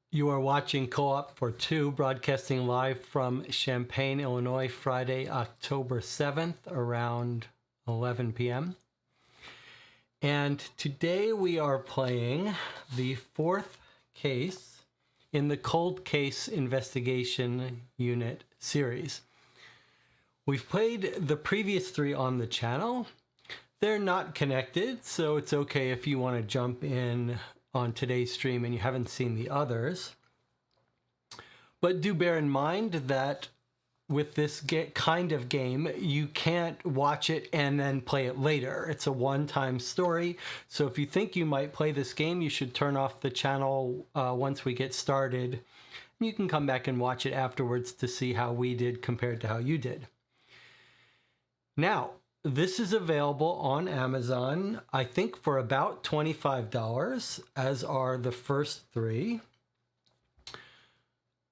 You are watching Co-op for Two, broadcasting live from Champaign, Illinois, Friday, October 7th, around 11 p.m. And today we are playing the fourth case in the Cold Case Investigation Unit series. We've played the previous three on the channel. They're not connected, so it's okay if you want to jump in on today's stream and you haven't seen the others. But do bear in mind that with this kind of game, you can't watch it and then play it later. It's a one-time story. So if you think you might play this game, you should turn off the channel once we get started. You can come back and watch it afterwards to see how we did compared to how you did. Now, this is available on Amazon, I think for about $25, as are the first three.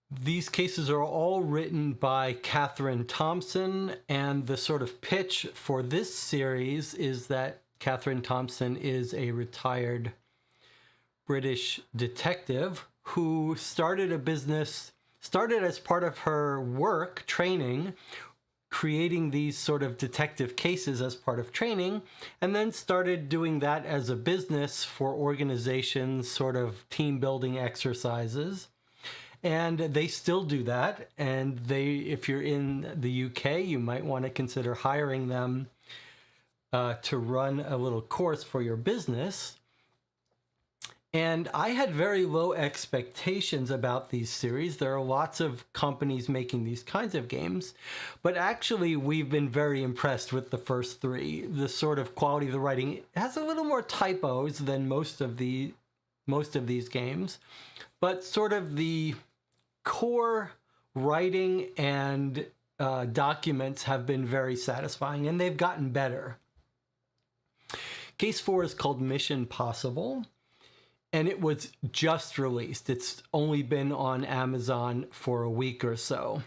These cases are all written by Catherine Thompson, and the sort of pitch for this series is that Catherine Thompson is a retired British detective who started as part of her work training, creating these sort of detective cases as part of training, and then started doing that as a business for organizations, sort of team building exercises. And they still do that. And if you're in the UK, you might want to consider hiring them to run a little course for your business. And I had very low expectations about these series. There are lots of companies making these kinds of games, but actually we've been very impressed with the first three. The sort of quality of the writing has a little more typos than most of these games, but sort of the core writing and documents have been very satisfying, and they've gotten better. Case 4 is called Mission Possible, and it was just released. It's only been on Amazon for a week or so.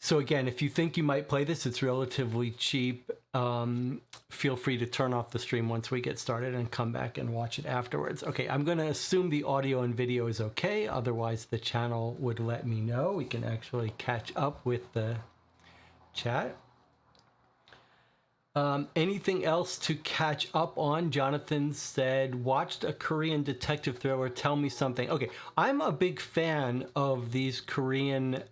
So again, if you think you might play this, it's relatively cheap. Feel free to turn off the stream once we get started and come back and watch it afterwards. Okay, I'm going to assume the audio and video is okay. Otherwise, the channel would let me know. We can actually catch up with the chat. Anything else to catch up on? Jonathan said, watched a Korean detective thriller. Tell me something. Okay, I'm a big fan of these Korean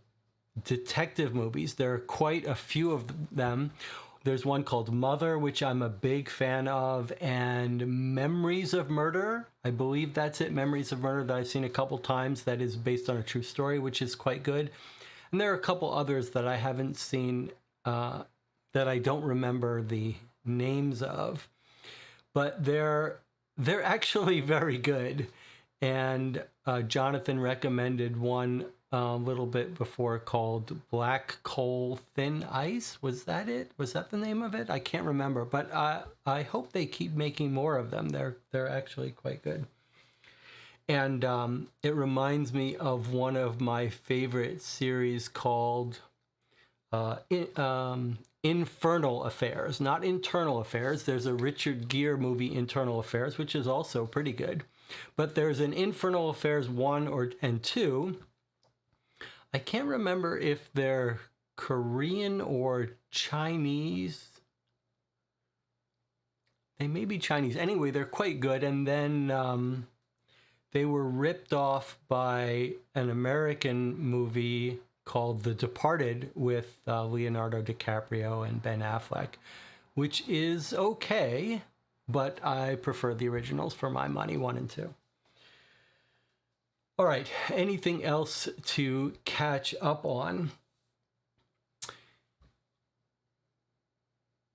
detective movies. There are quite a few of them. There's one called Mother, which I'm a big fan of, and Memories of Murder. I believe that's it, Memories of Murder, that I've seen a couple times, that is based on a true story, which is quite good. And there are a couple others that I haven't seen that I don't remember the names of, but they're actually very good. And Jonathan recommended one a little bit before called Black Coal Thin Ice. Was that it? Was that the name of it? I can't remember, but I hope they keep making more of them. They're actually quite good. And it reminds me of one of my favorite series called Infernal Affairs, not Internal Affairs. There's a Richard Gere movie, Internal Affairs, which is also pretty good. But there's an Infernal Affairs 1 and 2. I can't remember if they're Korean or Chinese. They may be Chinese. Anyway, they're quite good. And then they were ripped off by an American movie called The Departed with Leonardo DiCaprio and Ben Affleck, which is okay, but I prefer the originals for my money, 1 and 2. All right, anything else to catch up on?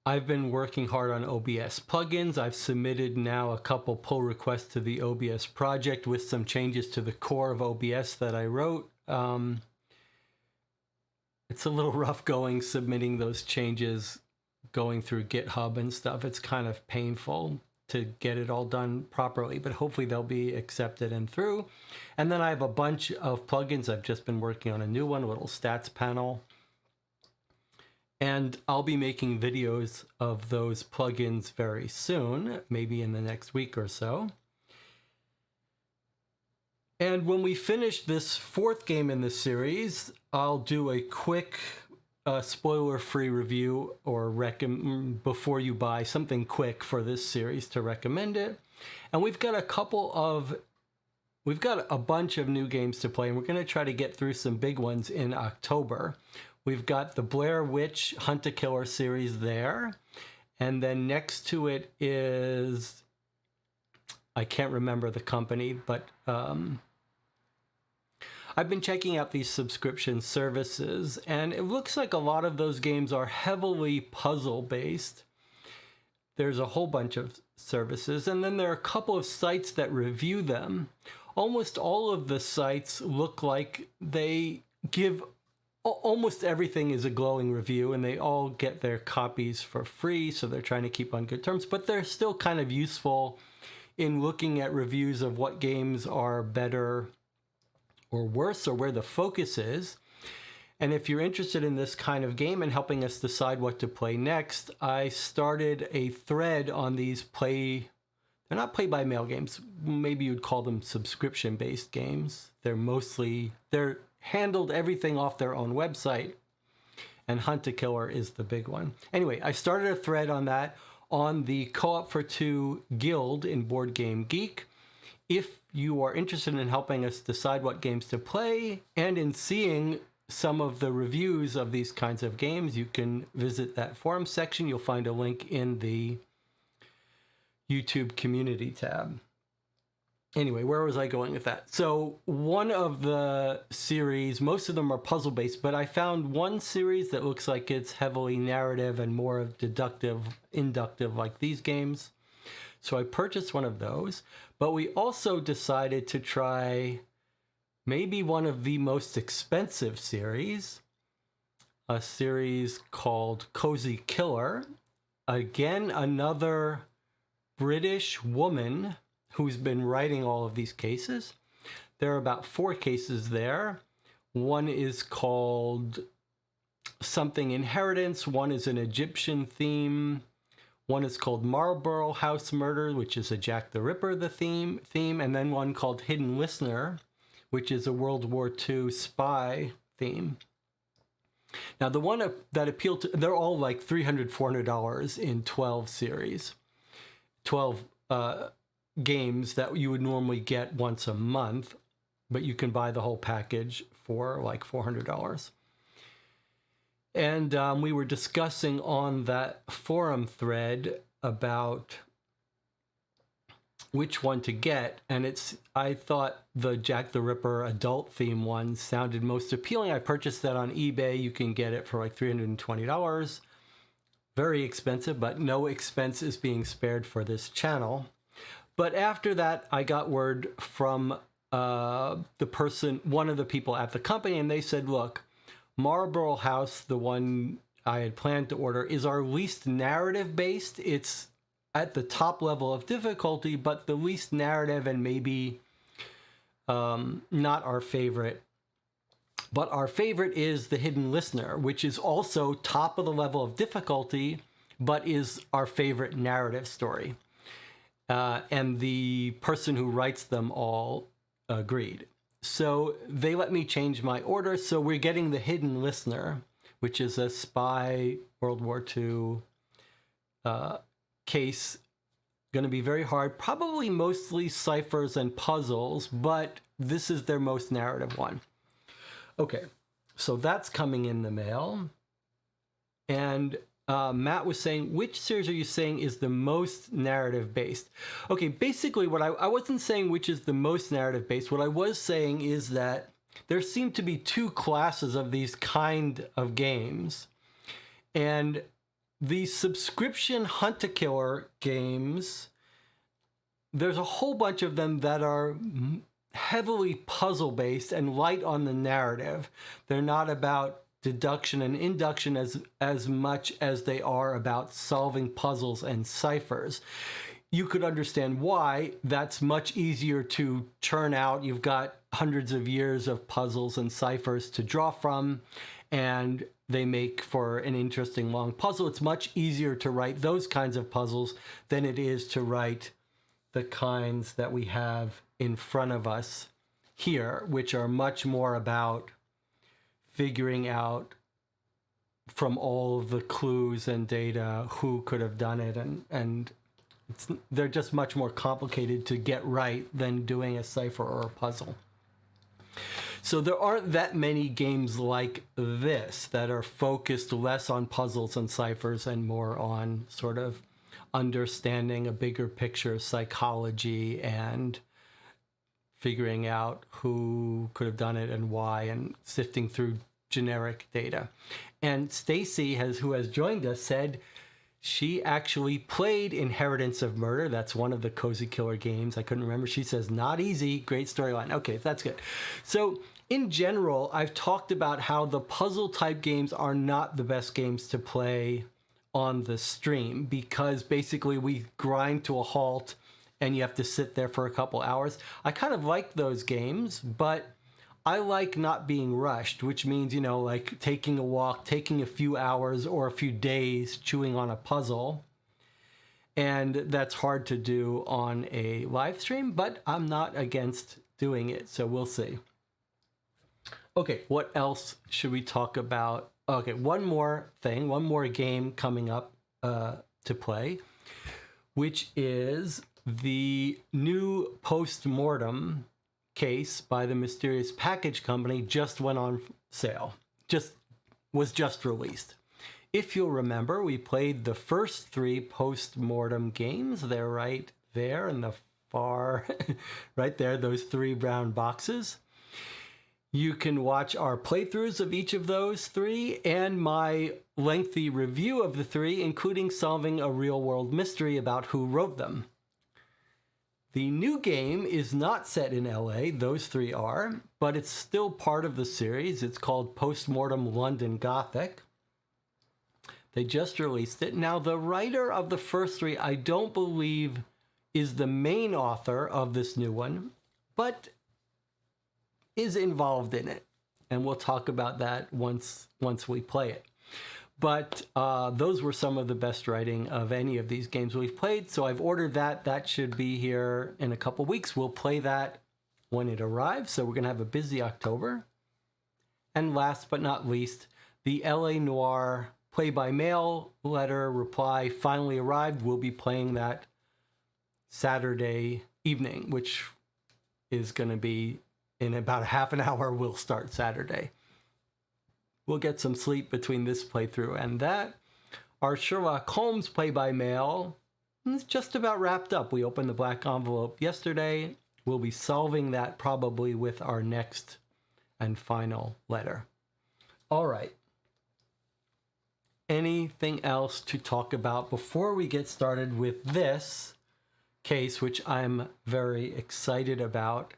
I've been working hard on OBS plugins. I've submitted now a couple pull requests to the OBS project with some changes to the core of OBS that I wrote. It's a little rough going submitting those changes, going through GitHub and stuff. It's kind of painful to get it all done properly, but hopefully they'll be accepted and through. And then I have a bunch of plugins. I've just been working on a new one, a little stats panel. And I'll be making videos of those plugins very soon, maybe in the next week or so. And when we finish this 4th game in the series, I'll do a quick spoiler-free review or before you buy something quick for this series to recommend it. And we've got a bunch of new games to play, and we're going to try to get through some big ones in October. We've got the Blair Witch Hunt a Killer series there, and then next to it is, I can't remember the company, but I've been checking out these subscription services, and it looks like a lot of those games are heavily puzzle-based. There's a whole bunch of services, and then there are a couple of sites that review them. Almost all of the sites look like they give almost everything is a glowing review, and they all get their copies for free, so they're trying to keep on good terms, but they're still kind of useful in looking at reviews of what games are better or worse, or where the focus is. And if you're interested in this kind of game and helping us decide what to play next, I started a thread on these they're not play-by-mail games, maybe you'd call them subscription-based games. They're handled everything off their own website, and Hunt a Killer is the big one. Anyway, I started a thread on that on the Co-op for Two Guild in Board Game Geek. If you are interested in helping us decide what games to play and in seeing some of the reviews of these kinds of games, you can visit that forum section. You'll find a link in the YouTube community tab. Anyway, where was I going with that? So one of the series, most of them are puzzle-based, but I found one series that looks like it's heavily narrative and more of deductive, inductive like these games. So I purchased one of those, but we also decided to try maybe one of the most expensive series, a series called Cozy Killer. Again, another British woman who's been writing all of these cases. There are about 4 cases there. One is called Something Inheritance. One is an Egyptian theme. One is called Marlborough House Murder, which is a Jack the Ripper theme. And then one called Hidden Listener, which is a World War II spy theme. Now, the one that appealed to, they're all like $300, $400 in 12 series. 12 games that you would normally get once a month, but you can buy the whole package for like $400. And we were discussing on that forum thread about which one to get, and I thought the Jack the Ripper adult theme one sounded most appealing. I purchased that on eBay. You can get it for like $320. Very expensive, but no expense is being spared for this channel. But after that, I got word from one of the people at the company, and they said, look, Marlborough House, the one I had planned to order, is our least narrative based. It's at the top level of difficulty, but the least narrative and maybe not our favorite. But our favorite is The Hidden Listener, which is also top of the level of difficulty, but is our favorite narrative story. And the person who writes them all agreed. So they let me change my order. So we're getting The Hidden Listener, which is a spy World War II case. Going to be very hard, probably mostly ciphers and puzzles, but this is their most narrative one. Okay, so that's coming in the mail. And Matt was saying, which series are you saying is the most narrative based? Okay, basically what I wasn't saying which is the most narrative based. What I was saying is that there seem to be 2 classes of these kind of games. And the subscription hunt-a-killer games, there's a whole bunch of them that are heavily puzzle-based and light on the narrative. They're not about deduction and induction as much as they are about solving puzzles and ciphers. You could understand why. That's much easier to churn out. You've got hundreds of years of puzzles and ciphers to draw from, and they make for an interesting long puzzle. It's much easier to write those kinds of puzzles than it is to write the kinds that we have in front of us here, which are much more about figuring out from all of the clues and data who could have done it, and they're just much more complicated to get right than doing a cipher or a puzzle. So there aren't that many games like this that are focused less on puzzles and ciphers and more on sort of understanding a bigger picture psychology and figuring out who could have done it and why, and sifting through generic data. And Stacy, who has joined us, said she actually played Inheritance of Murder. That's one of the Cozy Killer games. I couldn't remember. She says, not easy, great storyline. Okay, that's good. So in general, I've talked about how the puzzle type games are not the best games to play on the stream, because basically we grind to a halt and you have to sit there for a couple hours. I kind of like those games, but I like not being rushed, which means, like taking a walk, taking a few hours or a few days chewing on a puzzle. And that's hard to do on a live stream, but I'm not against doing it, so we'll see. Okay, what else should we talk about? Okay, one more game coming up to play, which is the new Postmortem case by the Mysterious Package Company. Just went on sale, was just released. If you'll remember, we played the first 3 Postmortem games. They're right there in the far, right there, those 3 brown boxes. You can watch our playthroughs of each of those 3 and my lengthy review of the 3, including solving a real-world mystery about who wrote them. The new game is not set in LA, those 3 are, but it's still part of the series. It's called Postmortem London Gothic. They just released it. Now, the writer of the first 3, I don't believe is the main author of this new one, but is involved in it. And we'll talk about that once we play it. But those were some of the best writing of any of these games we've played. So I've ordered that. That should be here in a couple weeks. We'll play that when it arrives. So we're going to have a busy October. And last but not least, the LA Noire play-by-mail letter reply finally arrived. We'll be playing that Saturday evening, which is going to be in about a half an hour. We'll start Saturday. We'll get some sleep between this playthrough and that. Our Sherlock Holmes play-by-mail is just about wrapped up. We opened the black envelope yesterday. We'll be solving that probably with our next and final letter. All right. Anything else to talk about before we get started with this case, which I'm very excited about?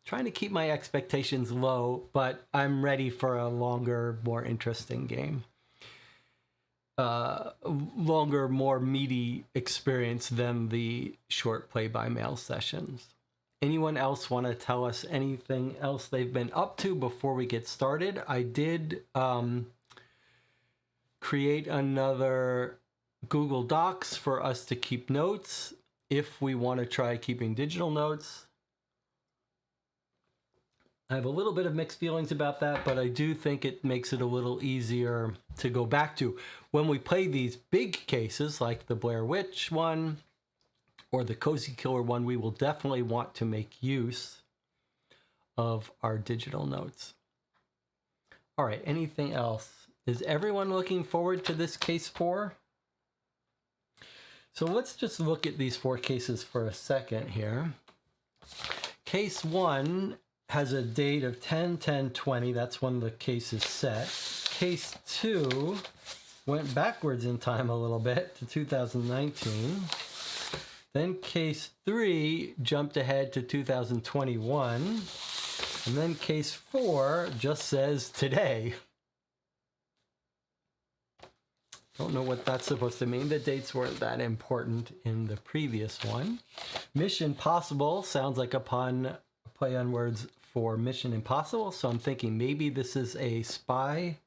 Trying to keep my expectations low, but I'm ready for a longer, more interesting game. Longer, more meaty experience than the short play-by-mail sessions. Anyone else want to tell us anything else they've been up to before we get started? I did create another Google Docs for us to keep notes if we want to try keeping digital notes. I have a little bit of mixed feelings about that, but I do think it makes it a little easier to go back to. When we play these big cases, like the Blair Witch one or the Cozy Killer one, we will definitely want to make use of our digital notes. All right, anything else? Is everyone looking forward to this case 4? So let's just look at these 4 cases for a second here. Case 1 has a date of 10/10/20. That's when the case is set. Case 2 went backwards in time a little bit to 2019. Then case 3 jumped ahead to 2021. And then case 4 just says today. Don't know what that's supposed to mean. The dates weren't that important in the previous one. Mission Possible sounds like a pun, play on words for Mission Impossible. So I'm thinking maybe this is a spy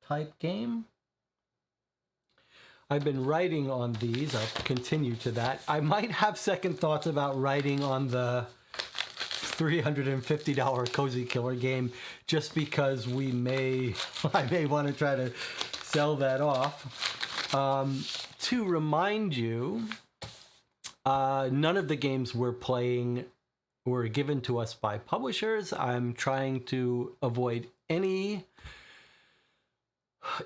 type game. I've been writing on these. I'll continue to that. I might have second thoughts about writing on the $350 Cozy Killer game just because I may want to try to sell that off. To remind you, none of the games we're playing were given to us by publishers. I'm trying to avoid any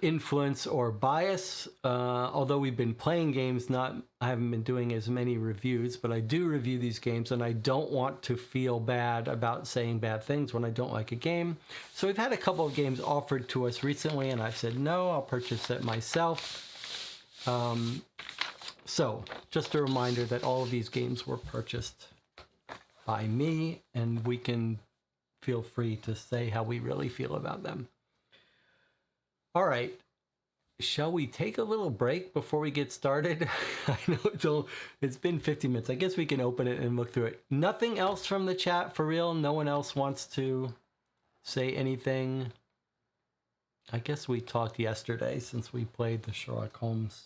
influence or bias, although we've been playing games, I haven't been doing as many reviews, but I do review these games, and I don't want to feel bad about saying bad things when I don't like a game. So we've had a couple of games offered to us recently, and I've said no, I'll purchase it myself. So just a reminder that all of these games were purchased by me, and we can feel free to say how we really feel about them. All right, shall we take a little break before we get started? I know it's been 50 minutes. I guess we can open it and look through it. Nothing else from the chat for real? No one else wants to say anything? I guess we talked yesterday since we played the Sherlock Holmes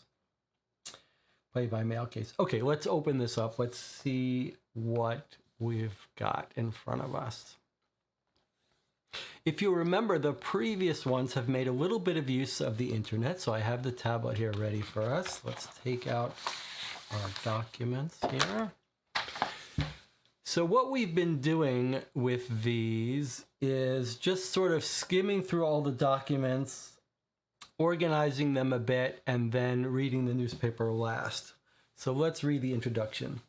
play-by-mail case. Okay, let's open this up. Let's see what we've got in front of us. If you remember, the previous ones have made a little bit of use of the internet, so I have the tablet here ready for us. Let's take out our documents here. So what we've been doing with these is just sort of skimming through all the documents, organizing them a bit, and then reading the newspaper last. So let's read the introduction.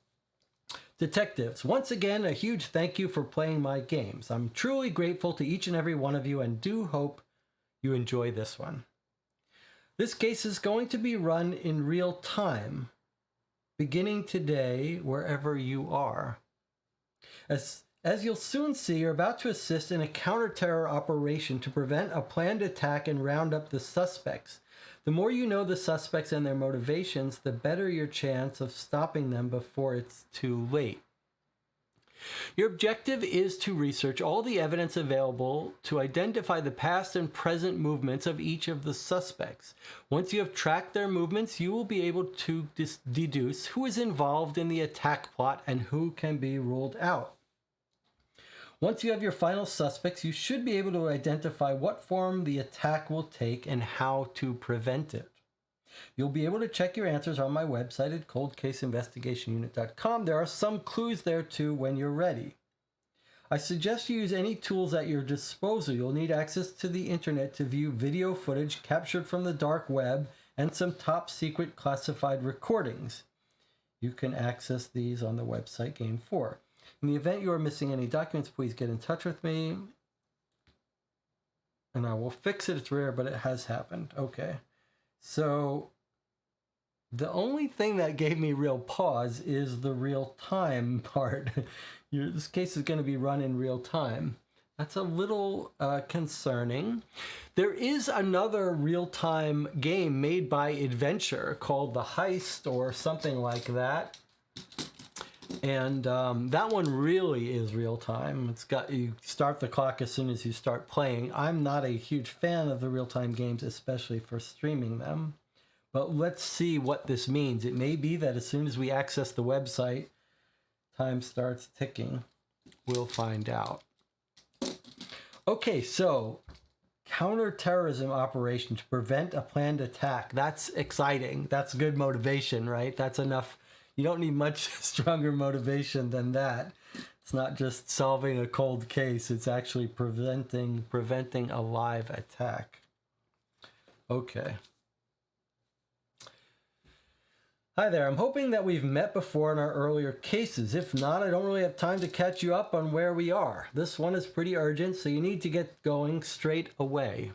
Detectives, once again, a huge thank you for playing my games. I'm truly grateful to each and every one of you and do hope you enjoy this one. This case is going to be run in real time, beginning today wherever you are. As you'll soon see, you're about to assist in a counter-terror operation to prevent a planned attack and round up the suspects. The more you know the suspects and their motivations, the better your chance of stopping them before it's too late. Your objective is to research all the evidence available to identify the past and present movements of each of the suspects. Once you have tracked their movements, you will be able to deduce who is involved in the attack plot and who can be ruled out. Once you have your final suspects, you should be able to identify what form the attack will take and how to prevent it. You'll be able to check your answers on my website at coldcaseinvestigationunit.com. There are some clues there too when you're ready. I suggest you use any tools at your disposal. You'll need access to the internet to view video footage captured from the dark web and some top secret classified recordings. You can access these on the website Game 4. In the event you are missing any documents, please get in touch with me and I will fix it. It's rare, but it has happened. Okay. So the only thing that gave me real pause is the real time part. This case is going to be run in real time. That's a little concerning. There is another real-time game made by Adventure called The Heist or something like that. And that one really is real time. You start the clock as soon as you start playing. I'm not a huge fan of the real time games, especially for streaming them. But let's see what this means. It may be that as soon as we access the website, time starts ticking. We'll find out. Okay, so counterterrorism operation to prevent a planned attack. That's exciting. That's good motivation, right? That's enough. You don't need much stronger motivation than that. It's not just solving a cold case. It's actually preventing a live attack. Okay. Hi there. I'm hoping that we've met before in our earlier cases. If not, I don't really have time to catch you up on where we are. This one is pretty urgent, so you need to get going straight away.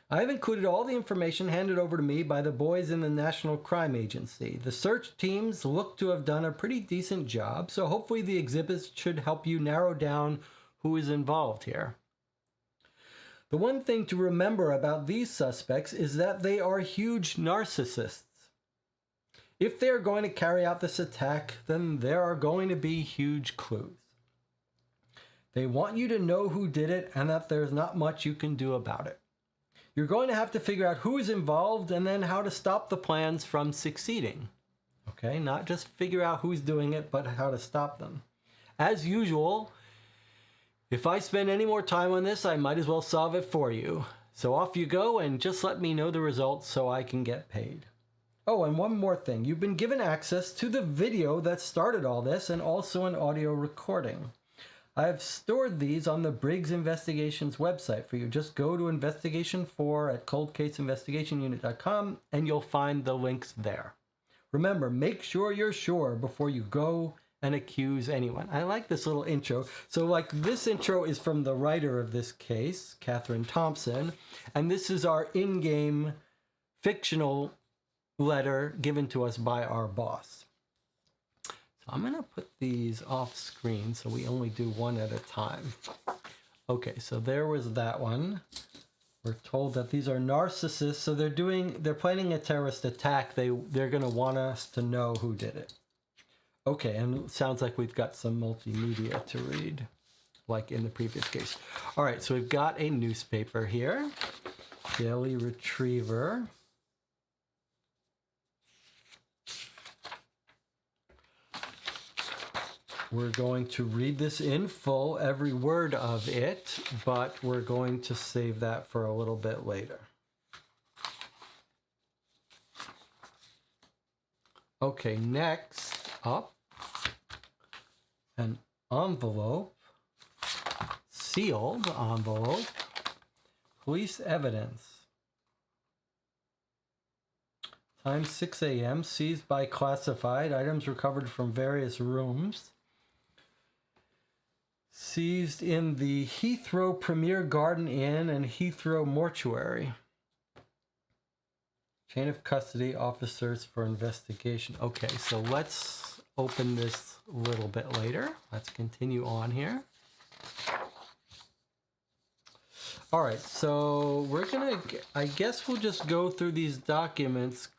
I have included all the information handed over to me by the boys in the National Crime Agency. The search teams look to have done a pretty decent job, so hopefully the exhibits should help you narrow down who is involved here. The one thing to remember about these suspects is that they are huge narcissists. If they are going to carry out this attack, then there are going to be huge clues. They want you to know who did it and that there's not much you can do about it. You're going to have to figure out who is involved and then how to stop the plans from succeeding. Okay, not just figure out who's doing it, but how to stop them. As usual, if I spend any more time on this, I might as well solve it for you. So off you go and just let me know the results so I can get paid. Oh, and one more thing. You've been given access to the video that started all this and also an audio recording. I have stored these on the Briggs Investigations website for you. Just go to Investigation 4 at coldcaseinvestigationunit.com and you'll find the links there. Remember, make sure you're sure before you go and accuse anyone. I like this little intro. So like this intro is from the writer of this case, Catherine Thompson, and this is our in-game fictional letter given to us by our boss. I'm going to put these off screen so we only do one at a time. Okay, so there was that one. We're told that these are narcissists, so they're planning a terrorist attack. They're going to want us to know who did it. Okay, and it sounds like we've got some multimedia to read, like in the previous case. All right, so we've got a newspaper here, Daily Retriever. We're going to read this in full, every word of it, but we're going to save that for a little bit later. Okay, next up, an envelope, sealed envelope, police evidence. Time 6 a.m., seized by classified, items recovered from various rooms. Seized in the Heathrow Premier Garden Inn and Heathrow Mortuary. Chain of custody, officers for investigation. Okay, so let's open this a little bit later. Let's continue on here. All right, so we're gonna, I guess we'll just go through these documents.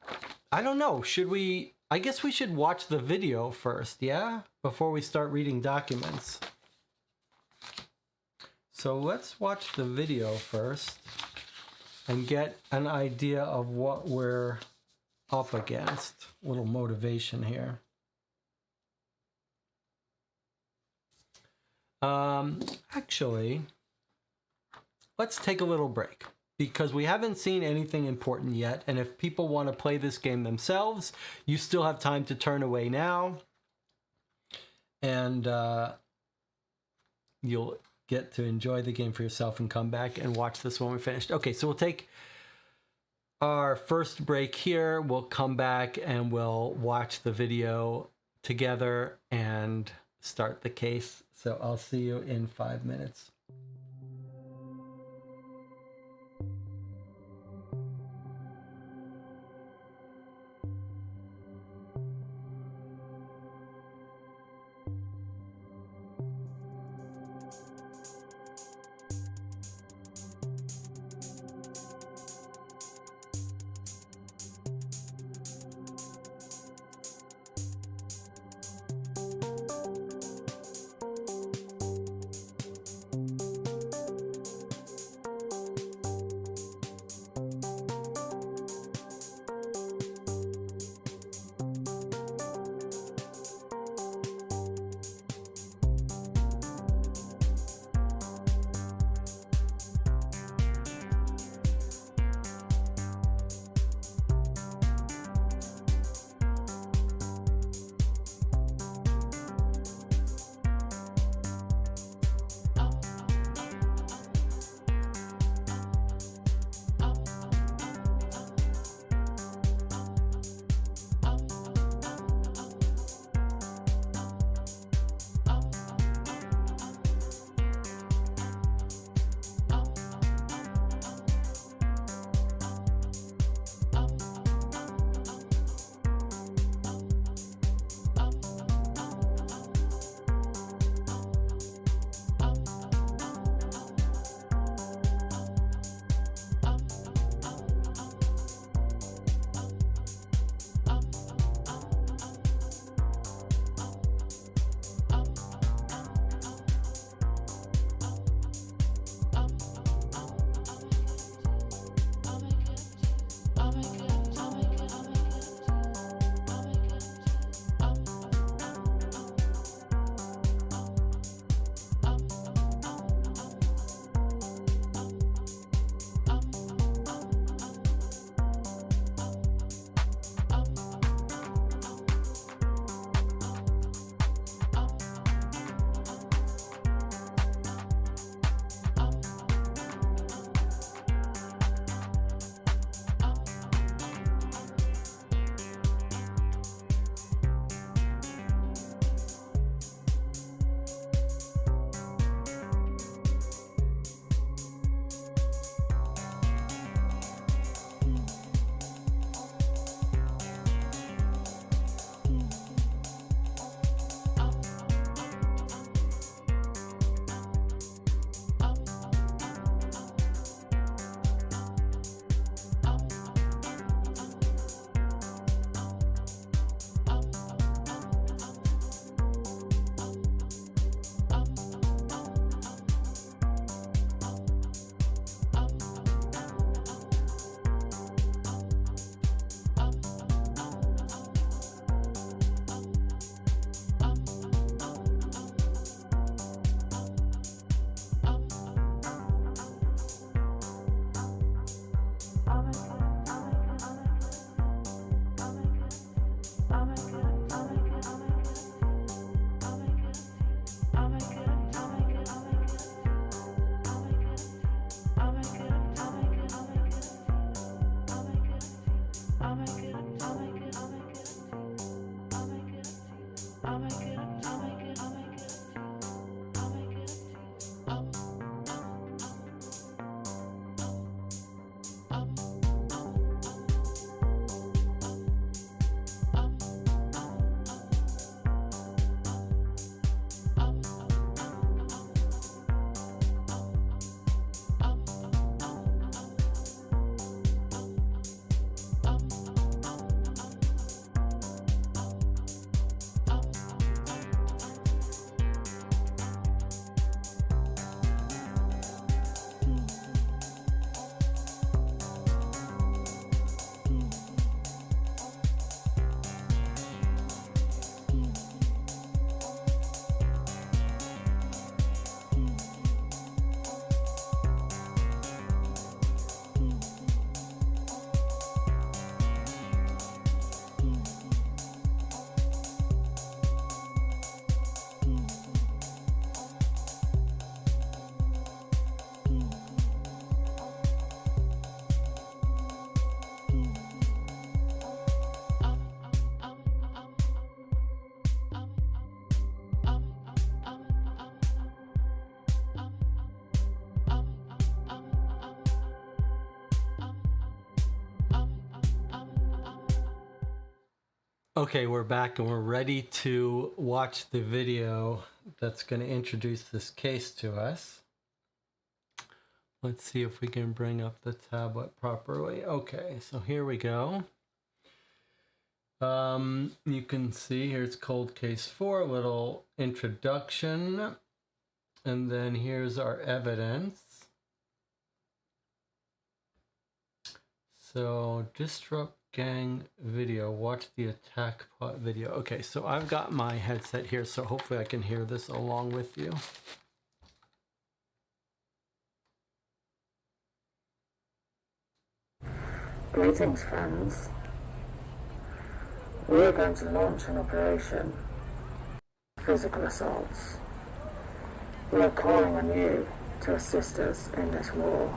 I don't know, should we, I guess we should watch the video first, yeah? Before we start reading documents. So let's watch the video first and get an idea of what we're up against. A little motivation here. Actually, let's take a little break because we haven't seen anything important yet. And if people want to play this game themselves, you still have time to turn away now. And you'll get to enjoy the game for yourself and come back and watch this when we're finished. Okay, so we'll take our first break here. We'll come back and we'll watch the video together and start the case. So I'll see you in 5 minutes. Okay, we're back and we're ready to watch the video that's going to introduce this case to us. Let's see if we can bring up the tablet properly. Okay, so here we go. You can see here's Cold Case 4, a little introduction, and then here's our evidence. So, disrupt gang video, watch the attack plot video. Okay, so I've got my headset here, so hopefully I can hear this along with you. Greetings, friends. We are going to launch an operation, physical assaults. We are calling on you to assist us in this war.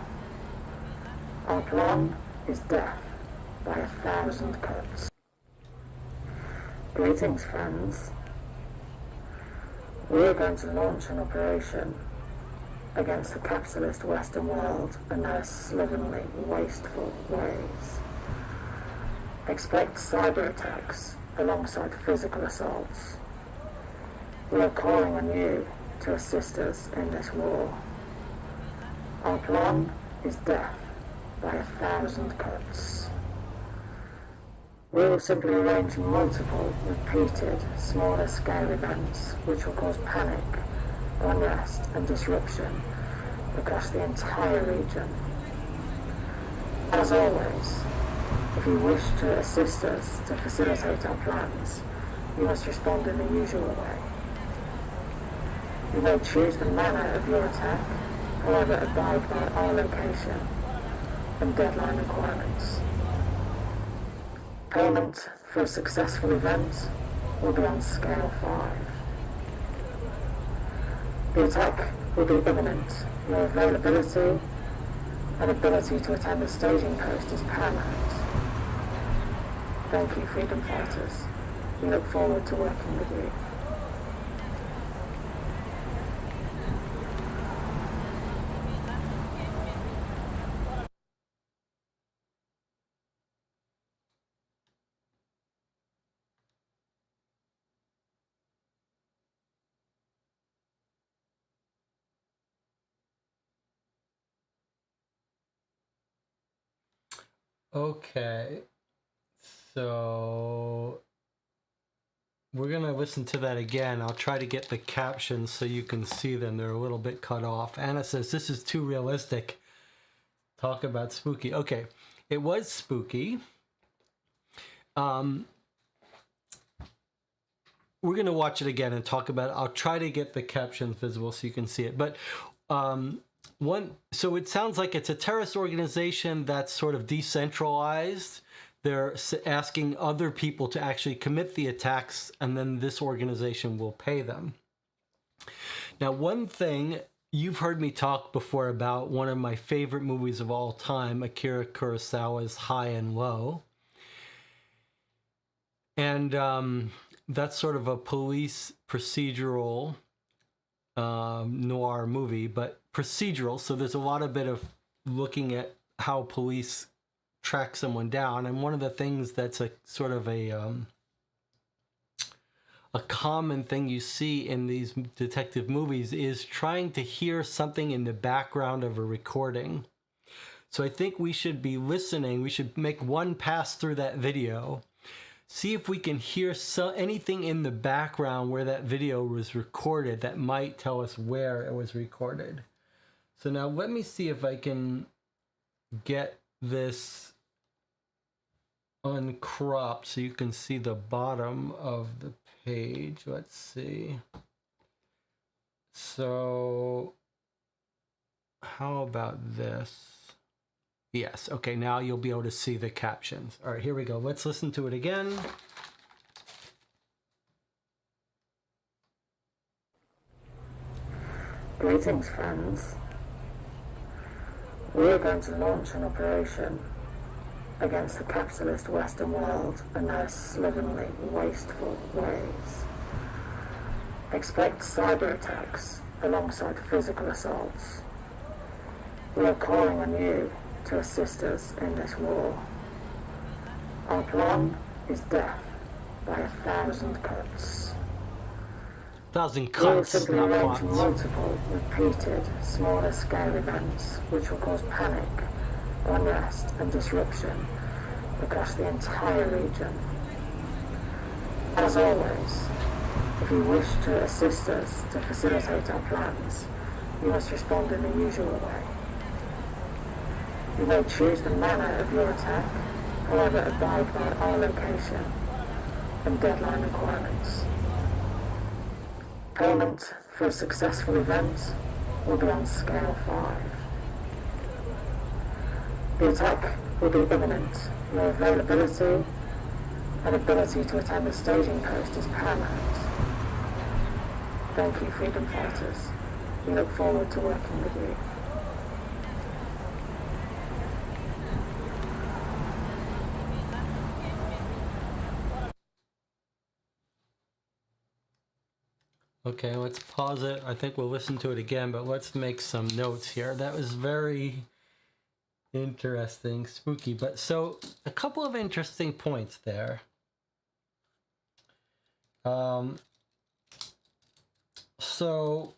Our plan is death by 1,000 cuts. Greetings, friends. We are going to launch an operation against the capitalist Western world and their slovenly, wasteful ways. Expect cyber attacks alongside physical assaults. We are calling on you to assist us in this war. Our plan is death by 1,000 cuts. We will simply arrange multiple, repeated, smaller scale events which will cause panic, unrest and disruption across the entire region. As always, if you wish to assist us to facilitate our plans, you must respond in the usual way. You may choose the manner of your attack, however abide by our location and deadline requirements. Payment for a successful event will be on scale 5. The attack will be imminent. Your availability and ability to attend the staging post is paramount. Thank you, freedom fighters. We look forward to working with you. Okay, so we're going to listen to that again. I'll try to get the captions so you can see them. They're a little bit cut off. Anna says, this is too realistic. Talk about spooky. Okay, it was spooky. We're going to watch it again and talk about it. I'll try to get the captions visible so you can see it. But so it sounds like it's a terrorist organization that's sort of decentralized. They're asking other people to actually commit the attacks, and then this organization will pay them. Now, one thing, you've heard me talk before about one of my favorite movies of all time, Akira Kurosawa's High and Low. And that's sort of a police procedural noir movie, but procedural, so there's a lot of bit of looking at how police track someone down. And one of the things that's a sort of a common thing you see in these detective movies is trying to hear something in the background of a recording. So I think we should be listening. We should make one pass through that video, see if we can hear anything in the background where that video was recorded that might tell us where it was recorded. So now let me see if I can get this uncropped so you can see the bottom of the page. Let's see. So how about this? Yes, okay, now you'll be able to see the captions. All right, here we go. Let's listen to it again. Greetings, friends. We are going to launch an operation against the capitalist Western world and their slovenly, wasteful ways. Expect cyber attacks alongside physical assaults. We are calling on you to assist us in this war. Our plan is death by 1,000 cuts. 1,000 We will cuts, simply not arrange pots. multiple, repeated, smaller scale events which will cause panic, unrest and disruption across the entire region. As always, if you wish to assist us to facilitate our plans, you must respond in the usual way. You may choose the manner of your attack, however abide by our location and deadline requirements. Payment for a successful event will be on scale 5. The attack will be imminent. Your availability and ability to attend the staging post is paramount. Thank you, freedom fighters. We look forward to working with you. Okay, let's pause it. I think we'll listen to it again, but let's make some notes here. That was very interesting, spooky. But so a couple of interesting points there. So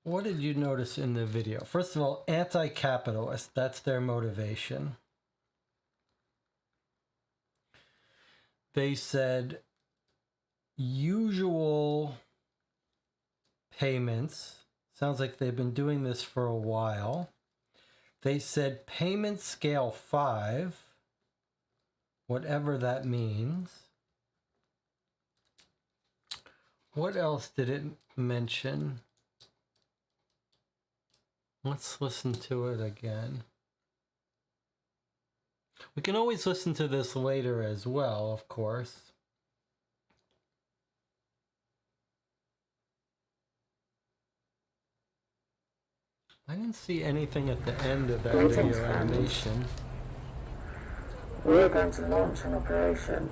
what did you notice in the video? First of all, anti-capitalist, that's their motivation. They said usual payments. Sounds like they've been doing this for a while. They said payment scale 5, whatever that means. What else did it mention? Let's listen to it again. We can always listen to this later as well, of course. I didn't see anything at the end of that video animation. We're going to launch an operation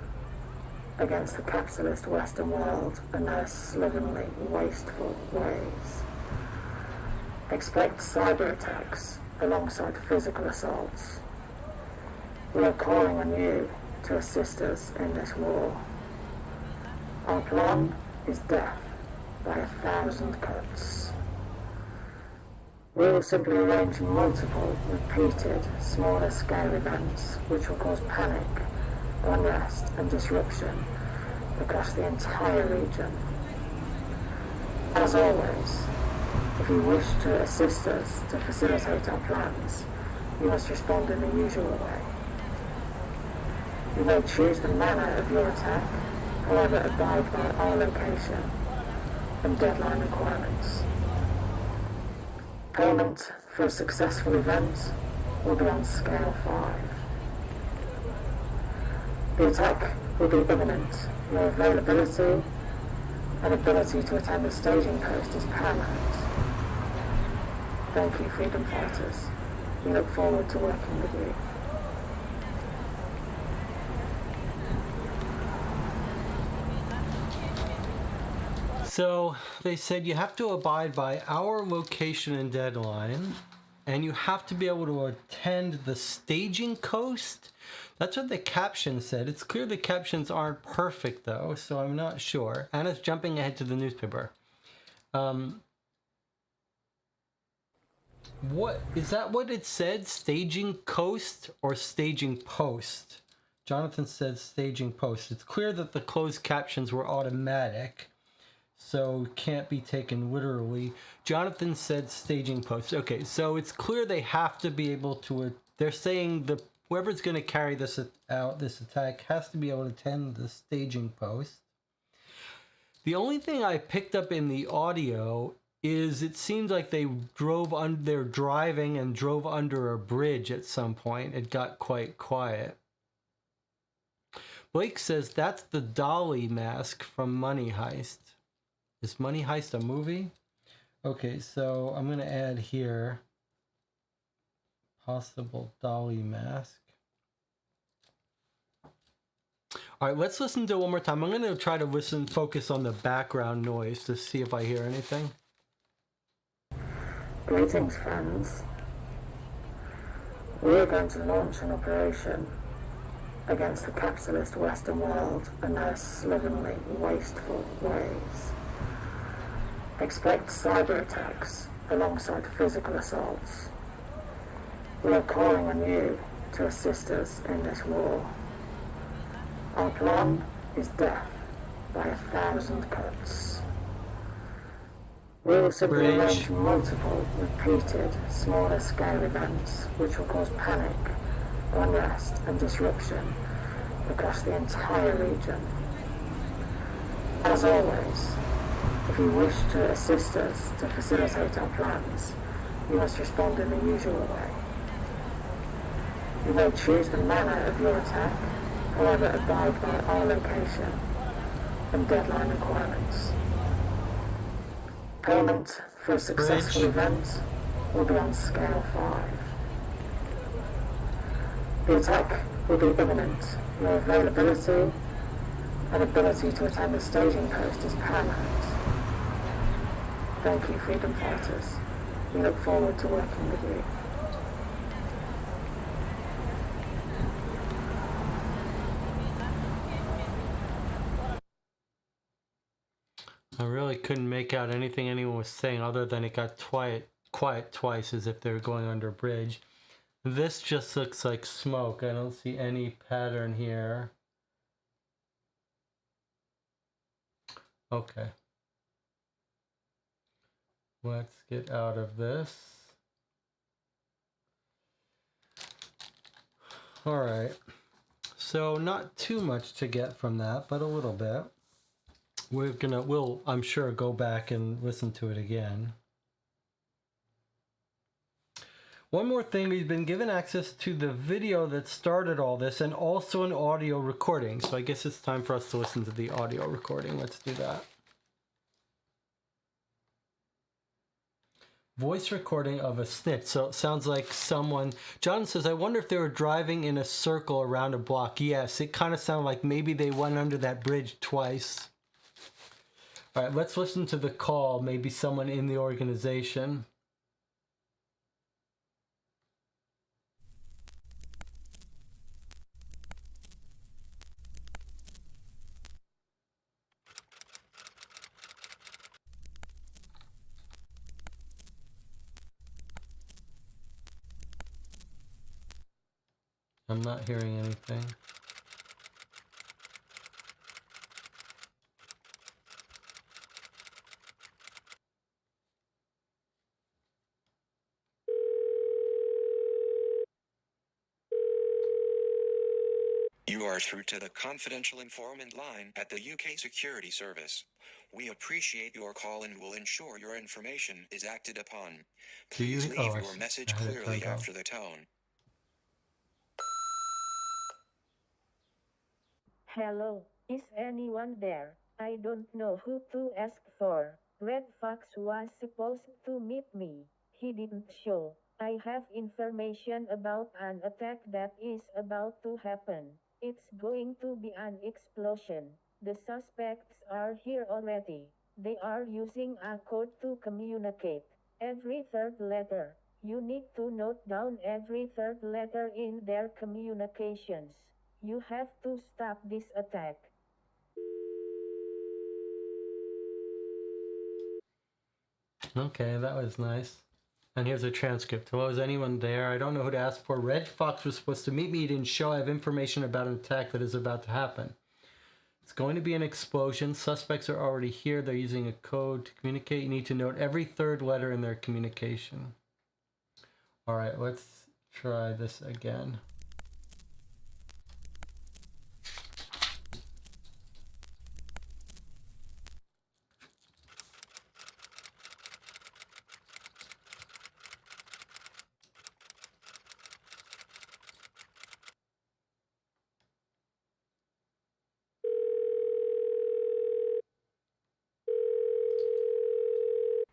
against the capitalist Western world and their slovenly, wasteful ways. Expect cyber attacks alongside physical assaults. We are calling on you to assist us in this war. Our plan is death by 1,000 cuts. We will simply arrange multiple, repeated, smaller scale events which will cause panic, unrest and disruption across the entire region. As always, if you wish to assist us to facilitate our plans, you must respond in the usual way. You may choose the manner of your attack, however abide by our location and deadline requirements. Payment for a successful event will be on scale 5. The attack will be imminent. Your availability and ability to attend the staging post is paramount. Thank you, freedom fighters. We look forward to working with you. So they said you have to abide by our location and deadline, and you have to be able to attend the staging coast. That's what the caption said. It's clear the captions aren't perfect though, so I'm not sure. Anna's jumping ahead to the newspaper. What is that what it said? Staging coast or staging post? Jonathan said staging post. It's clear that the closed captions were automatic, so can't be taken literally. Jonathan said staging post. Okay, so it's clear they have to be able to, they're saying the whoever's going to carry this out, this attack, has to be able to attend the staging post. The only thing I picked up in the audio is it seems like they're driving and drove under a bridge at some point. It got quite quiet. Blake says that's the Dolly mask from Money Heist. Is Money Heist a movie? Okay, so I'm going to add here possible Dolly mask. All right, let's listen to it one more time. I'm going to try to focus on the background noise to see if I hear anything. Greetings, friends. We are going to launch an operation against the capitalist Western world and their slovenly, wasteful ways. Expect cyber attacks alongside physical assaults. We are calling on you to assist us in this war. Our plan is death by 1,000 cuts. We will simply arrange multiple, repeated, smaller scale events which will cause panic, unrest and disruption across the entire region. As always, if you wish to assist us to facilitate our plans, you must respond in the usual way. You may choose the manner of your attack, however abide by our location and deadline requirements. Payment for a successful event will be on scale 5. The attack will be imminent. Your availability and ability to attend the staging post is paramount. Thank you, freedom fighters. We look forward to working with you. I really couldn't make out anything anyone was saying other than it got quiet twice as if they were going under a bridge. This just looks like smoke. I don't see any pattern here. Okay. Let's get out of this. All right. So not too much to get from that, but a little bit. We'll, I'm sure, go back and listen to it again. One more thing, we've been given access to the video that started all this and also an audio recording. So I guess it's time for us to listen to the audio recording. Let's do that. Voice recording of a snitch. So it sounds like someone... John says, I wonder if they were driving in a circle around a block. Yes, it kind of sounded like maybe they went under that bridge twice. All right, let's listen to the call. Maybe someone in the organization. I'm not hearing anything. You are through to the confidential informant line at the UK Security Service. We appreciate your call and will ensure your information is acted upon. Please leave your message clearly after the tone. Hello, is anyone there? I don't know who to ask for. Red Fox was supposed to meet me. He didn't show. I have information about an attack that is about to happen. It's going to be an explosion. The suspects are here already. They are using a code to communicate. Every third letter. You need to note down every third letter in their communications. You have to stop this attack. Okay, that was nice. And here's a transcript. Hello, is anyone there? I don't know who to ask for. Red Fox was supposed to meet me. He didn't show. I have information about an attack that is about to happen. It's going to be an explosion. Suspects are already here. They're using a code to communicate. You need to note every third letter in their communication. All right, let's try this again.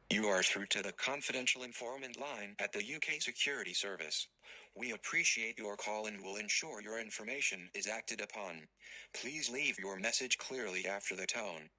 You are through to the confidential informant line at the UK Security Service. We appreciate your call and will ensure your information is acted upon. Please leave your message clearly after the tone.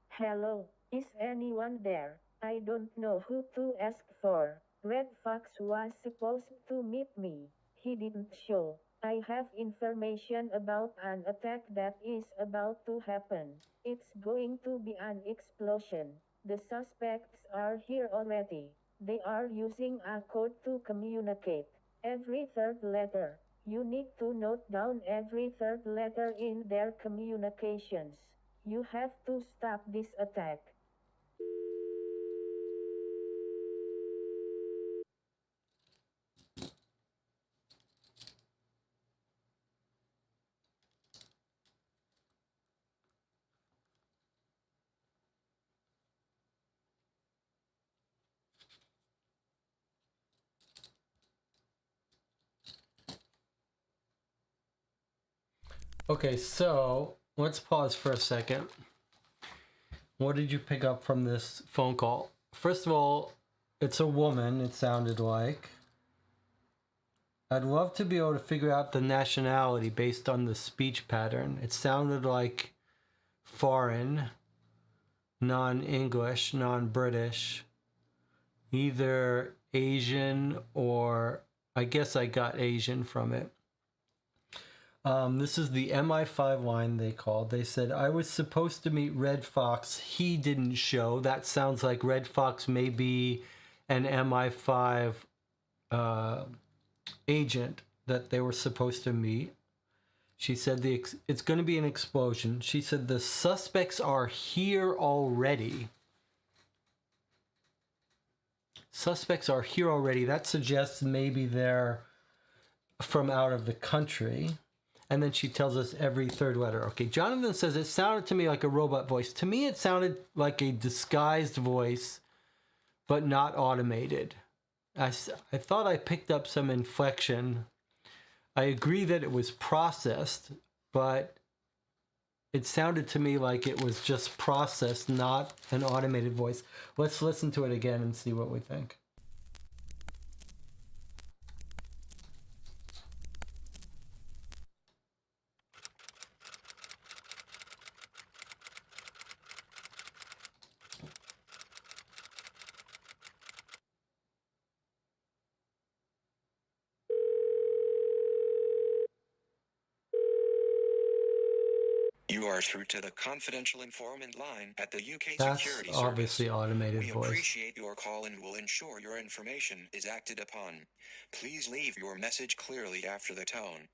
Hello, is anyone there? I don't know who to ask for. Red Fox was supposed to meet me. He didn't show. I have information about an attack that is about to happen. It's going to be an explosion. The suspects are here already. They are using a code to communicate. Every third letter. You need to note down every third letter in their communications. You have to stop this attack. Okay, so let's pause for a second. What did you pick up from this phone call? First of all, it's a woman, it sounded like. I'd love to be able to figure out the nationality based on the speech pattern. It sounded like foreign, non-English, non-British, either Asian or I guess I got Asian from it. This is the MI5 line they called. They said, I was supposed to meet Red Fox. He didn't show. That sounds like Red Fox may be an MI5 agent that they were supposed to meet. She said it's going to be an explosion. She said the suspects are here already. Suspects are here already. That suggests maybe they're from out of the country. And then she tells us every third letter. Okay, Jonathan says it sounded to me like a robot voice. To me, it sounded like a disguised voice, but not automated. I thought I picked up some inflection. I agree that it was processed, but it sounded to me like it was just processed, not an automated voice. Let's listen to it again and see what we think. You are through to the confidential informant line at the UK That's Security obviously Service. automated We voice. appreciate your call and will ensure your information is acted upon. Please leave your message clearly after the tone.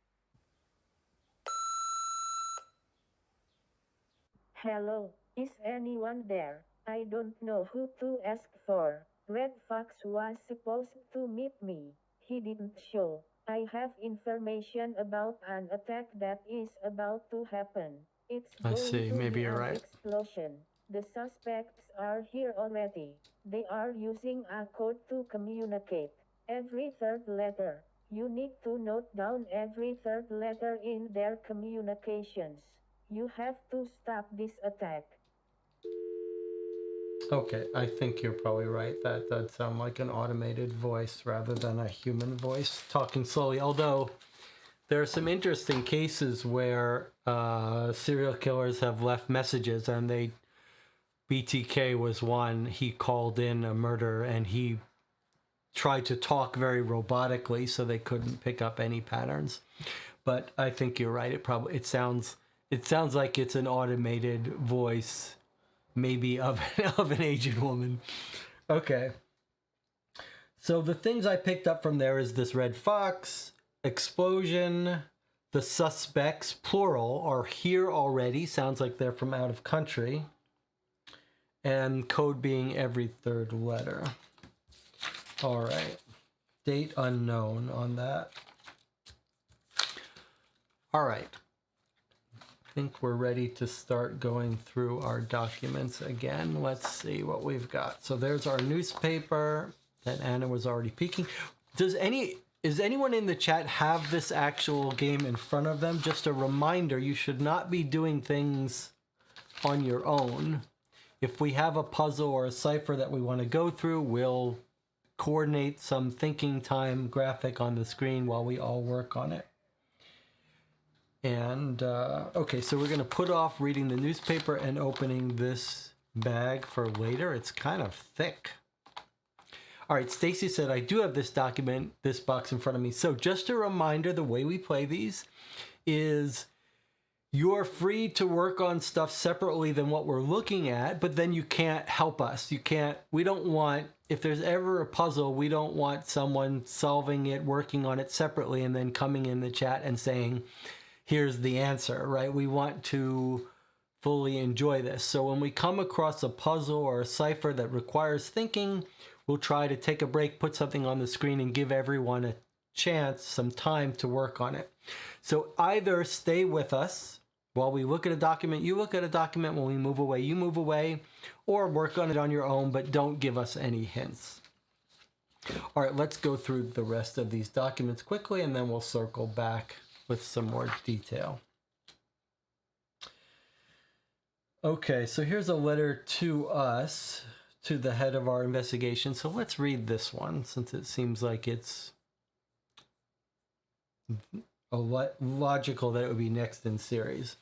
Hello, is anyone there? I don't know who to ask for. Red Fox was supposed to meet me. He didn't show. I have information about an attack that is about to happen. It's I going see. to Maybe be you're an right. explosion. The suspects are here already. They are using a code to communicate. Every third letter. You need to note down every third letter in their communications. You have to stop this attack. Okay, I think you're probably right. That does sound like an automated voice rather than a human voice talking slowly. Although there are some interesting cases where serial killers have left messages, and BTK was one. He called in a murder and he tried to talk very robotically, so they couldn't pick up any patterns. But I think you're right. It sounds like it's an automated voice, maybe of an Asian woman. Okay. So the things I picked up from there is this Red Fox, explosion, the suspects, plural, are here already. Sounds like they're from out of country. And code being every third letter. All right. Date unknown on that. All right. I think we're ready to start going through our documents again. Let's see what we've got. So there's our newspaper that Anna was already peeking. Is anyone in the chat have this actual game in front of them? Just a reminder, you should not be doing things on your own. If we have a puzzle or a cipher that we want to go through, we'll coordinate some thinking time graphic on the screen while we all work on it. And, okay, so we're going to put off reading the newspaper and opening this bag for later. It's kind of thick. All right, Stacy said, I do have this document, this box in front of me. So just a reminder, the way we play these is you're free to work on stuff separately than what we're looking at, but then you can't help us. We don't want, if there's ever a puzzle, we don't want someone solving it, working on it separately, and then coming in the chat and saying, here's the answer, right? We want to fully enjoy this. So when we come across a puzzle or a cipher that requires thinking, we'll try to take a break, put something on the screen, and give everyone a chance, some time to work on it. So either stay with us while we look at a document, you look at a document, when we move away, you move away, or work on it on your own, but don't give us any hints. All right, let's go through the rest of these documents quickly, and then we'll circle back with some more detail. Okay, so here's a letter to us, to the head of our investigation. So let's read this one, since it seems like it's logical that it would be next in series.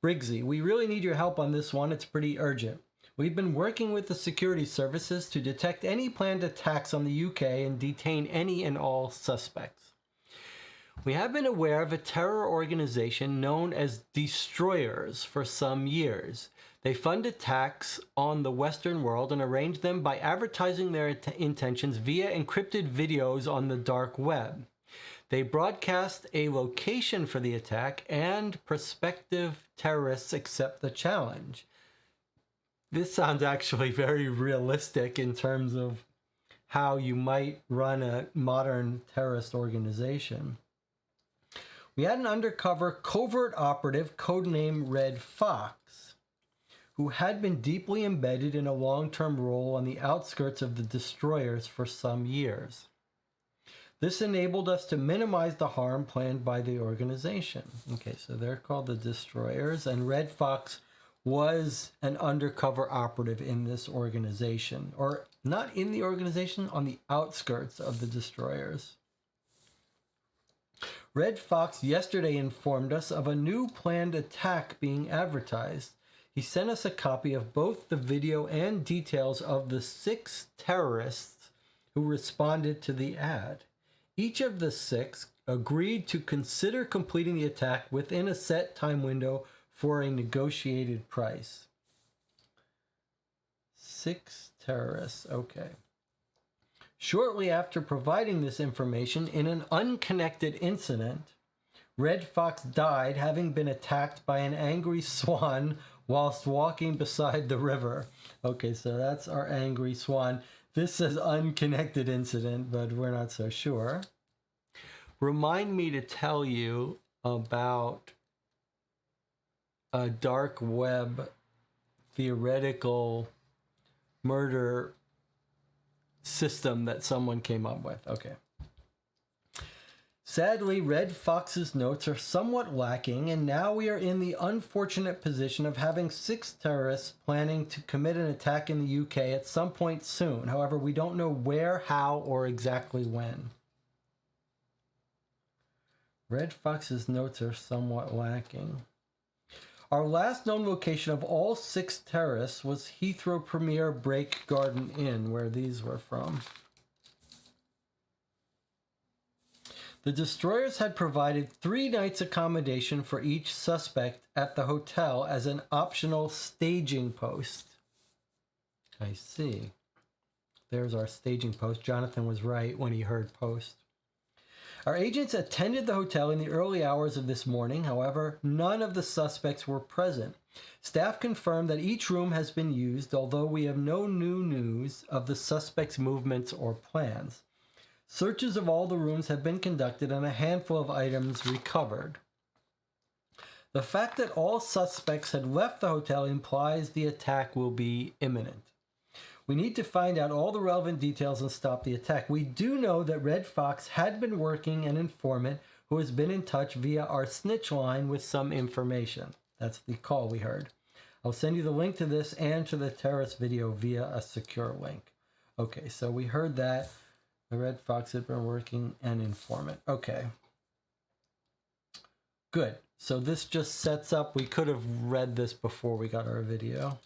Briggsy, we really need your help on this one. It's pretty urgent. We've been working with the security services to detect any planned attacks on the UK and detain any and all suspects. We have been aware of a terror organization known as Destroyers for some years. They fund attacks on the Western world and arrange them by advertising their intentions via encrypted videos on the dark web. They broadcast a location for the attack, and prospective terrorists accept the challenge. This sounds actually very realistic in terms of how you might run a modern terrorist organization. We had an undercover covert operative, codenamed Red Fox, who had been deeply embedded in a long-term role on the outskirts of the Destroyers for some years. This enabled us to minimize the harm planned by the organization. Okay, so they're called the Destroyers, and Red Fox was an undercover operative in this organization, or not in the organization, on the outskirts of the Destroyers. Red Fox yesterday informed us of a new planned attack being advertised. He sent us a copy of both the video and details of the 6 terrorists who responded to the ad. Each of the 6 agreed to consider completing the attack within a set time window for a negotiated price. 6 terrorists, okay. Shortly after providing this information in an unconnected incident, Red Fox died, having been attacked by an angry swan whilst walking beside the river. Okay, so that's our angry swan. This says unconnected incident, but we're not so sure. Remind me to tell you about a dark web theoretical murder system that someone came up with. Okay. Sadly, Red Fox's notes are somewhat lacking, and now we are in the unfortunate position of having 6 terrorists planning to commit an attack in the UK at some point soon. However, we don't know where, how, or exactly when. Red Fox's notes are somewhat lacking. Our last known location of all 6 terrorists was Heathrow Premier Break Garden Inn, where these were from. The Destroyers had provided 3 nights accommodation for each suspect at the hotel as an optional staging post. I see. There's our staging post. Jonathan was right when he heard post. Our agents attended the hotel in the early hours of this morning. However, none of the suspects were present. Staff confirmed that each room has been used, although we have no new news of the suspects' movements or plans. Searches of all the rooms have been conducted and a handful of items recovered. The fact that all suspects had left the hotel implies the attack will be imminent. We need to find out all the relevant details and stop the attack. We do know that Red Fox had been working an informant who has been in touch via our snitch line with some information. That's the call we heard. I'll send you the link to this and to the terrorist video via a secure link. Okay, so we heard that. The Red Fox had been working an informant. Okay. Good. So this just sets up, we could have read this before we got our video.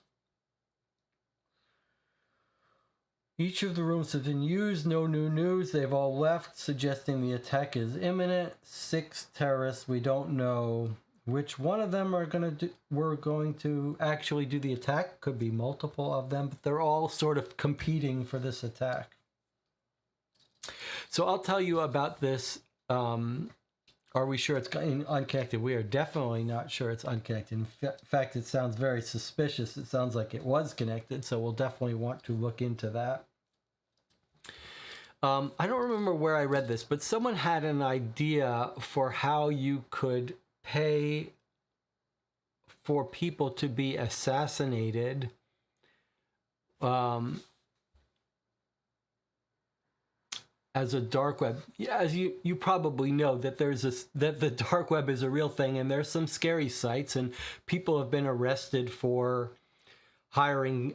Each of the rooms has been used. No new news. They've all left, suggesting the attack is imminent. 6 terrorists. We don't know which one of them we're going to actually do the attack. Could be multiple of them, but they're all sort of competing for this attack. So I'll tell you about this. Are we sure it's unconnected? We are definitely not sure it's unconnected. In fact, it sounds very suspicious. It sounds like it was connected, so we'll definitely want to look into that. I don't remember where I read this, but someone had an idea for how you could pay for people to be assassinated as a dark web. Yeah, as you probably know, that that the dark web is a real thing, and there's some scary sites, and people have been arrested for hiring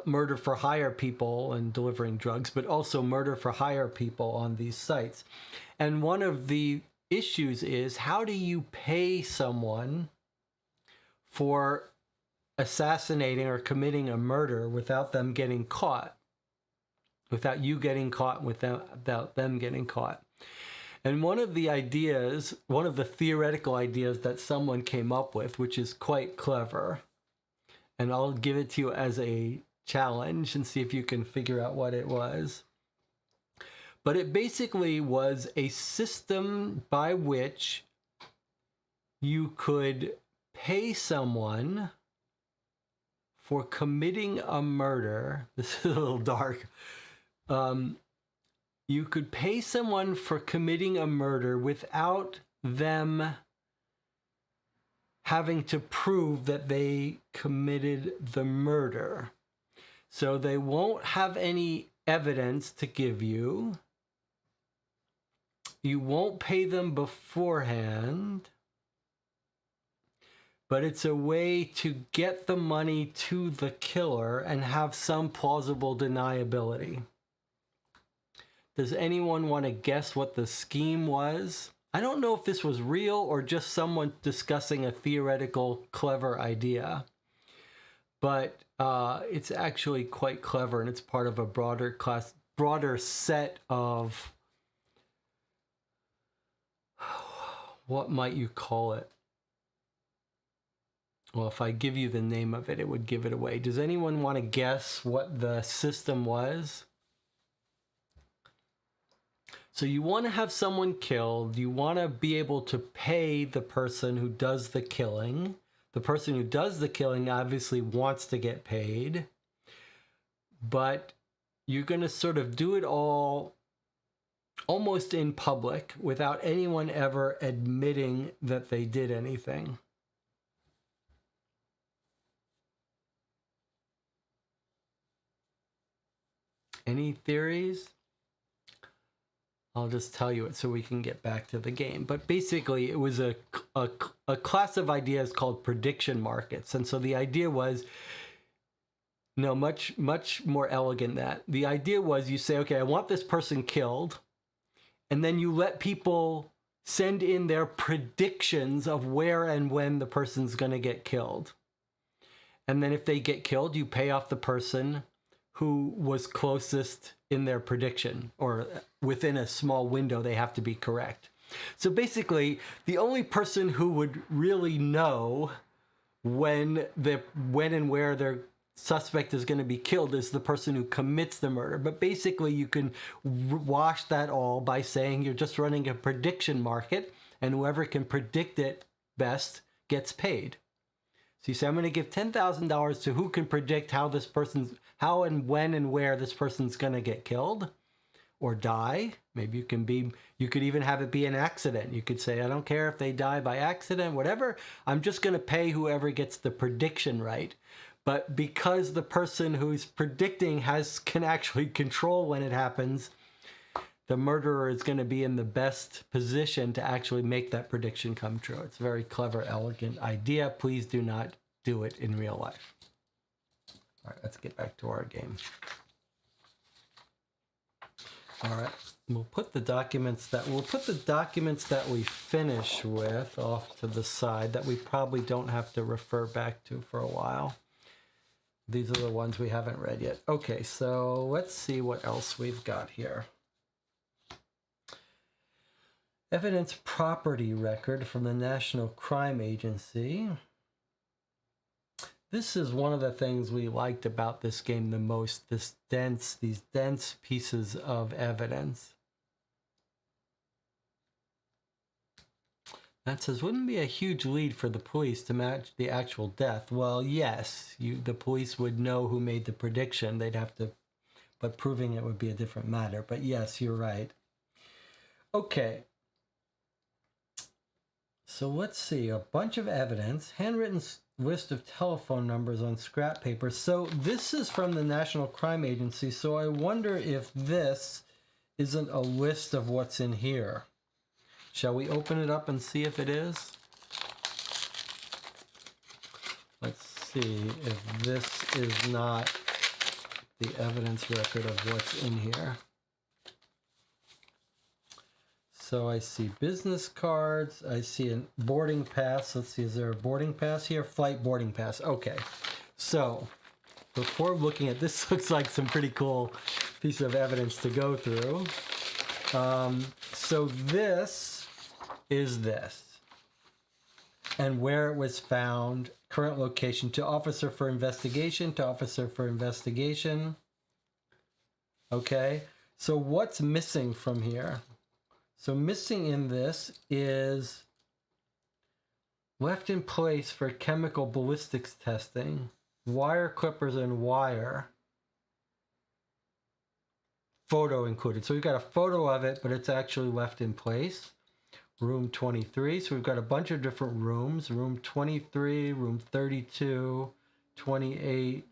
murder for hire people and delivering drugs, but also murder for hire people on these sites. And one of the issues is, how do you pay someone for assassinating or committing a murder without them getting caught? Without you getting caught, without them getting caught. And one of the theoretical ideas that someone came up with, which is quite clever, and I'll give it to you as a challenge and see if you can figure out what it was. But it basically was a system by which you could pay someone for committing a murder. This is a little dark. You could pay someone for committing a murder without them having to prove that they committed the murder. So they won't have any evidence to give you. You won't pay them beforehand. But it's a way to get the money to the killer and have some plausible deniability. Does anyone want to guess what the scheme was? I don't know if this was real or just someone discussing a theoretical, clever idea. But it's actually quite clever, and it's part of a broader set of, what might you call it? Well, if I give you the name of it, it would give it away. Does anyone want to guess what the system was? So you want to have someone killed. You want to be able to pay the person who does the killing. The person who does the killing obviously wants to get paid. But you're going to sort of do it all almost in public without anyone ever admitting that they did anything. Any theories? I'll just tell you it so we can get back to the game. But basically, it was a class of ideas called prediction markets. And so the idea was, no, much more elegant than that. The idea was, you say, okay, I want this person killed. And then you let people send in their predictions of where and when the person's going to get killed. And then if they get killed, you pay off the person who was closest in their prediction, or within a small window they have to be correct. So basically, the only person who would really know when and where their suspect is going to be killed is the person who commits the murder. But basically, you can wash that all by saying you're just running a prediction market, and whoever can predict it best gets paid. So you say, I'm going to give $10,000 to who can predict how and when and where this person's going to get killed or die. Maybe you could even have it be an accident. You could say, I don't care if they die by accident, whatever. I'm just going to pay whoever gets the prediction right. But because the person who's predicting can actually control when it happens, the murderer is going to be in the best position to actually make that prediction come true. It's a very clever, elegant idea. Please do not do it in real life. All right, let's get back to our game. All right, we'll put the documents that we finish with off to the side that we probably don't have to refer back to for a while. These are the ones we haven't read yet. Okay, so let's see what else we've got here. Evidence property record from the National Crime Agency. This is one of the things we liked about this game the most, these dense pieces of evidence. That says, wouldn't be a huge lead for the police to match the actual death. Well, yes, the police would know who made the prediction. They'd have to, but proving it would be a different matter. But yes, you're right. Okay. So let's see, a bunch of evidence, handwritten list of telephone numbers on scrap paper. So this is from the National Crime Agency. So I wonder if this isn't a list of what's in here. Shall we open it up and see if it is? Let's see if this is not the evidence record of what's in here. So I see business cards. I see a boarding pass. Let's see, is there a boarding pass here? Flight boarding pass. Okay. So before looking at this, looks like some pretty cool piece of evidence to go through. So this is this. And where it was found, current location, to officer for investigation, to officer for investigation. Okay. So what's missing from here? So missing in this is left in place for chemical ballistics testing, wire clippers and wire, photo included. So we've got a photo of it, but it's actually left in place. Room 23. So we've got a bunch of different rooms. Room 23, room 32, 28,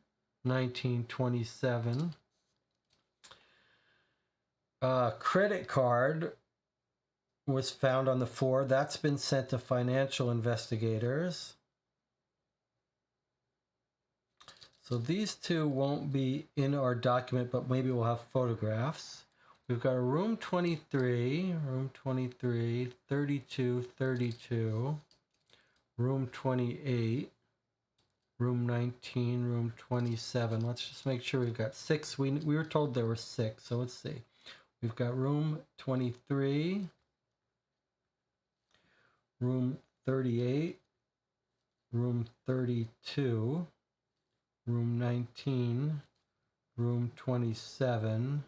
19, 27. Credit card was found on the floor. That's been sent to financial investigators. So these two won't be in our document, but maybe we'll have photographs. We've got a room 23, 32, 32, room 28, room 19, room 27. Let's just make sure we've got 6. We were told there were 6, so let's see. We've got room 23, room 38, room 32, room 19, room 27,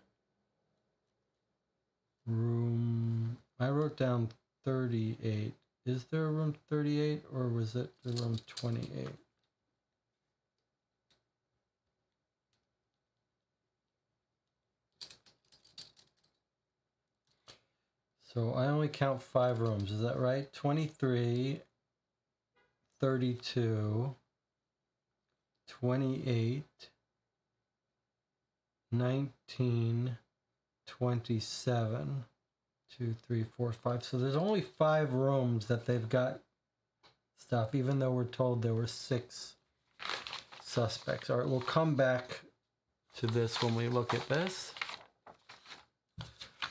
I wrote down 38. Is there a room 38 or was it the room 28? So I only count 5 rooms, is that right? 23, 32, 28, 19, 27, 2, 3, 4, 5. So there's only 5 rooms that they've got stuff, even though we're told there were 6 suspects. All right, we'll come back to this when we look at this.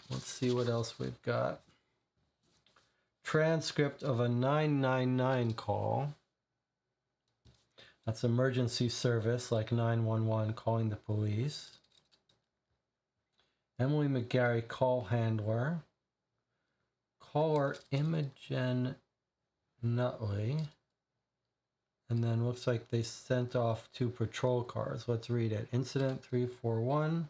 Let's see what else we've got. Transcript of a 999 call. That's emergency service like 911 calling the police. Emily McGarry, call handler. Caller Imogen Nutley. And then looks like they sent off 2 patrol cars. Let's read it. Incident 341.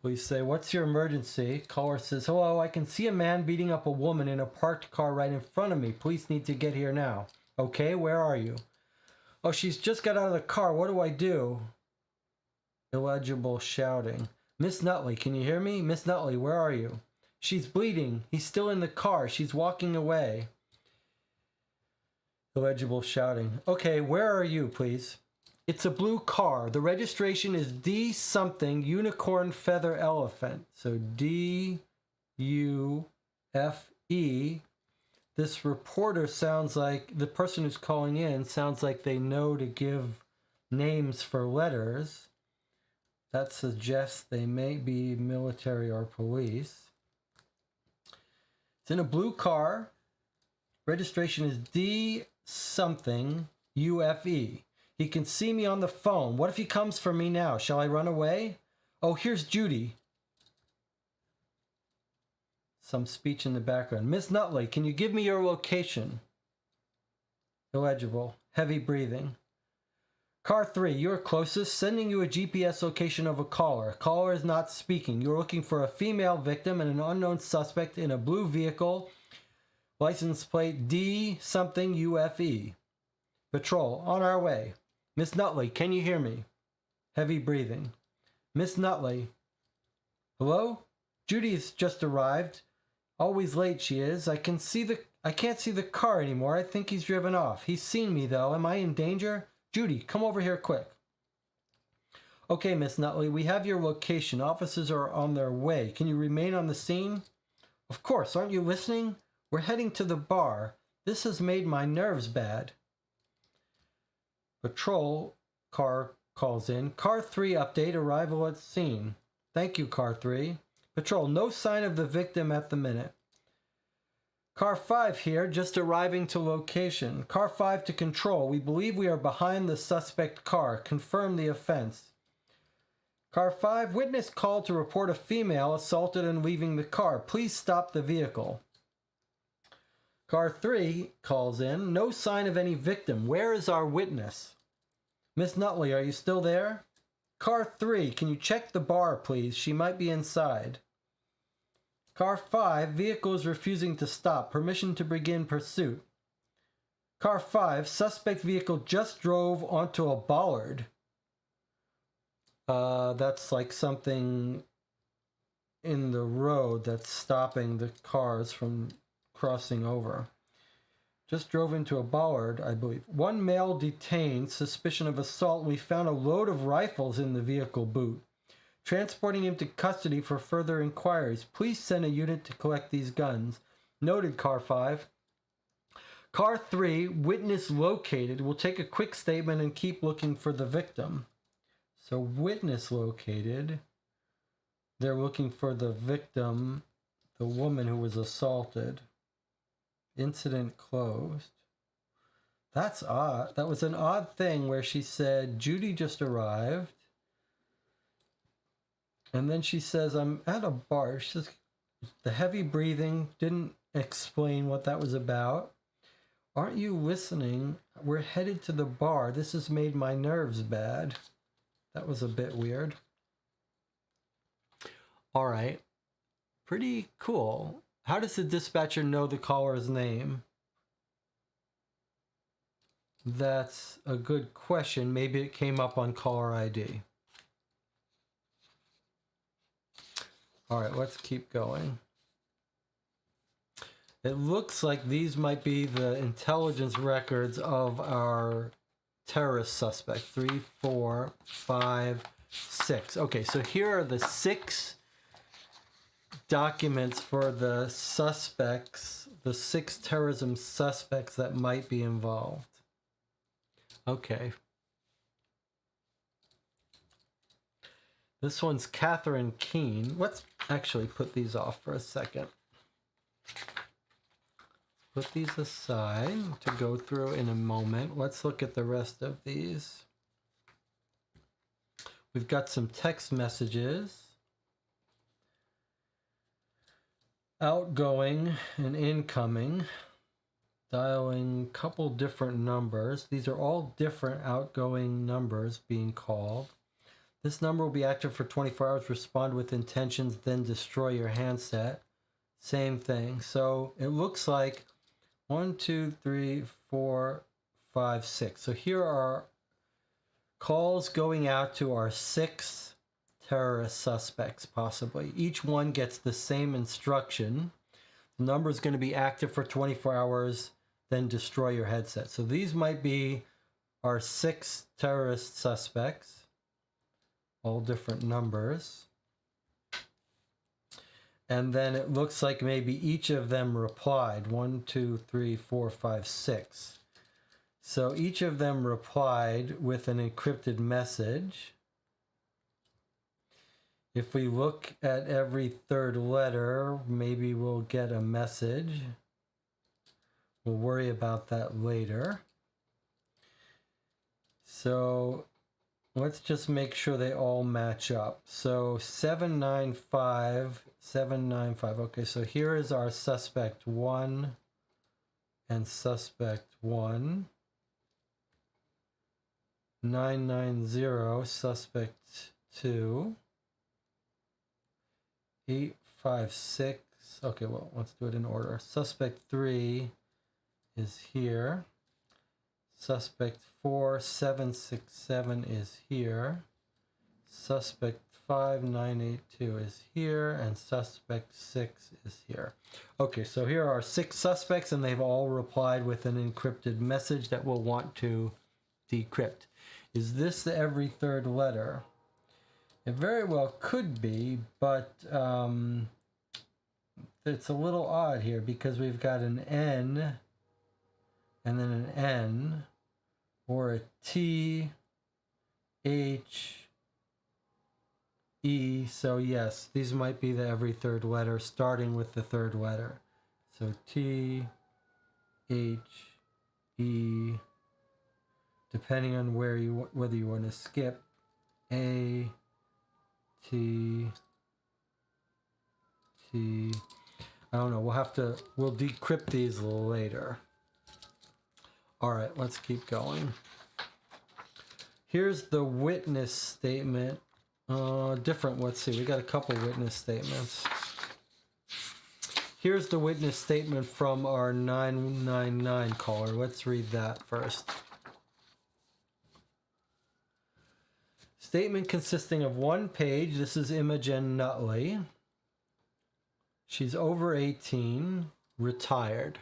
Police say, what's your emergency? Caller says, hello, I can see a man beating up a woman in a parked car right in front of me. Police need to get here now. Okay, where are you? Oh, she's just got out of the car. What do I do? Illegible shouting. Miss Nutley, can you hear me? Miss Nutley, where are you? She's bleeding. He's still in the car. She's walking away. Illegible shouting. Okay, where are you, please? It's a blue car. The registration is D something unicorn feather elephant. So D-U-F-E. This reporter sounds like, the person who's calling in sounds like they know to give names for letters. That suggests they may be military or police. It's in a blue car. Registration is D something UFE. He can see me on the phone. What if he comes for me now? Shall I run away? Oh, here's Judy. Some speech in the background. Miss Nutley, can you give me your location? Illegible. Heavy breathing. Car 3, you're closest. Sending you a GPS location of a caller. Caller is not speaking. You're looking for a female victim and an unknown suspect in a blue vehicle. License plate D something UFE. Patrol, on our way. Miss Nutley, can you hear me? Heavy breathing. Miss Nutley. Hello? Judy's just arrived. Always late she is. I can't see the car anymore. I think he's driven off. He's seen me though. Am I in danger? Judy, come over here quick. Okay, Miss Nutley, we have your location. Officers are on their way. Can you remain on the scene? Of course, aren't you listening? We're heading to the bar. This has made my nerves bad. Patrol car calls in. Car 3 update, arrival at scene. Thank you, Car 3. Patrol, no sign of the victim at the minute. Car 5 here, just arriving to location. Car 5 to control. We believe we are behind the suspect car. Confirm the offense. Car 5, witness called to report a female assaulted and leaving the car. Please stop the vehicle. Car 3 calls in. No sign of any victim. Where is our witness? Miss Nutley, are you still there? Car 3, can you check the bar, please? She might be inside. Car 5, vehicle is refusing to stop. Permission to begin pursuit. Car 5, suspect vehicle just drove onto a bollard. That's like something in the road that's stopping the cars from crossing over. Just drove into a bollard, I believe. One male detained, suspicion of assault. We found a load of rifles in the vehicle boot. Transporting him to custody for further inquiries. Please send a unit to collect these guns. Noted, Car 5. Car 3, witness located. We'll take a quick statement and keep looking for the victim. So witness located. They're looking for the victim, the woman who was assaulted. Incident closed. That's odd. That was an odd thing where she said, Judy just arrived. And then she says, I'm at a bar. She says, the heavy breathing didn't explain what that was about. Aren't you listening? We're headed to the bar. This has made my nerves bad. That was a bit weird. All right. Pretty cool. How does the dispatcher know the caller's name? That's a good question. Maybe it came up on caller ID. All right, let's keep going. It looks like these might be the intelligence records of our terrorist suspect. 3, 4, 5, 6. Okay, so here are the 6 documents for the suspects, the 6 terrorism suspects that might be involved. Okay. This one's Catherine Keene. Let's actually put these off for a second. Put these aside to go through in a moment. Let's look at the rest of these. We've got some text messages. Outgoing and incoming. Dialing a couple different numbers. These are all different outgoing numbers being called. This number will be active for 24 hours. Respond with intentions, then destroy your handset. Same thing. So it looks like 1, 2, 3, 4, 5, 6. So here are calls going out to our 6 terrorist suspects, possibly. Each one gets the same instruction. The number is going to be active for 24 hours, then destroy your headset. So these might be our 6 terrorist suspects. All different numbers. And then it looks like maybe each of them replied. 1, 2, 3, 4, 5, 6. So each of them replied with an encrypted message. If we look at every third letter, maybe we'll get a message. We'll worry about that later. So let's just make sure they all match up. So 795, 795. Okay, so here is our suspect 1 and suspect 1. 990, suspect 2. 856. Okay, well, let's do it in order. Suspect 3 is here. Suspect 4767 is here. Suspect 5982 is here. And suspect 6 is here. Okay, so here are 6 suspects, and they've all replied with an encrypted message that we'll want to decrypt. Is this the every third letter? It very well could be, but it's a little odd here because we've got an N and then an N, or a T, H, E. So yes, these might be the every third letter, starting with the third letter. So T, H, E, depending on whether you want to skip, A, T, T. I don't know. We'll decrypt these a little later. All right, let's keep going. Here's the witness statement. Different. Let's see. We got a couple witness statements. Here's the witness statement from our 999 caller. Let's read that first. Statement consisting of 1 page. This is Imogen Nutley. She's over 18, retired.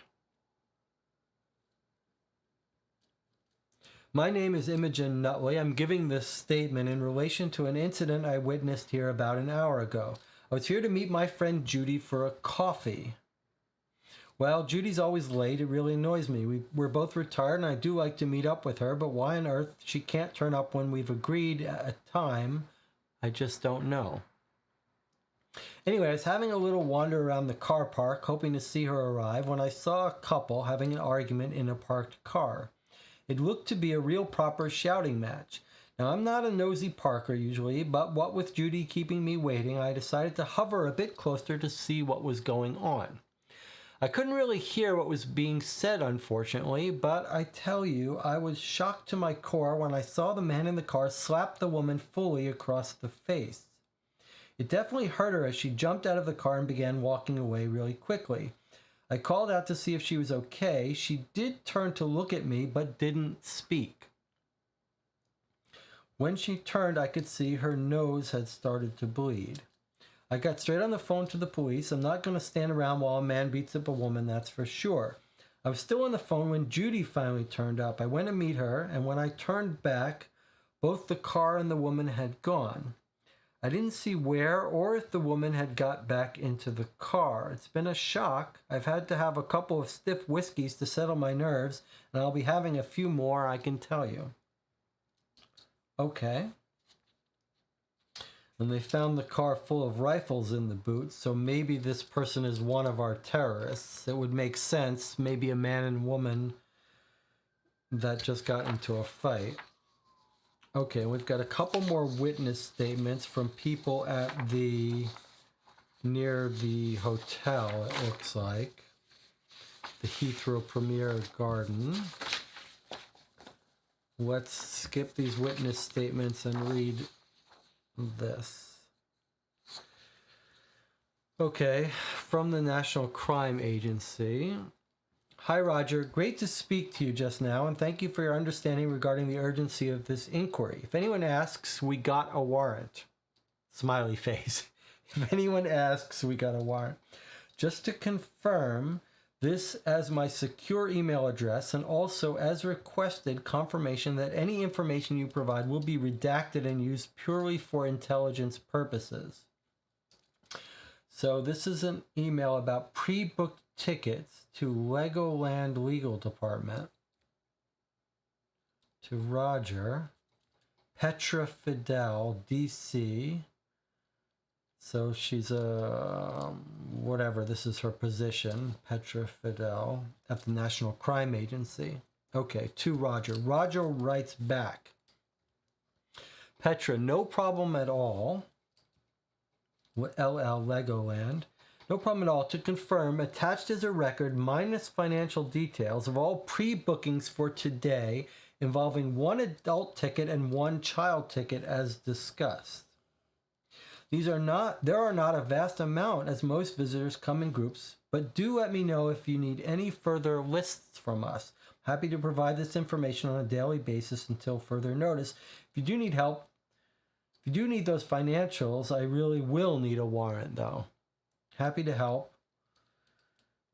My name is Imogen Nutley. I'm giving this statement in relation to an incident I witnessed here about an hour ago. I was here to meet my friend Judy for a coffee. Well, Judy's always late. It really annoys me. We're both retired, and I do like to meet up with her, but why on earth she can't turn up when we've agreed a time, I just don't know. Anyway, I was having a little wander around the car park, hoping to see her arrive, when I saw a couple having an argument in a parked car. It looked to be a real proper shouting match. Now, I'm not a nosy parker usually, but what with Judy keeping me waiting, I decided to hover a bit closer to see what was going on. I couldn't really hear what was being said, unfortunately, but I tell you, I was shocked to my core when I saw the man in the car slap the woman fully across the face. It definitely hurt her as she jumped out of the car and began walking away really quickly. I called out to see if she was okay. She did turn to look at me, but didn't speak. When she turned, I could see her nose had started to bleed. I got straight on the phone to the police. I'm not going to stand around while a man beats up a woman, that's for sure. I was still on the phone when Judy finally turned up. I went to meet her, and when I turned back, both the car and the woman had gone. I didn't see where or if the woman had got back into the car. It's been a shock. I've had to have a couple of stiff whiskeys to settle my nerves, and I'll be having a few more, I can tell you. Okay. And they found the car full of rifles in the boot, so maybe this person is one of our terrorists. It would make sense, maybe a man and woman that just got into a fight. Okay, we've got a couple more witness statements from people at near the hotel, it looks like. The Heathrow Premier Garden. Let's skip these witness statements and read this. Okay, from the National Crime Agency. Hi, Roger. Great to speak to you just now, and thank you for your understanding regarding the urgency of this inquiry. If anyone asks, we got a warrant. Smiley face. If anyone asks, we got a warrant. Just to confirm, this as my secure email address, and also as requested, confirmation that any information you provide will be redacted and used purely for intelligence purposes. So this is an email about pre-booked tickets to Legoland Legal Department. To Roger. Petra Fidel, DC. So she's a, whatever, this is her position. Petra Fidel at the National Crime Agency. Okay, to Roger. Roger writes back. Petra, no problem at all. LL Legoland. No problem at all. To confirm, attached is a record minus financial details of all pre-bookings for today involving one adult ticket and one child ticket as discussed. There are not a vast amount as most visitors come in groups, but do let me know if you need any further lists from us. Happy to provide this information on a daily basis until further notice. If you do need help, if you do need those financials, I really will need a warrant though. Happy to help.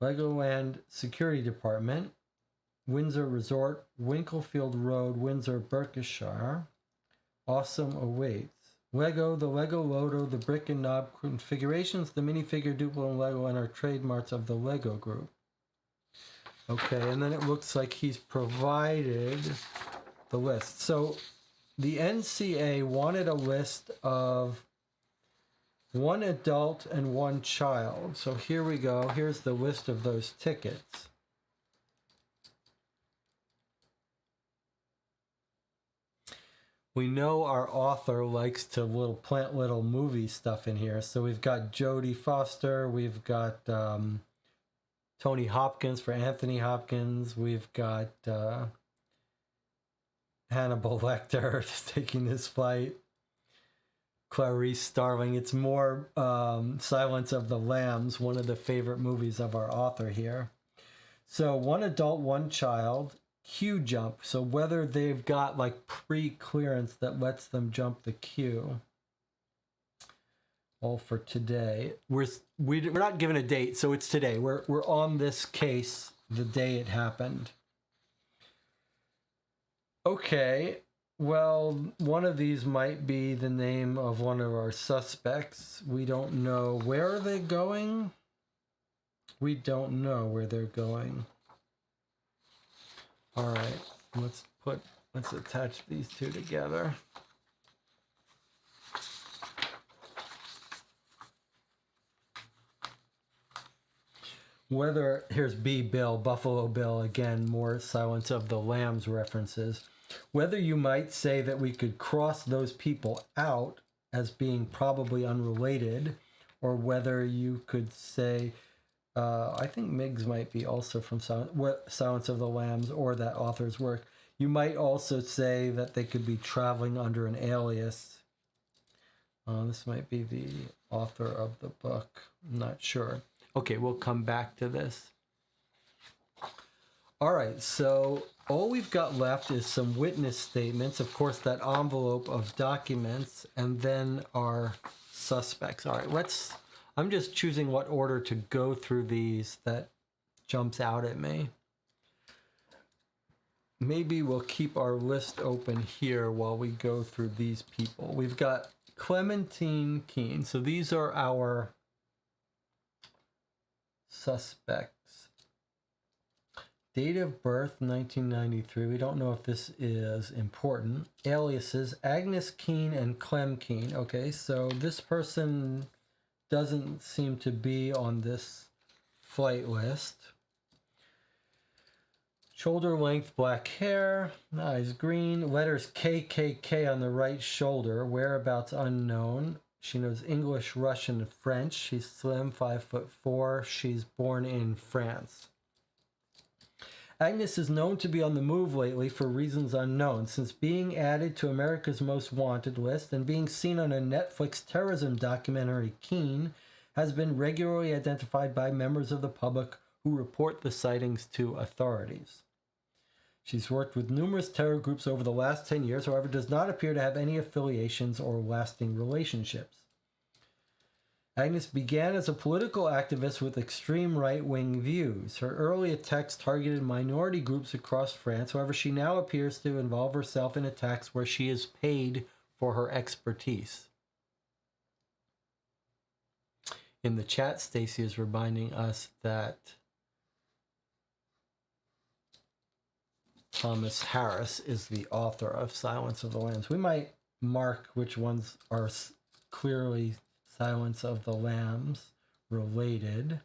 Legoland Security Department, Windsor Resort, Winklefield Road, Windsor, Berkshire. Awesome awaits. Lego, the Lego Loto, the brick and knob configurations, the minifigure, Duplo, and Lego are trademarks of the Lego Group. Okay, and then it looks like he's provided the list. So the NCA wanted a list of one adult and one child. So here we go. Here's the list of those tickets. We know our author likes to plant little movie stuff in here. So we've got Jodie Foster. We've got Tony Hopkins for Anthony Hopkins. We've got Hannibal Lecter taking his flight. Clarice Starling. It's more Silence of the Lambs, one of the favorite movies of our author here. So one adult, one child. Queue jump. So whether they've got like pre-clearance that lets them jump the queue. All for today. We're not given a date, so it's today. We're on this case the day it happened. Okay. Well, one of these might be the name of one of our suspects. We don't know. Where are they going? We don't know where they're going. All right, let's attach these two together. Here's B. Bill, Buffalo Bill, again, more Silence of the Lambs references. Whether you might say that we could cross those people out as being probably unrelated, or whether you could say, I think Miggs might be also from Silence of the Lambs or that author's work. You might also say that they could be traveling under an alias. This might be the author of the book. I'm not sure. Okay, we'll come back to this. All right, so all we've got left is some witness statements, of course, that envelope of documents, and then our suspects. All right, I'm just choosing what order to go through these that jumps out at me. Maybe we'll keep our list open here while we go through these people. We've got Clementine Keene. So these are our suspects. Date of birth, 1993. We don't know if this is important. Aliases, Agnes Keene and Clem Keene. Okay, so this person doesn't seem to be on this flight list. Shoulder length, black hair, eyes green, letters KKK on the right shoulder, whereabouts unknown. She knows English, Russian, and French. She's slim, 5'4". She's born in France. Agnes is known to be on the move lately for reasons unknown, since being added to America's Most Wanted list and being seen on a Netflix terrorism documentary, Keene, has been regularly identified by members of the public who report the sightings to authorities. She's worked with numerous terror groups over the last 10 years, however, does not appear to have any affiliations or lasting relationships. Agnes began as a political activist with extreme right-wing views. Her early attacks targeted minority groups across France. However, she now appears to involve herself in attacks where she is paid for her expertise. In the chat, Stacy is reminding us that Thomas Harris is the author of Silence of the Lambs. We might mark which ones are clearly Silence of the Lambs related.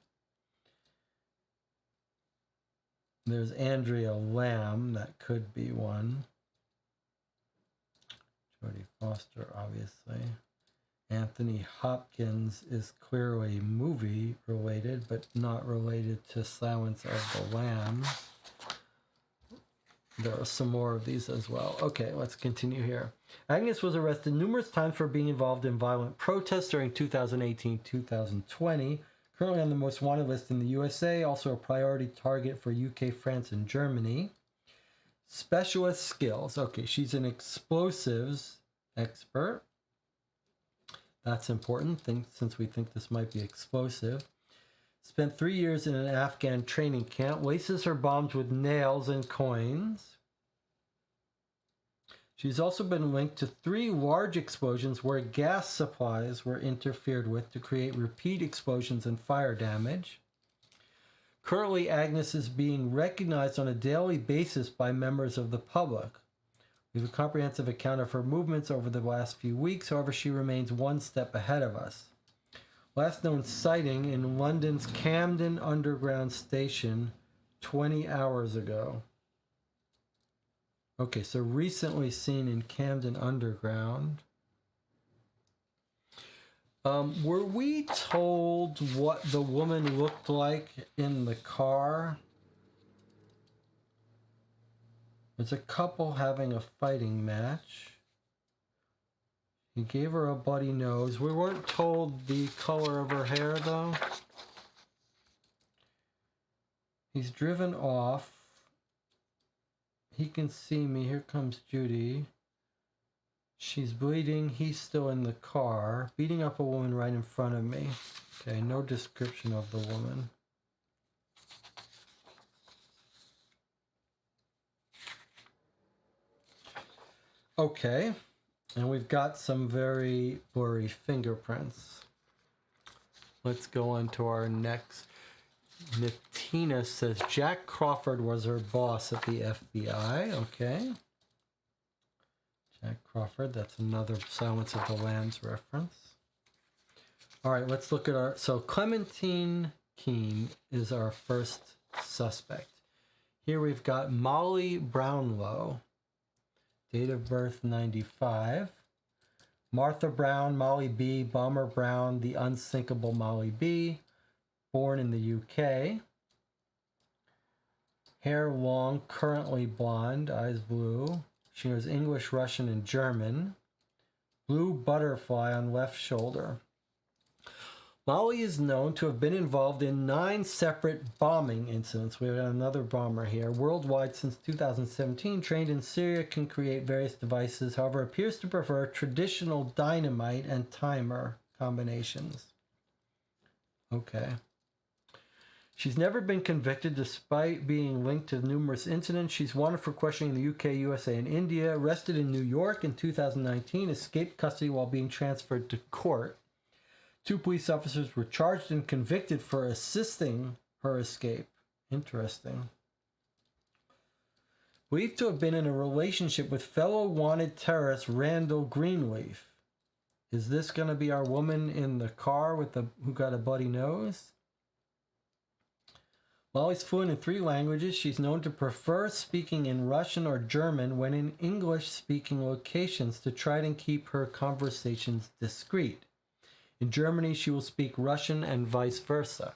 There's Andrea Lamb, that could be one. Jodie Foster, obviously. Anthony Hopkins is clearly movie related, but not related to Silence of the Lambs. There are some more of these as well. Okay, let's continue here. Agnes was arrested numerous times for being involved in violent protests during 2018-2020. Currently on the most wanted list in the USA, also a priority target for UK, France, and Germany. Specialist skills. Okay, she's an explosives expert. That's important since we think this might be explosive. Spent 3 years in an Afghan training camp. Laces her bombs with nails and coins. She's also been linked to 3 large explosions where gas supplies were interfered with to create repeat explosions and fire damage. Currently, Agnes is being recognized on a daily basis by members of the public. We have a comprehensive account of her movements over the last few weeks. However, she remains one step ahead of us. Last known sighting in London's Camden Underground Station 20 hours ago. Okay, so recently seen in Camden Underground. Were we told what the woman looked like in the car? There's a couple having a fighting match. He gave her a bloody nose. We weren't told the color of her hair, though. He's driven off. He can see me. Here comes Judy. She's bleeding. He's still in the car, beating up a woman right in front of me. Okay, no description of the woman. Okay. And we've got some very blurry fingerprints. Let's go on to our next. Natina says Jack Crawford was her boss at the FBI. Okay. Jack Crawford, that's another Silence of the Lambs reference. All right, let's look at our... So Clementine Keene is our first suspect. Here we've got Molly Brownlow. Date of birth 95. Martha Brown, Molly B, Bomber Brown, the unsinkable Molly B. Born in the UK. Hair long, currently blonde, eyes blue. She knows English, Russian, and German. Blue butterfly on left shoulder. Molly is known to have been involved in 9 separate bombing incidents. We have another bomber here. Worldwide since 2017, trained in Syria, can create various devices, however, appears to prefer traditional dynamite and timer combinations. Okay. She's never been convicted despite being linked to numerous incidents. She's wanted for questioning in the UK, USA, and India. Arrested in New York in 2019, escaped custody while being transferred to court. 2 police officers were charged and convicted for assisting her escape. Interesting. Believed to have been in a relationship with fellow wanted terrorist Randall Greenleaf. Is this going to be our woman in the car with who got a bloody nose? Molly's fluent in 3 languages. She's known to prefer speaking in Russian or German when in English-speaking locations to try and keep her conversations discreet. In Germany, she will speak Russian and vice versa.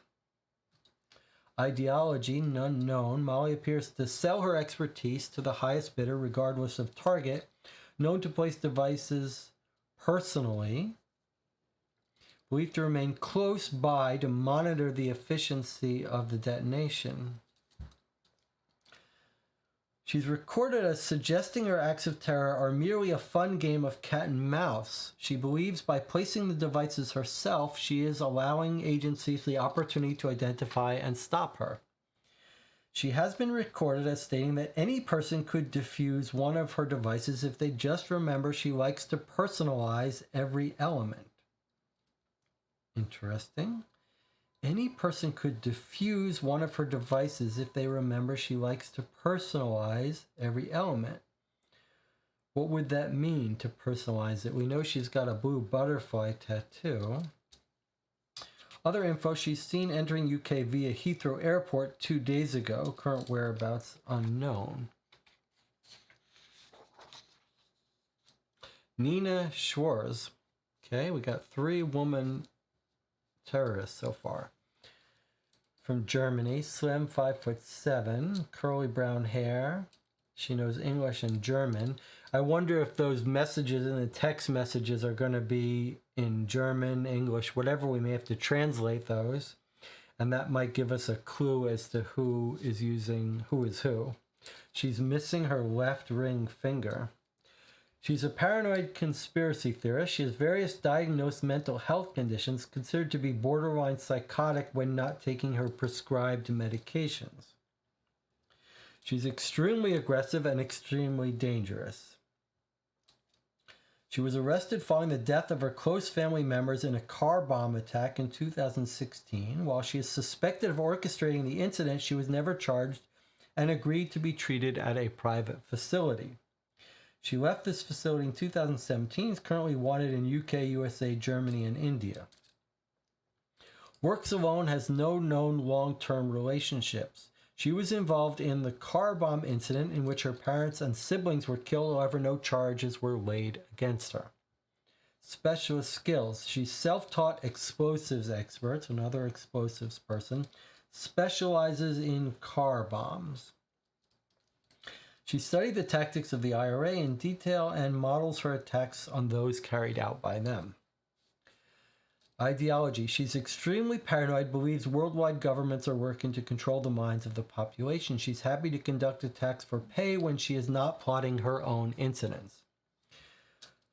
Ideology, none known. Molly appears to sell her expertise to the highest bidder regardless of target. Known to place devices personally. Believed to remain close by to monitor the efficiency of the detonation. She's recorded as suggesting her acts of terror are merely a fun game of cat and mouse. She believes by placing the devices herself, she is allowing agencies the opportunity to identify and stop her. She has been recorded as stating that any person could defuse one of her devices if they just remember she likes to personalize every element. Interesting. Any person could diffuse one of her devices if they remember she likes to personalize every element. What would that mean, to personalize it? We know she's got a blue butterfly tattoo. Other info, she's seen entering UK via Heathrow Airport 2 days ago. Current whereabouts unknown. Nina Schwarz. Okay, we got 3 woman terrorists so far. From Germany, slim, 5'7", curly brown hair. She knows English and German. I wonder if those messages in the text messages are going to be in German, English, whatever. We may have to translate those. And that might give us a clue as to who is who. She's missing her left ring finger. She's a paranoid conspiracy theorist. She has various diagnosed mental health conditions considered to be borderline psychotic when not taking her prescribed medications. She's extremely aggressive and extremely dangerous. She was arrested following the death of her close family members in a car bomb attack in 2016. While she is suspected of orchestrating the incident, she was never charged and agreed to be treated at a private facility. She left this facility in 2017, is currently wanted in UK, USA, Germany, and India. Works alone, has no known long-term relationships. She was involved in the car bomb incident in which her parents and siblings were killed, however no charges were laid against her. Specialist skills. She's self-taught explosives expert, another explosives person, specializes in car bombs. She studied the tactics of the IRA in detail and models her attacks on those carried out by them. Ideology. She's extremely paranoid, believes worldwide governments are working to control the minds of the population. She's happy to conduct attacks for pay when she is not plotting her own incidents.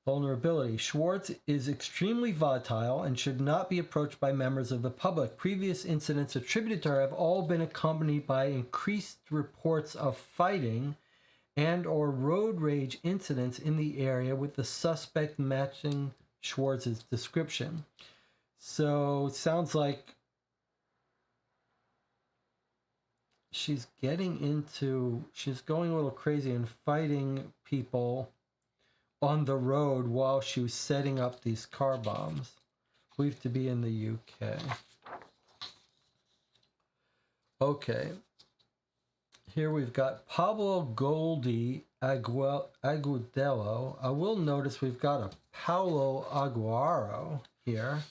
Vulnerability. Schwartz is extremely volatile and should not be approached by members of the public. Previous incidents attributed to her have all been accompanied by increased reports of fighting and or road rage incidents in the area with the suspect matching Schwartz's description. So it sounds like she's going a little crazy and fighting people on the road while she was setting up these car bombs, believed to be in the UK. Okay. Here we've got Pablo Goldi Agudelo. I will notice we've got a Paulo Aguaro here.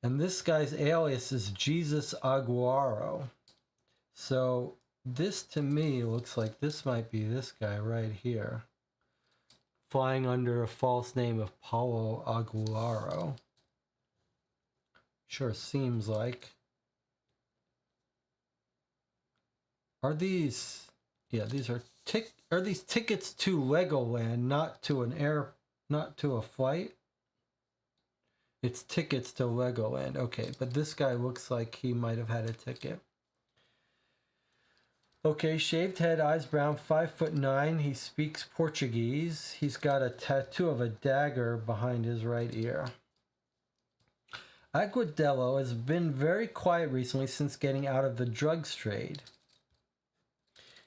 And this guy's alias is Jesus Aguaro. So this to me looks like this might be this guy right here, flying under a false name of Paulo Aguaro. Sure seems like. Are these tickets to Legoland, not to a flight? It's tickets to Legoland. Okay, but this guy looks like he might have had a ticket. Okay, shaved head, eyes brown, 5'9". He speaks Portuguese. He's got a tattoo of a dagger behind his right ear. Agudello has been very quiet recently since getting out of the drugs trade.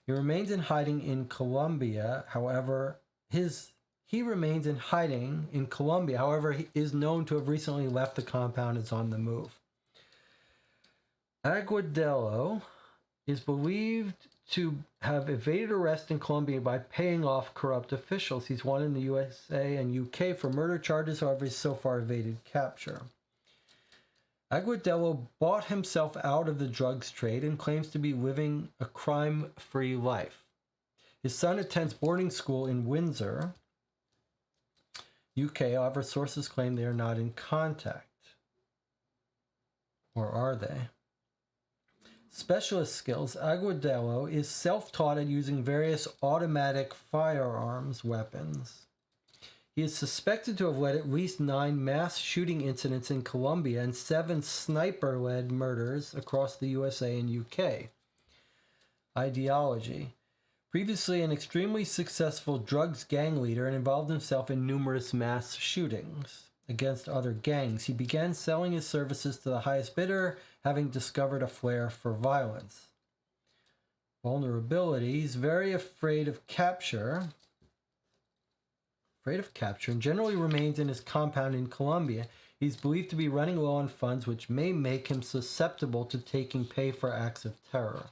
He remains in hiding in Colombia. However, he is known to have recently left the compound and is on the move. Agudello is believed to have evaded arrest in Colombia by paying off corrupt officials. He's wanted in the USA and UK for murder charges, however, he's so far evaded capture. Agudello bought himself out of the drugs trade and claims to be living a crime-free life. His son attends boarding school in Windsor, UK. However, sources claim they are not in contact. Or are they? Specialist skills. Agudello is self-taught at using various automatic firearms weapons. He is suspected to have led at least 9 mass shooting incidents in Colombia and 7 sniper-led murders across the USA and UK. Ideology. Previously an extremely successful drugs gang leader and involved himself in numerous mass shootings against other gangs. He began selling his services to the highest bidder, having discovered a flair for violence. Vulnerability. He's very afraid of capture and generally remains in his compound in Colombia. He's believed to be running low on funds, which may make him susceptible to taking pay for acts of terror.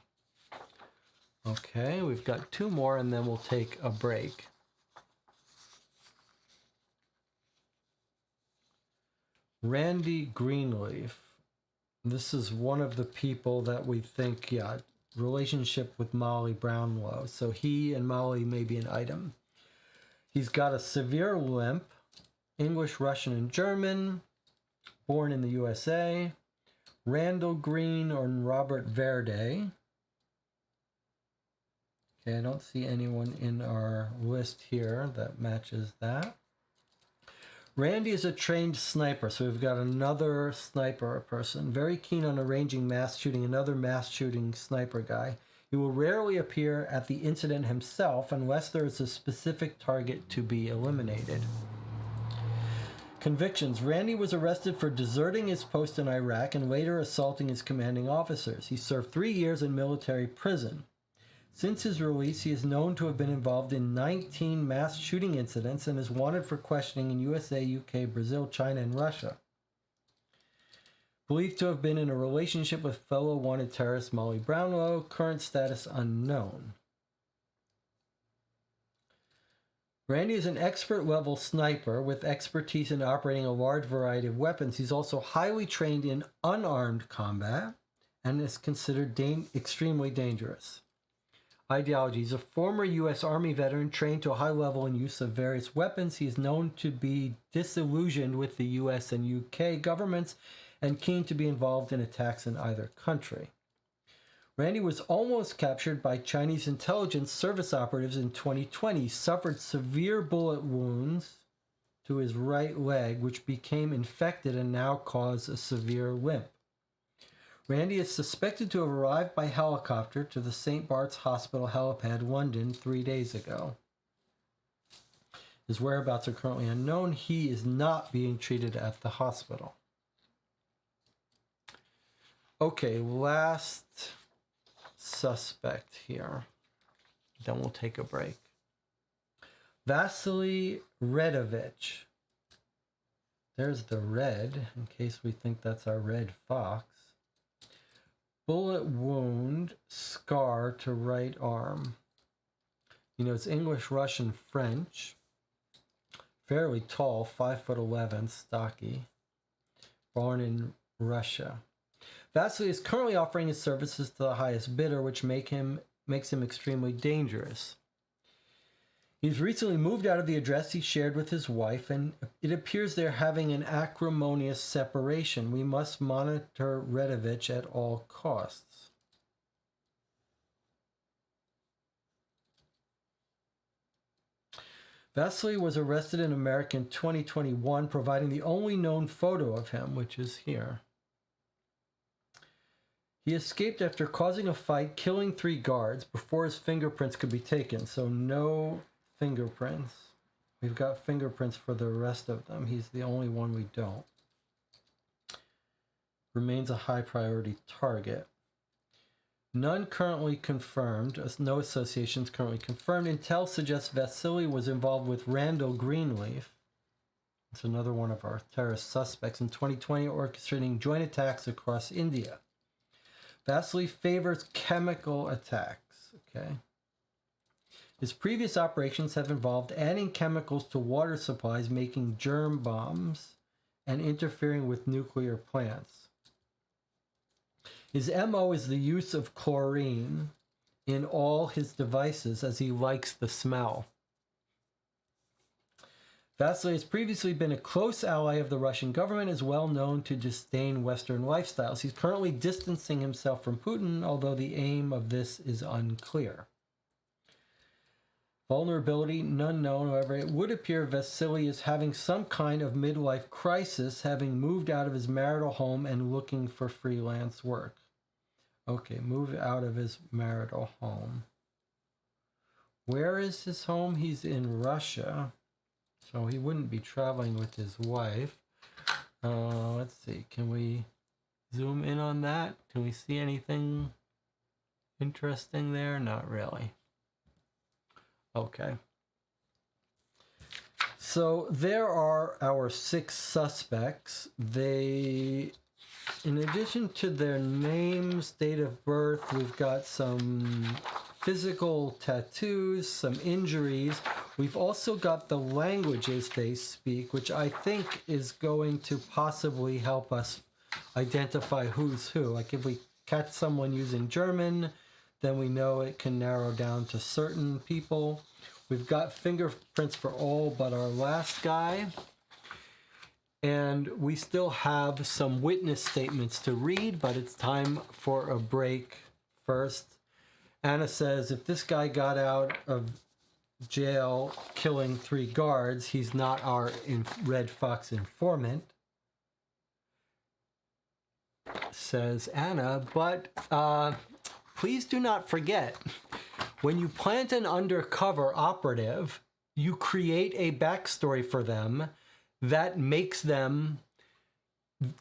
Okay, we've got 2 more and then we'll take a break. Randy Greenleaf. This is one of the people that we think, relationship with Molly Brownlow. So he and Molly may be an item. He's got a severe limp, English, Russian, and German, born in the USA. Randall Green or Robert Verde. Okay, I don't see anyone in our list here that matches that. Randy is a trained sniper, so we've got another sniper person, very keen on arranging mass shooting, another mass shooting sniper guy. He will rarely appear at the incident himself unless there is a specific target to be eliminated. Convictions. Randy was arrested for deserting his post in Iraq and later assaulting his commanding officers. He served 3 years in military prison. Since his release, he is known to have been involved in 19 mass shooting incidents and is wanted for questioning in USA, UK, Brazil, China, and Russia. Believed to have been in a relationship with fellow wanted terrorist Molly Brownlow, current status unknown. Randy is an expert-level sniper with expertise in operating a large variety of weapons. He's also highly trained in unarmed combat and is considered extremely dangerous. Ideology. He's a former U.S. Army veteran trained to a high level in use of various weapons. He is known to be disillusioned with the U.S. and U.K. governments and keen to be involved in attacks in either country. Randy was almost captured by Chinese intelligence service operatives in 2020. He suffered severe bullet wounds to his right leg, which became infected and now cause a severe limp. Randy is suspected to have arrived by helicopter to the St. Bart's Hospital helipad, London, 3 days ago. His whereabouts are currently unknown. He is not being treated at the hospital. Okay, last suspect here. Then we'll take a break. Vasily Redovich. There's the red, in case we think that's our red fox. Bullet wound, scar to right arm. You know, it's English, Russian, French. Fairly tall, 5'11", stocky. Born in Russia. Vasily is currently offering his services to the highest bidder, which makes him extremely dangerous. He's recently moved out of the address he shared with his wife, and it appears they're having an acrimonious separation. We must monitor Redovich at all costs. Vasily was arrested in America in 2021, providing the only known photo of him, which is here. He escaped after causing a fight, killing 3 guards before his fingerprints could be taken, so no fingerprints. We've got fingerprints for the rest of them. He's the only one we don't. Remains a high priority target. None currently confirmed. No associations currently confirmed. Intel suggests Vasily was involved with Randall Greenleaf. It's another one of our terrorist suspects in 2020, orchestrating joint attacks across India. Vasily favors chemical attacks. Okay. His previous operations have involved adding chemicals to water supplies, making germ bombs, and interfering with nuclear plants. His MO is the use of chlorine in all his devices as he likes the smell. Vasily has previously been a close ally of the Russian government, is well known to disdain Western lifestyles. He's currently distancing himself from Putin, although the aim of this is unclear. Vulnerability, none known. However, it would appear Vasily is having some kind of midlife crisis, having moved out of his marital home and looking for freelance work. Okay, moved out of his marital home. Where is his home? He's in Russia, so he wouldn't be traveling with his wife. Let's see, can we zoom in on that? Can we see anything interesting there? Not really. Okay. So there are our 6 suspects. They, in addition to their names, date of birth, we've got some physical tattoos, some injuries. We've also got the languages they speak, which I think is going to possibly help us identify who's who. Like if we catch someone using German, then we know it can narrow down to certain people. We've got fingerprints for all but our last guy. And we still have some witness statements to read, but it's time for a break first. Anna says, if this guy got out of jail killing 3 guards, he's not our Red Fox informant, says Anna. But please do not forget, when you plant an undercover operative, you create a backstory for them that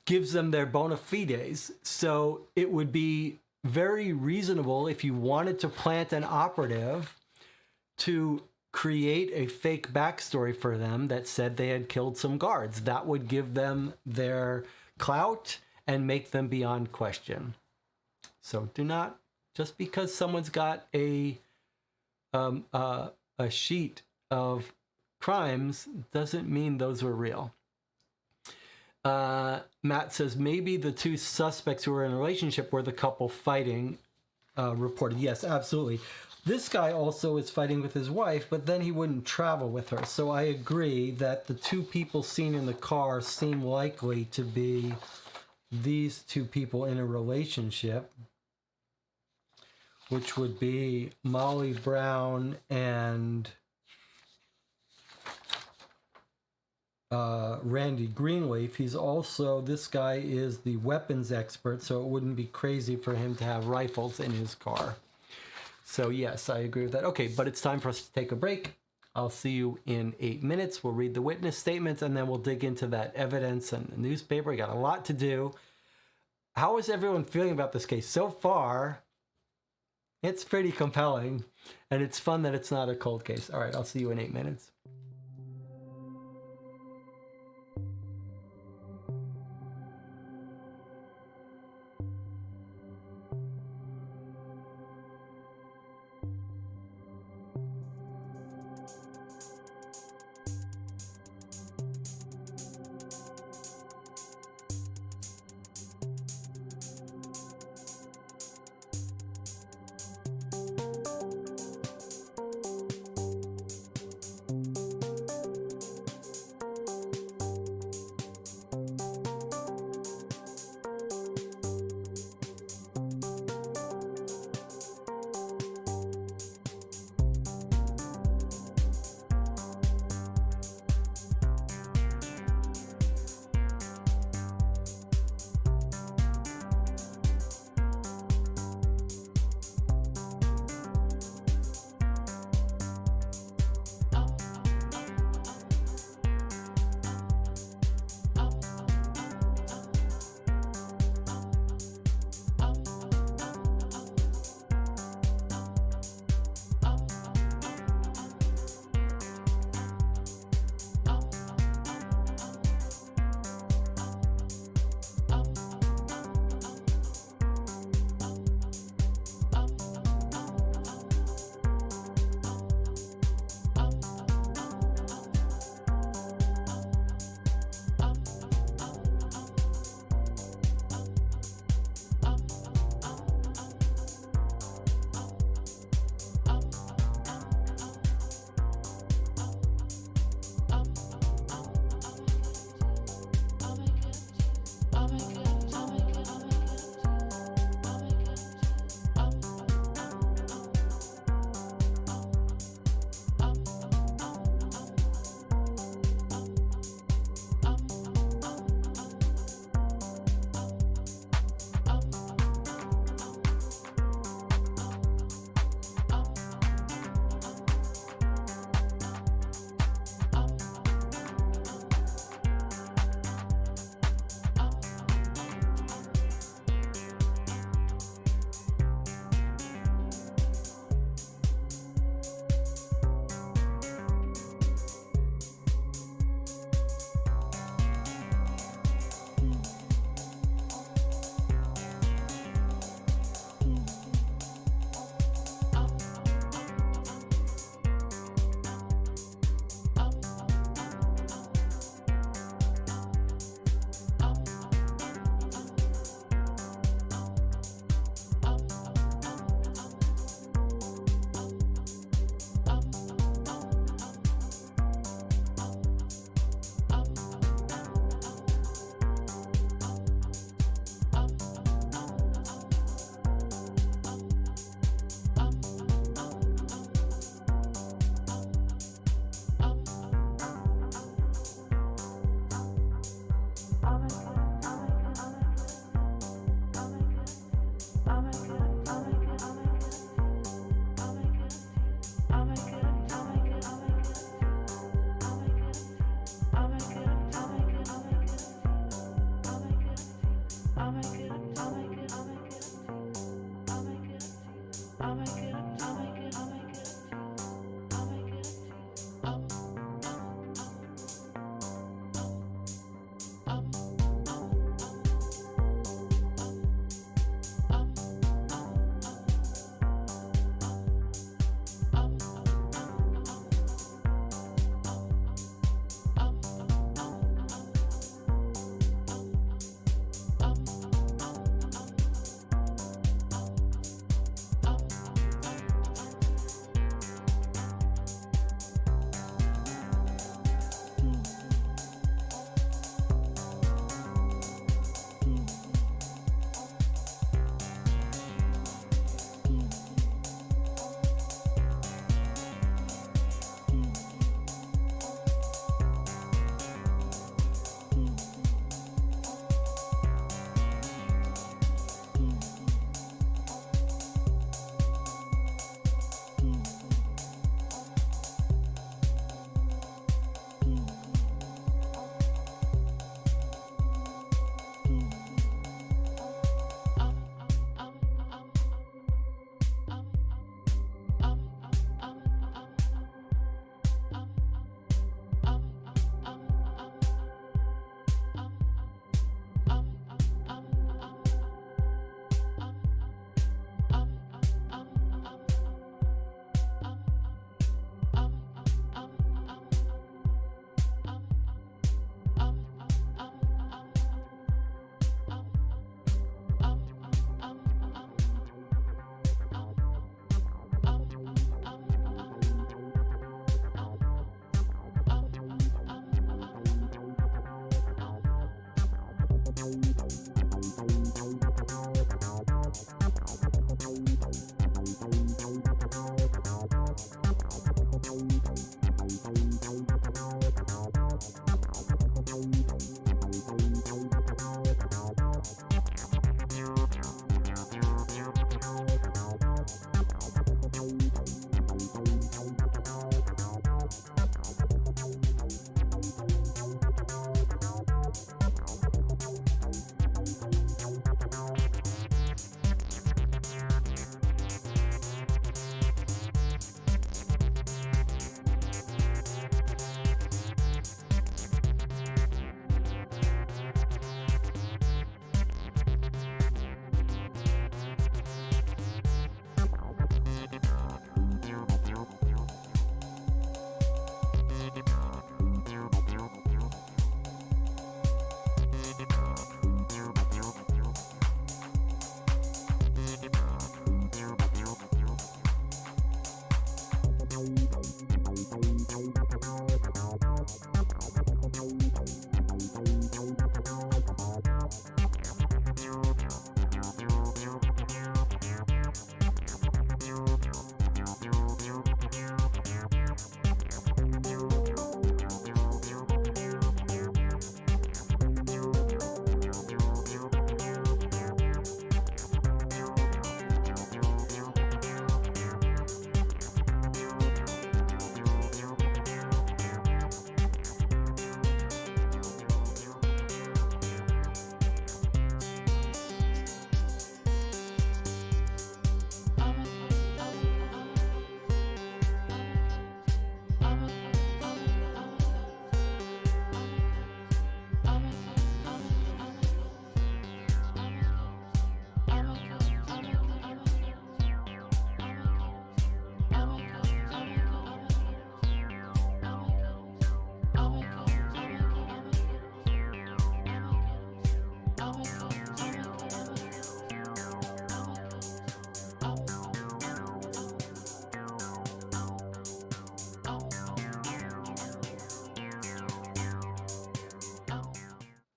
gives them their bona fides. So it would be very reasonable if you wanted to plant an operative to create a fake backstory for them that said they had killed some guards. That would give them their clout and make them beyond question. So do not, just because someone's got a sheet of crimes doesn't mean those were real. Matt says maybe the 2 suspects who were in a relationship were the couple fighting, reported. Yes, absolutely. This guy also is fighting with his wife, but then he wouldn't travel with her. So I agree that the 2 people seen in the car seem likely to be these 2 people in a relationship, which would be Molly Brown and Randy Greenleaf. He's also, this guy is the weapons expert, so it wouldn't be crazy for him to have rifles in his car. So yes, I agree with that. Okay, but it's time for us to take a break. I'll see you in 8 minutes. We'll read the witness statements and then we'll dig into that evidence and the newspaper. We got a lot to do. How is everyone feeling about this case? So far, it's pretty compelling and it's fun that it's not a cold case. All right, I'll see you in 8 minutes.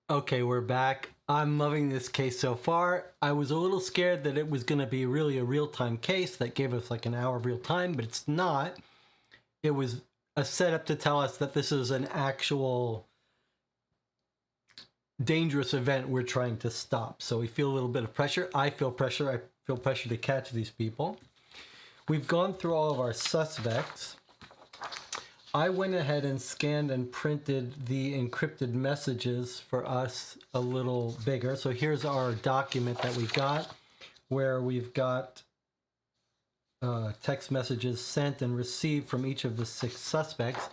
Okay, we're back. I'm loving this case so far. I was a little scared that it was going to be really a real-time case that gave us like an hour of real time, but it's not. It was a setup to tell us that this is an actual dangerous event we're trying to stop. So we feel a little bit of pressure. I feel pressure. I feel pressure to catch these people. We've gone through all of our suspects. I went ahead and scanned and printed the encrypted messages for us a little bigger. So here's our document that we got, where we've got text messages sent and received from each of the 6 suspects.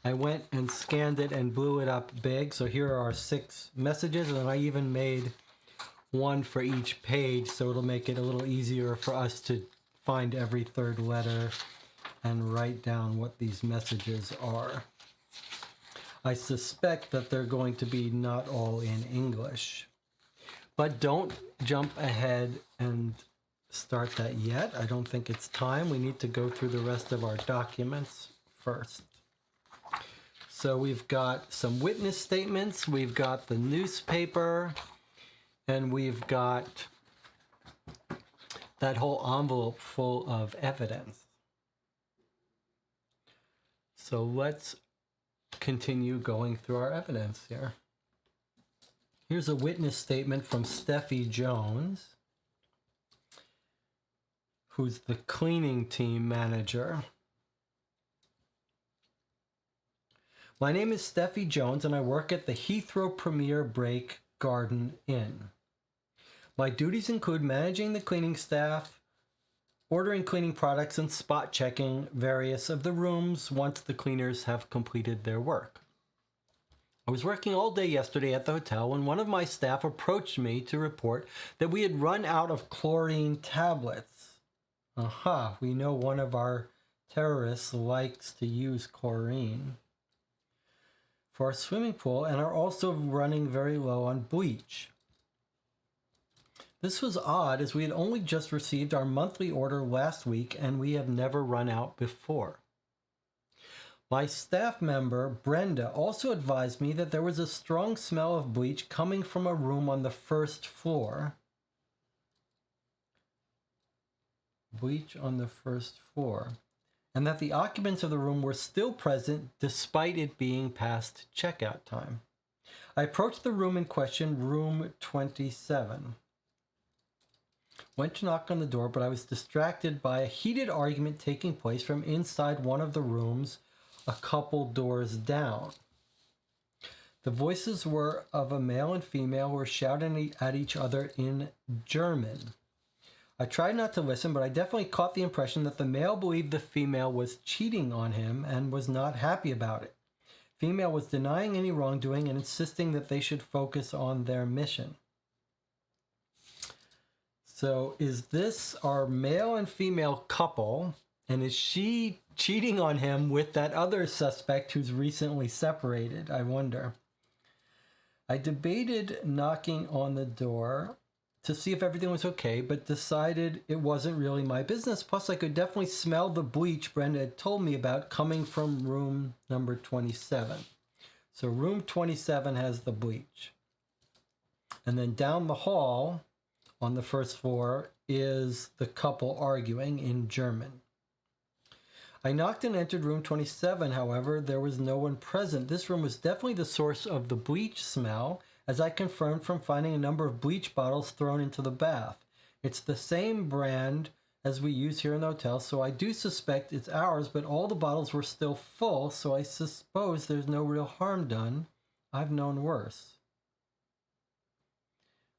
I went and scanned it and blew it up big. So here are our 6 messages, and I even made one for each page, so it'll make it a little easier for us to find every third letter and write down what these messages are. I suspect that they're going to be not all in English. But don't jump ahead and start that yet. I don't think it's time. We need to go through the rest of our documents first. So we've got some witness statements, we've got the newspaper, and we've got that whole envelope full of evidence. So let's continue going through our evidence here. Here's a witness statement from Steffi Jones, who's the cleaning team manager. My name is Steffi Jones and I work at the Heathrow Premier Break Garden Inn. My duties include managing the cleaning staff, ordering cleaning products, and spot checking various of the rooms once the cleaners have completed their work. I was working all day yesterday at the hotel when one of my staff approached me to report that we had run out of chlorine tablets. Aha, we know one of our terrorists likes to use chlorine for our swimming pool and are also running very low on bleach. This was odd as we had only just received our monthly order last week and we have never run out before. My staff member, Brenda, also advised me that there was a strong smell of bleach coming from a room on the first floor. Bleach on the first floor. And that the occupants of the room were still present despite it being past checkout time. I approached the room in question, room 27. Went to knock on the door, but I was distracted by a heated argument taking place from inside one of the rooms a couple doors down. The voices were of a male and female who were shouting at each other in German. I tried not to listen, but I definitely caught the impression that the male believed the female was cheating on him and was not happy about it. Female was denying any wrongdoing and insisting that they should focus on their mission. So is this our male and female couple, and is she cheating on him with that other suspect who's recently separated? I wonder. I debated knocking on the door to see if everything was okay, but decided it wasn't really my business. Plus, I could definitely smell the bleach Brenda had told me about coming from room number 27. So room 27 has the bleach. And then down the hall on the first floor is the couple arguing in German. I knocked and entered room 27, however, there was no one present. This room was definitely the source of the bleach smell, as I confirmed from finding a number of bleach bottles thrown into the bath. It's the same brand as we use here in the hotel, so I do suspect it's ours, but all the bottles were still full, so I suppose there's no real harm done. I've known worse.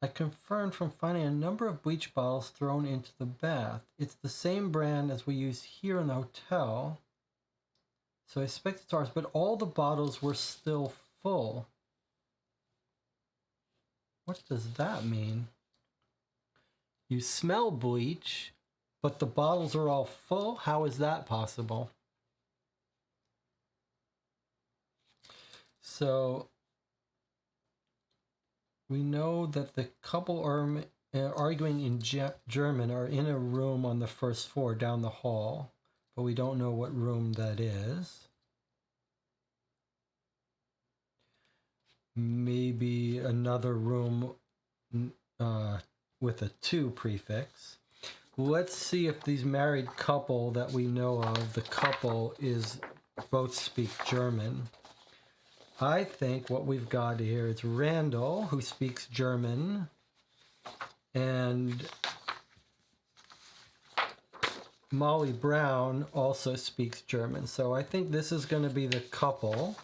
I confirmed from finding a number of bleach bottles thrown into the bath. It's the same brand as we use here in the hotel, so I suspect it's ours, but all the bottles were still full. What does that mean? You smell bleach, but the bottles are all full? How is that possible? So we know that the couple are arguing in German are in a room on the first floor down the hall, but we don't know what room that is. maybe another room with a 2 prefix. Let's see if these married couple that we know of, the couple is both speak German. I think what we've got here is Randall, who speaks German, and Molly Brown also speaks German. So I think this is going to be the couple.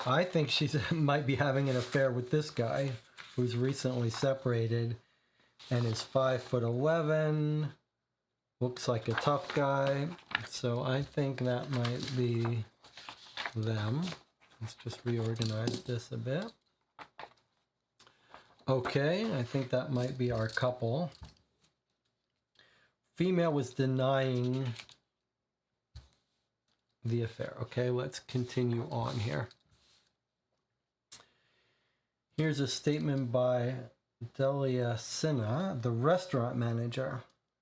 I think she might be having an affair with this guy who's recently separated and is 5'11", looks like a tough guy. So I think that might be them. Let's just reorganize this a bit. Okay, I think that might be our couple. Female was denying the affair. Okay, let's continue on here. Here's a statement by Delia Sinha, the restaurant manager.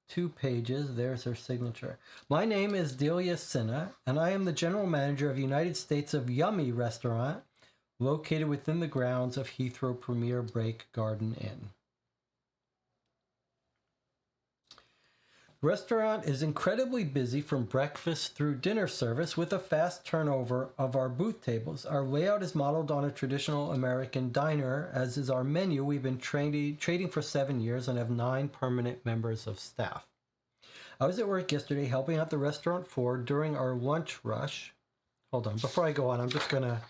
2 pages, there's her signature. My name is Delia Sinha, and I am the general manager of United States of Yummy restaurant, located within the grounds of Heathrow Premier Break Garden Inn. The restaurant is incredibly busy from breakfast through dinner service with a fast turnover of our booth tables. Our layout is modeled on a traditional American diner, as is our menu. We've been trading for 7 years and have 9 permanent members of staff. I was at work yesterday helping out the restaurant floor during our lunch rush. Hold on, before I go on, I'm just going to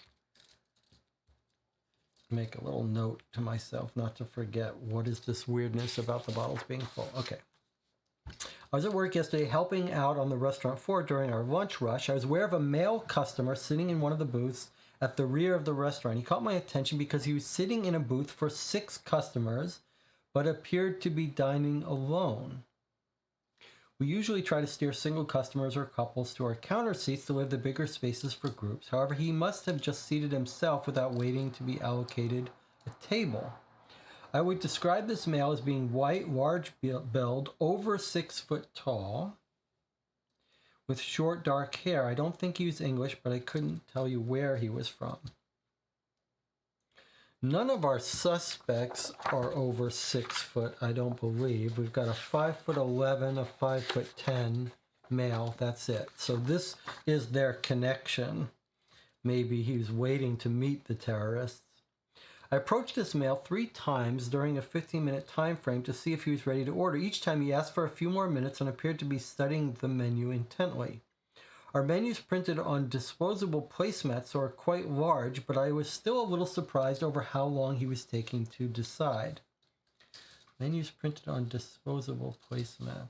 make a little note to myself not to forget what is this weirdness about the bottles being full. Okay. I was at work yesterday helping out on the restaurant floor during our lunch rush. I was aware of a male customer sitting in one of the booths at the rear of the restaurant. He caught my attention because he was sitting in a booth for 6 customers, but appeared to be dining alone. We usually try to steer single customers or couples to our counter seats to leave the bigger spaces for groups. However, he must have just seated himself without waiting to be allocated a table. I would describe this male as being white, large build, over 6 foot tall, with short dark hair. I don't think he was English, but I couldn't tell you where he was from. None of our suspects are over 6 foot, I don't believe. We've got a 5'11", a 5'10" male. That's it. So this is their connection. Maybe he was waiting to meet the terrorists. I approached this male 3 times during a 15-minute time frame to see if he was ready to order. Each time he asked for a few more minutes and appeared to be studying the menu intently. Our menus printed on disposable placemats are quite large, but I was still a little surprised over how long he was taking to decide. Menus printed on disposable placemats.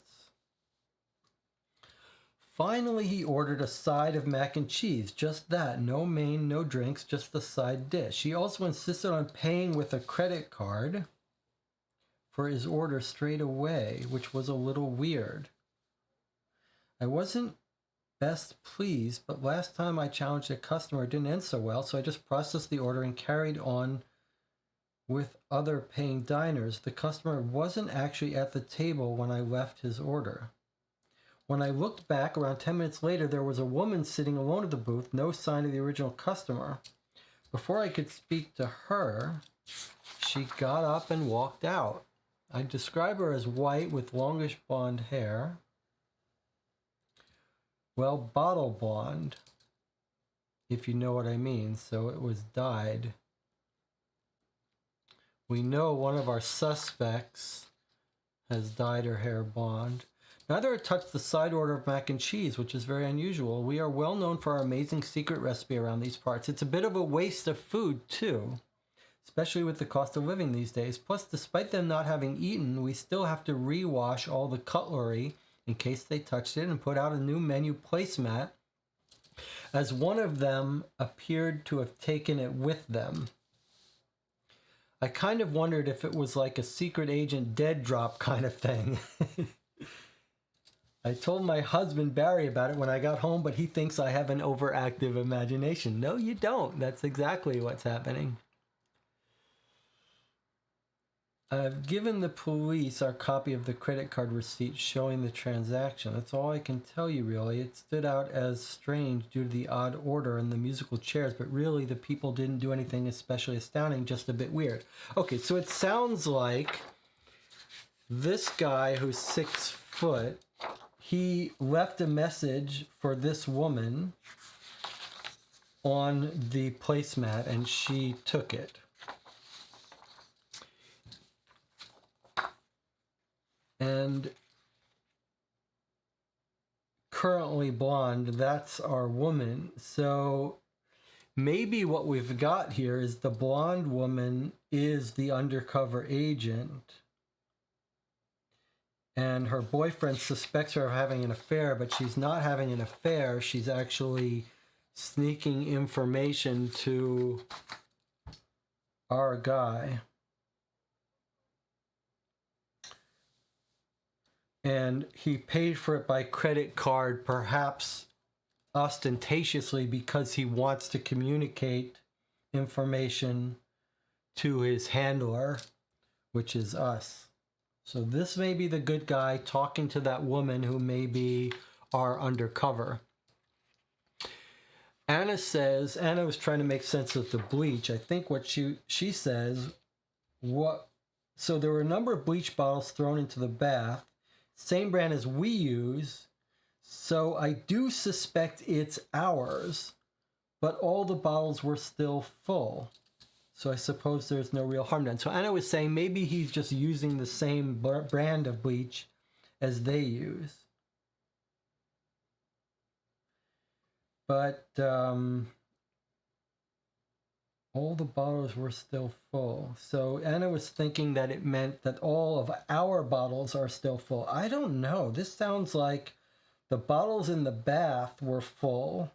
Finally, he ordered a side of mac and cheese. Just that. No main, no drinks, just the side dish. He also insisted on paying with a credit card for his order straight away, which was a little weird. I wasn't best pleased, but last time I challenged a customer, it didn't end so well, so I just processed the order and carried on with other paying diners. The customer wasn't actually at the table when I left his order. When I looked back around 10 minutes later, there was a woman sitting alone at the booth, no sign of the original customer. Before I could speak to her, she got up and walked out. I describe her as white with longish blonde hair. Well, bottle blonde, if you know what I mean, so it was dyed. We know one of our suspects has dyed her hair blonde. Neither had touched the side order of mac and cheese, which is very unusual. We are well known for our amazing secret recipe around these parts. It's a bit of a waste of food, too, especially with the cost of living these days. Plus, despite them not having eaten, we still have to rewash all the cutlery in case they touched it and put out a new menu placemat, as one of them appeared to have taken it with them. I kind of wondered if it was like a secret agent dead drop kind of thing. I told my husband Barry about it when I got home, but he thinks I have an overactive imagination. No, you don't. That's exactly what's happening. I've given the police our copy of the credit card receipt showing the transaction. That's all I can tell you, really. It stood out as strange due to the odd order and the musical chairs, but really the people didn't do anything especially astounding, just a bit weird. Okay, so it sounds like this guy who's 6 foot, he left a message for this woman on the placemat and she took it. And currently blonde, that's our woman. So maybe what we've got here is the blonde woman is the undercover agent. And her boyfriend suspects her of having an affair, but she's not having an affair. She's actually sneaking information to our guy. And he paid for it by credit card, perhaps ostentatiously because he wants to communicate information to his handler, which is us. So this may be the good guy talking to that woman who may be our undercover. Anna was trying to make sense of the bleach. I think what she says, so there were a number of bleach bottles thrown into the bath, same brand as we use, so I do suspect it's ours, but all the bottles were still full. So I suppose there's no real harm done. So Anna was saying maybe he's just using the same brand of bleach as they use. But all the bottles were still full. So Anna was thinking that it meant that all of our bottles are still full. I don't know. This sounds like the bottles in the bath were full.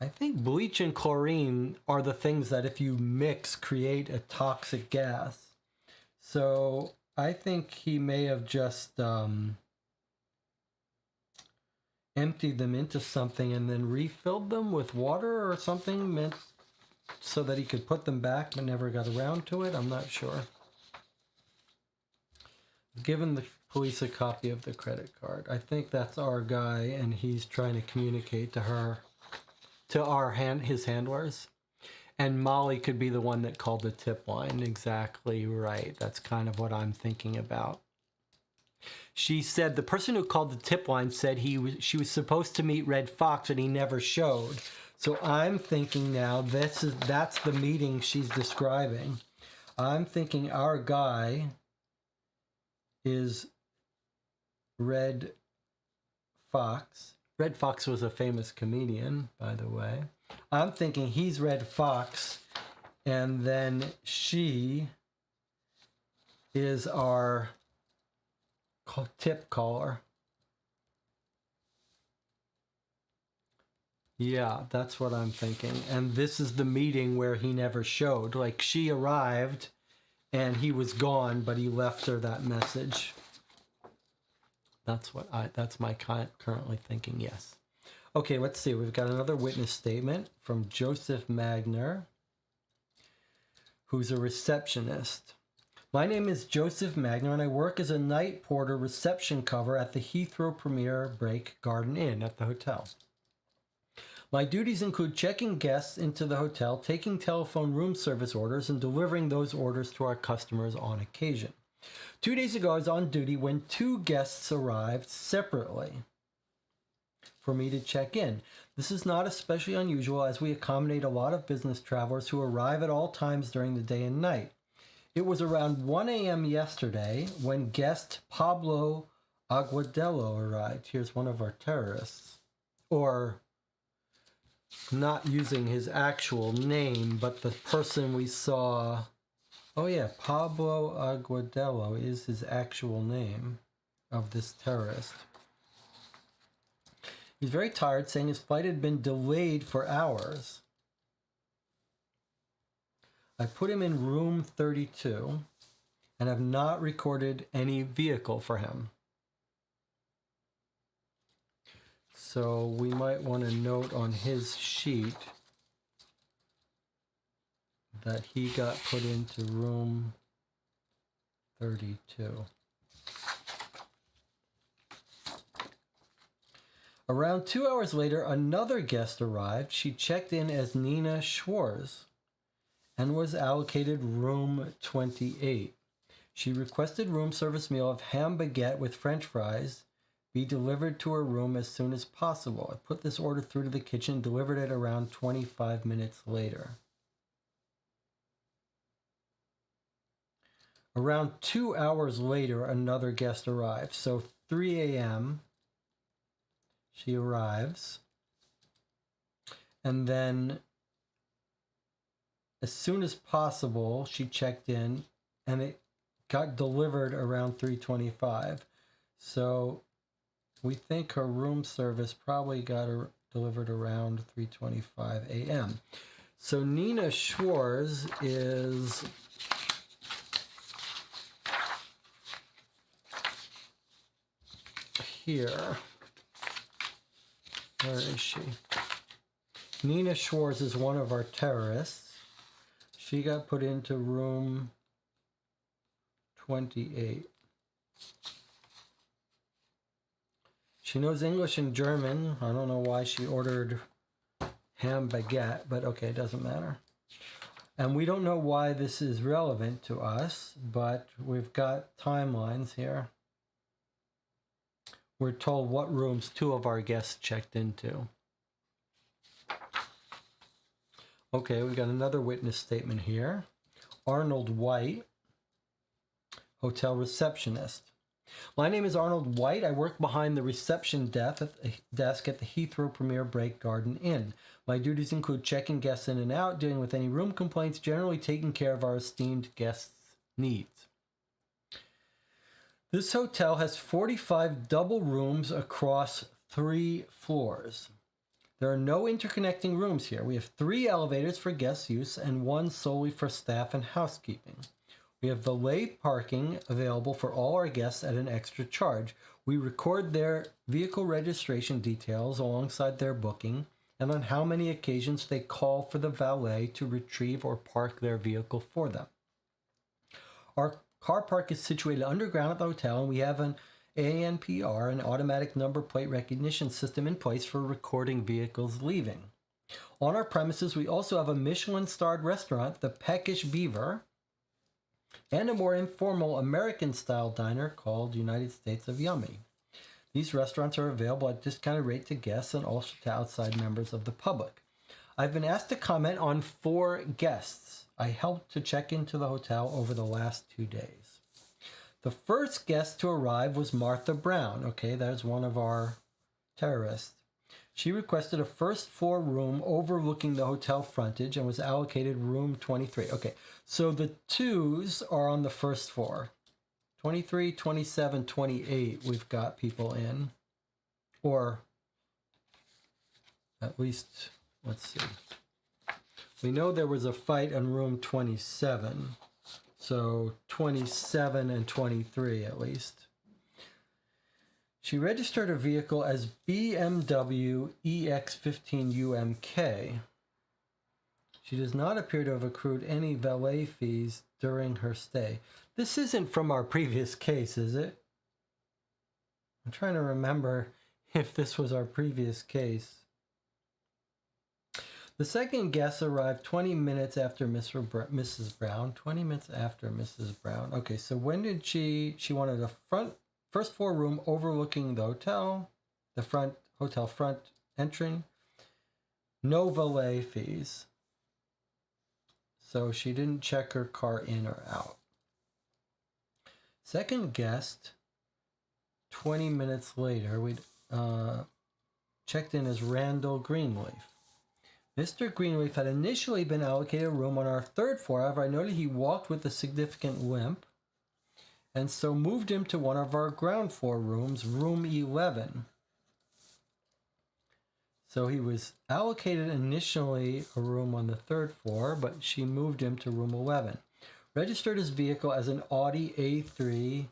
I think bleach and chlorine are the things that if you mix create a toxic gas. So I think he may have just emptied them into something and then refilled them with water or something meant so that he could put them back but never got around to it. I'm not sure. Given the police a copy of the credit card. I think that's our guy and he's trying to communicate to her, to his handlers. And Molly could be the one that called the tip line. Exactly right. That's kind of what I'm thinking about. She said the person who called the tip line said she was supposed to meet Red Fox and he never showed. So I'm thinking now that's the meeting she's describing. I'm thinking our guy is Red Fox. Red Fox was a famous comedian, by the way. I'm thinking he's Red Fox, and then she is our tip caller. Yeah, that's what I'm thinking. And this is the meeting where he never showed. Like she arrived and he was gone, but he left her that message. That's my currently thinking, yes. Okay, let's see. We've got another witness statement from Joseph Magner, who's a receptionist. My name is Joseph Magner, and I work as a night porter reception cover at the Heathrow Premier Break Garden Inn at the hotel. My duties include checking guests into the hotel, taking telephone room service orders, and delivering those orders to our customers on occasion. 2 days ago, I was on duty when 2 guests arrived separately for me to check in. This is not especially unusual as we accommodate a lot of business travelers who arrive at all times during the day and night. It was around 1 a.m. yesterday when guest Pablo Aguadello arrived. Here's one of our terrorists. Or not using his actual name, but the person we saw. Oh yeah, Pablo Aguadello is his actual name of this terrorist. He's very tired, saying his flight had been delayed for hours. I put him in room 32 and have not recorded any vehicle for him. So we might want to note on his sheet that he got put into room 32. Around 2 hours later, another guest arrived. She checked in as Nina Schwarz and was allocated room 28. She requested room service meal of ham baguette with French fries be delivered to her room as soon as possible. I put this order through to the kitchen, delivered it around 25 minutes later. Around 2 hours later, another guest arrived. So 3 a.m., she arrives. And then as soon as possible, she checked in, and it got delivered around 3:25. So we think her room service probably got her delivered around 3:25 a.m. So Nina Schwarz is here. Where is she? Nina Schwarz is one of our terrorists. She got put into room 28. She knows English and German. I don't know why she ordered ham baguette, but okay, it doesn't matter. And we don't know why this is relevant to us, but we've got timelines here. We're told what rooms 2 of our guests checked into. Okay, we've got another witness statement here. Arnold White, hotel receptionist. My name is Arnold White. I work behind the reception desk at the Heathrow Premier Break Garden Inn. My duties include checking guests in and out, dealing with any room complaints, generally taking care of our esteemed guests' needs. This hotel has 45 double rooms across 3 floors. There are no interconnecting rooms here. We have 3 elevators for guest use and 1 solely for staff and housekeeping. We have valet parking available for all our guests at an extra charge. We record their vehicle registration details alongside their booking and on how many occasions they call for the valet to retrieve or park their vehicle for them. Our car park is situated underground at the hotel, and we have an ANPR, an automatic number plate recognition system, in place for recording vehicles leaving. On our premises, we also have a Michelin-starred restaurant, the Peckish Beaver, and a more informal American-style diner called United States of Yummy. These restaurants are available at discounted rate to guests and also to outside members of the public. I've been asked to comment on 4 guests I helped to check into the hotel over the last 2 days. The first guest to arrive was Martha Brown. Okay, that's one of our terrorists. She requested a first floor room overlooking the hotel frontage and was allocated room 23. Okay, so the 2s are on the first floor. 23, 27, 28, we've got people in. Or at least, let's see. We know there was a fight in room 27. So 27 and 23 at least. She registered her vehicle as BMW EX15UMK. She does not appear to have accrued any valet fees during her stay. This isn't from our previous case, is it? I'm trying to remember if this was our previous case. The second guest arrived 20 minutes after Mrs. Brown. 20 minutes after Mrs. Brown. Okay, so when did she wanted a first floor room overlooking the hotel, the hotel front entry. No valet fees. So she didn't check her car in or out. Second guest, 20 minutes later, we checked in as Randall Greenleaf. Mr. Greenleaf had initially been allocated a room on our 3rd floor. However, I noted he walked with a significant limp, and so moved him to one of our ground floor rooms, room 11. So he was allocated initially a room on the 3rd floor, but she moved him to room 11. Registered his vehicle as an Audi A3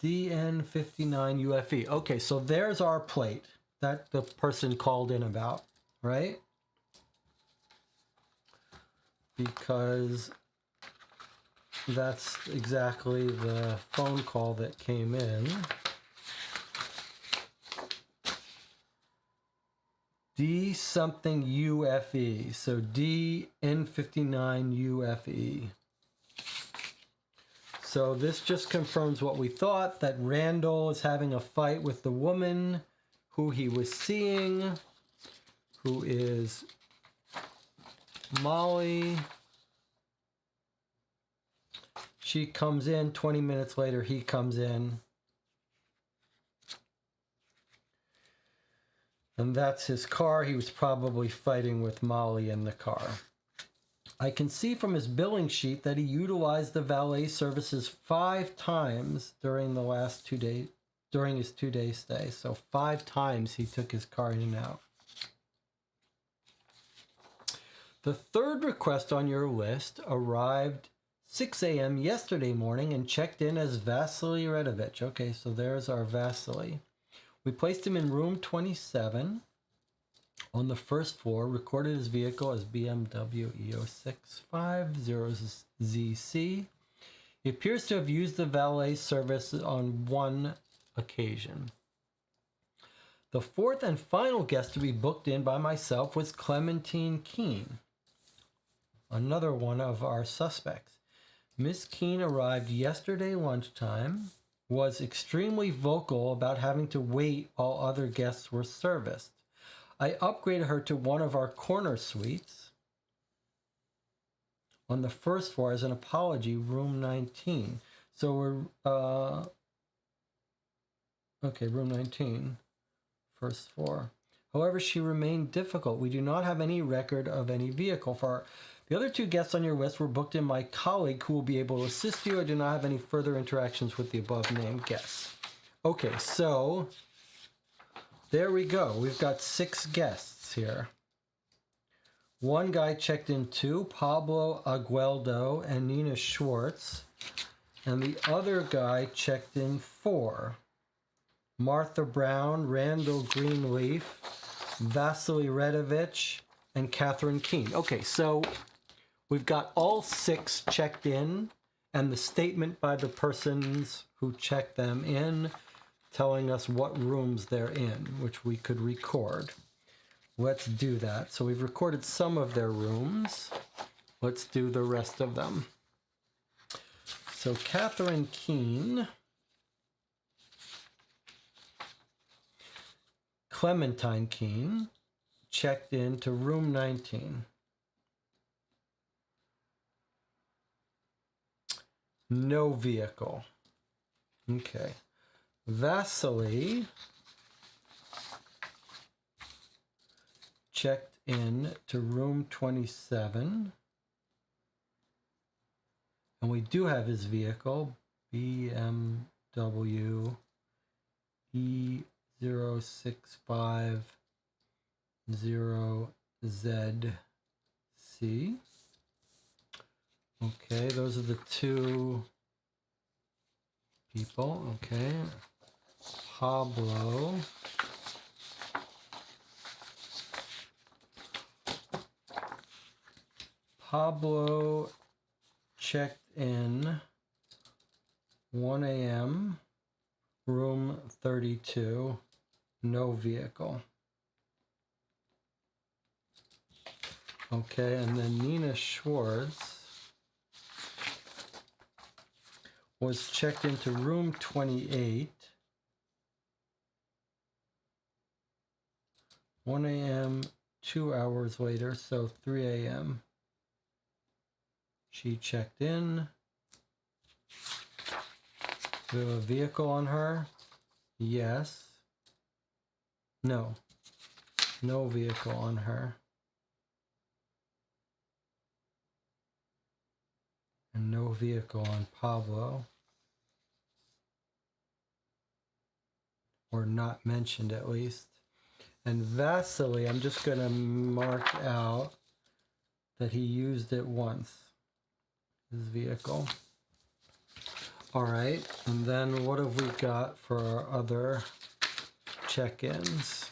DN59 UFE. Okay, so there's our plate that the person called in about, right? because that's exactly the phone call that came in. D something UFE. So DN59 UFE. So this just confirms what we thought, that Randall is having a fight with the woman who he was seeing, who is Molly. She comes in, 20 minutes later he comes in. And that's his car. He was probably fighting with Molly in the car. I can see from his billing sheet that he utilized the valet services 5 times during the last 2 days, during his 2-day stay. So 5 times he took his car in and out. The third request on your list arrived 6 a.m. yesterday morning and checked in as Vasily Redovich. Okay, so there's our Vasily. We placed him in room 27 on the first floor, recorded his vehicle as BMW E0650ZC. He appears to have used the valet service on 1 occasion. The fourth and final guest to be booked in by myself was Clementine Keene, another one of our suspects. Miss Keene arrived yesterday lunchtime, was extremely vocal about having to wait while other guests were serviced. I upgraded her to one of our corner suites on the first floor as an apology, room 19. So we're, okay, room 19, first floor. However, she remained difficult. We do not have any record of any vehicle for her. The other 2 guests on your list were booked in my colleague who will be able to assist you. I do not have any further interactions with the above named guests. Okay, so there we go. We've got 6 guests here. One guy checked in 2, Pablo Agueldo and Nina Schwartz. And the other guy checked in 4, Martha Brown, Randall Greenleaf, Vasily Redovich, and Catherine Keene. Okay, so we've got all 6 checked in, and the statement by the persons who checked them in telling us what rooms they're in, which we could record. Let's do that. So we've recorded some of their rooms. Let's do the rest of them. So Catherine Keene, Clementine Keene, checked in to room 19. No vehicle. Okay. Vasily checked in to room 27. And we do have his vehicle, BMW E0650ZC. Okay, those are the 2 people. Okay. Pablo checked in 1 a.m. room 32, no vehicle. Okay, and then Nina Schwartz was checked into room 28, 1 a.m., 2 hours later, so 3 a.m. She checked in. Do we have a vehicle on her? Yes. No. No vehicle on her. And no vehicle on Pablo. Or not mentioned at least. And Vasily, I'm just going to mark out that he used it once. His vehicle. All right, and then what have we got for our other check-ins?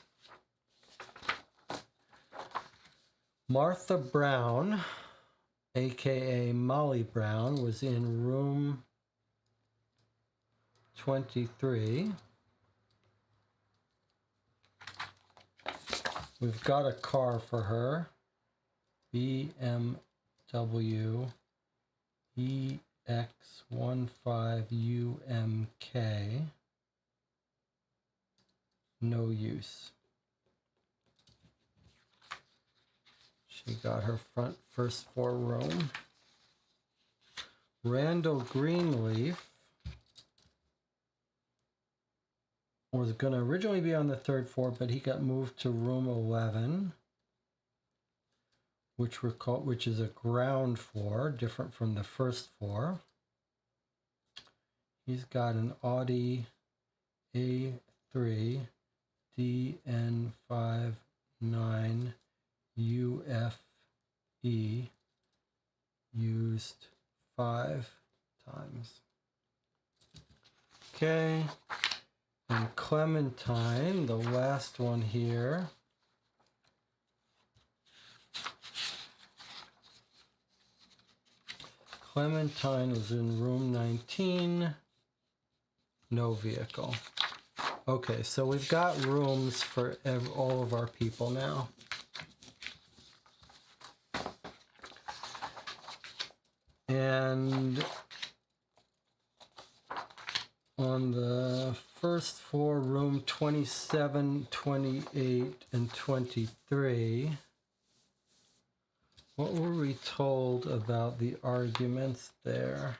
Martha Brown aka Molly Brown, was in room 23. We've got a car for her. BMW EX15UMK. No use. She got her first floor room. Randall Greenleaf was going to originally be on the 3rd floor, but he got moved to room 11, which is a ground floor, different from the 1st floor. He's got an Audi A3 DN59 UFE used 5 times. Okay, and Clementine, the last one here. Clementine was in room 19. No vehicle. Okay, so we've got rooms for all of our people now. And on the 1st floor, room 27, 28, and 23, what were we told about the arguments there?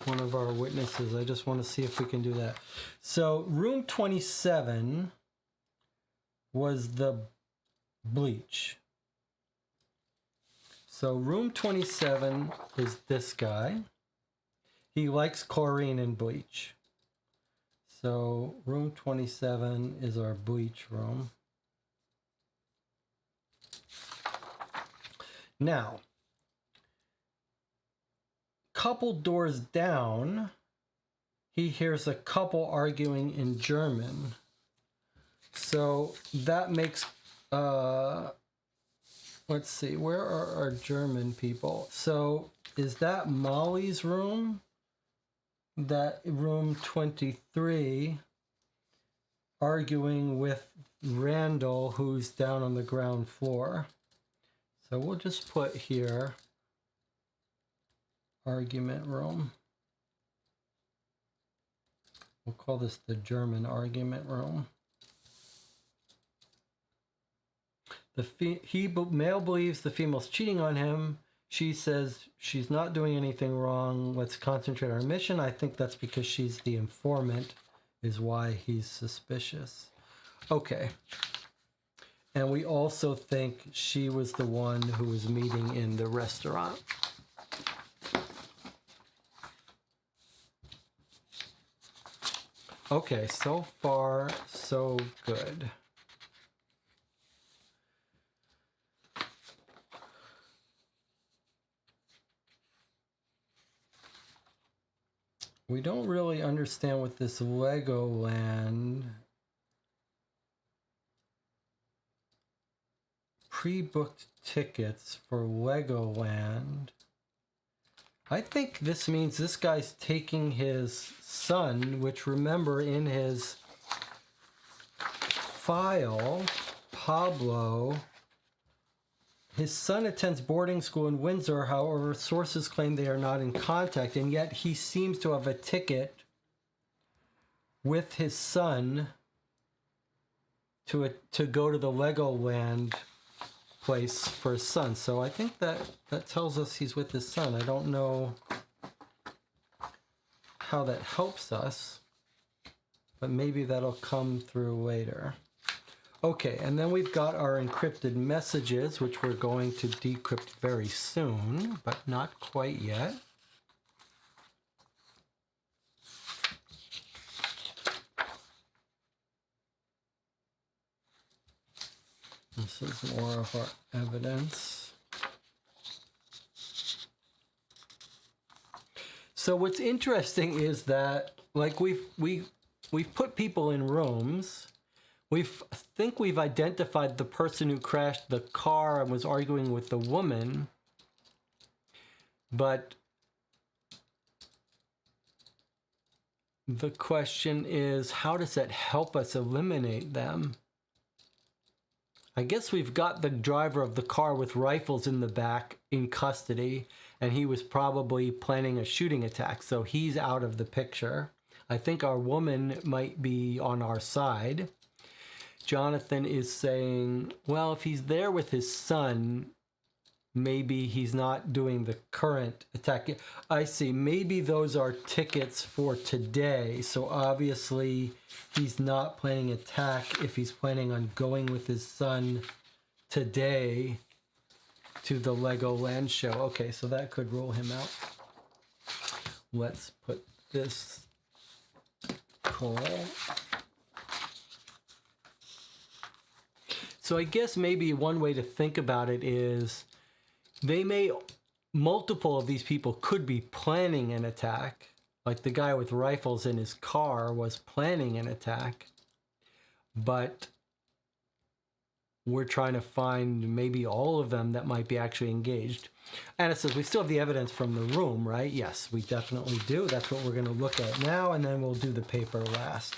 One of our witnesses, I just want to see if we can do that. So room 27 was the bleach. So room 27 is this guy. He likes chlorine and bleach. So room 27 is our bleach room. Now, couple doors down, he hears a couple arguing in German. So that makes, let's see, where are our German people? So is that Molly's room? That room 23, arguing with Randall, who's down on the ground floor. So we'll just put here, argument room. We'll call this the German argument room. Male believes the female's cheating on him. She says she's not doing anything wrong. Let's concentrate on our mission. I think that's because she's the informant, is why he's suspicious. Okay. And we also think she was the one who was meeting in the restaurant. Okay, so far, so good. We don't really understand what this Legoland pre-booked tickets for Legoland. I think this means this guy's taking his son, which remember in his file, Pablo, his son attends boarding school in Windsor. However, sources claim they are not in contact, and yet he seems to have a ticket with his son to go to the Legoland place for his son. So I think that tells us he's with his son. I don't know how that helps us, but maybe that'll come through later. Okay, and then we've got our encrypted messages, which we're going to decrypt very soon, but not quite yet. This is more of our evidence. So what's interesting is that, like, we've put people in rooms. We've think we've identified the person who crashed the car and was arguing with the woman, but the question is, how does that help us eliminate them? I guess we've got the driver of the car with rifles in the back in custody, and he was probably planning a shooting attack, so he's out of the picture. I think our woman might be on our side. Jonathan is saying, well, if he's there with his son, maybe he's not doing the current attack. I see. Maybe those are tickets for today. So obviously he's not planning attack if he's planning on going with his son today to the Legoland show. Okay, so that could rule him out. Let's put this call. So I guess maybe one way to think about it is multiple of these people could be planning an attack. Like the guy with rifles in his car was planning an attack, but we're trying to find maybe all of them that might be actually engaged. And it says we still have the evidence from the room, right? Yes, we definitely do. That's what we're going to look at now, and then we'll do the paper last.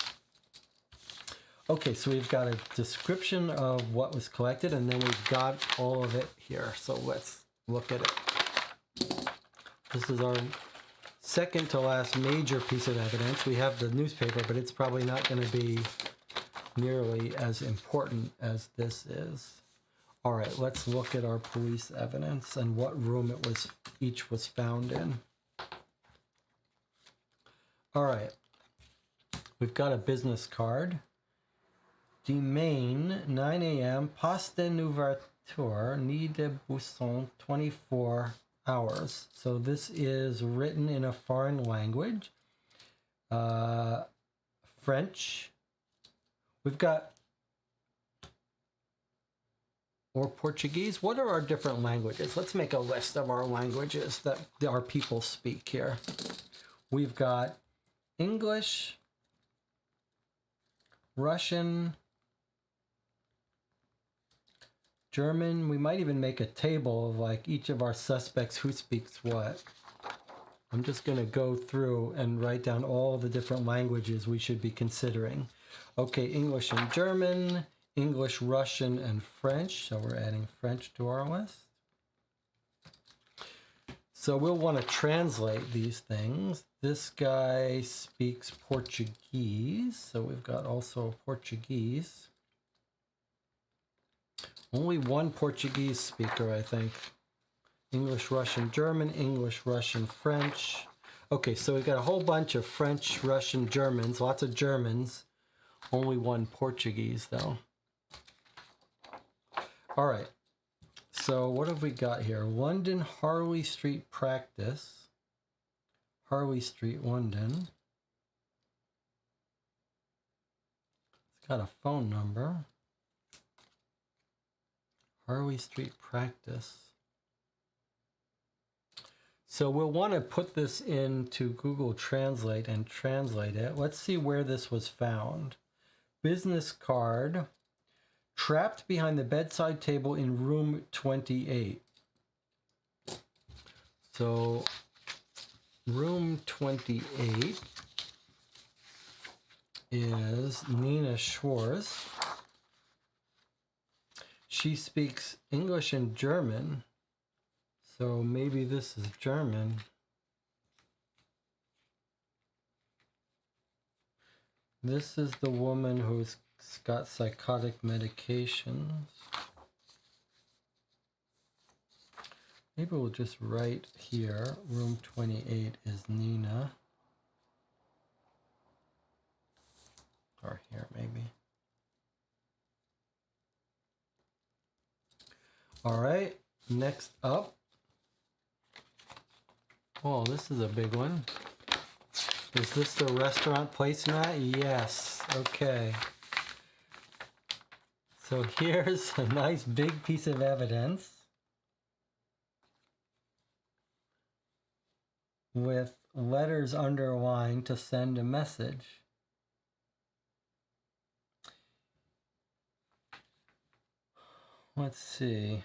Okay, so we've got a description of what was collected, and then we've got all of it here. So let's look at it. This is our second to last major piece of evidence. We have the newspaper, but it's probably not going to be nearly as important as this is. All right, let's look at our police evidence and what room each was found in. All right, we've got a business card. Demain, 9 a.m., Poste Nouverture, Nid de Busson, 24 hours. So this is written in a foreign language. French. We've got, or Portuguese. What are our different languages? Let's make a list of our languages that our people speak here. We've got English, Russian, German. We might even make a table of like each of our suspects who speaks what. I'm just going to go through and write down all the different languages we should be considering. Okay, English and German, English, Russian, and French. So we're adding French to our list. So we'll want to translate these things. This guy speaks Portuguese. So we've got also Portuguese. Only one Portuguese speaker, I think. English, Russian, German, English, Russian, French. Okay, so we've got a whole bunch of French, Russian, Germans, lots of Germans. Only one Portuguese, though. All right. So what have we got here? London Harley Street practice. Harley Street, London. It's got a phone number. Harley Street practice. So we'll want to put this into Google Translate and translate it. Let's see where this was found. Business card. Trapped behind the bedside table in room 28. So room 28 is Nina Schwartz. She speaks English and German. So maybe this is German. This is the woman who's got psychotic medications. Maybe we'll just write here, room 28 is Nina. Or here, maybe. All right, next up. Oh, this is a big one. Is this the restaurant placemat? Yes. Okay. So here's a nice big piece of evidence with letters underlined to send a message. let's see.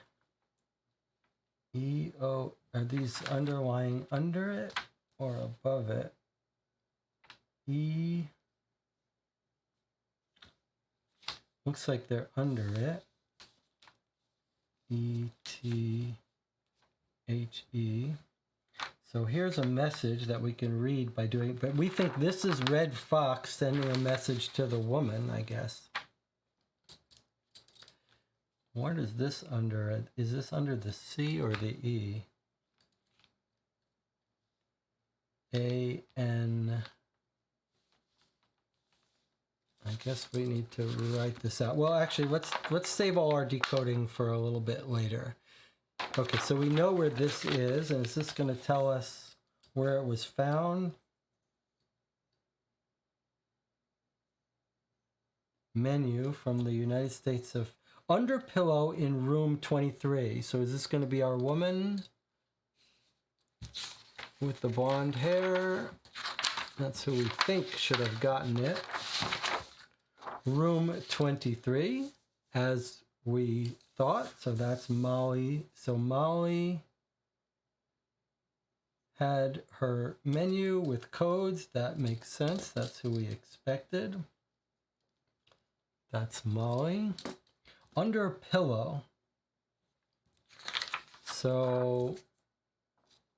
EO, are these underlying under it or above it? E, looks like they're under it. ETHE. So here's a message that we can read by doing, but we think this is Red Fox sending a message to the woman, I guess. What is this under? Is this under the C or the E? A-N. I guess we need to write this out. Well, actually, let's save all our decoding for a little bit later. Okay, so we know where this is, and is this going to tell us where it was found? Menu from the United States of under pillow in room 23. So is this going to be our woman with the blonde hair? That's who we think should have gotten it. Room 23, as we thought. So that's Molly. So Molly had her menu with codes. That makes sense. That's who we expected. That's Molly. Under pillow. So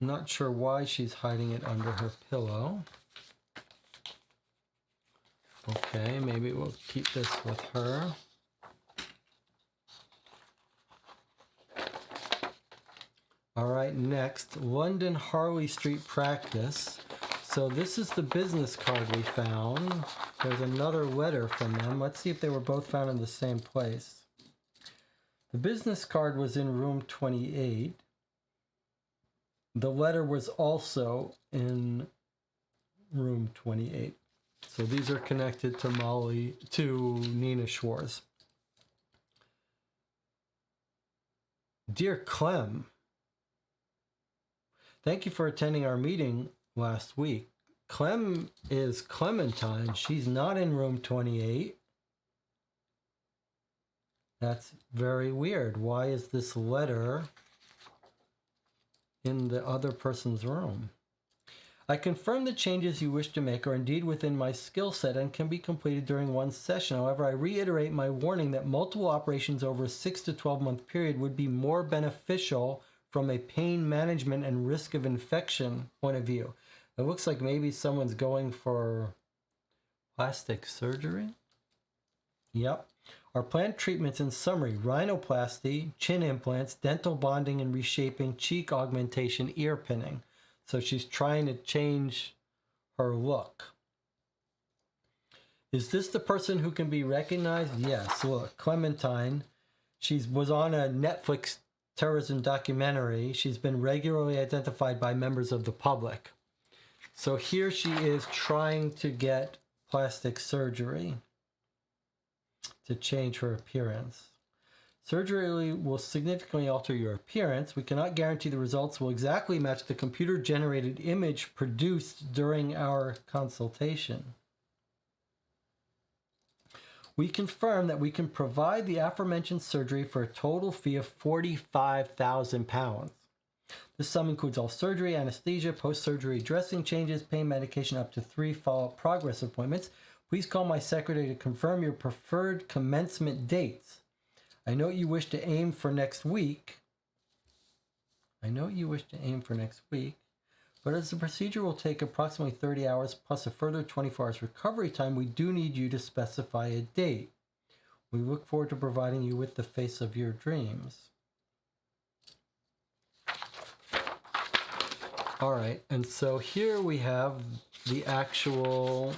I'm not sure why she's hiding it under her pillow. Okay, maybe we'll keep this with her. All right, next, London Harley Street practice. So this is the business card we found. There's another letter from them. Let's see if they were both found in the same place. The business card was in room 28. The letter was also in room 28. So these are connected to Nina Schwartz. Dear Clem, thank you for attending our meeting last week. Clem is Clementine. She's not in room 28. That's very weird. Why is this letter in the other person's room? I confirm the changes you wish to make are indeed within my skill set and can be completed during one session. However, I reiterate my warning that multiple operations over a 6 to 12 month period would be more beneficial from a pain management and risk of infection point of view. It looks like maybe someone's going for plastic surgery. Yep. Our planned treatments in summary: rhinoplasty, chin implants, dental bonding and reshaping, cheek augmentation, ear pinning. So she's trying to change her look. Is this the person who can be recognized? Yes. Look, Clementine. She was on a Netflix terrorism documentary. She's been regularly identified by members of the public. So here she is trying to get plastic surgery to change her appearance. Surgery will significantly alter your appearance. We cannot guarantee the results will exactly match the computer-generated image produced during our consultation. We confirm that we can provide the aforementioned surgery for a total fee of £45,000. This sum includes all surgery, anesthesia, post-surgery dressing changes, pain medication, up to 3 follow-up progress appointments. Please call my secretary to confirm your preferred commencement dates. I know you wish to aim for next week. But as the procedure will take approximately 30 hours plus a further 24 hours recovery time, we do need you to specify a date. We look forward to providing you with the face of your dreams. All right, and so here we have the actual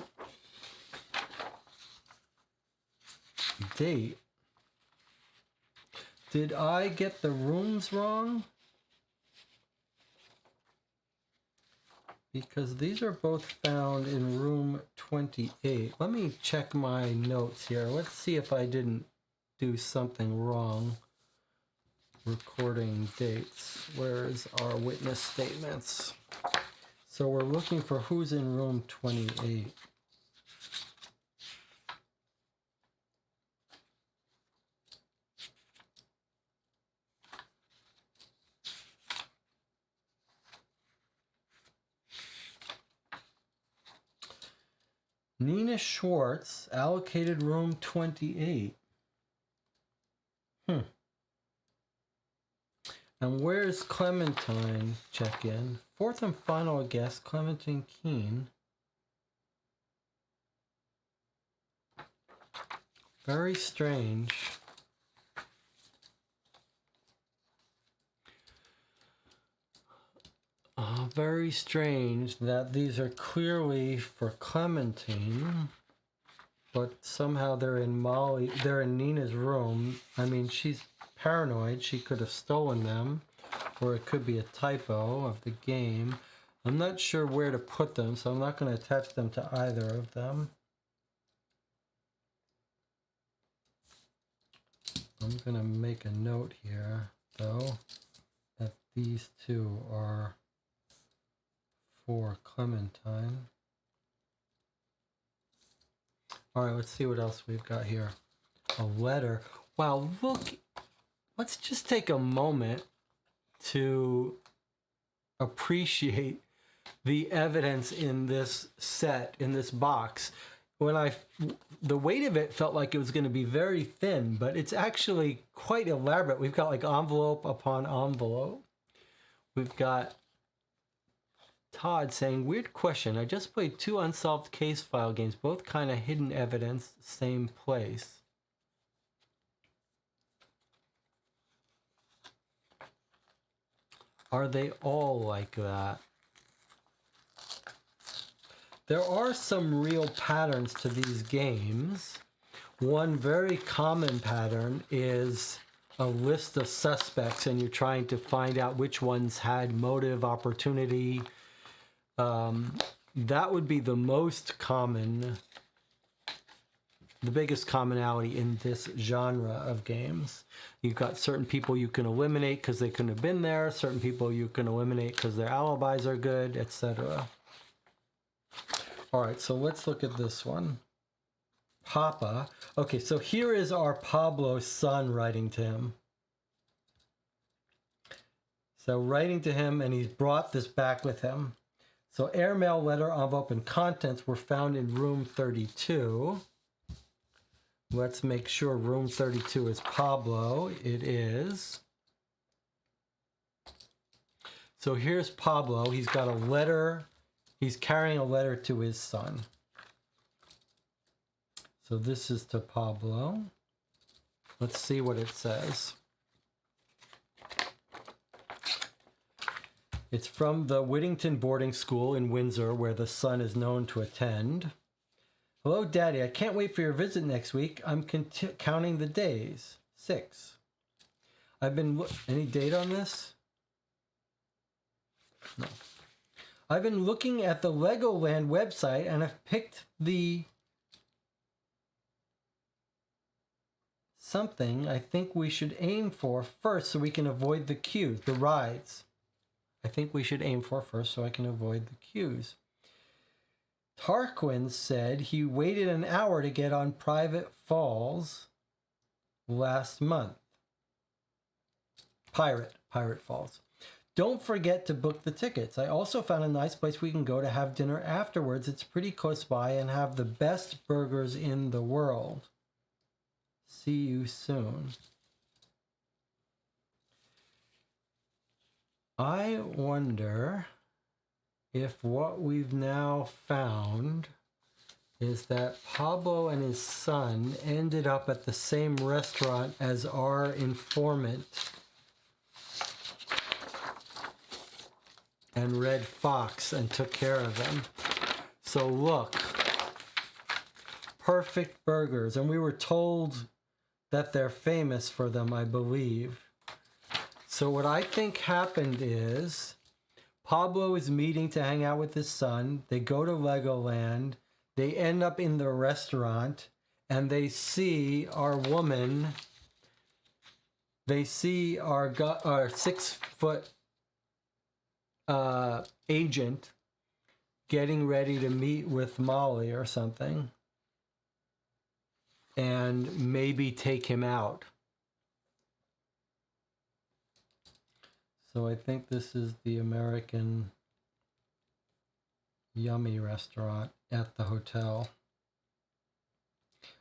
date. Did I get the rooms wrong? Because these are both found in room 28. Let me check my notes here. Let's see if I didn't do something wrong. Recording dates. Where's our witness statements? So we're looking for who's in room 28. Nina Schwartz, allocated room 28. And where's Clementine? Check in. Fourth and final guest, Clementine Keene. Very strange. Very strange that these are clearly for Clementine, but somehow they're in Nina's room. I mean, she's paranoid. She could have stolen them, or it could be a typo of the game. I'm not sure where to put them, so I'm not going to attach them to either of them. I'm going to make a note here, though, that these two are for Clementine. All right, let's see what else we've got here. A letter. Wow, look. Let's just take a moment to appreciate the evidence in this set, in this box. The weight of it felt like it was going to be very thin, but it's actually quite elaborate. We've got like envelope upon envelope. We've got Todd saying, weird question. I just played 2 unsolved case file games, both kind of hidden evidence, same place. Are they all like that? There are some real patterns to these games. One very common pattern is a list of suspects, and you're trying to find out which ones had motive, opportunity. That would be the most common, the biggest commonality in this genre of games. You've got certain people you can eliminate because they couldn't have been there, certain people you can eliminate because their alibis are good, etc. All right, so let's look at this one. Papa. Okay, so here is our Pablo's son writing to him. So writing to him, and he's brought this back with him. So airmail, letter, envelope, and contents were found in room 32. Let's make sure room 32 is Pablo. It is. So here's Pablo. He's got a letter. He's carrying a letter to his son. So this is to Pablo. Let's see what it says. It's from the Whittington boarding school in Windsor, where the son is known to attend. Hello, Daddy. I can't wait for your visit next week. I'm counting the days. 6. I've been... Any date on this? No. I've been looking at the Legoland website and have picked the... something I think we should aim for first so we can avoid the queues, the rides. I think we should aim for first so I can avoid the queues. Tarquin said he waited an hour to get on Private Falls last month. Pirate Falls. Don't forget to book the tickets. I also found a nice place we can go to have dinner afterwards. It's pretty close by and have the best burgers in the world. See you soon. I wonder if what we've now found is that Pablo and his son ended up at the same restaurant as our informant and Red Fox and took care of them. So look, perfect burgers. And we were told that they're famous for them, I believe. So what I think happened is Pablo is meeting to hang out with his son. They go to Legoland. They end up in the restaurant and they see our woman. They see our 6-foot agent getting ready to meet with Molly or something and maybe take him out. So I think this is the American Yummy restaurant at the hotel.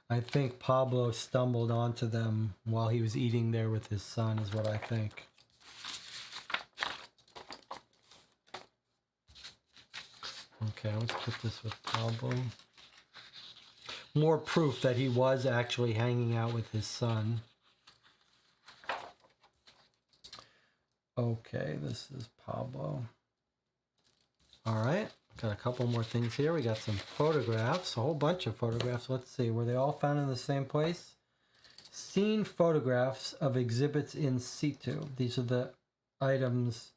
I think Pablo stumbled onto them while he was eating there with his son, is what I think. Okay, let's put this with Pablo. More proof that he was actually hanging out with his son. Okay, this is Pablo. All right, got a couple more things here. We got some photographs, a whole bunch of photographs. Let's see, were they all found in the same place? Seen photographs of exhibits in situ. These are the items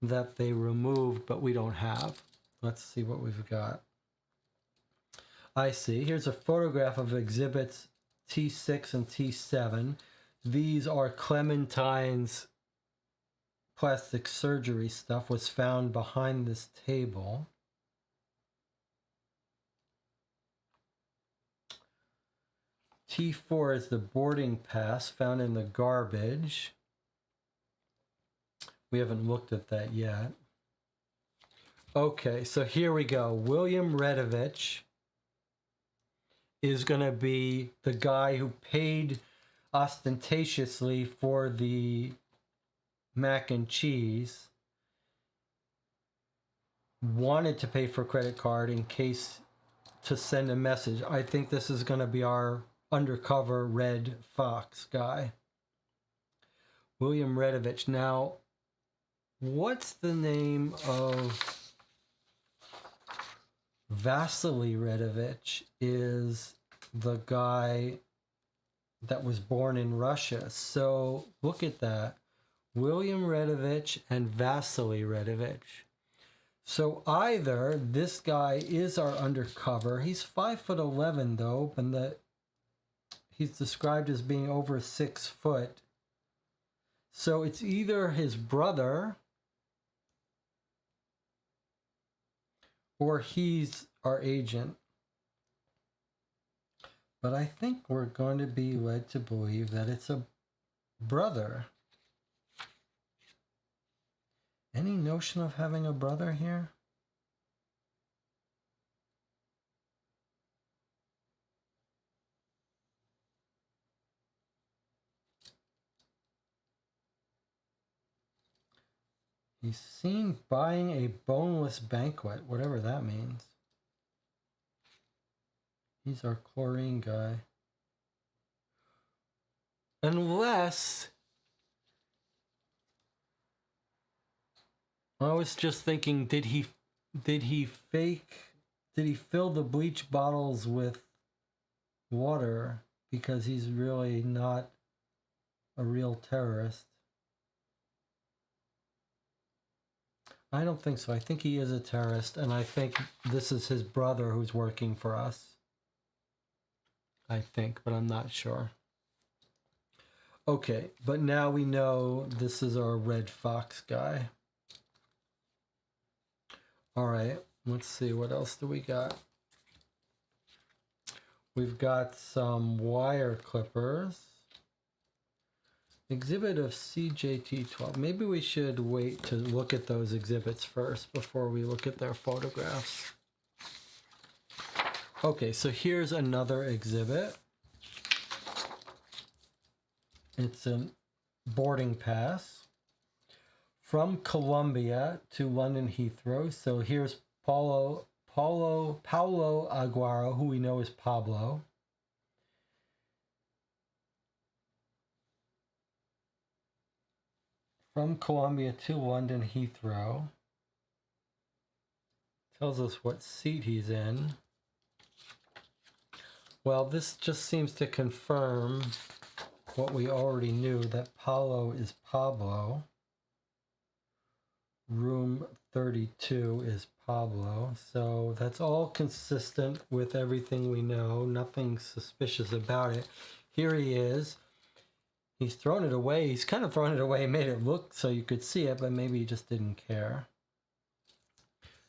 that they removed, but we don't have. Let's see what we've got. I see. Here's a photograph of exhibits T6 and T7. These are Clementine's plastic surgery stuff, was found behind this table. T4 is the boarding pass found in the garbage. We haven't looked at that yet. Okay, so here we go. William Redovich is going to be the guy who paid ostentatiously for the mac and cheese, wanted to pay for credit card in case to send a message. I think this is going to be our undercover Red Fox guy. William Redovich. Now, what's the name of Vasily Redovich? Is the guy that was born in Russia. So look at that. William Redovich and Vasily Redovich. So either this guy is our undercover. He's 5'11" though, and he's described as being over 6 foot. So it's either his brother or he's our agent. But I think we're going to be led to believe that it's a brother. Any notion of having a brother here? He's seen buying a boneless banquet, whatever that means. He's our chlorine guy. Unless... I was just thinking, did he fill the bleach bottles with water because he's really not a real terrorist? I don't think so. I think he is a terrorist, and I think this is his brother who's working for us. I think, but I'm not sure. Okay, but now we know this is our Red Fox guy. All right, let's see, what else do we got? We've got some wire clippers. Exhibit of CJT12. Maybe we should wait to look at those exhibits first before we look at their photographs. Okay, so here's another exhibit. It's a boarding pass from Colombia to London Heathrow. So here's Paulo Aguaro, who we know as Pablo. From Colombia to London Heathrow. Tells us what seat he's in. Well, this just seems to confirm what we already knew, that Paulo is Pablo. Room 32 is Pablo. So that's all consistent with everything we know. Nothing suspicious about it. Here he is. He's thrown it away. He's kind of thrown it away, made it look so you could see it, but maybe he just didn't care.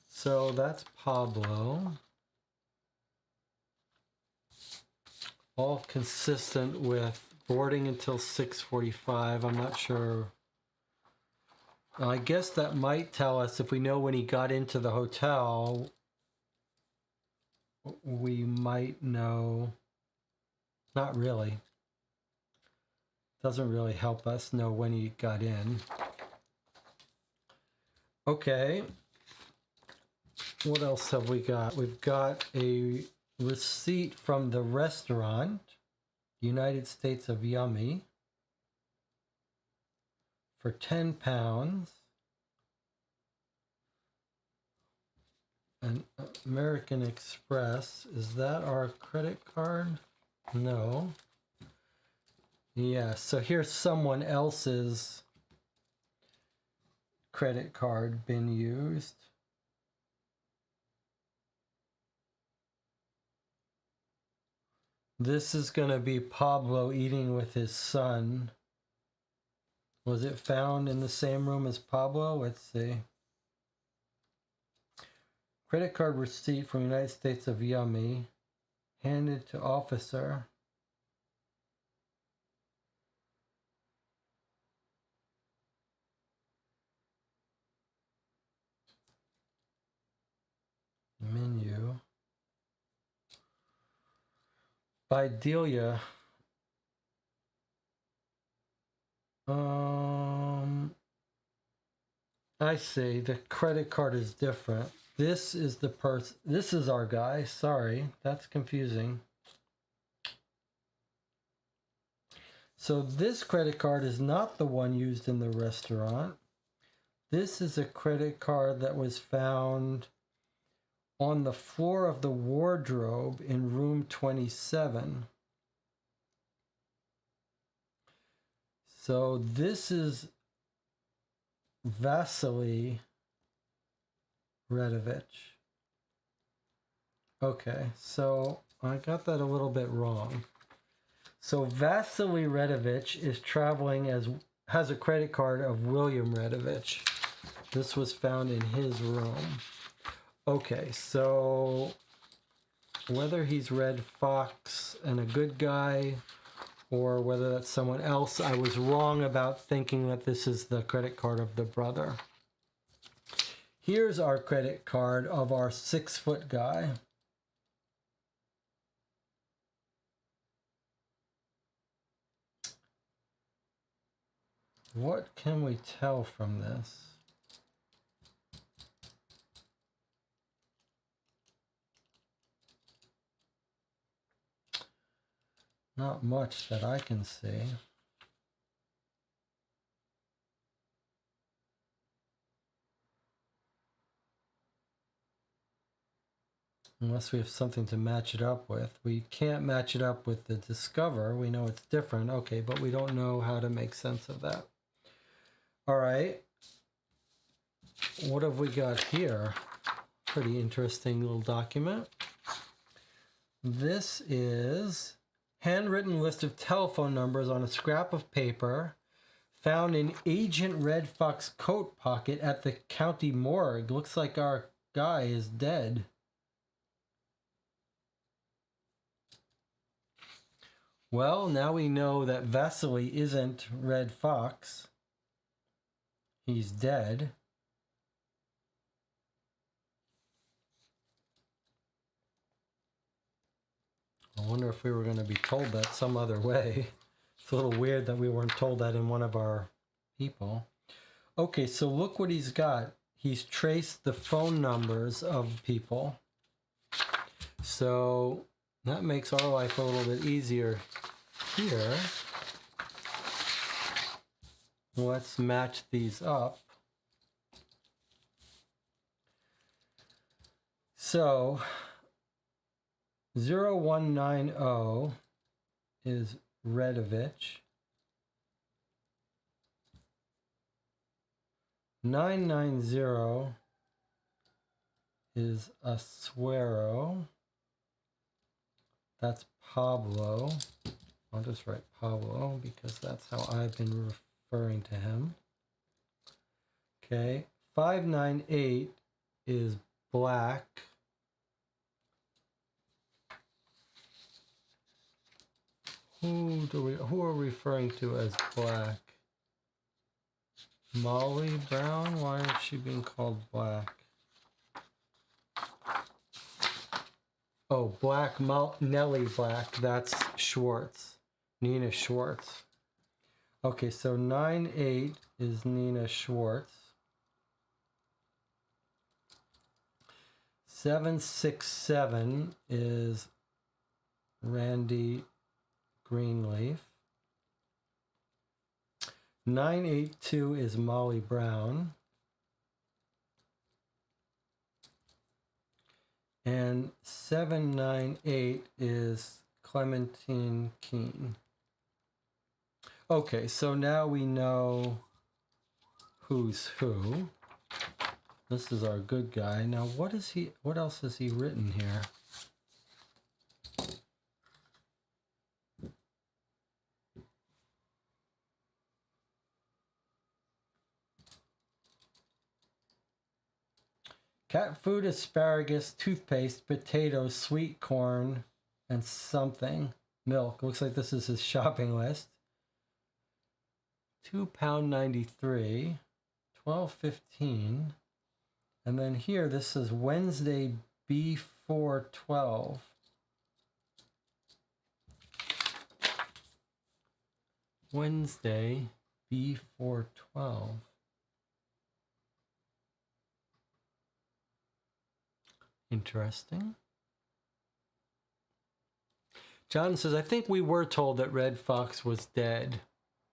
So that's Pablo. All consistent with boarding until 6:45. I'm not sure. I guess that might tell us, if we know when he got into the hotel, we might know Not really. Doesn't really help us know when he got in. Okay. What else have we got? We've got a receipt from the restaurant, United States of Yummy, for £10. And American Express, is that our credit card? No. Yeah, so here's someone else's credit card been used. This is going to be Pablo eating with his son. Was it found in the same room as Pablo? Let's see. Credit card receipt from United States of Yummy, handed to officer. Menu. By Delia. I see. The credit card is different. This is the person. This is our guy. Sorry, that's confusing. So this credit card is not the one used in the restaurant. This is a credit card that was found on the floor of the wardrobe in room 27. So this is Vasily Redovich. Okay, so I got that a little bit wrong. So Vasily Redovich is traveling has a credit card of William Redovich. This was found in his room. Okay, so whether he's Red Fox and a good guy, or whether that's someone else, I was wrong about thinking that this is the credit card of the brother. Here's our credit card of our 6-foot guy. What can we tell from this? Not much that I can see. Unless we have something to match it up with. We can't match it up with the Discover. We know it's different. Okay, but we don't know how to make sense of that. All right. What have we got here? Pretty interesting little document. This is handwritten list of telephone numbers on a scrap of paper found in Agent Red Fox coat pocket at the county morgue. Looks like our guy is dead. Well, now we know that Vasily isn't Red Fox. He's dead. I wonder if we were going to be told that some other way. It's a little weird that we weren't told that in one of our people. Okay, so look what he's got. He's traced the phone numbers of people. So that makes our life a little bit easier here. Let's match these up. So 0190 is Redovich. 990 is Asuero. That's Pablo. I'll just write Pablo because that's how I've been referring to him. Okay. 598 is Black. Who are we referring to as Black? Molly Brown? Why is she being called Black? Oh, Nellie Black. That's Schwartz. Nina Schwartz. Okay, so 9-8 is Nina Schwartz. 7-6-7 is Randy Greenleaf. 9-8-2 is Molly Brown. And 7-9-8 is Clementine Keene. Okay, so now we know who's who. This is our good guy. Now, what else has he written here? Cat food, asparagus, toothpaste, potatoes, sweet corn, and something. Milk. Looks like this is his shopping list. £2.93, $12.15. And then here, this is Wednesday B412. Wednesday B412. Interesting. John says, I think we were told that Red Fox was dead.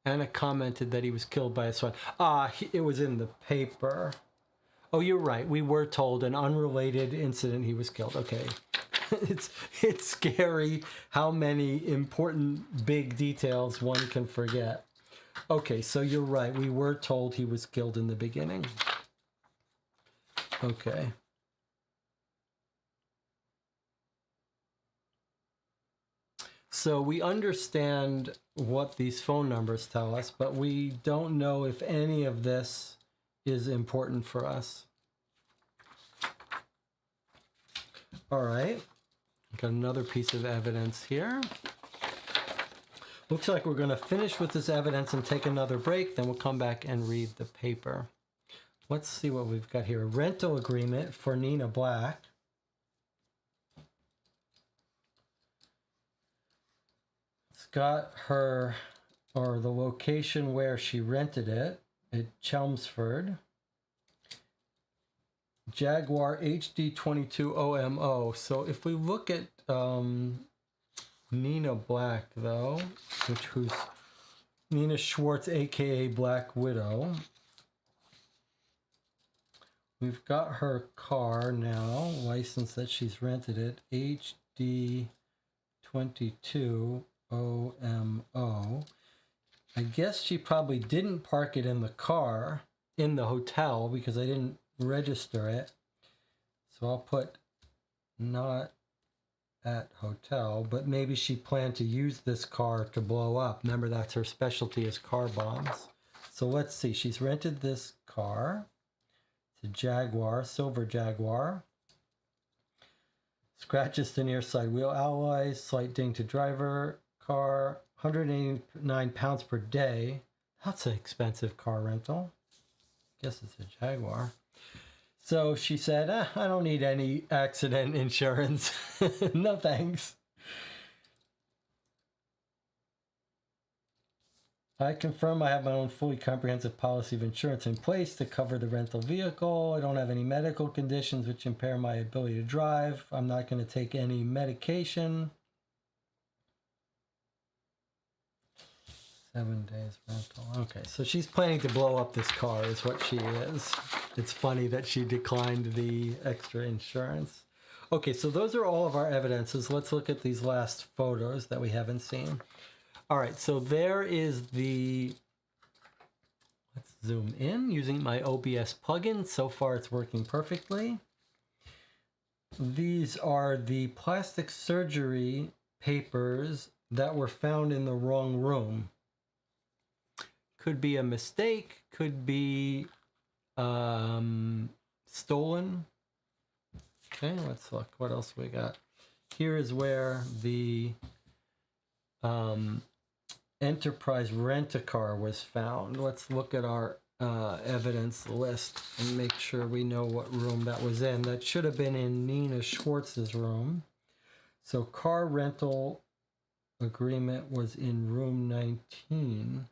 Anna commented that he was killed by a swan. It was in the paper. Oh, you're right. We were told an unrelated incident he was killed. Okay. It's scary how many important big details one can forget. Okay, so you're right. We were told he was killed in the beginning. Okay. So we understand what these phone numbers tell us, but we don't know if any of this is important for us. All right, got another piece of evidence here. Looks like we're going to finish with this evidence and take another break, then we'll come back and read the paper. Let's see what we've got here. A rental agreement for Nina Black. Got her, or the location where she rented it at Chelmsford. Jaguar HD22 OMO. So if we look at Nina Black, though, who's Nina Schwartz, aka Black Widow, we've got her car now, license that she's rented it, HD22 OMO. I guess she probably didn't park it in the car in the hotel because I didn't register it. So I'll put not at hotel, but maybe she planned to use this car to blow up. Remember, that's her specialty, is car bombs. So let's see. She's rented this car. It's a Jaguar, silver Jaguar. Scratches to near side wheel alloys, slight ding to driver. Car, 189 pounds per day. That's an expensive car rental. Guess it's a Jaguar. So she said, I don't need any accident insurance. No thanks. I confirm I have my own fully comprehensive policy of insurance in place to cover the rental vehicle. I don't have any medical conditions which impair my ability to drive. I'm not going to take any medication. 7 days rental. Okay, so she's planning to blow up this car is what she is. It's funny that she declined the extra insurance. Okay, so those are all of our evidences. Let's look at these last photos that we haven't seen. All right, so there is let's zoom in using my OBS plugin. So far it's working perfectly. These are the plastic surgery papers that were found in the wrong room. Could be a mistake, could be stolen. Okay, let's look. What else we got? Here is where the Enterprise Rent-A-Car was found. Let's look at our evidence list and make sure we know what room that was in. That should have been in Nina Schwartz's room. So car rental agreement was in room 19.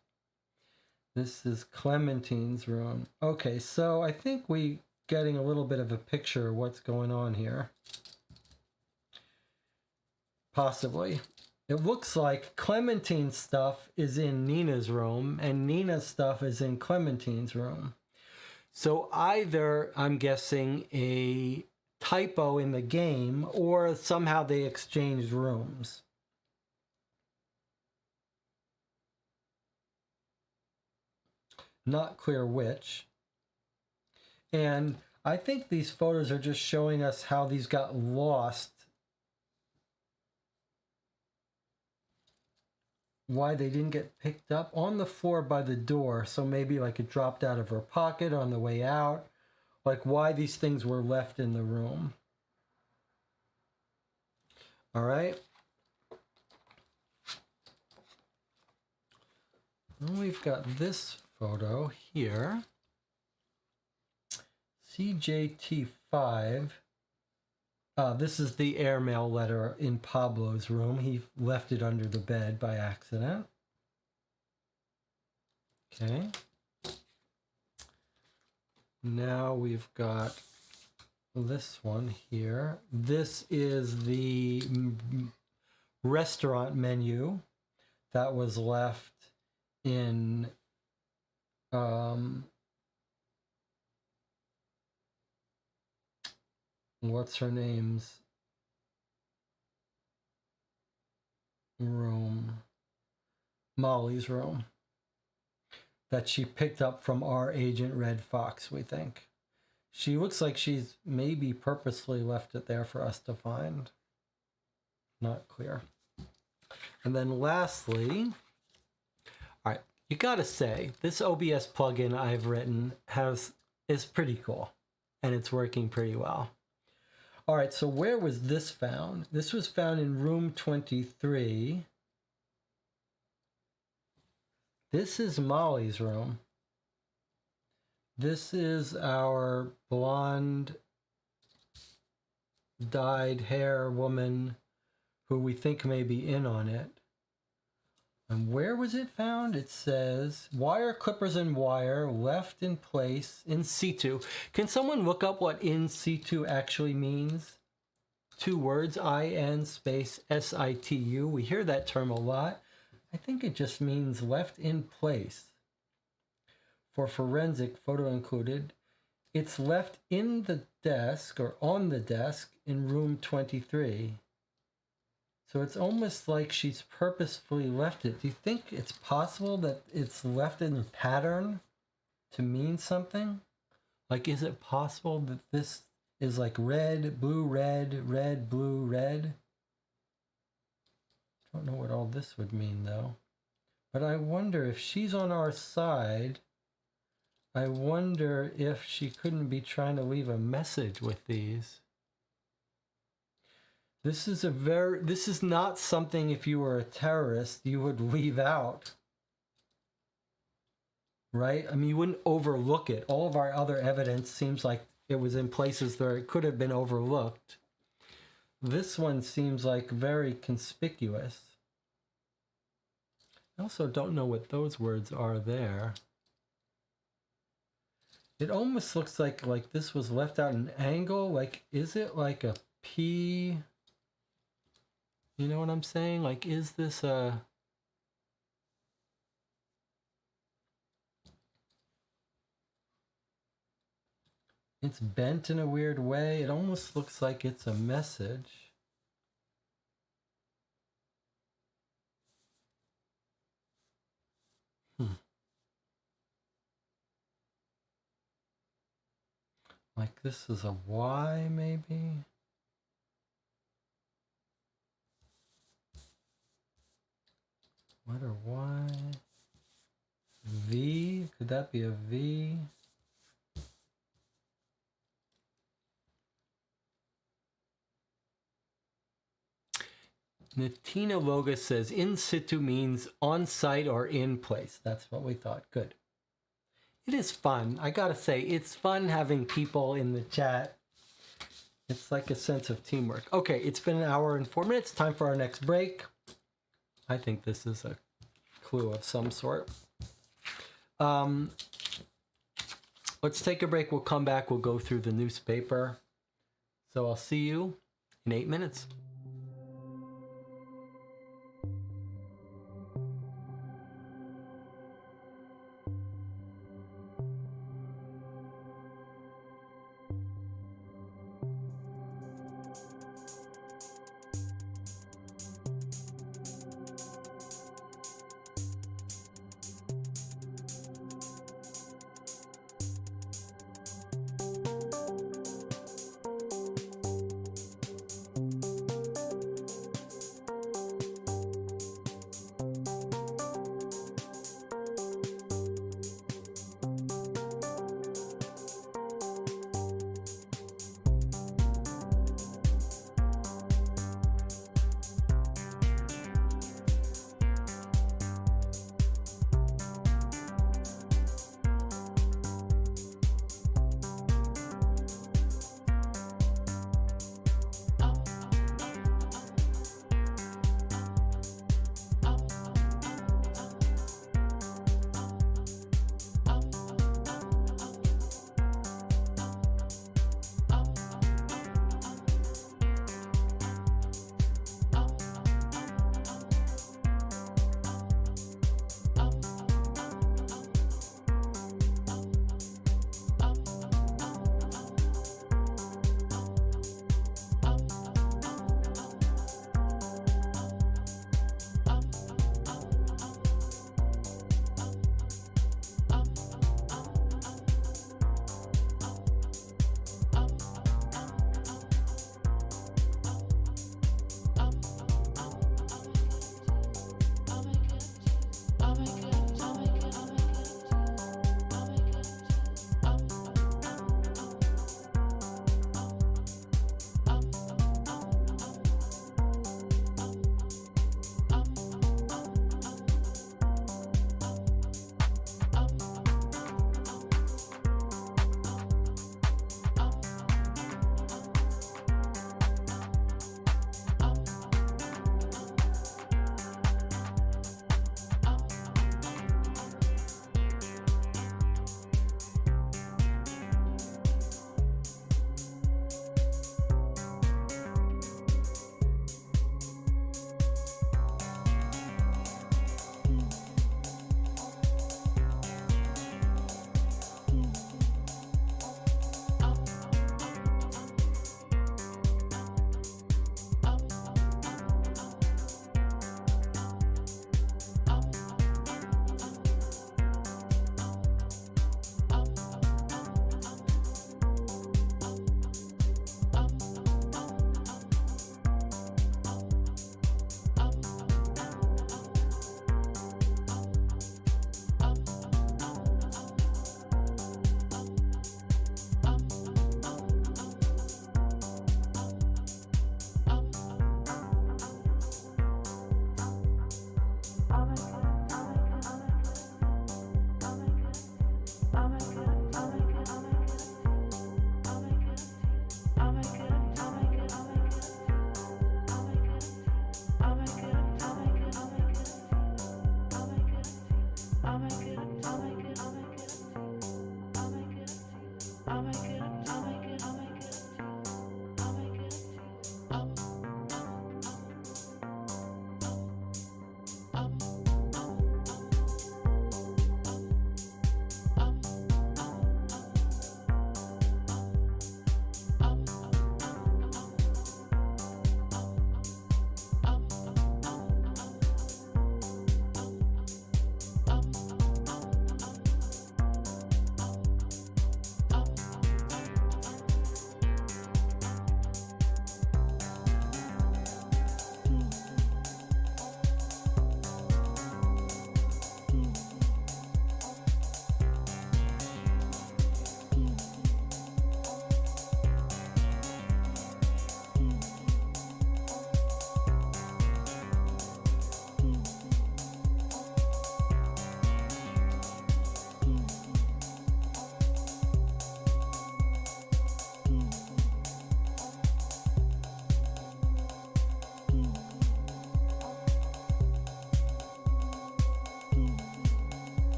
This is Clementine's room. Okay, so I think we getting a little bit of a picture of what's going on here. Possibly. It looks like Clementine's stuff is in Nina's room and Nina's stuff is in Clementine's room. So either, I'm guessing, a typo in the game or somehow they exchanged rooms. Not clear which. And I think these photos are just showing us how these got lost. Why they didn't get picked up on the floor by the door. So maybe like it dropped out of her pocket on the way out. Like why these things were left in the room. All right. And we've got this photo here. CJT5. This is the airmail letter in Pablo's room. He left it under the bed by accident. Okay. Now we've got this one here. This is the restaurant menu that was left in what's her name's room? Molly's room. That she picked up from our agent Red Fox, we think. She looks like she's maybe purposely left it there for us to find. Not clear. And then lastly, all right, you gotta say, this OBS plugin I've written is pretty cool. And it's working pretty well. All right, so where was this found? This was found in room 23. This is Molly's room. This is our blonde dyed hair woman who we think may be in on it. And where was it found? It says wire clippers and wire left in place in situ. Can someone look up what in situ actually means? 2 words, IN space SITU. We hear that term a lot. I think it just means left in place. For forensic, photo included. It's left in the desk or on the desk in room 23. So it's almost like she's purposefully left it. Do you think it's possible that it's left in pattern to mean something? Like, is it possible that this is like red, blue, red, red, blue, red? Don't know what all this would mean though. But I wonder if she's on our side, I wonder if she couldn't be trying to leave a message with these. This is not something, if you were a terrorist, you would leave out. Right? I mean, you wouldn't overlook it. All of our other evidence seems like it was in places where it could have been overlooked. This one seems like very conspicuous. I also don't know what those words are there. It almost looks like this was left out an angle. Like, is it like a P? You know what I'm saying? Like, is this a... It's bent in a weird way. It almost looks like it's a message. Like this is a Y, maybe? Letter Y. V? Could that be a V? Natina Loga says in situ means on site or in place. That's what we thought. Good. It is fun. I gotta say, it's fun having people in the chat It's like a sense of teamwork. Okay, it's been an hour and 4 minutes. Time for our next break. I think this is a clue of some sort. Let's take a break. We'll come back. We'll go through the newspaper. So I'll see you in 8 minutes.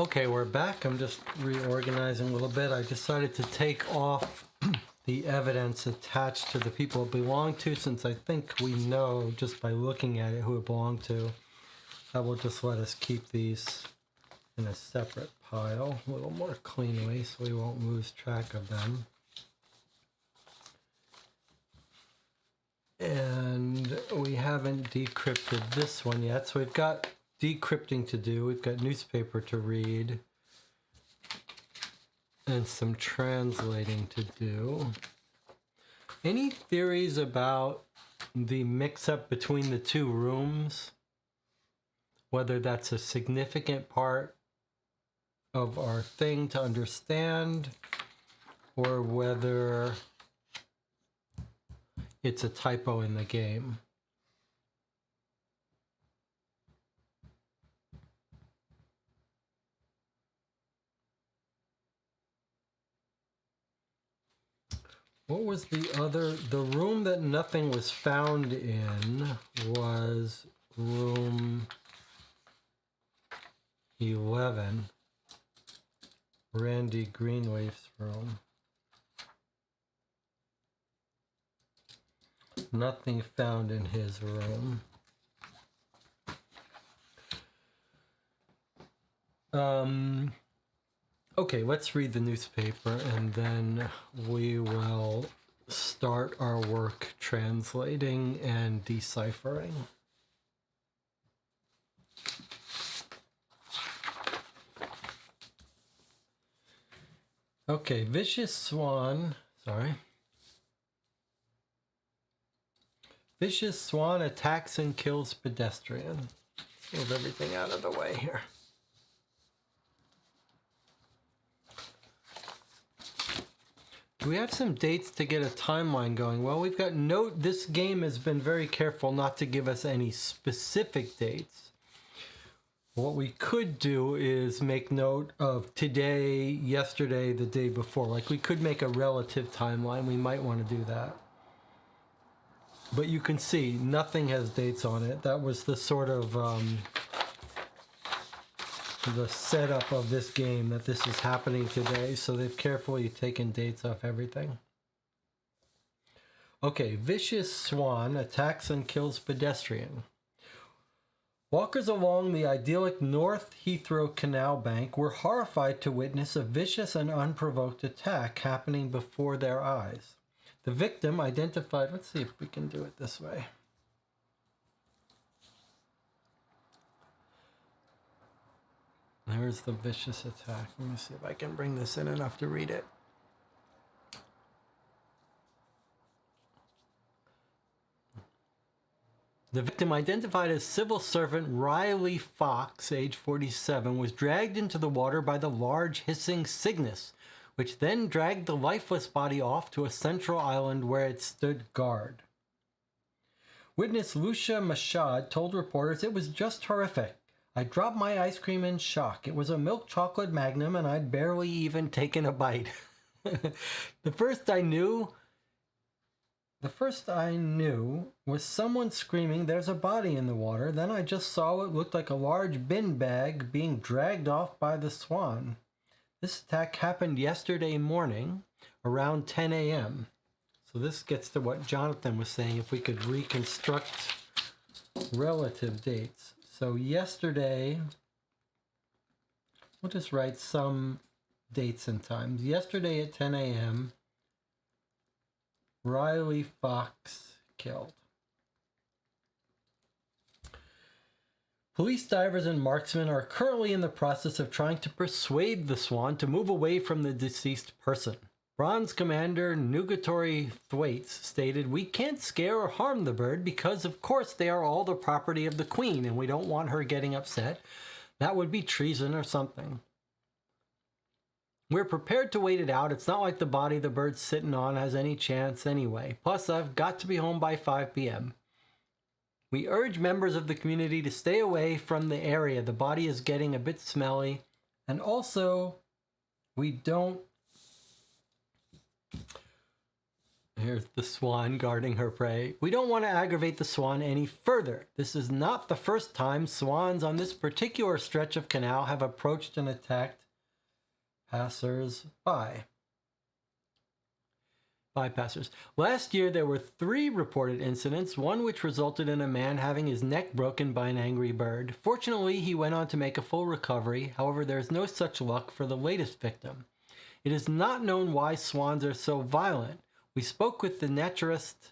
Okay, we're back. I'm just reorganizing a little bit. I decided to take off the evidence attached to the people it belonged to, since I think we know just by looking at it who it belonged to. That will just let us keep these in a separate pile a little more cleanly so we won't lose track of them. And we haven't decrypted this one yet, so we've got decrypting to do, we've got newspaper to read, and some translating to do. Any theories about the mix-up between the two rooms? Whether that's a significant part of our thing to understand, or whether it's a typo in the game. What was the room that nothing was found in was room 11, Randy Greenleaf's room. Nothing found in his room. Okay, let's read the newspaper and then we will start our work translating and deciphering. Okay, Vicious Swan attacks and kills pedestrian. Let's move everything out of the way here. Do we have some dates to get a timeline going? Well, we've got note. This game has been very careful not to give us any specific dates. What we could do is make note of today, yesterday, the day before. Like we could make a relative timeline. We might want to do that. But you can see nothing has dates on it. That was the sort of the setup of this game, that this is happening today. So they've carefully taken dates off everything. Okay, Vicious Swan attacks and kills pedestrian. Walkers along the idyllic North Heathrow Canal bank were horrified to witness a vicious and unprovoked attack happening before their eyes. The victim identified, let's see if we can do it this way. There's the vicious attack. Let me see if I can bring this in enough to read it. The victim, identified as civil servant Riley Fox, age 47, was dragged into the water by the large hissing Cygnus, which then dragged the lifeless body off to a central island where it stood guard. Witness Lucia Mashad told reporters, "It was just horrific. I dropped my ice cream in shock. It was a milk chocolate magnum and I'd barely even taken a bite. The first I knew was someone screaming, 'There's a body in the water.' Then I just saw what looked like a large bin bag being dragged off by the Swan. This attack happened yesterday morning around 10 a.m. So this gets to what Jonathan was saying, if we could reconstruct relative dates. So yesterday, we'll just write some dates and times. Yesterday at 10 a.m., Riley Fox killed. Police divers and marksmen are currently in the process of trying to persuade the Swan to move away from the deceased person. Bronze Commander Nugatory Thwaites stated, "We can't scare or harm the bird because, of course, they are all the property of the Queen, and we don't want her getting upset. That would be treason or something. We're prepared to wait it out. It's not like the body the bird's sitting on has any chance anyway. Plus, I've got to be home by 5 p.m. We urge members of the community to stay away from the area. The body is getting a bit smelly. And also, we don't Here's the swan guarding her prey. We don't want to aggravate the swan any further. This is not the first time swans on this particular stretch of canal have approached and attacked passers-by. Bypassers. Last year, there were 3 reported incidents, one which resulted in a man having his neck broken by an angry bird. Fortunately, he went on to make a full recovery. However, there is no such luck for the latest victim. It is not known why swans are so violent. We spoke with the naturalist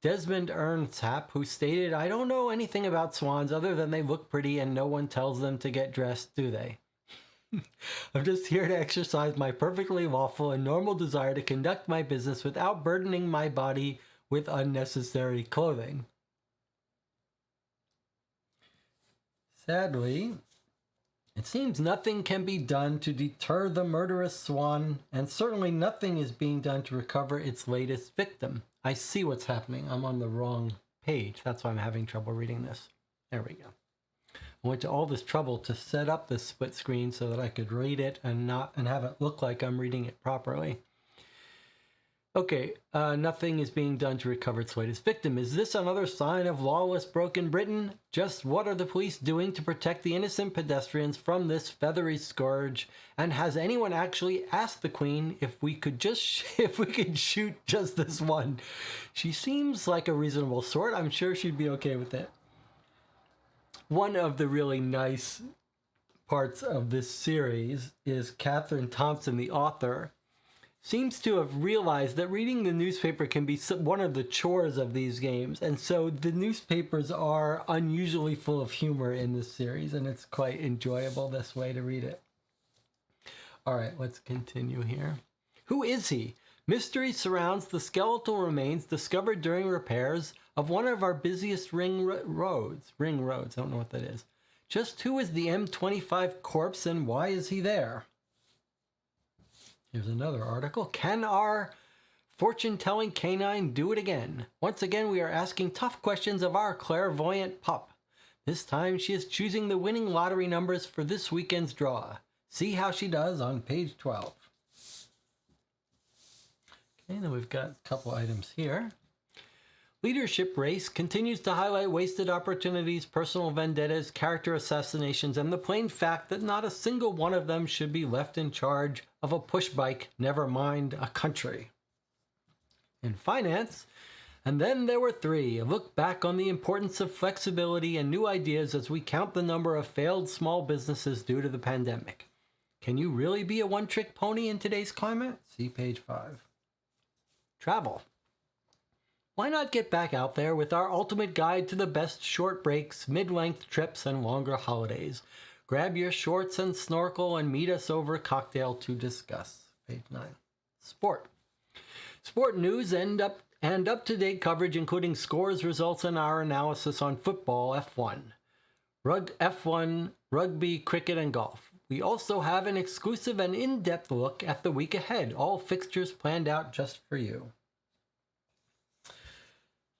Desmond Earnshapp, who stated, I don't know anything about swans other than they look pretty and no one tells them to get dressed, do they? I'm just here to exercise my perfectly lawful and normal desire to conduct my business without burdening my body with unnecessary clothing. Sadly, it seems nothing can be done to deter the murderous swan, and certainly nothing is being done to recover its latest victim. I see what's happening. I'm on the wrong page. That's why I'm having trouble reading this. There we go. I went to all this trouble to set up this split screen so that I could read it and have it look like I'm reading it properly. Okay, nothing is being done to recover its latest victim. Is this another sign of lawless broken Britain? Just what are the police doing to protect the innocent pedestrians from this feathery scourge? And has anyone actually asked the Queen if we could shoot just this one? She seems like a reasonable sort. I'm sure she'd be okay with it. One of the really nice parts of this series is Catherine Thompson, the author, seems to have realized that reading the newspaper can be one of the chores of these games. And so the newspapers are unusually full of humor in this series, and it's quite enjoyable this way to read it. All right, let's continue here. Who is he? Mystery surrounds the skeletal remains discovered during repairs of one of our busiest ring roads. Ring roads, I don't know what that is. Just who is the M25 corpse and why is he there? Here's another article. Can our fortune-telling canine do it again? Once again, we are asking tough questions of our clairvoyant pup. This time, she is choosing the winning lottery numbers for this weekend's draw. See how she does on page 12. Okay, then we've got a couple items here. Leadership race continues to highlight wasted opportunities, personal vendettas, character assassinations, and the plain fact that not a single one of them should be left in charge of a push bike, never mind a country. In finance, and then there were 3. A look back on the importance of flexibility and new ideas as we count the number of failed small businesses due to the pandemic. Can you really be a one-trick pony in today's climate? See page 5. Travel. Why not get back out there with our ultimate guide to the best short breaks, mid-length trips, and longer holidays? Grab your shorts and snorkel and meet us over a cocktail to discuss. Page 9. Sport. Sport news and up-to-date coverage, including scores, results, and our analysis on football, F1, F1, rugby, cricket, and golf. We also have an exclusive and in-depth look at the week ahead, all fixtures planned out just for you.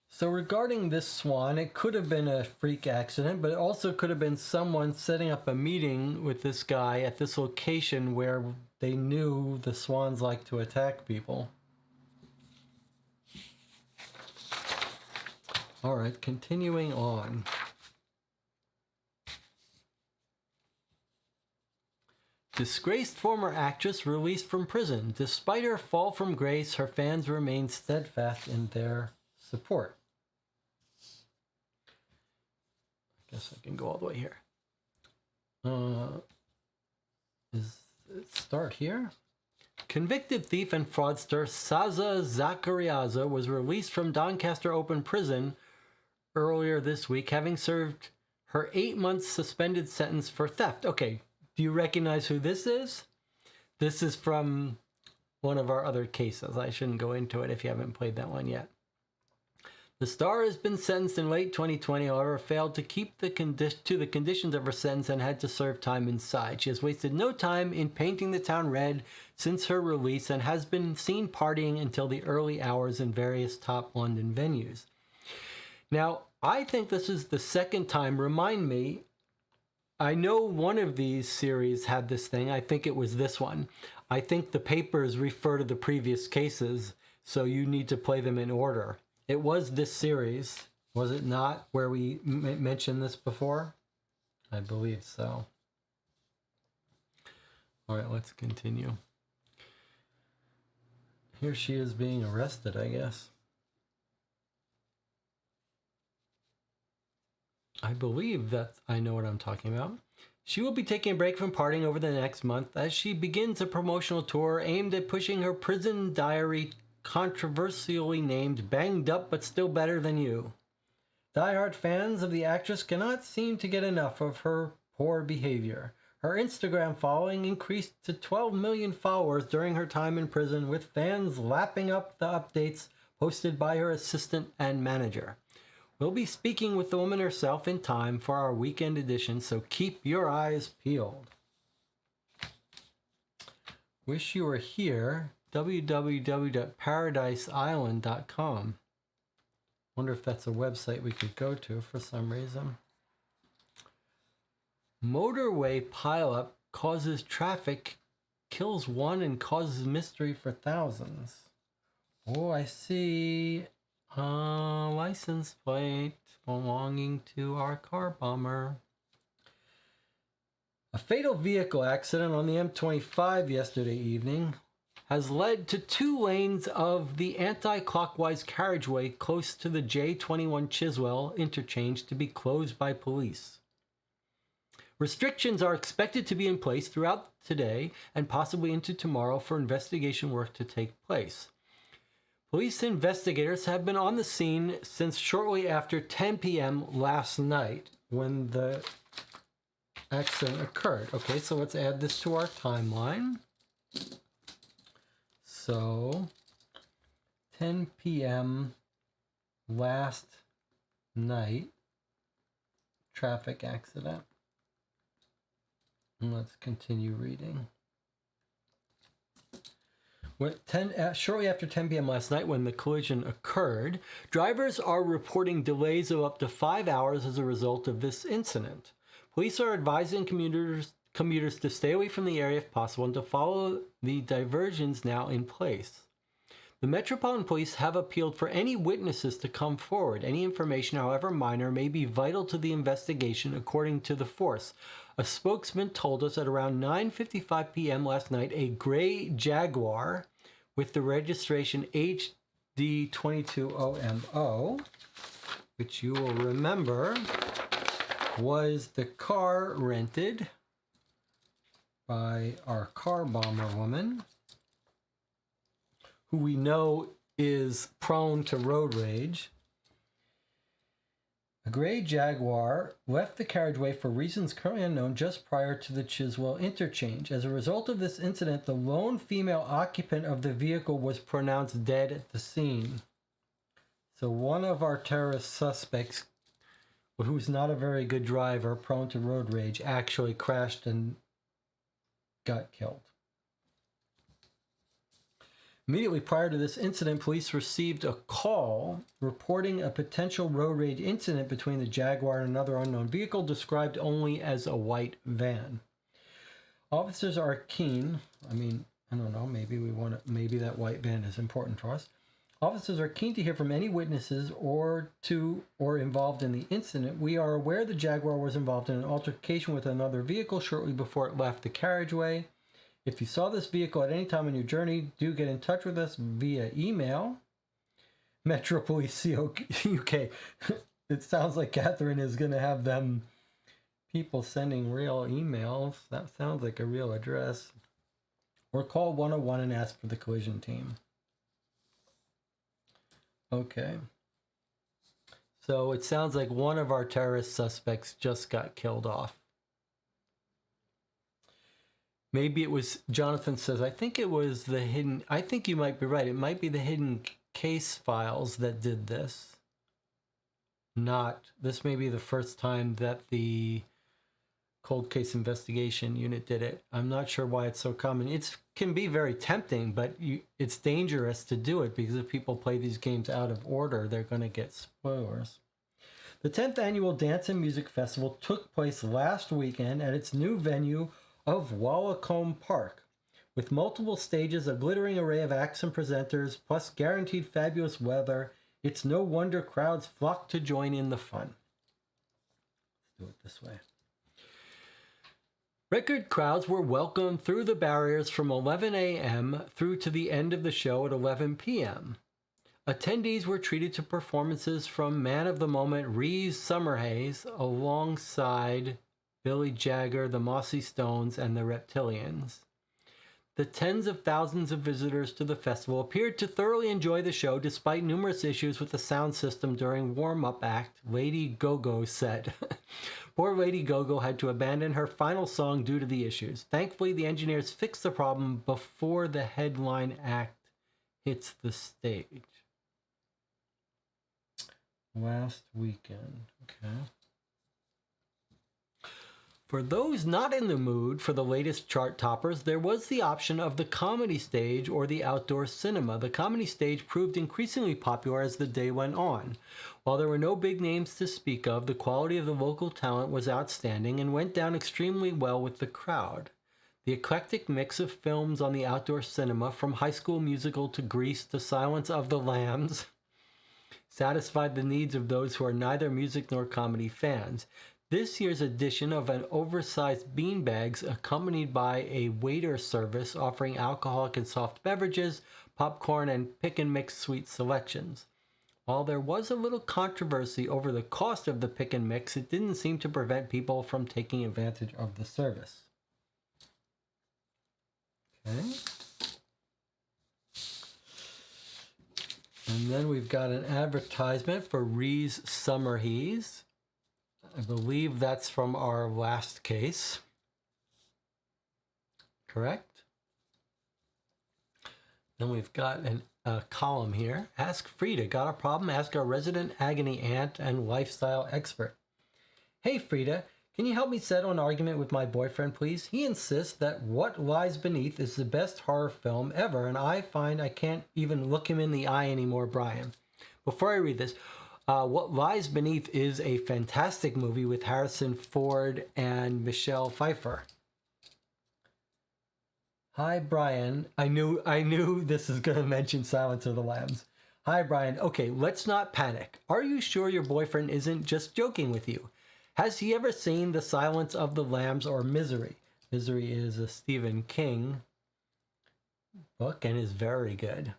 So regarding this swan, it could have been a freak accident, but it also could have been someone setting up a meeting with this guy at this location where they knew the swans like to attack people. All right, continuing on. Disgraced former actress released from prison. Despite her fall from grace, her fans remain steadfast in their support. I guess I can go all the way here. Start here. Convicted thief and fraudster Saza Zakariaza was released from Doncaster Open Prison earlier this week, having served her 8-month suspended sentence for theft. Okay, do you recognize who this is? This is from one of our other cases. I shouldn't go into it if you haven't played that one yet. The star has been sentenced in late 2020, however, failed to keep to the conditions of her sentence and had to serve time inside. She has wasted no time in painting the town red since her release and has been seen partying until the early hours in various top London venues. Now, I think this is the second time. Remind me, I know one of these series had this thing. I think it was this one. I think the papers refer to the previous cases. So you need to play them in order. It was this series, was it not, where we mentioned this before? I believe so. All right, let's continue. Here she is being arrested, I guess. I believe that I know what I'm talking about. She will be taking a break from partying over the next month as she begins a promotional tour aimed at pushing her prison diary, controversially named Banged Up But Still Better Than You. Die-hard fans of the actress cannot seem to get enough of her poor behavior. Her Instagram following increased to 12 million followers during her time in prison, with fans lapping up the updates posted by her assistant and manager. We'll be speaking with the woman herself in time for our weekend edition, so keep your eyes peeled. Wish you were here. www.paradiseisland.com. Wonder if that's a website we could go to for some reason. Motorway pileup causes traffic, kills one, and causes mystery for thousands. Oh, I see. License plate belonging to our car bomber. A fatal vehicle accident on the M25 yesterday evening has led to 2 lanes of the anti-clockwise carriageway close to the J21 Chiswell interchange to be closed by police. Restrictions are expected to be in place throughout today and possibly into tomorrow for investigation work to take place. Police investigators have been on the scene since shortly after 10 p.m. last night when the accident occurred. Okay, so let's add this to our timeline. So, 10 p.m. last night, traffic accident. And let's continue reading. Shortly after 10 p.m. last night, when the collision occurred, drivers are reporting delays of up to 5 hours as a result of this incident. Police are advising commuters to stay away from the area if possible and to follow the diversions now in place. The Metropolitan Police have appealed for any witnesses to come forward. Any information, however minor, may be vital to the investigation, according to the force. A spokesman told us at around 9:55 p.m. last night, a gray Jaguar with the registration HD22OMO, which you will remember was the car rented by our car bomber woman, who we know is prone to road rage. A gray Jaguar left the carriageway for reasons currently unknown just prior to the Chiswell interchange. As a result of this incident, the lone female occupant of the vehicle was pronounced dead at the scene. So one of our terrorist suspects, who's not a very good driver, prone to road rage, actually crashed and got killed. Immediately prior to this incident, police received a call reporting a potential road rage incident between the Jaguar and another unknown vehicle described only as a white van. Officers are keen. I don't know, maybe that white van is important to us. Officers are keen to hear from any witnesses or involved in the incident. We are aware the Jaguar was involved in an altercation with another vehicle shortly before it left the carriageway. If you saw this vehicle at any time on your journey, do get in touch with us via email. Metro Police UK. It sounds like Catherine is going to have them people sending real emails. That sounds like a real address. Or call 101 and ask for the collision team. Okay. So it sounds like one of our terrorist suspects just got killed off. Maybe it was, Jonathan says, I think it was the hidden, I think you might be right. It might be the hidden case files that did this. This may be the first time that the cold case investigation unit did it. I'm not sure why it's so common. It can be very tempting, but it's dangerous to do it because if people play these games out of order, they're going to get spoilers. The 10th Annual Dance and Music Festival took place last weekend at its new venue of Wallacolm Park. With multiple stages, a glittering array of acts and presenters, plus guaranteed fabulous weather, it's no wonder crowds flock to join in the fun. Let's do it this way. Record crowds were welcomed through the barriers from 11 a.m. through to the end of the show at 11 p.m. Attendees were treated to performances from Man of the Moment Reeves Summerhaze alongside Billy Jagger, the Mossy Stones, and the Reptilians. The tens of thousands of visitors to the festival appeared to thoroughly enjoy the show despite numerous issues with the sound system during warm-up act Lady Go-Go said. Poor Lady Go-Go had to abandon her final song due to the issues. Thankfully, the engineers fixed the problem before the headline act hits the stage. Last weekend, okay. For those not in the mood for the latest chart toppers, there was the option of the comedy stage or the outdoor cinema. The comedy stage proved increasingly popular as the day went on. While there were no big names to speak of, the quality of the local talent was outstanding and went down extremely well with the crowd. The eclectic mix of films on the outdoor cinema, from High School Musical to Grease to Silence of the Lambs, satisfied the needs of those who are neither music nor comedy fans. This year's edition of an oversized beanbags accompanied by a waiter service offering alcoholic and soft beverages, popcorn, and pick and mix sweet selections. While there was a little controversy over the cost of the pick and mix, it didn't seem to prevent people from taking advantage of the service. Okay. And then we've got an advertisement for Reeves Summerhaze. I believe that's from our last case. Correct? Then we've got a column here. Ask Frida. Got a problem? Ask our resident agony aunt and lifestyle expert. Hey Frida, can you help me settle an argument with my boyfriend, please? He insists that What Lies Beneath is the best horror film ever, and I find I can't even look him in the eye anymore, Brian. Before I read this, What Lies Beneath is a fantastic movie with Harrison Ford and Michelle Pfeiffer. Hi, Brian. I knew this is going to mention Silence of the Lambs. Hi, Brian. Okay, let's not panic. Are you sure your boyfriend isn't just joking with you? Has he ever seen The Silence of the Lambs or Misery? Misery is a Stephen King book and is very good.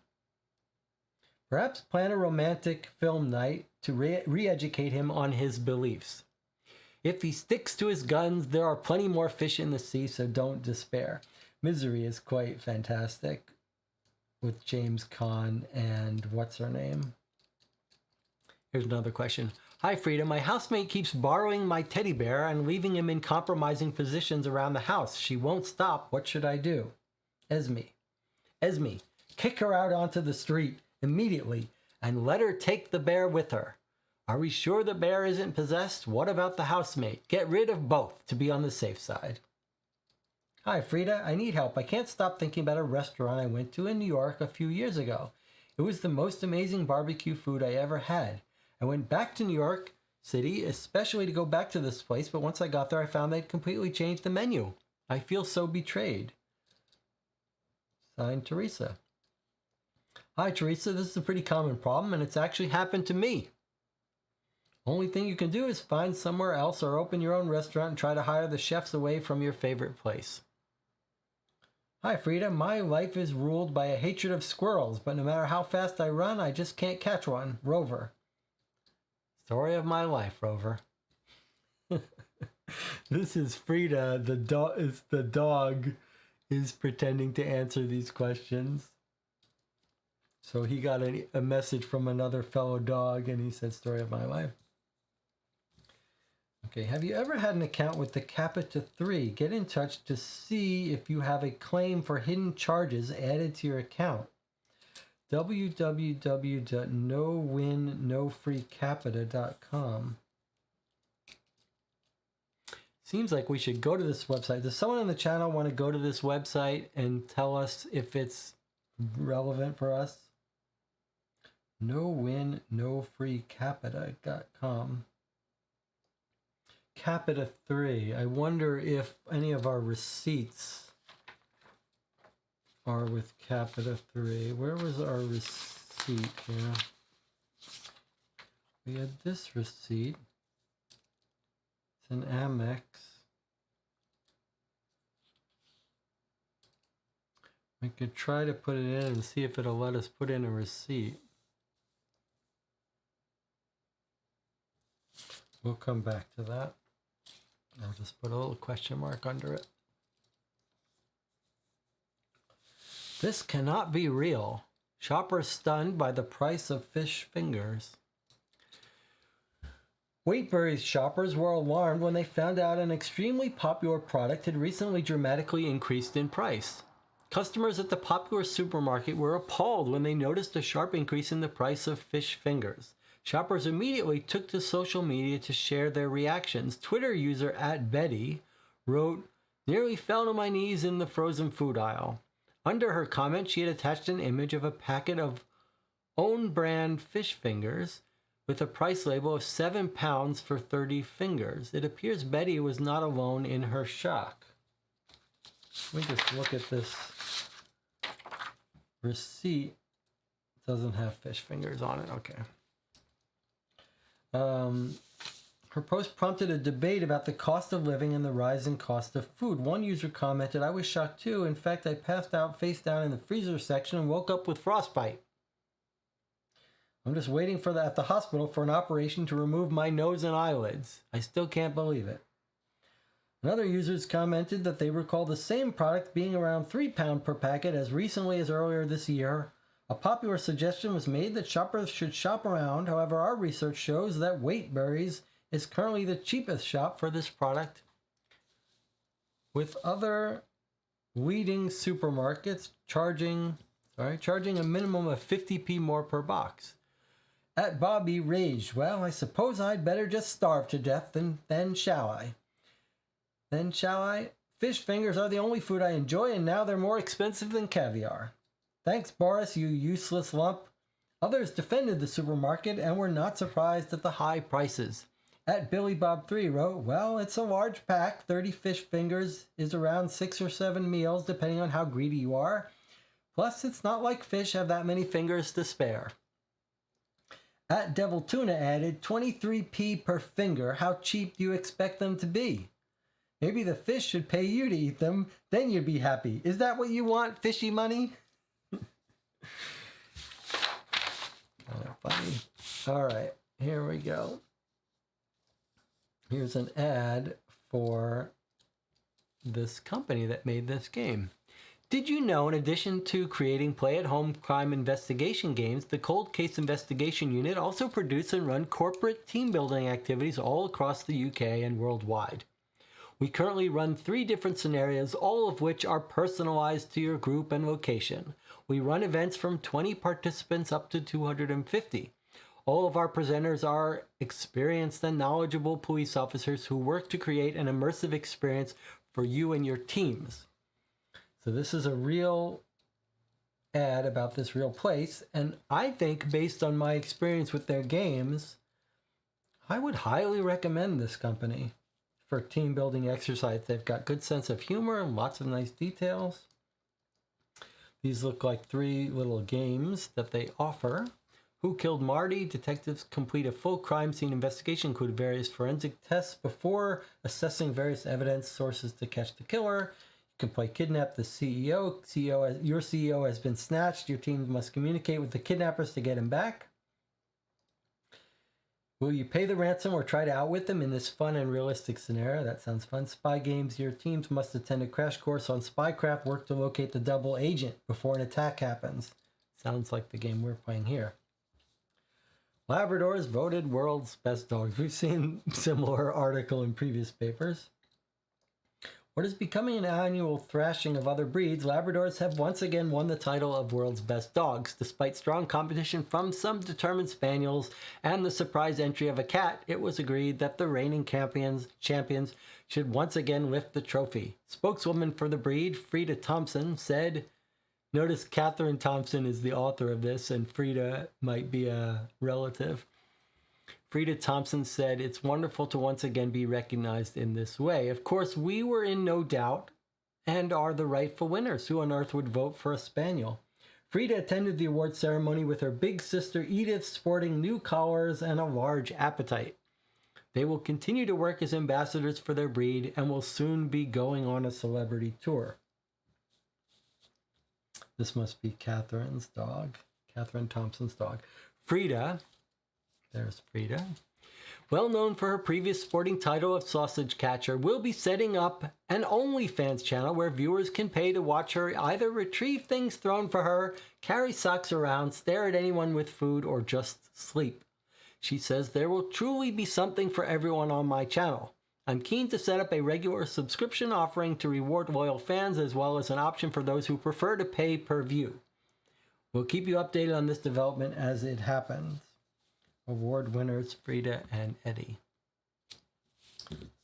Perhaps plan a romantic film night to re-educate him on his beliefs. If he sticks to his guns, there are plenty more fish in the sea, so don't despair. Misery is quite fantastic with James Caan and what's her name? Here's another question. Hi, Frida. My housemate keeps borrowing my teddy bear and leaving him in compromising positions around the house. She won't stop. What should I do? Esme, kick her out onto the street immediately and let her take the bear with her. Are we sure the bear isn't possessed? What about the housemate? Get rid of both to be on the safe side. Hi, Frida. I need help. I can't stop thinking about a restaurant I went to in New York a few years ago. It was the most amazing barbecue food I ever had. I went back to New York City, especially to go back to this place, but once I got there, I found they'd completely changed the menu. I feel so betrayed. Signed, Teresa. Hi, Teresa. This is a pretty common problem, and it's actually happened to me. Only thing you can do is find somewhere else or open your own restaurant and try to hire the chefs away from your favorite place. Hi, Frida. My life is ruled by a hatred of squirrels, but no matter how fast I run, I just can't catch one. Rover. Story of my life, Rover. This is Frida. The dog is pretending to answer these questions. So he got a message from another fellow dog, and he said, story of my life. Okay, have you ever had an account with the Capita 3? Get in touch to see if you have a claim for hidden charges added to your account. www.nowinNoFreeCapita.com. Seems like we should go to this website. Does someone on the channel want to go to this website and tell us if it's relevant for us? NoWinNoFreeCapita.com. Capita 3. I wonder if any of our receipts R with capita 3. Where was our receipt here? We had this receipt. It's an Amex. We could try to put it in and see if it'll let us put in a receipt. We'll come back to that. I'll just put a little question mark under it. This cannot be real. Shoppers stunned by the price of fish fingers. Waitberry's shoppers were alarmed when they found out an extremely popular product had recently dramatically increased in price. Customers at the popular supermarket were appalled when they noticed a sharp increase in the price of fish fingers. Shoppers immediately took to social media to share their reactions. Twitter user @Betty wrote, "Nearly fell to my knees in the frozen food aisle." Under her comment, she had attached an image of a packet of own brand fish fingers with a price label of £7 for 30 fingers. It appears Betty was not alone in her shock. Let me just look at this receipt. It doesn't have fish fingers on it. Okay. Her post prompted a debate about the cost of living and the rising cost of food. One user commented, "I was shocked too. In fact, I passed out face down in the freezer section and woke up with frostbite. I'm just waiting at the hospital for an operation to remove my nose and eyelids. I still can't believe it." Another users commented that they recall the same product being around £3 per packet as recently as earlier this year. A popular suggestion was made that shoppers should shop around. However, our research shows that Waitberry's is currently the cheapest shop for this product, with other leading supermarkets charging a minimum of 50p more per box. @Bobby raged, "Well, I suppose I'd better just starve to death, then shall I? Then shall I? Fish fingers are the only food I enjoy, and now they're more expensive than caviar. Thanks, Boris, you useless lump." Others defended the supermarket and were not surprised at the high prices. @BillyBob3 wrote, "Well, it's a large pack. 30 fish fingers is around 6 or 7 meals, depending on how greedy you are. Plus, it's not like fish have that many fingers to spare." @DevilTuna added, 23p per finger. How cheap do you expect them to be? Maybe the fish should pay you to eat them, then you'd be happy. Is that what you want, fishy money? Kind of funny. All right, here we go. Here's an ad for this company that made this game. Did you know, in addition to creating play-at-home crime investigation games, the Cold Case Investigation Unit also produce and run corporate team-building activities all across the UK and worldwide? We currently run 3 different scenarios, all of which are personalized to your group and location. We run events from 20 participants up to 250. All of our presenters are experienced and knowledgeable police officers who work to create an immersive experience for you and your teams. So this is a real ad about this real place, and I think based on my experience with their games, I would highly recommend this company for team building exercise. They've got good sense of humor and lots of nice details. These look like 3 little games that they offer. Who Killed Marty? Detectives complete a full crime scene investigation, including various forensic tests before assessing various evidence sources to catch the killer. You can play Kidnap the CEO. Your CEO has been snatched. Your team must communicate with the kidnappers to get him back. Will you pay the ransom or try to outwit them in this fun and realistic scenario? That sounds fun. Spy games. Your teams must attend a crash course on spycraft, work to locate the double agent before an attack happens. Sounds like the game we're playing here. Labradors voted world's best dogs. We've seen a similar article in previous papers. What is becoming an annual thrashing of other breeds, Labradors have once again won the title of world's best dogs. Despite strong competition from some determined spaniels and the surprise entry of a cat, it was agreed that the reigning champions should once again lift the trophy. Spokeswoman for the breed, Frida Thompson, said, notice Catherine Thompson is the author of this, and Frida might be a relative. Frida Thompson said, "It's wonderful to once again be recognized in this way. Of course, we were in no doubt and are the rightful winners. Who on earth would vote for a spaniel? Frida attended the award ceremony with her big sister Edith, sporting new collars and a large appetite. They will continue to work as ambassadors for their breed and will soon be going on a celebrity tour. This must be Catherine's dog, Catherine Thompson's dog. Frida, there's Frida, well known for her previous sporting title of sausage catcher, will be setting up an OnlyFans channel where viewers can pay to watch her either retrieve things thrown for her, carry socks around, stare at anyone with food, or just sleep. She says there will truly be something for everyone on my channel. I'm keen to set up a regular subscription offering to reward loyal fans, as well as an option for those who prefer to pay per view. We'll keep you updated on this development as it happens. Award winners Frida and Eddie.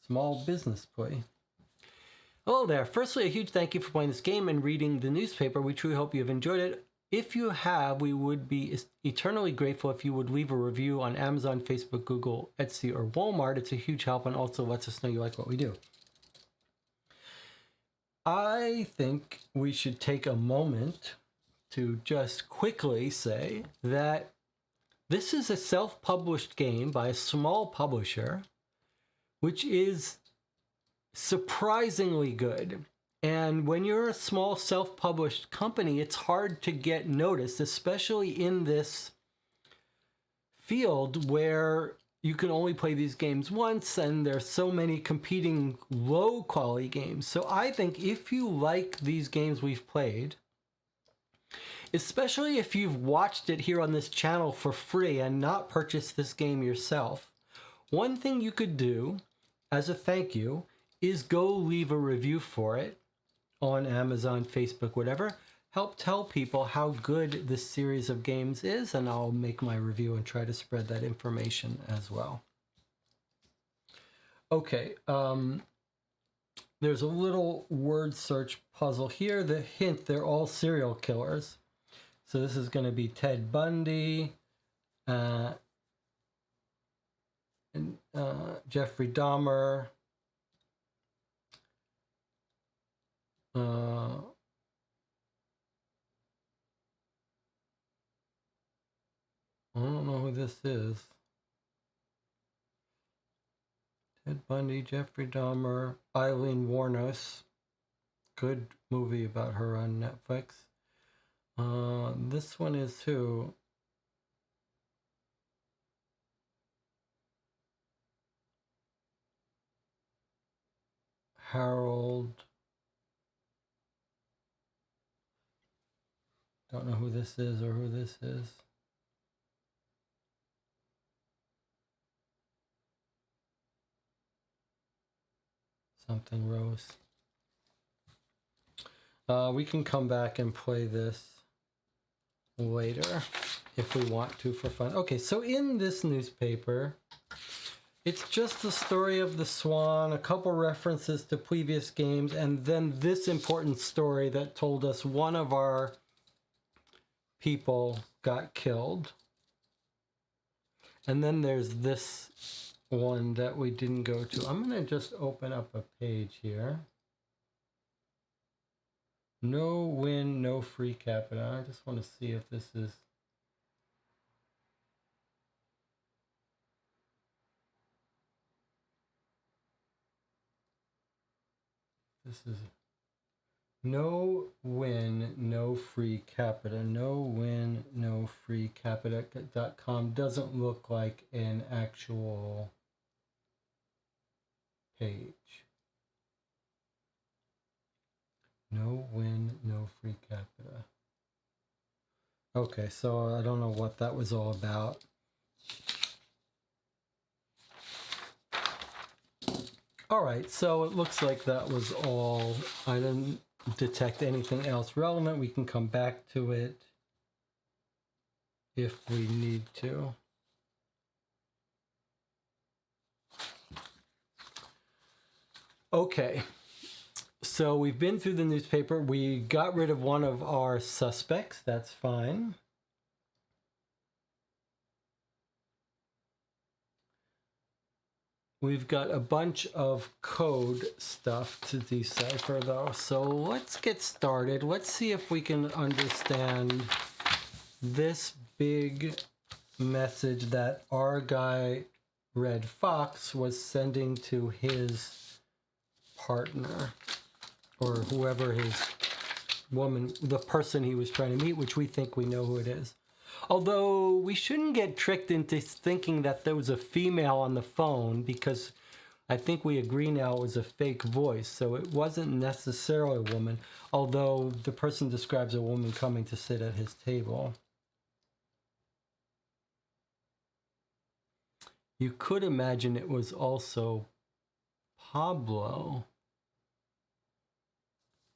Small business play. Hello there. Firstly, a huge thank you for playing this game and reading the newspaper. We truly hope you have enjoyed it. If you have, we would be eternally grateful if you would leave a review on Amazon, Facebook, Google, Etsy, or Walmart. It's a huge help and also lets us know you like what we do. I think we should take a moment to just quickly say that this is a self-published game by a small publisher, which is surprisingly good. And when you're a small self-published company, it's hard to get noticed, especially in this field where you can only play these games once and there's so many competing low-quality games. So I think if you like these games we've played, especially if you've watched it here on this channel for free and not purchased this game yourself, one thing you could do as a thank you is go leave a review for it on Amazon, Facebook, whatever. Help tell people how good this series of games is, and I'll make my review and try to spread that information as well. Okay, there's a little word search puzzle here. The hint, they're all serial killers. So this is going to be Ted Bundy, and Jeffrey Dahmer, I don't know who this is. Ted Bundy, Jeffrey Dahmer, Eileen Wuornos. Good movie about her on Netflix. This one is who? Harold. Don't know who this is or who this is. Something Rose. We can come back and play this later if we want to for fun. Okay, so in this newspaper, it's just the story of the swan, a couple references to previous games, and then this important story that told us one of our people got killed. And then there's this one that we didn't go to. I'm going to just open up a page here. No win, no free capita. I just want to see if this is... This is... No win, no free capita. No win, no free capita.com doesn't look like an actual page. No win, no free capita. Okay, so I don't know what that was all about. All right, so it looks like that was all. I didn't detect anything else relevant. We can come back to it if we need to. Okay. So we've been through the newspaper. We got rid of one of our suspects. That's fine. We've got a bunch of code stuff to decipher, though. So let's get started. Let's see if we can understand this big message that our guy, Red Fox, was sending to his partner, or whoever his woman, the person he was trying to meet, which we think we know who it is. Although we shouldn't get tricked into thinking that there was a female on the phone, because I think we agree now it was a fake voice, so it wasn't necessarily a woman, although the person describes a woman coming to sit at his table. You could imagine it was also Pablo.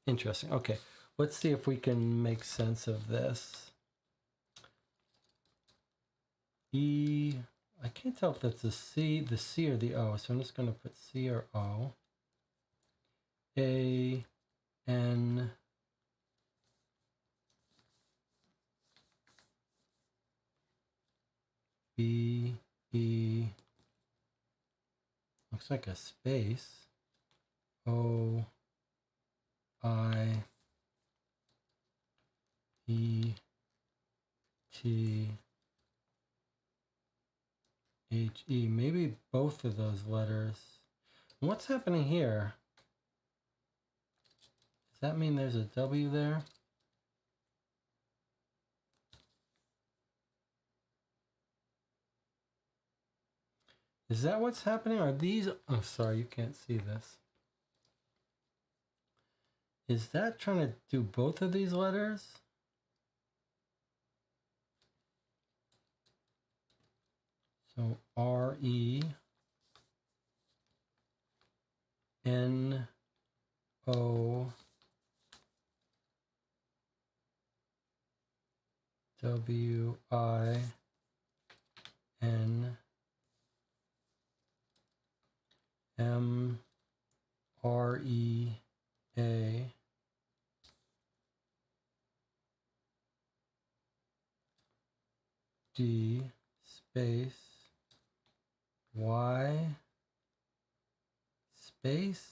Interesting. Okay, let's see if we can make sense of this. I can't tell if that's the C or the O, so I'm just going to put C or O. A, N, B, E, looks like a space, O, I, E, T, H, E. Maybe both of those letters. What's happening here? Does that mean there's a W there? Is that what's happening? Are these... Oh, sorry, you can't see this. Is that trying to do both of these letters? So R-E, N, O, W, I, N, M, R, E, A, D, space, Y, space,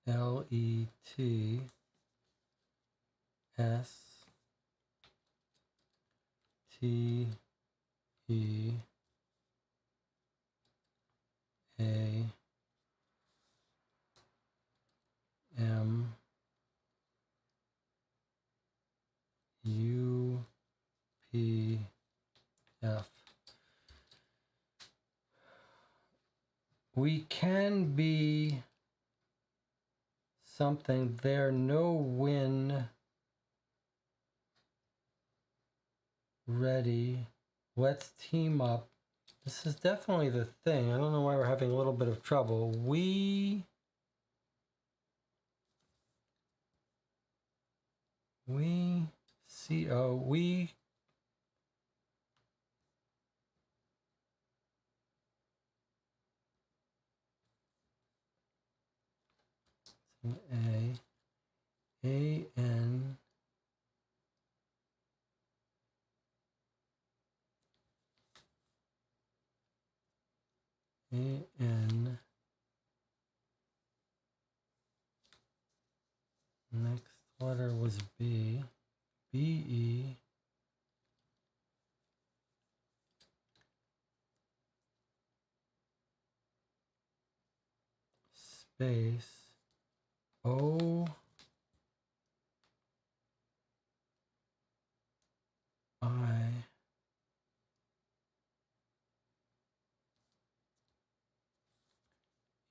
L, E, T, S, T, E, A, M, U, P, F. We can be something there, no win, ready, let's team up. This is definitely the thing. I don't know why we're having a little bit of trouble. We C-O, we A, A-N, A-N, next letter was B, B-E, space, O, I,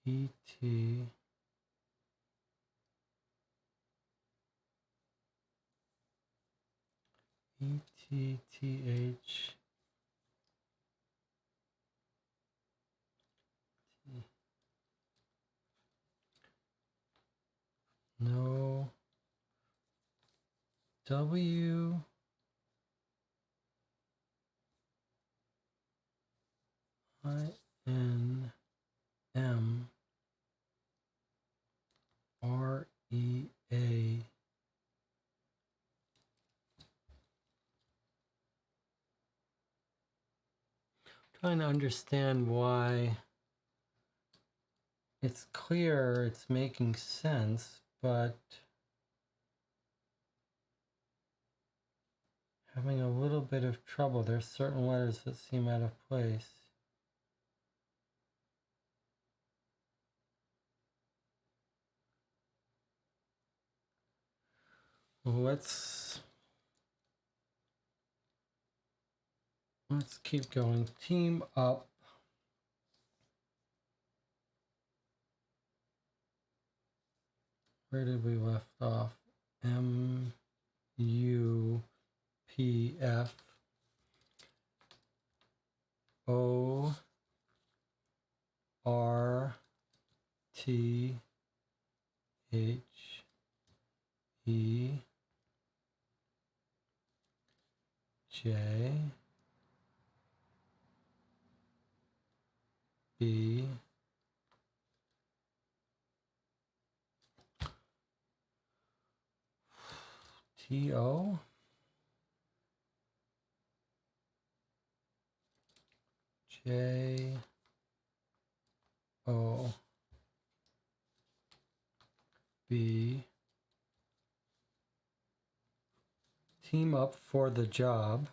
E, T, E, T, T, H, no, W, I, N, M, R, E, A, trying to understand why it's clear it's making sense, but having a little bit of trouble. There's certain letters that seem out of place. Let's keep going. Team up. Where did we left off? MUPF ORTHEJB TO JOB. Team up for the job.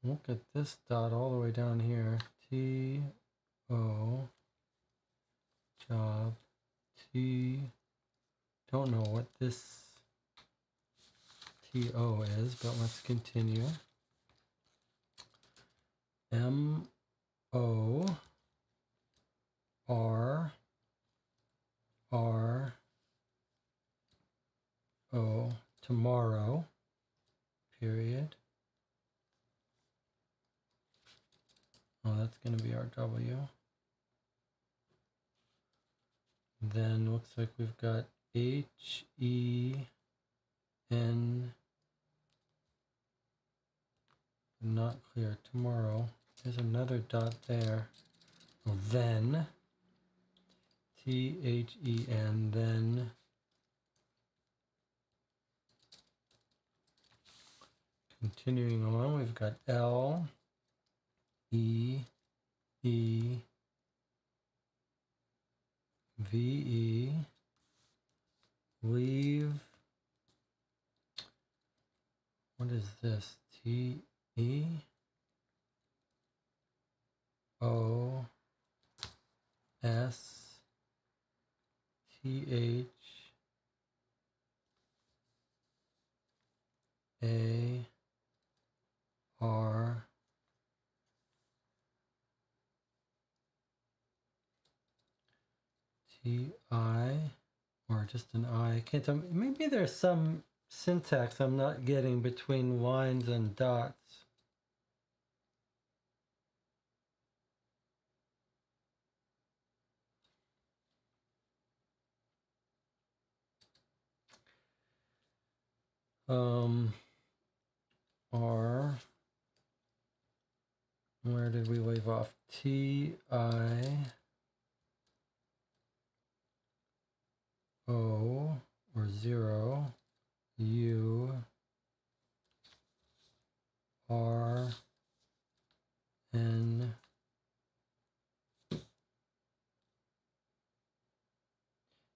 Look at this dot all the way down here. TO job. Don't know what this TO is, but let's continue. MORR tomorrow, period. Oh, that's going to be our W. Then looks like we've got HEN, not clear, tomorrow. There's another dot there. Then THEN, then continuing on, we've got LEE VE, leave. What is this? TEOSTHAR TI, or just an I. Can't tell. Maybe there's some syntax I'm not getting between lines and dots. R. Where did we leave off? TIO or 0 URN.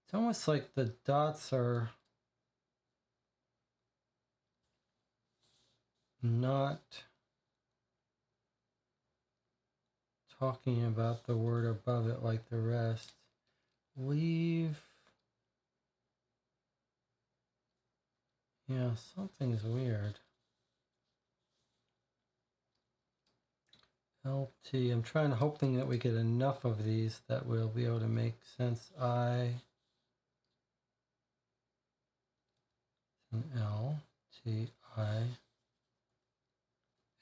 It's almost like the dots are not talking about the word above it like the rest. Leave. Yeah, something's weird. LT. I'm hoping that we get enough of these that we'll be able to make sense. I and L T I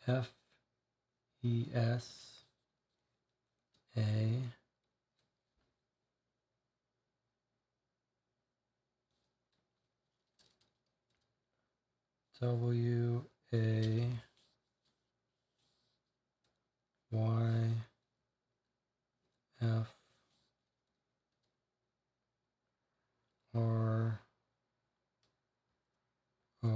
F E S A W A Y F R O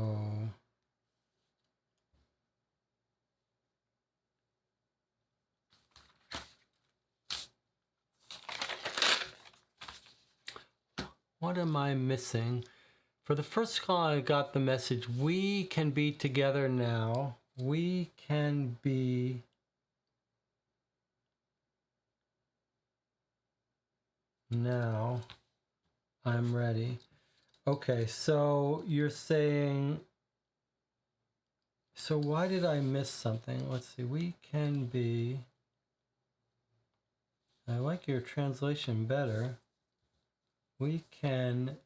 What am I missing? For the first call, I got the message, we can be together now. We can be now. I'm ready. Okay, so you're saying, so why did I miss something? Let's see, we can be, I like your translation better. We can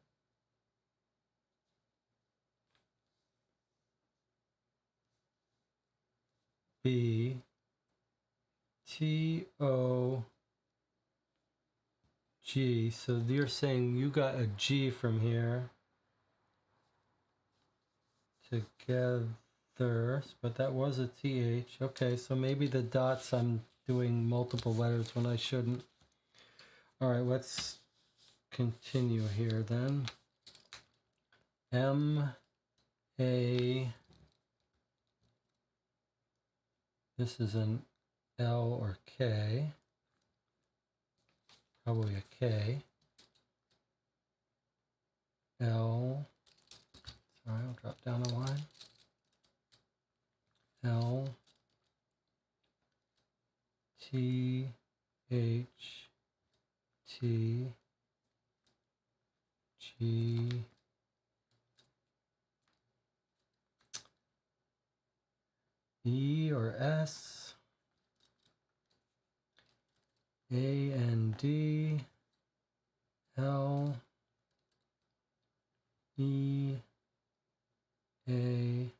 be TOG. So you're saying you got a G from here. Together, but that was a TH. Okay, so maybe the dots, I'm doing multiple letters when I shouldn't. All right, let's continue here then. M-A, this is an L or K, probably a K. L, sorry, I'll drop down a line. L, T, H, T, G, E or S, A and D, L, E, A,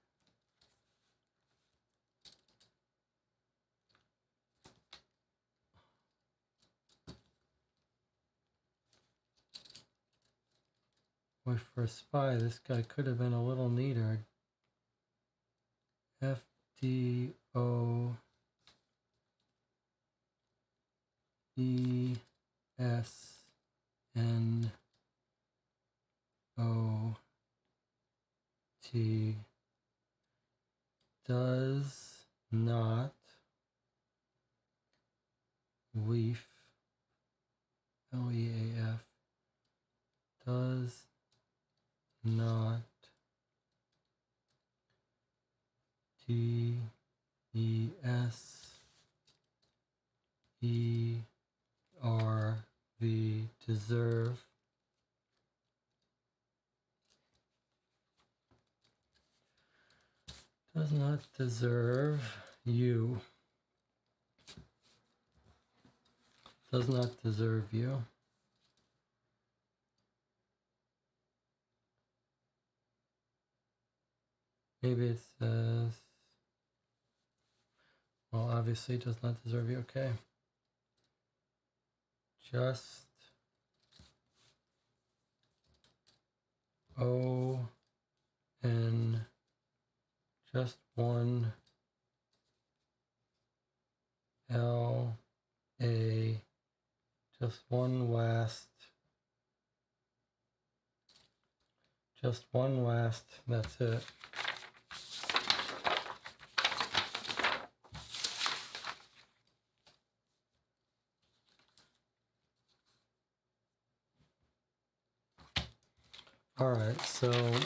boy, for a spy, this guy could have been a little neater. F, D, O, E, S, N, O, T, does not leaf, L-E-A-F, does not D-E-S-E-R-V, deserve. Does not deserve you. Does not deserve you. Maybe it says, well, obviously does not deserve you. Okay. Just O N, just one L A, just one last, that's it. All right, so I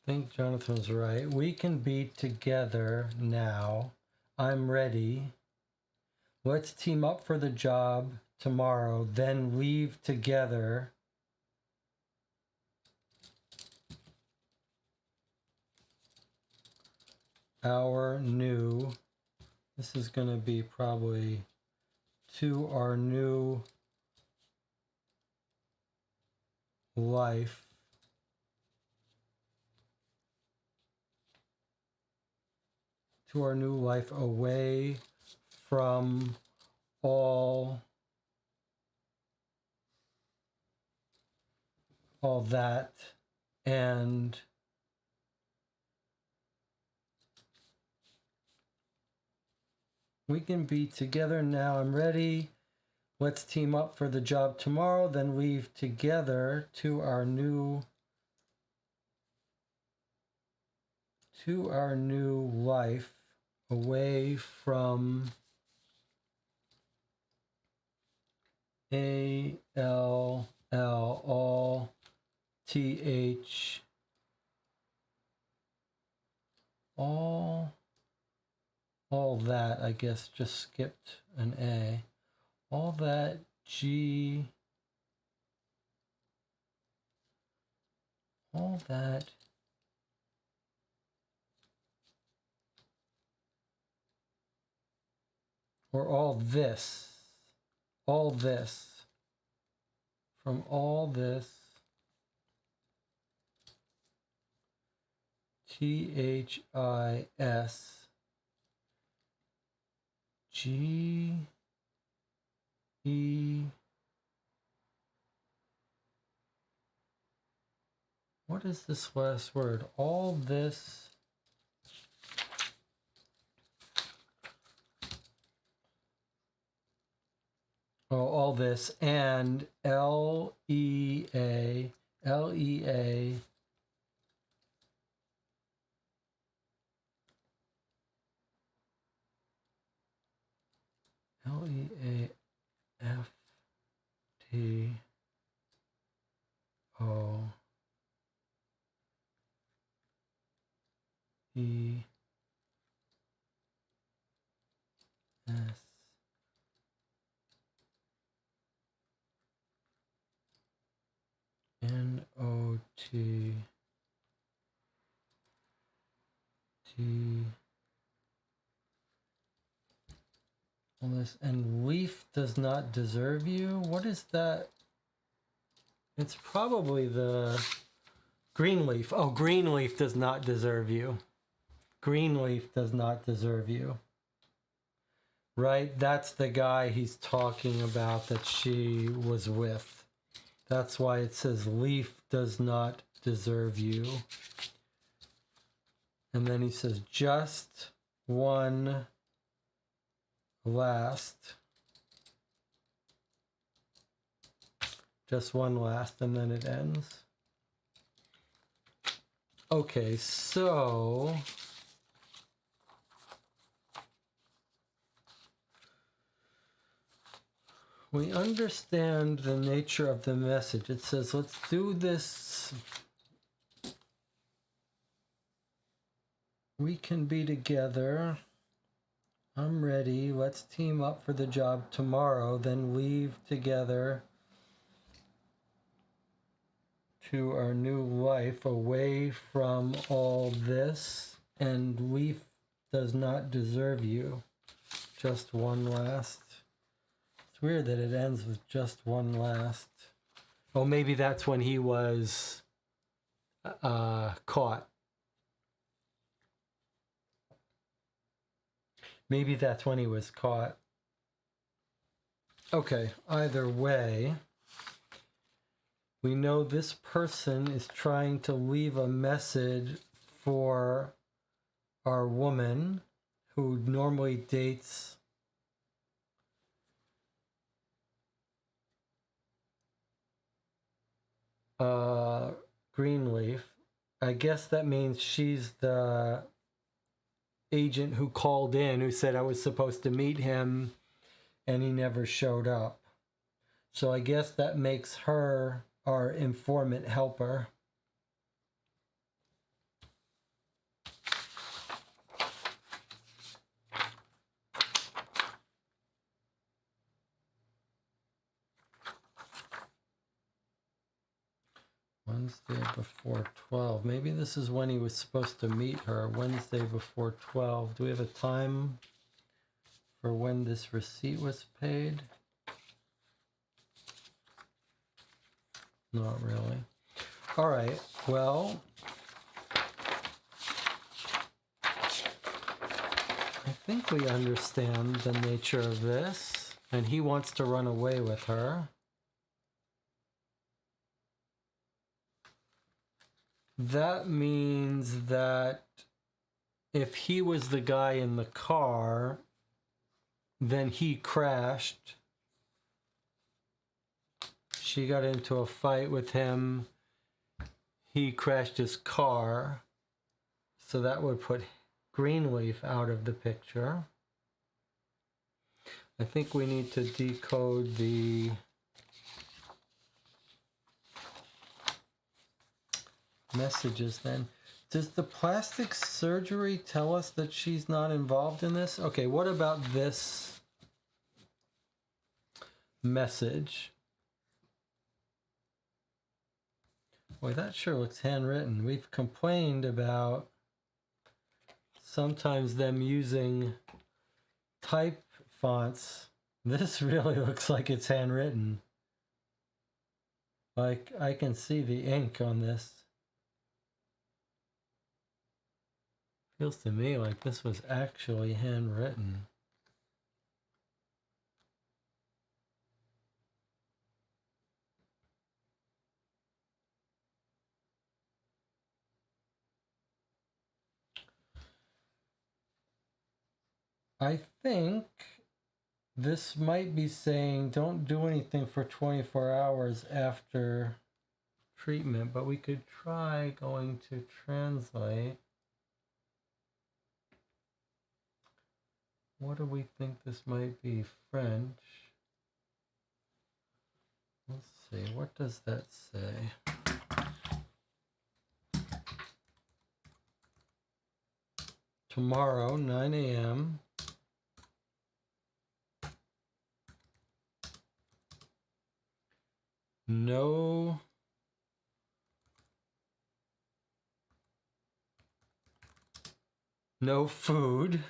think Jonathan's right. We can be together now. I'm ready. Let's team up for the job tomorrow, then leave together. Our new, this is going to be probably to our new life. To our new life, away from all that, and we can be together now. I'm ready. Let's team up for the job tomorrow, then leave together to our new life, away from A-L-L, all, T-H, all that, I guess, just skipped an A. All that, G, all that, or all this, from all this, T-H-I-S, G-E, what is this last word? All this, all this, and L-E-A, L-E-A, L-E-F-T-O-E-S, N-O-T, T, all this, and leaf does not deserve you. What is that? It's probably the greenleaf. Oh, greenleaf does not deserve you. Greenleaf does not deserve you. Right? That's the guy he's talking about that she was with. That's why it says leaf does not deserve you. And then he says just one last. Just one last, and then it ends. Okay, so we understand the nature of the message. It says, let's do this. We can be together. I'm ready. Let's team up for the job tomorrow, then leave together to our new life, away from all this, and leaf does not deserve you. Just one last. It's weird that it ends with just one last. Oh, maybe that's when he was caught. Maybe that's when he was caught. Okay, either way, we know this person is trying to leave a message for our woman who normally dates Greenleaf. I guess that means she's the agent who called in, who said I was supposed to meet him and he never showed up. So I guess that makes her our informant helper. Wednesday before 12. Maybe this is when he was supposed to meet her. Wednesday before 12. Do we have a time for when this receipt was paid? Not really. All right. Well, I think we understand the nature of this. And he wants to run away with her. That means that if he was the guy in the car, then he crashed. She got into a fight with him. He crashed his car. So that would put Greenleaf out of the picture. I think we need to decode the messages then. Does the plastic surgery tell us that she's not involved in this? Okay, what about this message? Boy, that sure looks handwritten. We've complained about sometimes them using type fonts. This really looks like it's handwritten. Like, I can see the ink on this. Feels to me like this was actually handwritten. I think this might be saying don't do anything for 24 hours after treatment, but we could try going to translate. What do we think this might be? French. Let's see, what does that say? Tomorrow, 9 a.m. No food.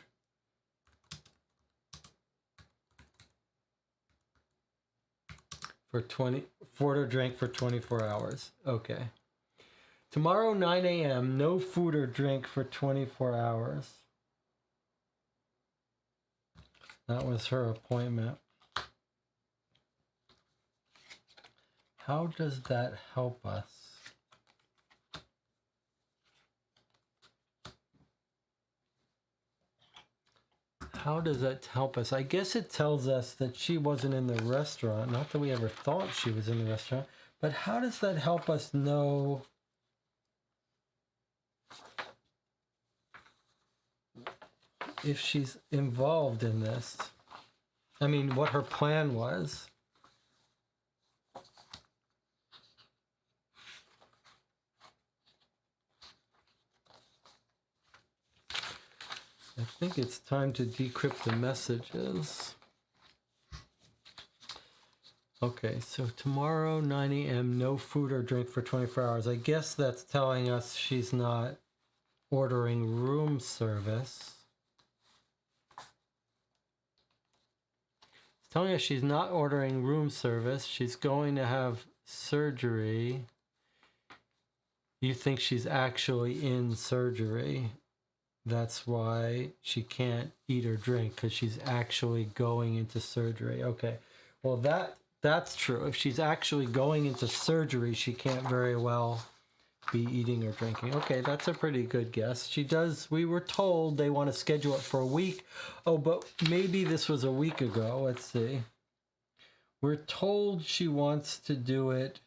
For 20 or drink for 24 hours. Okay. Tomorrow, 9 a.m., no food or drink for 24 hours. That was her appointment. How does that help us? How does that help us? I guess it tells us that she wasn't in the restaurant. Not that we ever thought she was in the restaurant. But how does that help us know if she's involved in this? I mean, what her plan was. I think it's time to decrypt the messages. Okay, so tomorrow, 9 a.m., no food or drink for 24 hours. I guess that's telling us she's not ordering room service. It's telling us she's not ordering room service. She's going to have surgery. You think she's actually in surgery. That's why she can't eat or drink, because she's actually going into surgery. Okay, well that's true. If she's actually going into surgery, she can't very well be eating or drinking. Okay, that's a pretty good guess. She does, we were told they want to schedule it for a week. Oh, but maybe this was a week ago. Let's see. We're told she wants to do it,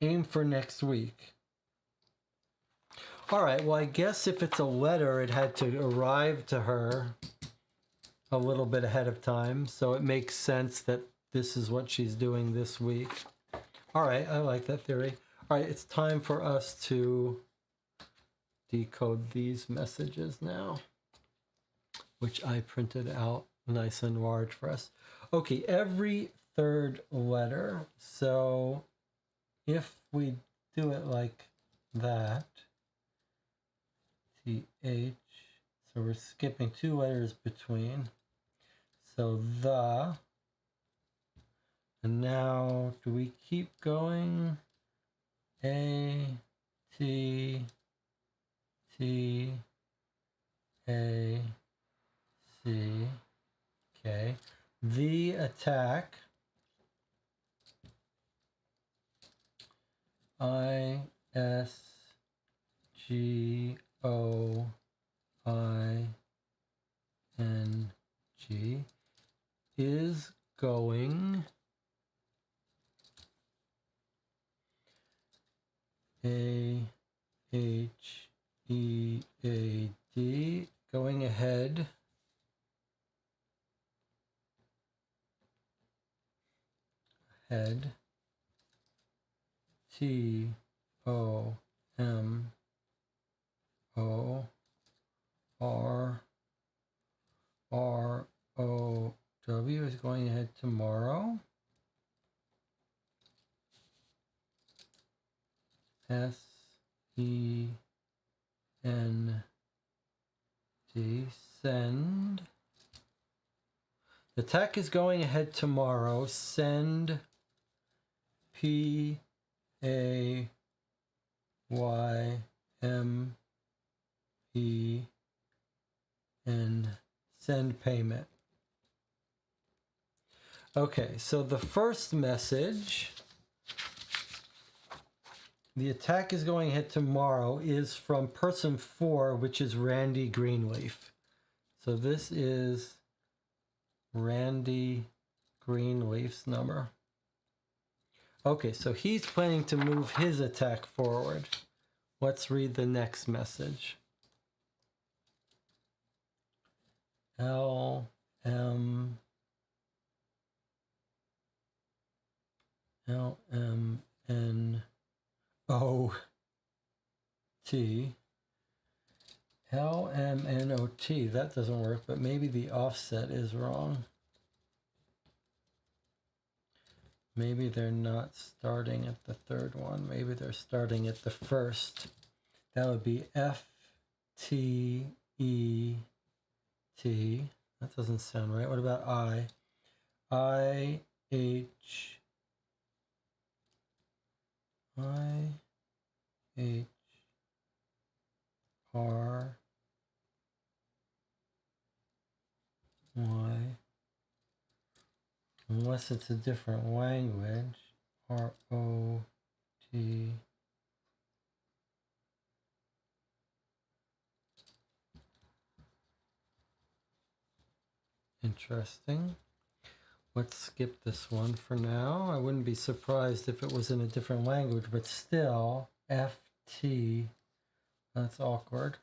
aim for next week. All right, well, I guess if it's a letter, it had to arrive to her a little bit ahead of time, so it makes sense that this is what she's doing this week. All right, I like that theory. All right, it's time for us to decode these messages now, which I printed out nice and large for us. Okay, every third letter. So if we do it like that, TH, so we're skipping 2 letters between. So the, and now do we keep going? A, T, T, A, C, okay. The attack, I, S, G, O, I, N, G, is going A, H, E, A, D, going ahead. Head T O M O R R O W is going ahead tomorrow. S E N D, send. The tech is going ahead tomorrow. Send P A Y M E N, send payment. Okay, so the first message, the attack is going ahead tomorrow, is from person 4, which is Randy Greenleaf. So this is Randy Greenleaf's number. Okay, so he's planning to move his attack forward. Let's read the next message. L M N O T. L M N O T. That doesn't work, but maybe the offset is wrong. Maybe they're not starting at the third one. Maybe they're starting at the first. That would be F T E T. That doesn't sound right. What about I? I H R Y. Unless it's a different language. R O T. Interesting. Let's skip this one for now. I wouldn't be surprised if it was in a different language, but still, FT, that's awkward.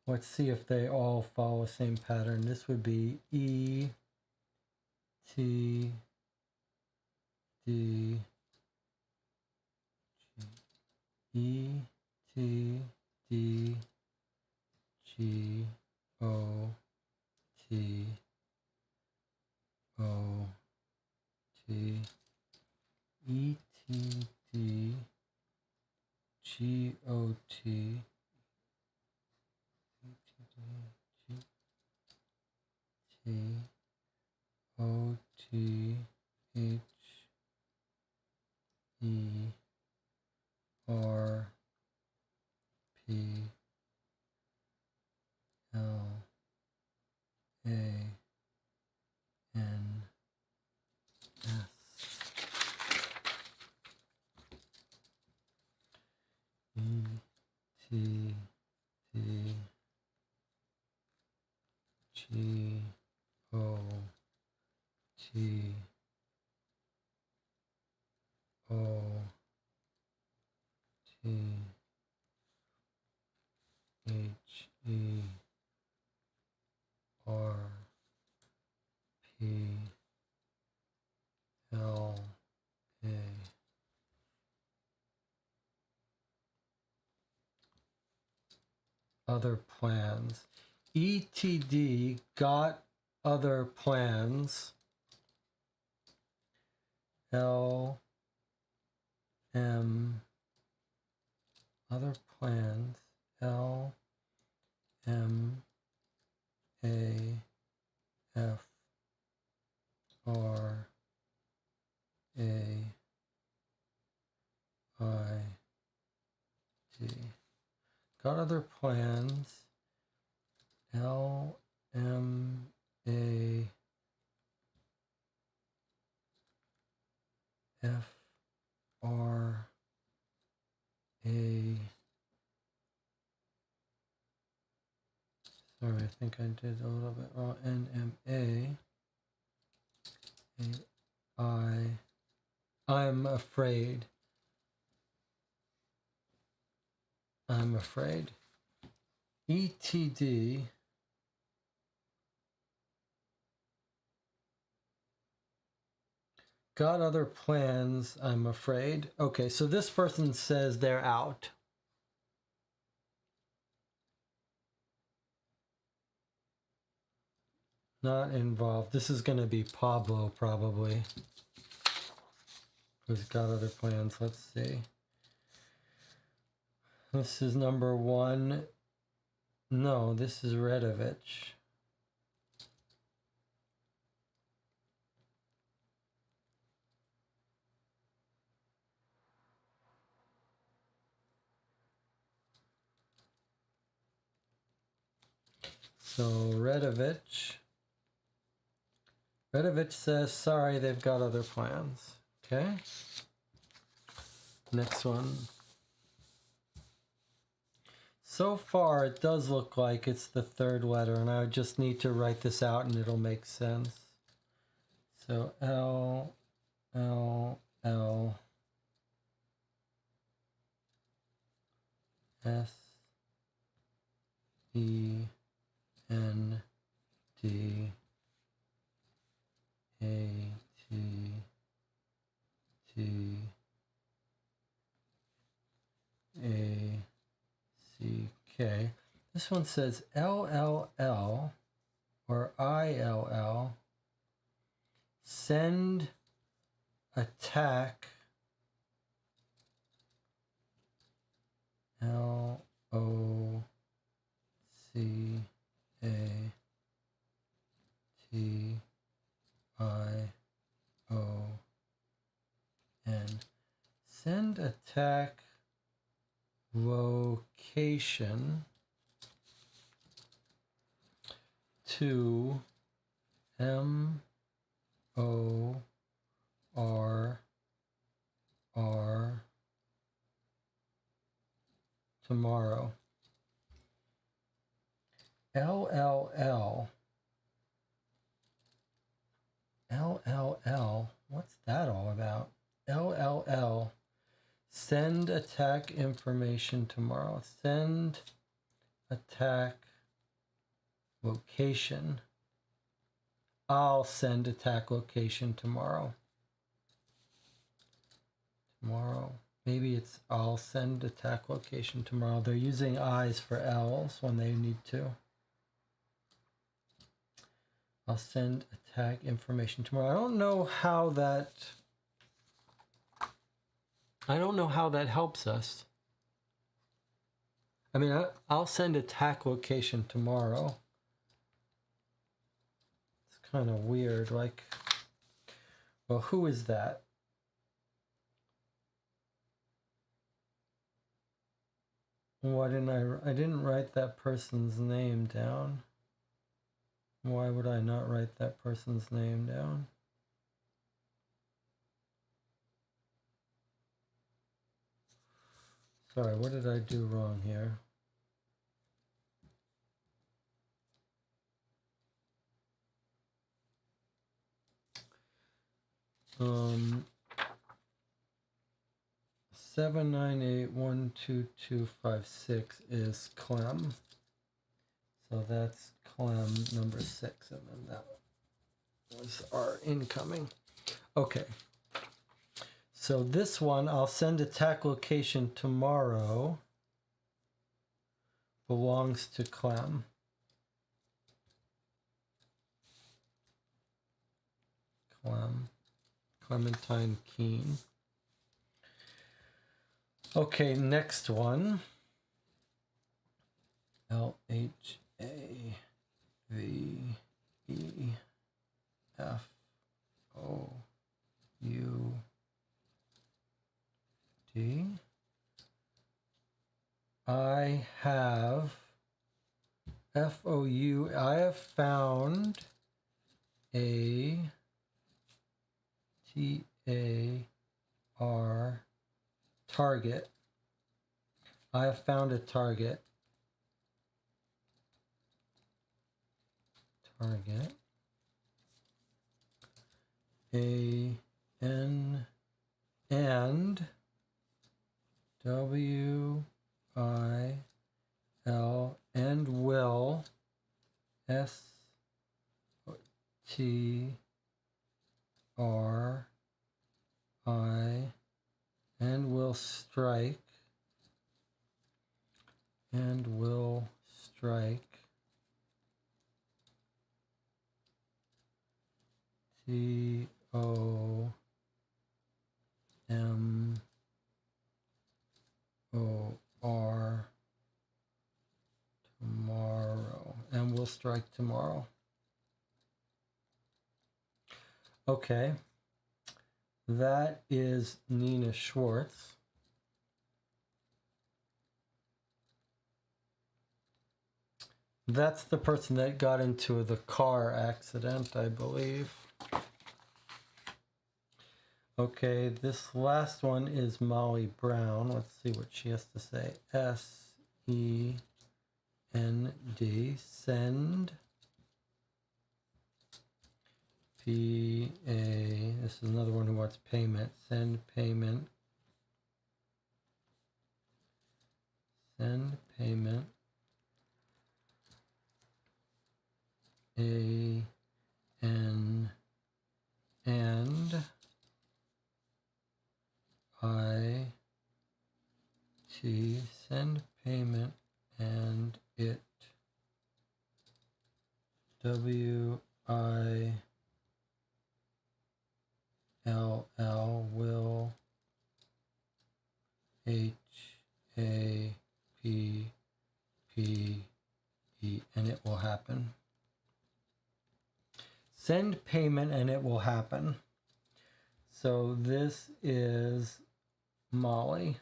Let's see if they all follow the same pattern. This would be E, T, D, G, E, T, D, G, O, T, O, T, E, T, D, G, O, T, T, O, T, H, E, R, P, L, A, N, S. E, T, D, G, O, T, O, T, H, E, R, P, L, A. Other plans. ETD got other plans. L, M, other plans. L, M, A, F, R, A, I, T. Got other plans. L, M, A, F, R, A. Sorry, I think I did a little bit wrong. N, M, A, I. I'm afraid. I'm afraid. ETD. got other plans, I'm afraid. Okay, so this person says they're out. Not involved. This is going to be Pablo, probably. Who's got other plans. Let's see. This is number 1. No, this is Redovich. So Redovich says, sorry, they've got other plans. Okay. Next one. So far, it does look like it's the third letter, and I just need to write this out and it'll make sense. So L, L, L, S, E, N, D, A, T, T, A, C, K. This one says LLL or ILL. Send, attack, LOCATION send attack location to MOR tomorrow. LLL. What's that all about? LLL. Send attack information tomorrow. Send attack location. I'll send attack location tomorrow. Tomorrow. Maybe it's I'll send attack location tomorrow. They're using I's for L's when they need to. I'll send attack information tomorrow. I don't know how that helps us. I mean, I'll send attack location tomorrow. It's kind of weird. Like, well, who is that? Why didn't I didn't write that person's name down. Why would I not write that person's name down? Sorry, what did I do wrong here? Um, 798-12256 is Clem. So that's Clem number 6, and then that was our incoming. Okay. So this one, I'll send attack location tomorrow, belongs to Clem. Clementine Keene. Okay, next one. LHAVEFOUD. I have FOU. I have found a TAR target. I have found a target. Target. A N and WIL and will STR and will strike TOMOR tomorrow, and will strike tomorrow. Okay, that is Nina Schwartz. That's the person that got into the car accident, I believe. Okay, this last one is Molly Brown. Let's see what she has to say. SEND, send. PA, this is another one who wants payment. Send payment. Send payment. And send payment and it WILL will HAPPE, and it will happen. Send payment and it will happen. So this is Molly.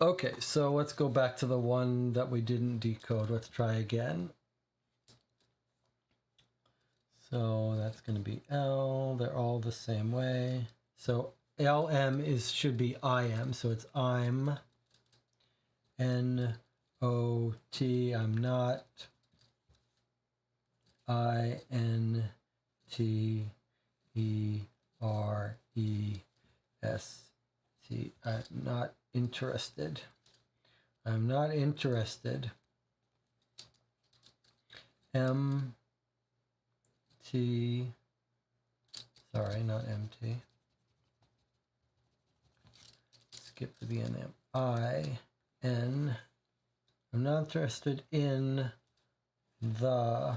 Okay, so let's go back to the one that we didn't decode. Let's try again. So that's going to be L. They're all the same way. So LM should be IM. So it's I'm. NOT, I'm not. INTEREST, I'm not interested. I'm not interested. MT, sorry, not MT. Skip to the NM. IN, I'm not interested in the,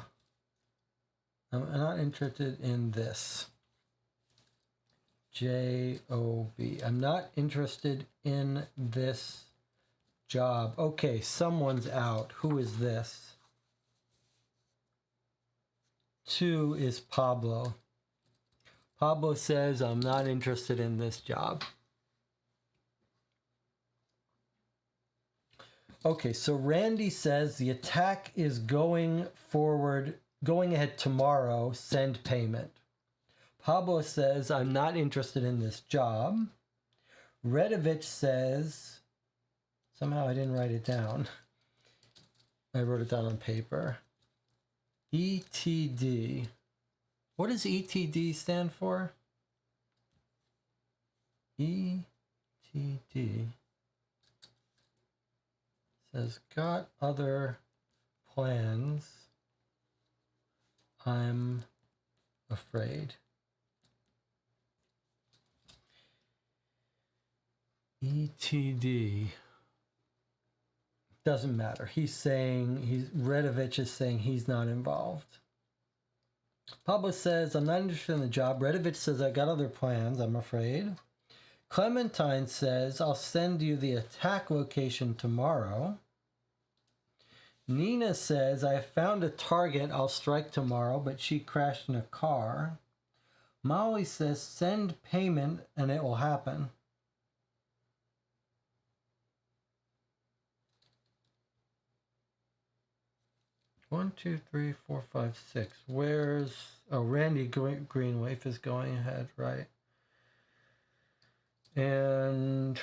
I'm not interested in this. JOB, I'm not interested in this job. Okay, someone's out. Who is this? 2 is Pablo. Pablo says, I'm not interested in this job. Okay, so Randy says the attack is going ahead tomorrow, send payment. Pablo says, I'm not interested in this job. Redovich says, somehow I didn't write it down. I wrote it down on paper. ETD. What does ETD stand for? ETD says, got other plans. I'm afraid. ETD. Doesn't matter. Redovich is saying he's not involved. Pablo says, I'm not interested in the job. Redovich says, I got other plans, I'm afraid. Clementine says, I'll send you the attack location tomorrow. Nina says, I found a target, I'll strike tomorrow, but she crashed in a car. Molly says, send payment and it will happen. One, two, three, four, five, six. Where's... Oh, Randy Greenleaf is going ahead, right? And...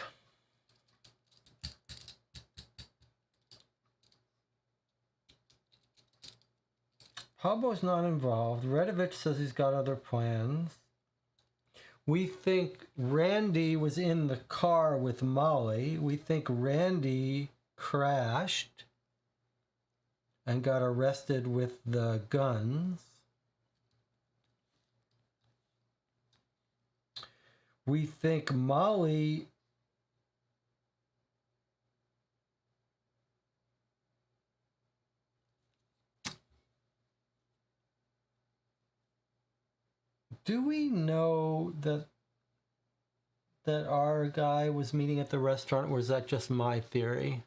Pablo's not involved. Redovich says he's got other plans. We think Randy was in the car with Molly. We think Randy crashed and got arrested with the guns. we think Molly do we know that our guy was meeting at the restaurant, or is that just my theory?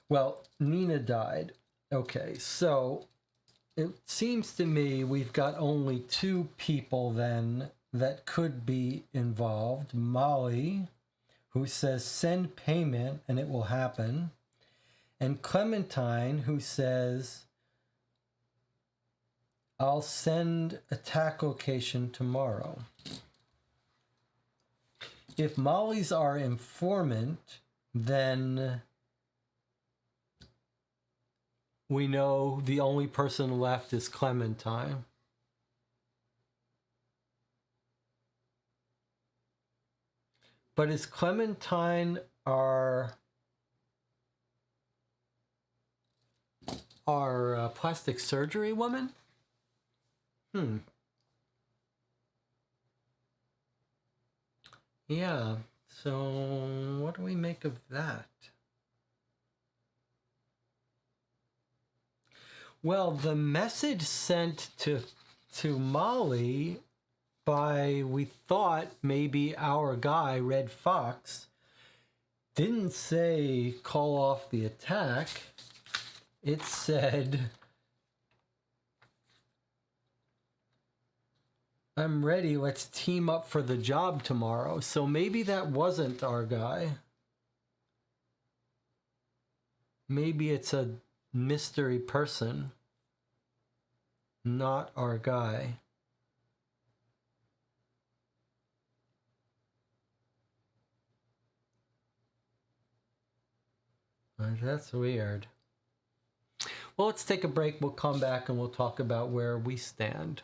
Well, Nina died. Okay, so it seems to me we've got only two people then that could be involved. Molly, who says send payment and it will happen, and Clementine, who says I'll send attack location tomorrow. If Molly's our informant, then we know the only person left is Clementine. But is Clementine our plastic surgery woman? Yeah, so what do we make of that? Well, the message sent to Molly by, we thought, maybe our guy, Red Fox, didn't say call off the attack. It said, I'm ready, let's team up for the job tomorrow. So maybe that wasn't our guy. Maybe it's a mystery person, not our guy. That's weird. Well, let's take a break. We'll come back and we'll talk about where we stand.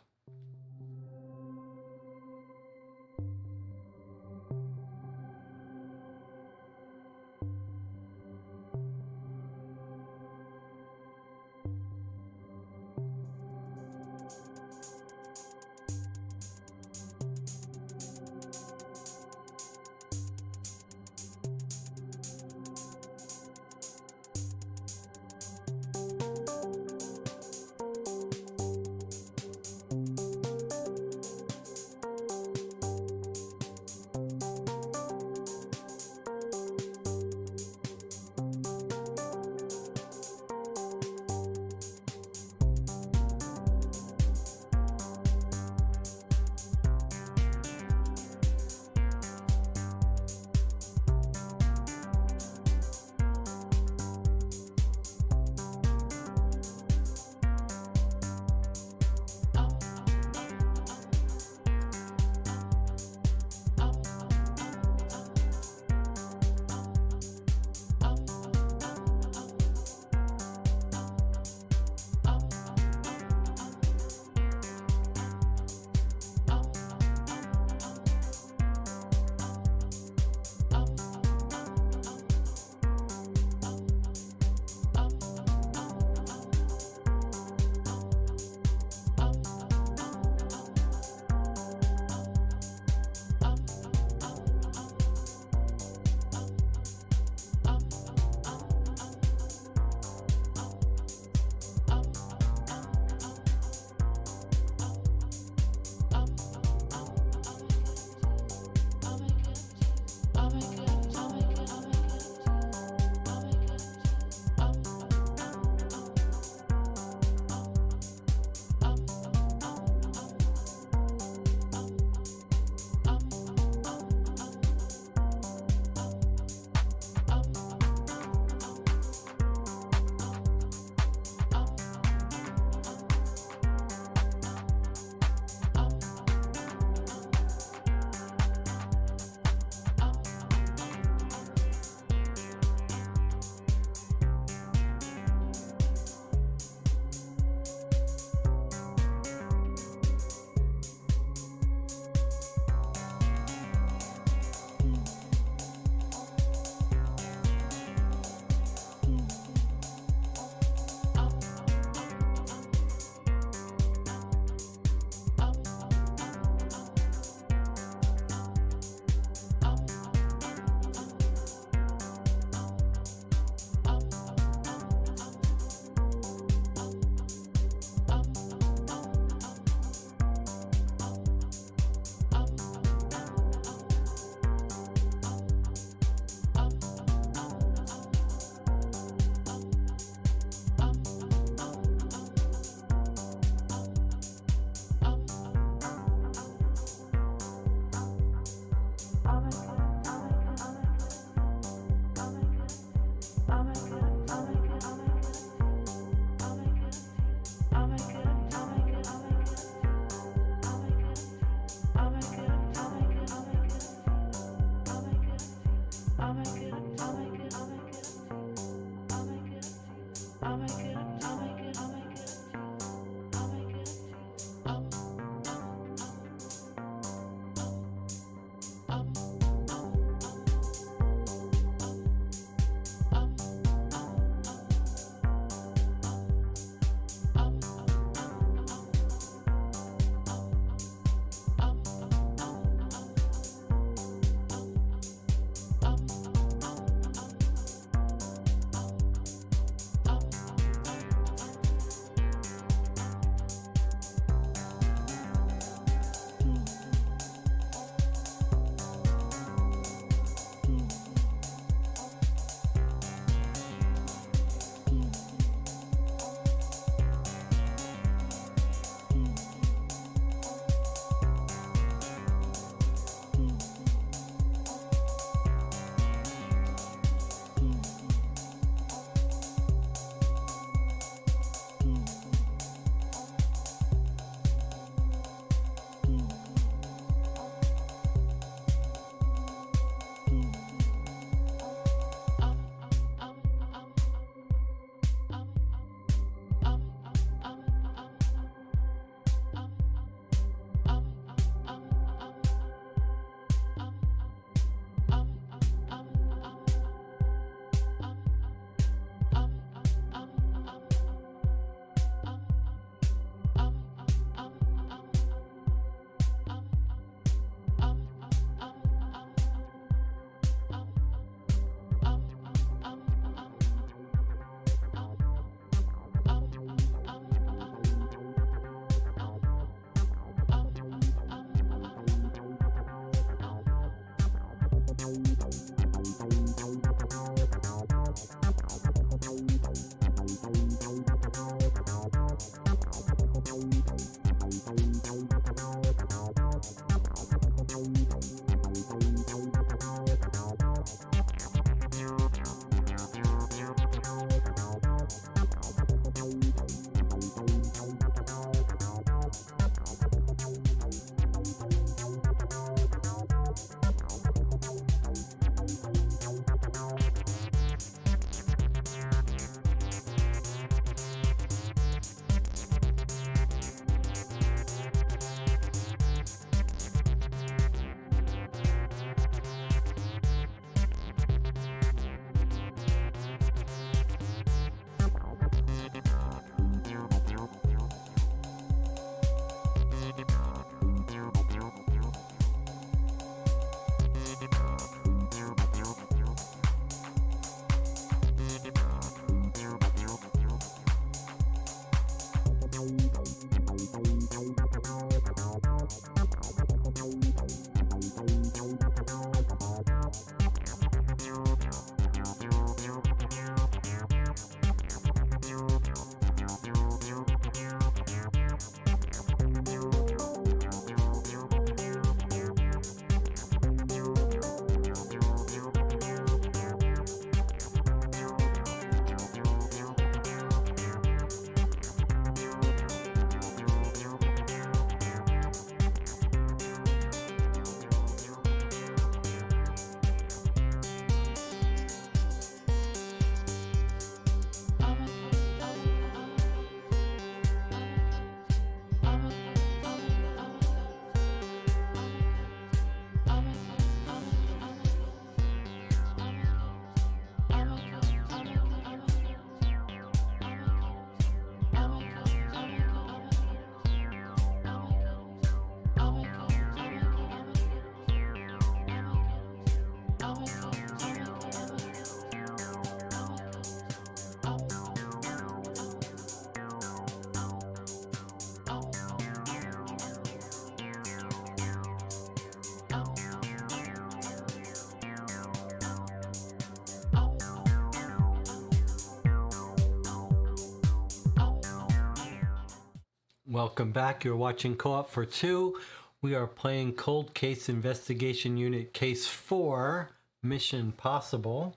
Welcome back. You're watching Co-op for Two. We are playing Cold Case Investigation Unit Case 4, Mission Possible,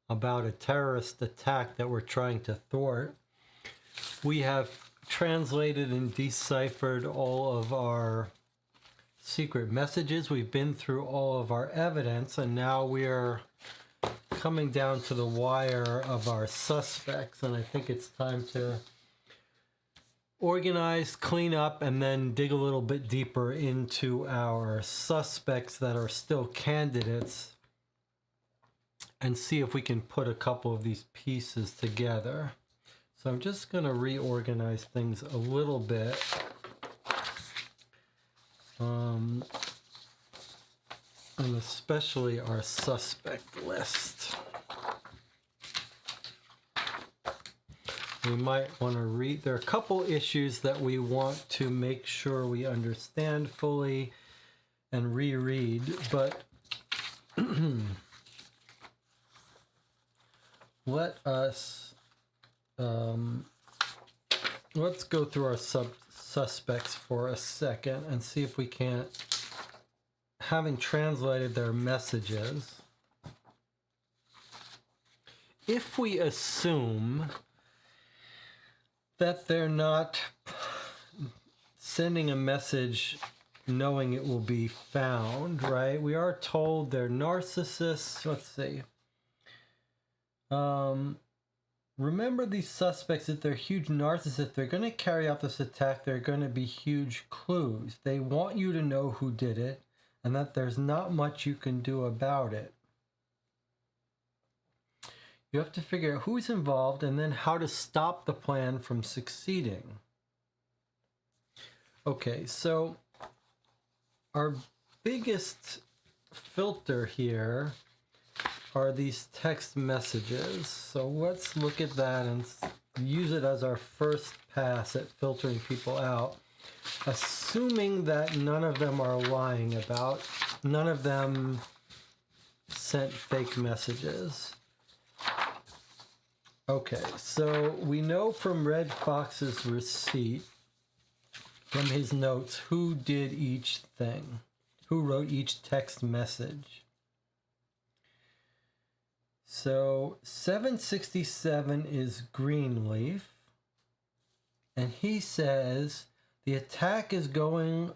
about a terrorist attack that we're trying to thwart. We have translated and deciphered all of our secret messages. We've been through all of our evidence, and now we're coming down to the wire of our suspects, and I think it's time to organize, clean up, and then dig a little bit deeper into our suspects that are still candidates and see if we can put a couple of these pieces together. So I'm just going to reorganize things a little bit. And especially our suspect list. We might want to read, there are a couple issues that we want to make sure we understand fully and reread, but let us, let's go through our suspects for a second and see if we can't, having translated their messages, if we assume that they're not sending a message knowing it will be found, right? We are told they're narcissists. Let's see. Remember these suspects, if they're huge narcissists, they're going to carry out this attack. They're going to be huge clues. They want you to know who did it and that there's not much you can do about it. You have to figure out who's involved and then how to stop the plan from succeeding. Okay, so our biggest filter here are these text messages. So let's look at that and use it as our first pass at filtering people out, assuming that none of them are lying about, none of them sent fake messages. Okay, so we know from Red Fox's receipt, from his notes, who did each thing, who wrote each text message. So 767 is Greenleaf, and he says the attack is going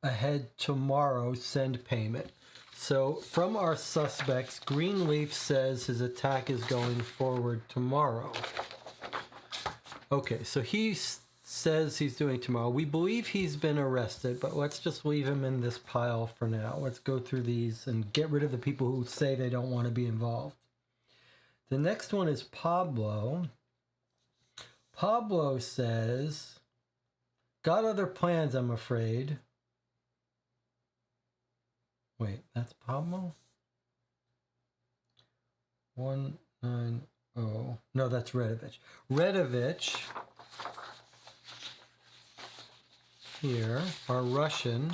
ahead tomorrow, send payment. So from our suspects, Greenleaf says his attack is going forward tomorrow. Okay, so he says he's doing tomorrow. We believe he's been arrested, but let's just leave him in this pile for now. Let's go through these and get rid of the people who say they don't want to be involved. The next one is Pablo. Pablo says, got other plans, I'm afraid. Wait, that's Pablo? 190. No, that's Redovich. Redovich, here, our Russian,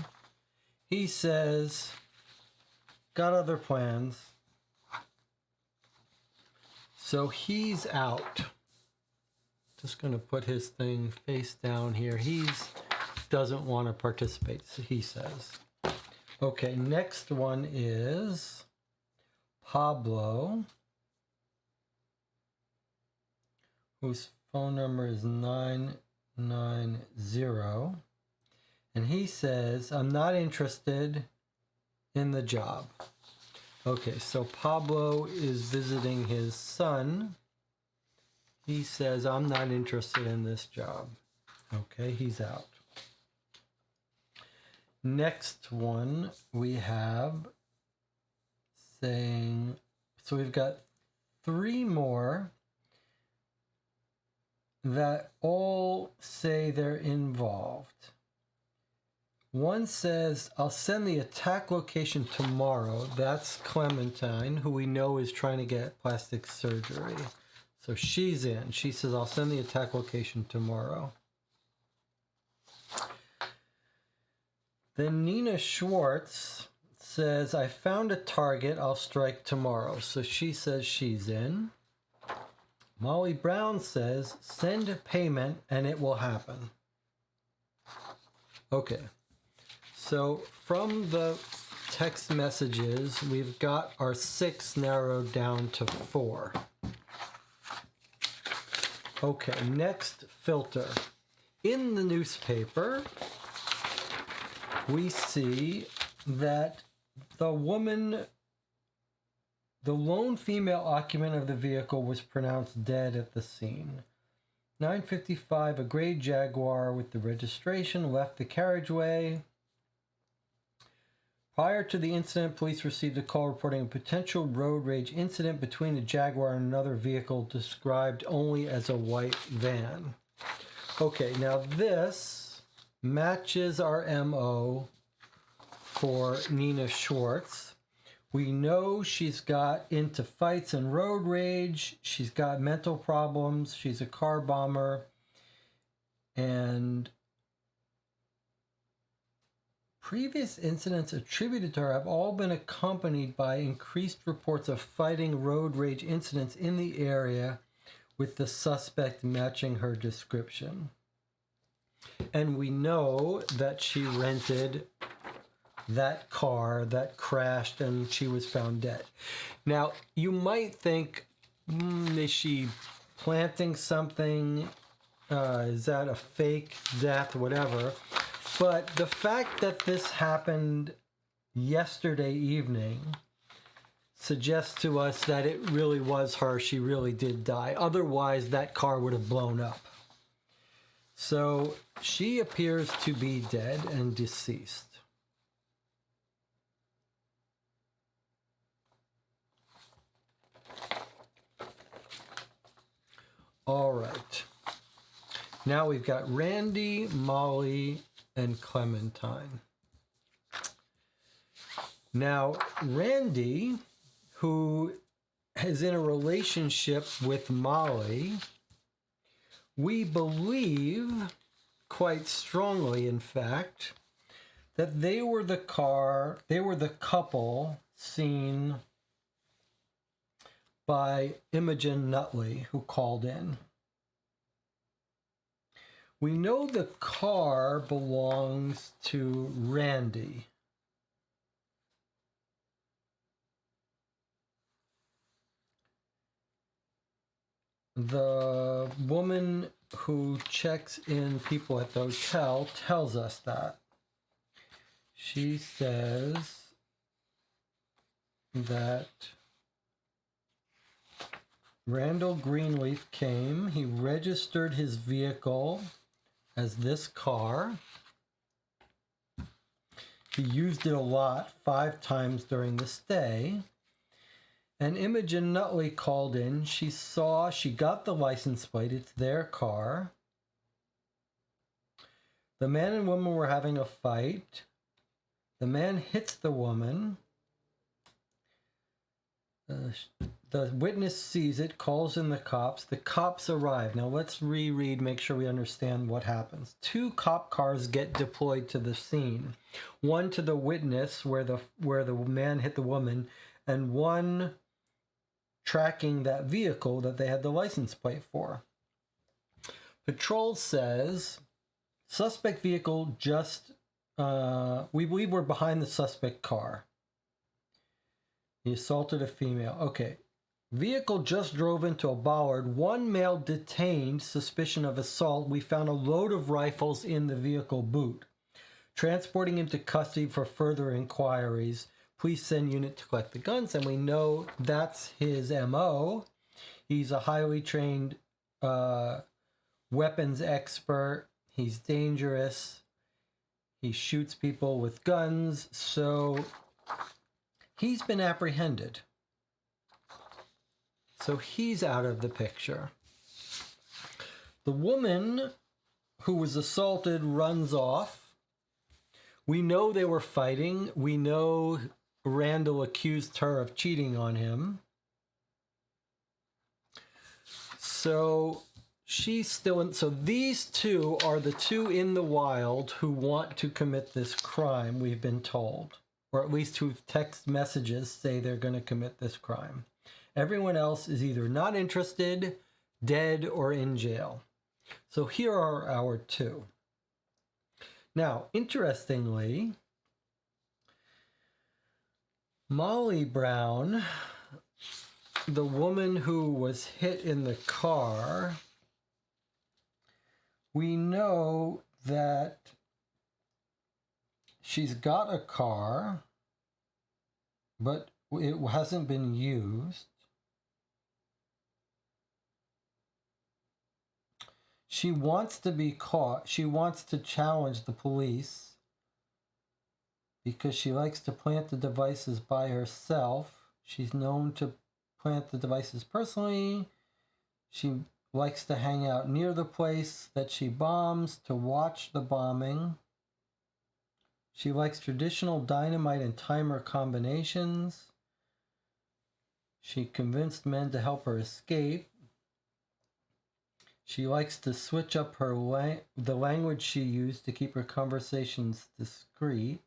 he says, got other plans. So he's out. Just going to put his thing face down here. He doesn't want to participate, he says. Okay, next one is Pablo, whose phone number is 990. And he says, I'm not interested in the job. Okay, so Pablo is visiting his son. He says, I'm not interested in this job. Okay, he's out. Next one we have saying, so we've got three more that all say they're involved. One says, I'll send the attack location tomorrow. That's Clementine, who we know is trying to get plastic surgery. So she's in. She says, I'll send the attack location tomorrow. Then Nina Schwartz says, I found a target. I'll strike tomorrow. So she says she's in. Molly Brown says, send payment and it will happen. Okay. So from the text messages, we've got our 6 narrowed down to 4. Okay, next filter. In the newspaper, we see that the woman The lone female occupant of the vehicle was pronounced dead at the scene. 9:55, a gray Jaguar with the registration left the carriageway. Prior to the incident, police received a call reporting a potential road rage incident between the Jaguar and another vehicle described only as a white van. Okay, now this matches our MO for Nina Schwartz. We know she's got into fights and road rage. She's got mental problems. She's a car bomber. And previous incidents attributed to her have all been accompanied by increased reports of fighting road rage incidents in the area, with the suspect matching her description. And we know that she rented that car that crashed and she was found dead. Now, you might think, is she planting something? Is that a fake death, whatever? But the fact that this happened yesterday evening suggests to us that it really was her. She really did die. Otherwise, that car would have blown up. So she appears to be dead and deceased. All right. Now we've got Randy, Molly, and Clementine. Now, Randy, who is in a relationship with Molly, we believe quite strongly, in fact, that they were the couple seen by Imogen Nutley, who called in. We know the car belongs to Randy. The woman who checks in people at the hotel tells us that. She says that Randall Greenleaf came. He registered his vehicle as this car. He used it a lot, 5 times during the stay. And Imogen Nutley called in. She got the license plate. It's their car. The man and woman were having a fight. The man hits the woman. The witness sees it, calls in the cops. The cops arrive. Now let's reread, make sure we understand what happens. 2 cop cars get deployed to the scene. One to the witness where the man hit the woman, and one tracking that vehicle that they had the license plate for. Patrol says, suspect vehicle just, we believe we're behind the suspect car. He assaulted a female. Okay. Vehicle just drove into a bollard. 1 male detained, suspicion of assault. We found a load of rifles in the vehicle boot. Transporting him to custody for further inquiries. Police send unit to collect the guns, and we know that's his MO. He's a highly trained weapons expert. He's dangerous. He shoots people with guns, so he's been apprehended. So he's out of the picture. The woman who was assaulted runs off. We know they were fighting. We know Randall accused her of cheating on him. So she's still in. So these 2 are the 2 in the wild who want to commit this crime, we've been told. Or at least whose text messages say they're going to commit this crime. Everyone else is either not interested, dead, or in jail. So here are our 2. Now, interestingly, Molly Brown, the woman who was hit in the car, we know that she's got a car, but it hasn't been used. She wants to be caught. She wants to challenge the police because she likes to plant the devices by herself. She's known to plant the devices personally. She likes to hang out near the place that she bombs to watch the bombing. She likes traditional dynamite and timer combinations. She convinced men to help her escape. She likes to switch up the language she used to keep her conversations discreet.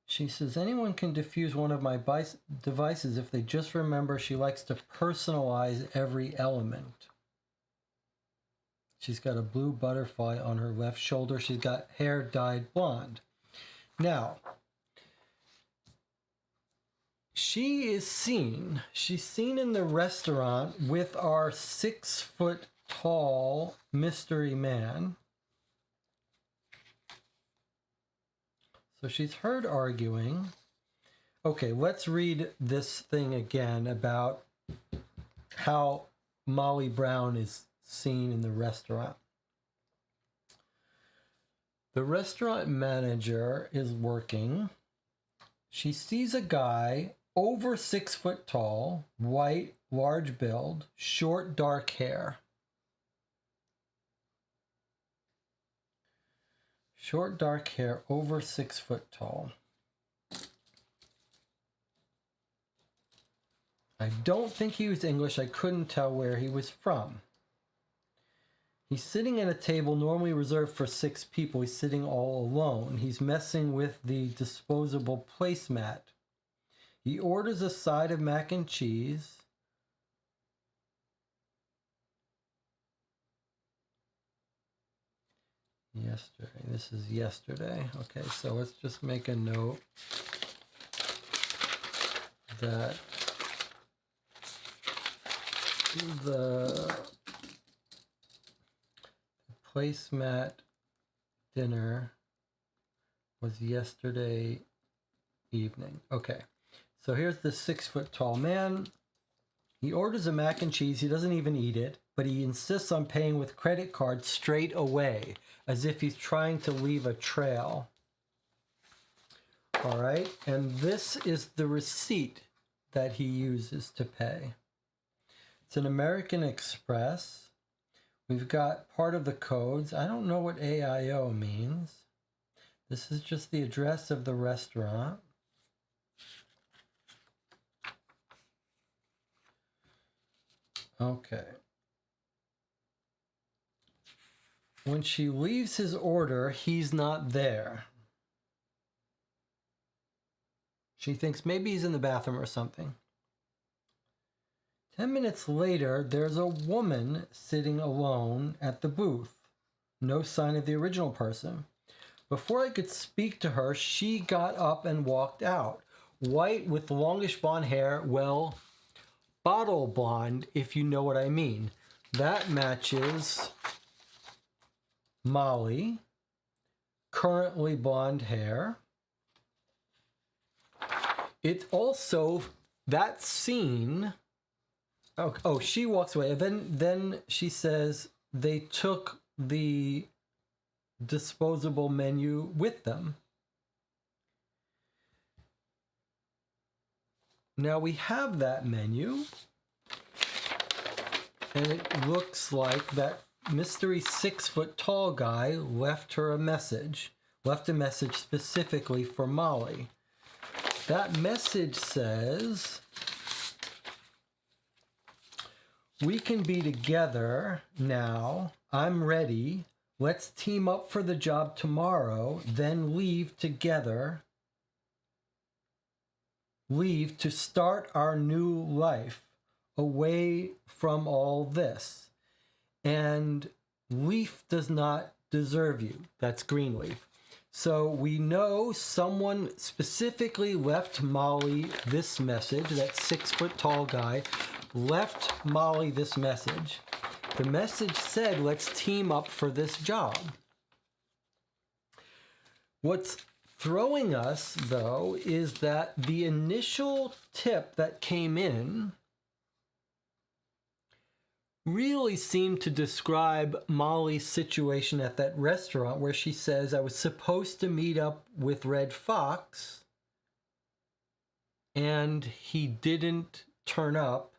She says, anyone can defuse one of my devices if they just remember she likes to personalize every element. She's got a blue butterfly on her left shoulder. She's got hair dyed blonde. Now, she's seen in the restaurant with our 6-foot-tall mystery man. So she's heard arguing. Okay, let's read this thing again about how Molly Brown is seen in the restaurant. The restaurant manager is working. She sees a guy over 6 foot tall, white, large build, short, dark hair. Short, dark hair, over 6 foot tall. I don't think he was English. I couldn't tell where he was from. He's sitting at a table normally reserved for 6 people. He's sitting all alone. He's messing with the disposable placemat. He orders a side of mac and cheese. Yesterday. This is yesterday. Okay, so let's just make a note that the placemat dinner was yesterday evening. Okay, so here's the 6 foot tall man. He orders a mac and cheese. He doesn't even eat it, but he insists on paying with credit card straight away, as if he's trying to leave a trail. All right, and this is the receipt that he uses to pay. It's an American Express. We've got part of the codes. I don't know what AIO means. This is just the address of the restaurant. Okay. When she leaves his order, he's not there. She thinks maybe he's in the bathroom or something. 10 minutes later, there's a woman sitting alone at the booth. No sign of the original person. Before I could speak to her, she got up and walked out. White with longish blonde hair, well, bottle blonde, if you know what I mean. That matches Molly, currently blonde hair. It also, that scene, oh, she walks away. Then she says they took the disposable menu with them. Now we have that menu, and it looks like that mystery 6 foot tall guy left her a message, specifically for Molly. That message says, "We can be together now. I'm ready. Let's team up for the job tomorrow, then leave together. Leave to start our new life away from all this. And Leaf does not deserve you." That's Greenleaf. So we know someone specifically left Molly this message. That 6 foot tall guy left Molly this message. The message said, let's team up for this job. What's throwing us, though, is that the initial tip that came in really seemed to describe Molly's situation at that restaurant where she says, I was supposed to meet up with Red Fox and he didn't turn up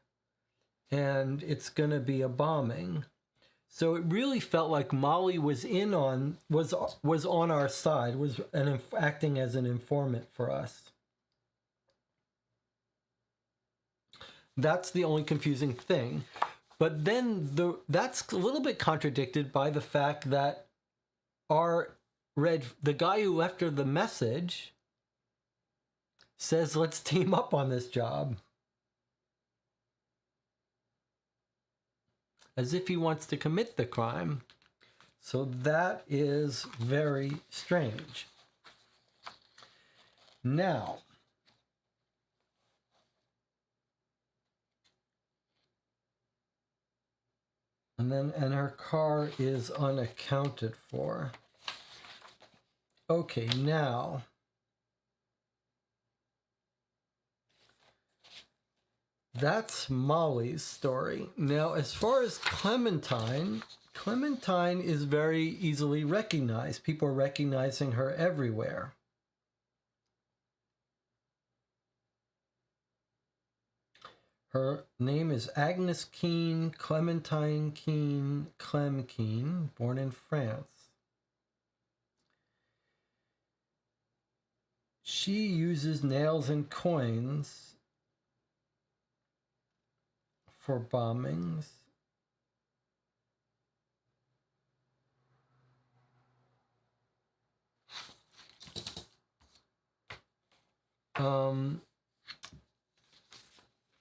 and it's going to be a bombing. So it really felt like Molly was on our side, was acting as an informant for us. That's the only confusing thing. But then that's a little bit contradicted by the fact that the guy who left her the message says, let's team up on this job. As if he wants to commit the crime. So that is very strange. Now, and her car is unaccounted for. Okay, now that's Molly's story. Now, as far as Clementine is very easily recognized. People are recognizing her everywhere. Her name is Agnes Keene, Clementine Keene, Clem Keene, born in France. She uses nails and coins for bombings.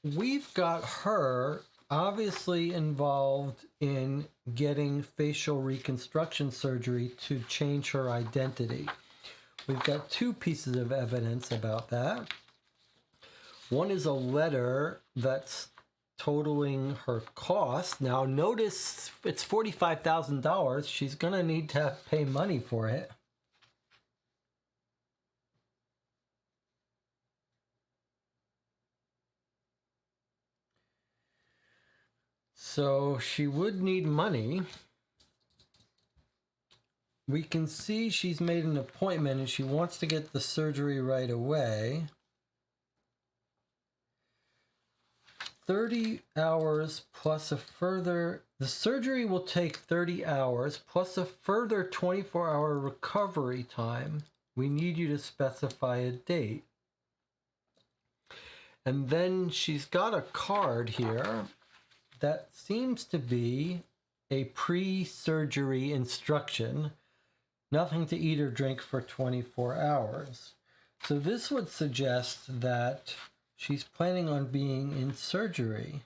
We've got her obviously involved in getting facial reconstruction surgery to change her identity. We've got two pieces of evidence about that. One is a letter that's totaling her cost. Now notice it's $45,000. She's going to need to pay money for it. So she would need money. We can see she's made an appointment and she wants to get the surgery right away. 30 hours plus a further, the surgery will take 30 hours plus a further 24-hour recovery time. We need you to specify a date. And then she's got a card here that seems to be a pre-surgery instruction. Nothing to eat or drink for 24 hours. So this would suggest that she's planning on being in surgery.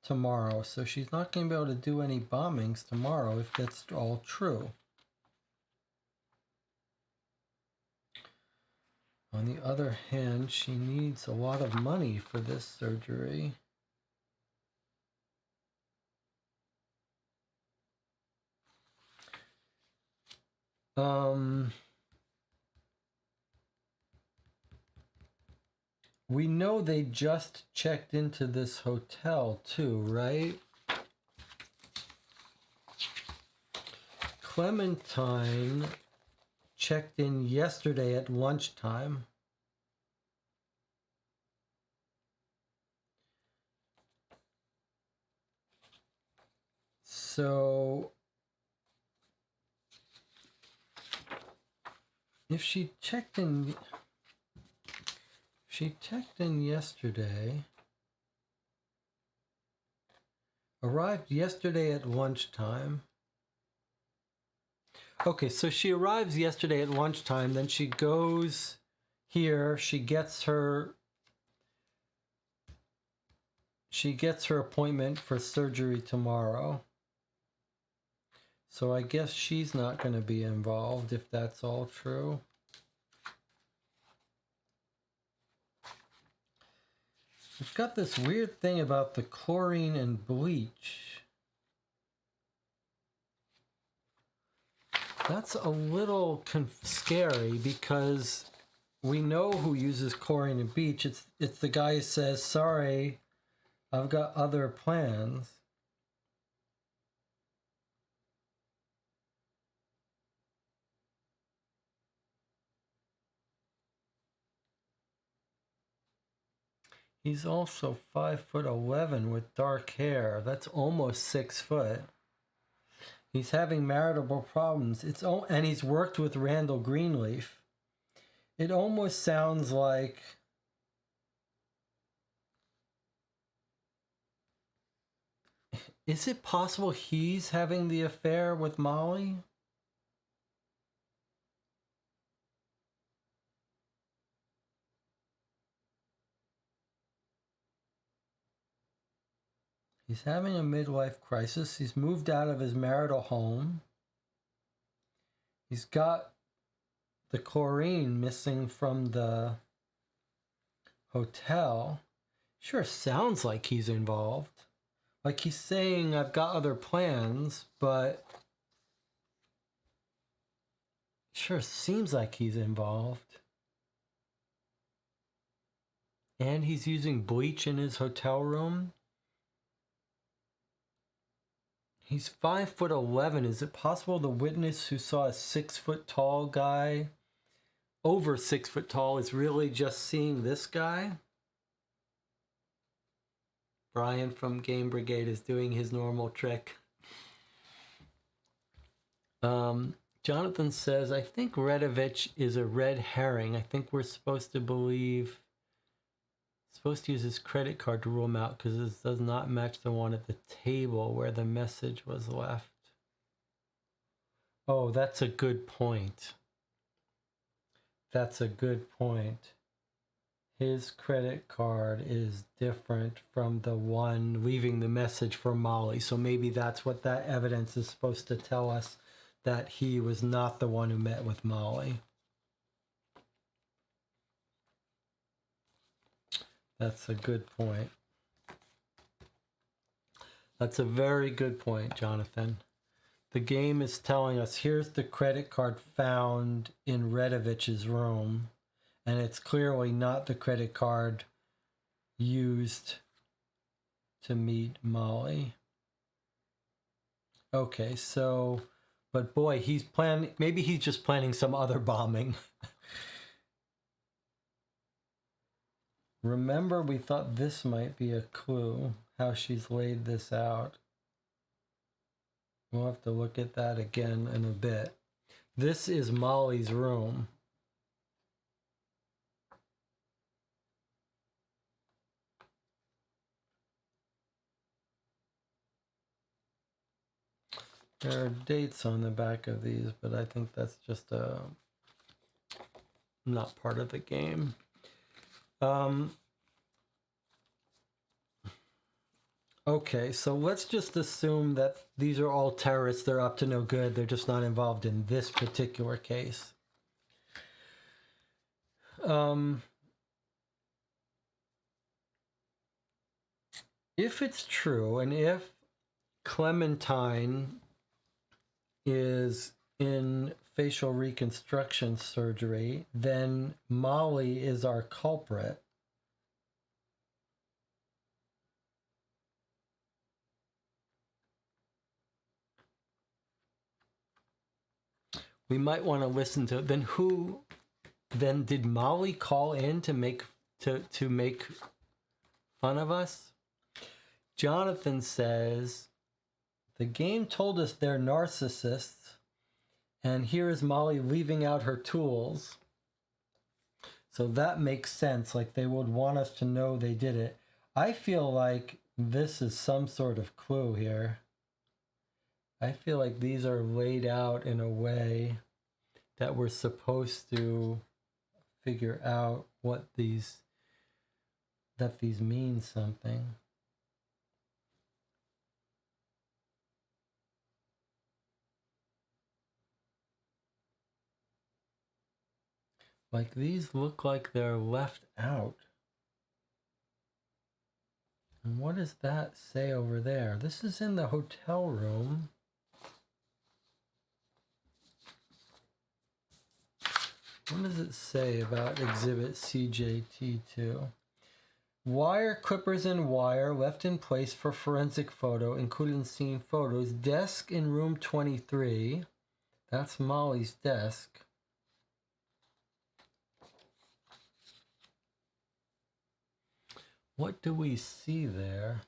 Tomorrow. So she's not going to be able to do any bombings tomorrow if that's all true. On the other hand, she needs a lot of money for this surgery. We know they just checked into this hotel too, right? Clementine checked in yesterday at lunchtime. So if she checked in yesterday, arrived yesterday at lunchtime. Okay, so she arrives yesterday at lunchtime, then she goes here, she gets her appointment for surgery tomorrow. So I guess she's not going to be involved if that's all true. We've got this weird thing about the chlorine and bleach. That's a little scary because we know who uses chlorine and bleach. It's the guy who says, "Sorry, I've got other plans." He's also 5'11" with dark hair. That's almost 6 foot. He's having marital problems. And he's worked with Randall Greenleaf. It almost sounds like is it possible he's having the affair with Molly? He's having a midlife crisis. He's moved out of his marital home. He's got the chlorine missing from the hotel. Sure sounds like he's involved. Like he's saying, I've got other plans, but sure seems like he's involved. And he's using bleach in his hotel room. He's 5'11". Is it possible the witness who saw a 6 foot tall guy, over 6 foot tall, is really just seeing this guy? Brian from Game Brigade is doing his normal trick. Jonathan says, I think Redovich is a red herring. I think we're supposed to use his credit card to rule him out because this does not match the one at the table where the message was left. Oh, that's a good point. That's a good point. His credit card is different from the one leaving the message for Molly. So maybe that's what that evidence is supposed to tell us, that he was not the one who met with Molly. That's a good point. That's a very good point, Jonathan. The game is telling us here's the credit card found in Redovich's room, and it's clearly not the credit card used to meet Molly. Okay, so, but boy, maybe he's just planning some other bombing. Remember, we thought this might be a clue, how she's laid this out. We'll have to look at that again in a bit. This is Molly's room. There are dates on the back of these, but I think that's just not part of the game. Okay, so let's just assume that these are all terrorists. They're up to no good. They're just not involved in this particular case. If it's true, and if Clementine is in facial reconstruction surgery, then Molly is our culprit. We might want to listen to it. Then did Molly call in to make fun of us? Jonathan says, the game told us they're narcissists, and here is Molly leaving out her tools. So that makes sense, like they would want us to know they did it. I feel like this is some sort of clue here. I feel like these are laid out in a way that we're supposed to figure out that these mean something. Like these look like they're left out. And what does that say over there? This is in the hotel room. What does it say about exhibit CJT2? Wire clippers and wire left in place for forensic photo, including scene photos. Desk in room 23. That's Molly's desk. What do we see there?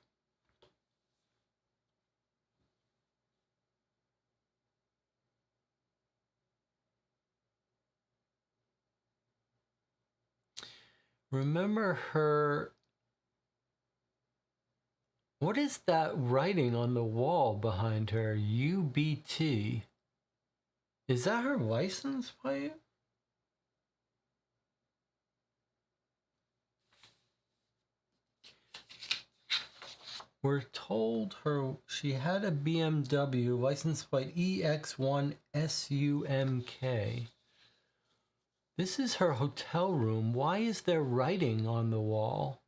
Remember her... What is that writing on the wall behind her? UBT. Is that her license plate? We're told she had a BMW license plate EX1SUMK. This is her hotel room. Why is there writing on the wall?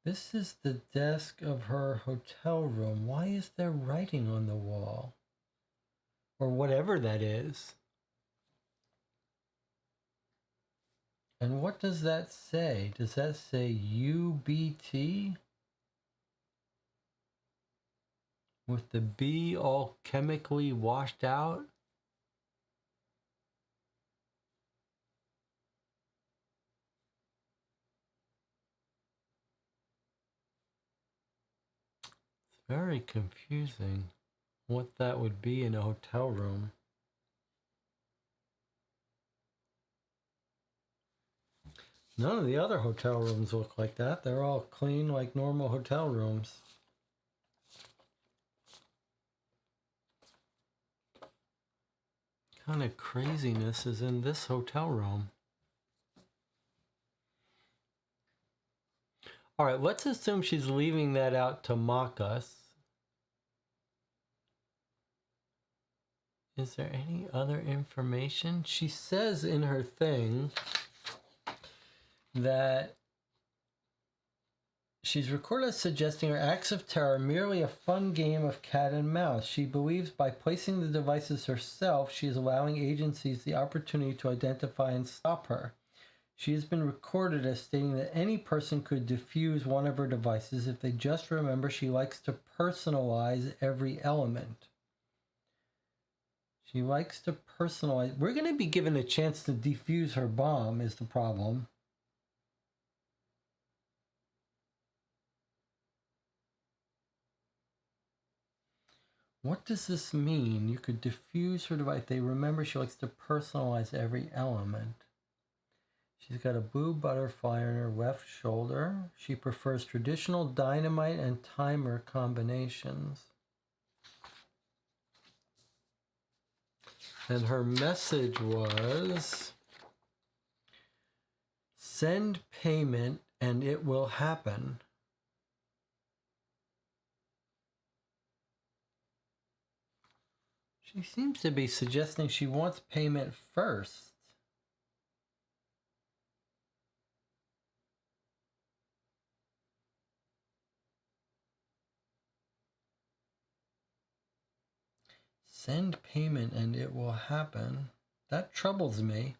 This is the desk of her hotel room. Why is there writing on the wall? Or whatever that is. And what does that say? Does that say UBT? With the B all chemically washed out? It's very confusing what that would be in a hotel room. None of the other hotel rooms look like that. They're all clean like normal hotel rooms. What kind of craziness is in this hotel room? All right, let's assume she's leaving that out to mock us. Is there any other information? She says in her thing that she's recorded as suggesting her acts of terror are merely a fun game of cat and mouse. She believes by placing the devices herself, she is allowing agencies the opportunity to identify and stop her. She has been recorded as stating that any person could defuse one of her devices if they just remember she likes to personalize every element. She likes to personalize. We're going to be given a chance to defuse her bomb is the problem. What does this mean? You could diffuse her device. They remember she likes to personalize every element. She's got a blue butterfly on her left shoulder. She prefers traditional dynamite and timer combinations. And her message was, send payment and it will happen. She seems to be suggesting she wants payment first. Send payment and it will happen. That troubles me.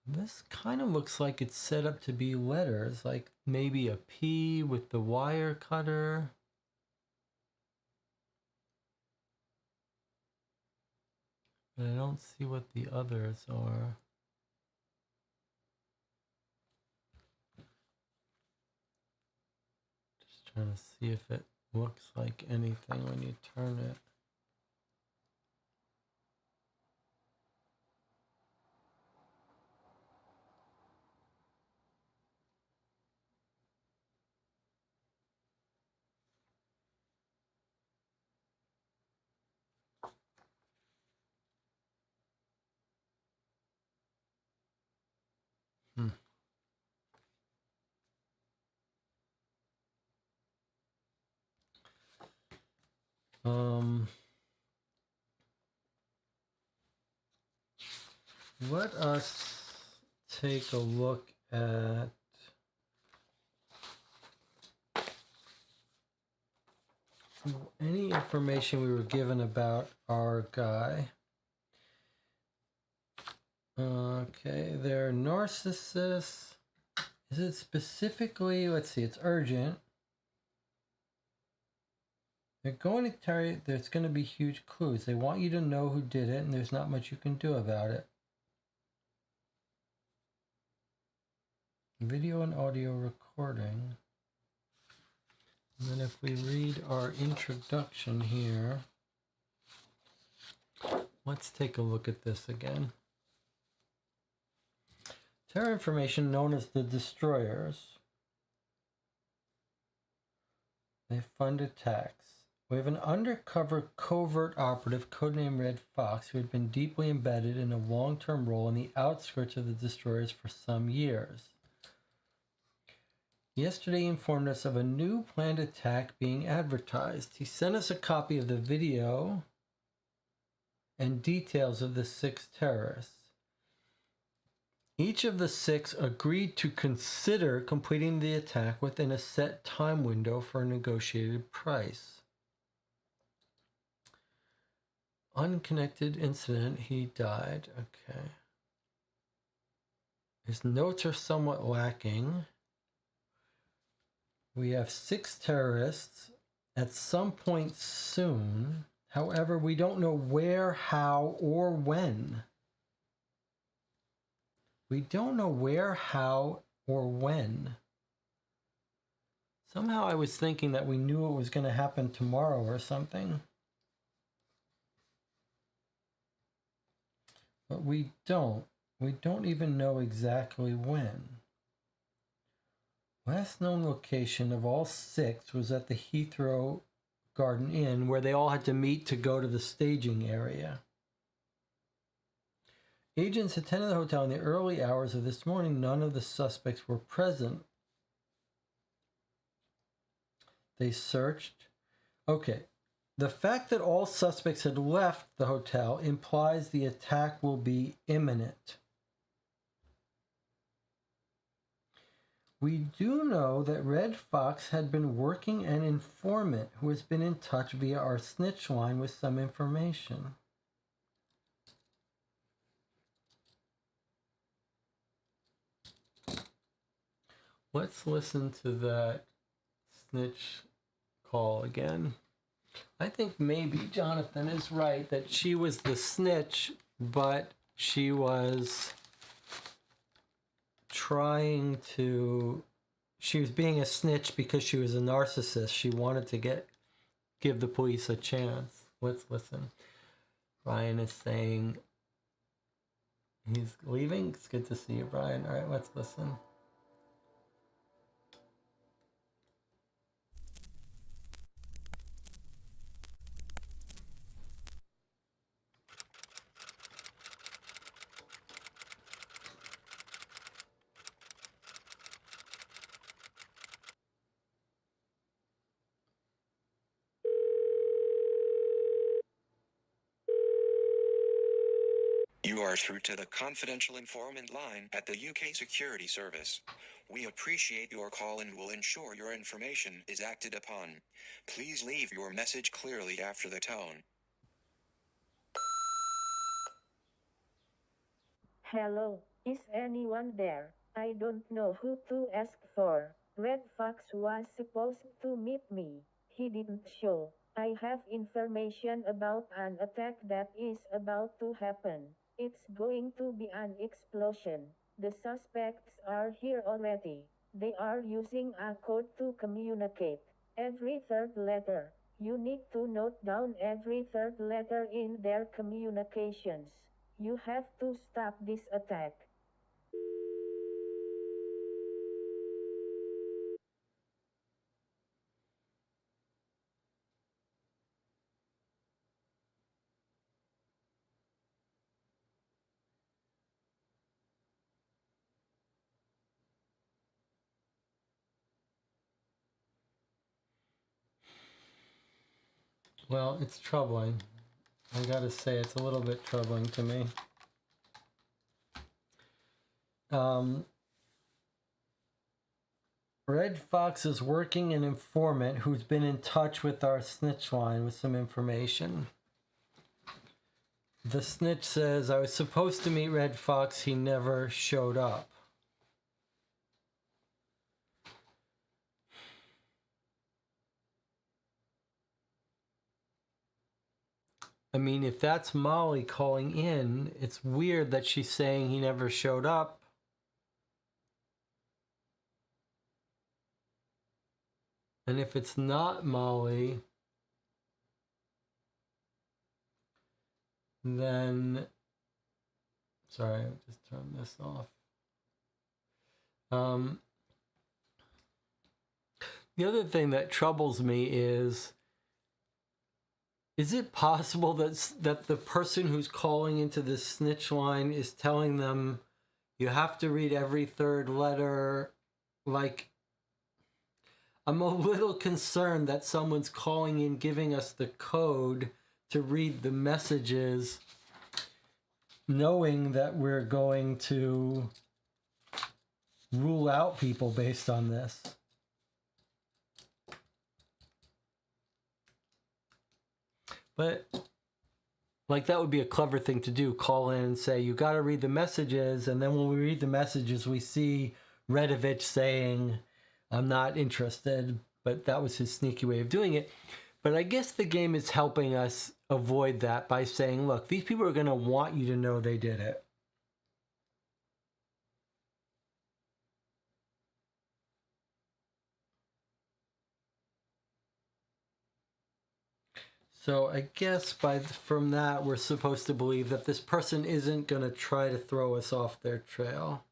This kind of looks like it's set up to be letters, like maybe a P with the wire cutter. But I don't see what the others are. Just trying to see if it looks like anything when you turn it. let us take a look at any information we were given about our guy. Okay, they're narcissists. Is it specifically, let's see, it's urgent. They're going to carry, there's going to be huge clues. They want you to know who did it, and there's not much you can do about it. Video and audio recording. And then if we read our introduction here, let's take a look at this again. Terror information known as the Destroyers. They fund attacks. We have an undercover covert operative codenamed Red Fox who had been deeply embedded in a long-term role in the outskirts of the Destroyers for some years. Yesterday he informed us of a new planned attack being advertised. He sent us a copy of the video and details of the 6 terrorists. Each of the 6 agreed to consider completing the attack within a set time window for a negotiated price. Unconnected incident, he died. Okay. His notes are somewhat lacking. We have 6 terrorists at some point soon. However, we don't know where, how, or when. We don't know where, how, or when. Somehow I was thinking that we knew it was going to happen tomorrow or something. But we don't. We don't even know exactly when. Last known location of all 6 was at the Heathrow Garden Inn, where they all had to meet to go to the staging area. Agents attended the hotel in the early hours of this morning. None of the suspects were present. They searched. Okay. The fact that all suspects had left the hotel implies the attack will be imminent. We do know that Red Fox had been working an informant who has been in touch via our snitch line with some information. Let's listen to that snitch call again. I think maybe Jonathan is right that she was the snitch, but she was she was being a snitch because she was a narcissist. She wanted to give the police a chance. Let's listen. Brian is saying he's leaving. It's good to see you, Brian. All right, let's listen. You are through to the confidential informant line at the UK Security Service. We appreciate your call and will ensure your information is acted upon. Please leave your message clearly after the tone. Hello, is anyone there? I don't know who to ask for. Red Fox was supposed to meet me. He didn't show. I have information about an attack that is about to happen. It's going to be an explosion. The suspects are here already. They are using a code to communicate. Every third letter. You need to note down every third letter in their communications. You have to stop this attack. Well, it's troubling. I gotta say, it's a little bit troubling to me. Red Fox is working an informant who's been in touch with our snitch line with some information. The snitch says, I was supposed to meet Red Fox. He never showed up. I mean, if that's Molly calling in, it's weird that she's saying he never showed up. And if it's not Molly, then, sorry, I'll just turn this off. The other thing that troubles me is it possible that the person who's calling into this snitch line is telling them you have to read every third letter? Like, I'm a little concerned that someone's calling in giving us the code to read the messages, knowing that we're going to rule out people based on this. But, like, that would be a clever thing to do. Call in and say, you got to read the messages. And then when we read the messages, we see Redovich saying, I'm not interested. But that was his sneaky way of doing it. But I guess the game is helping us avoid that by saying, look, these people are going to want you to know they did it. So I guess from that, we're supposed to believe that this person isn't going to try to throw us off their trail.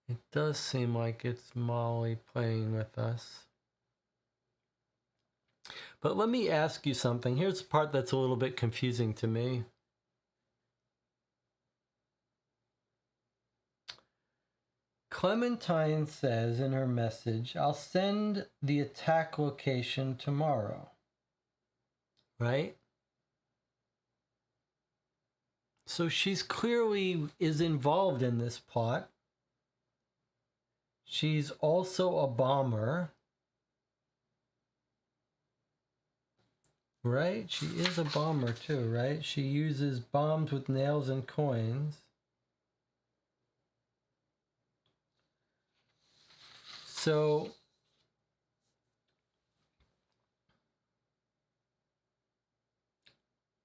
It does seem like it's Molly playing with us. But let me ask you something. Here's the part that's a little bit confusing to me. Clementine says in her message, I'll send the attack location tomorrow. Right? So she's clearly is involved in this plot. She's also a bomber. Right? She is a bomber too, right? She uses bombs with nails and coins. So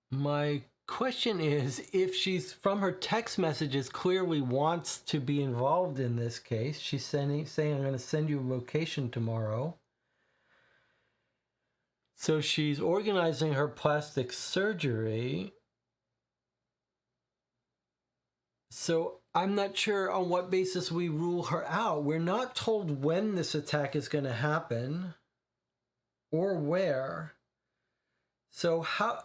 my question is, if she's from her text messages clearly wants to be involved in this case, she's saying I'm going to send you a location tomorrow. So she's organizing her plastic surgery. So I'm not sure on what basis we rule her out. We're not told when this attack is going to happen or where. So how...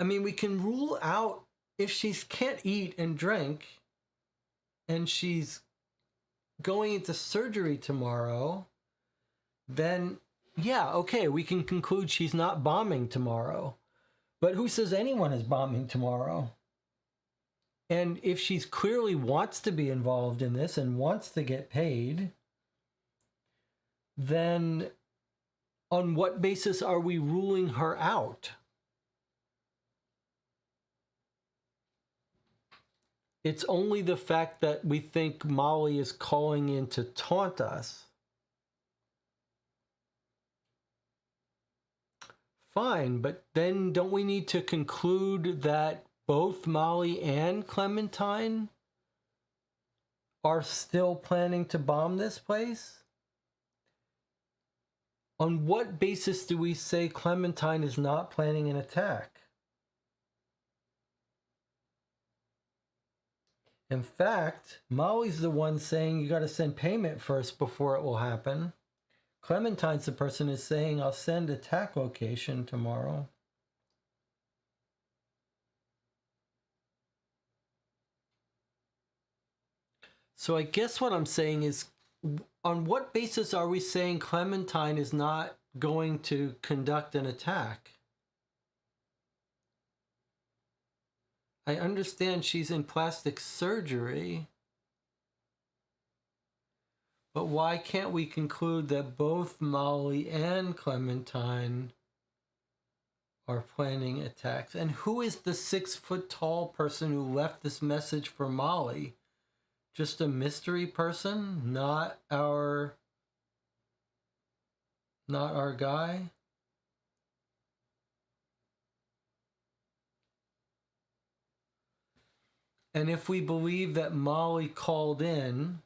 I mean, we can rule out if she can't eat and drink and she's going into surgery tomorrow, then yeah, okay, we can conclude she's not bombing tomorrow. But who says anyone is bombing tomorrow? And if she's clearly wants to be involved in this and wants to get paid, then on what basis are we ruling her out? It's only the fact that we think Molly is calling in to taunt us. Fine, but then don't we need to conclude that both Molly and Clementine are still planning to bomb this place? On what basis do we say Clementine is not planning an attack? In fact, Molly's the one saying you got to send payment first before it will happen. Clementine's the person who's saying I'll send attack location tomorrow. So I guess what I'm saying is, on what basis are we saying Clementine is not going to conduct an attack? I understand she's in plastic surgery, but why can't we conclude that both Molly and Clementine are planning attacks? And who is the 6-foot-tall person who left this message for Molly? Just a mystery person, not our guy? And if we believe that Molly called in,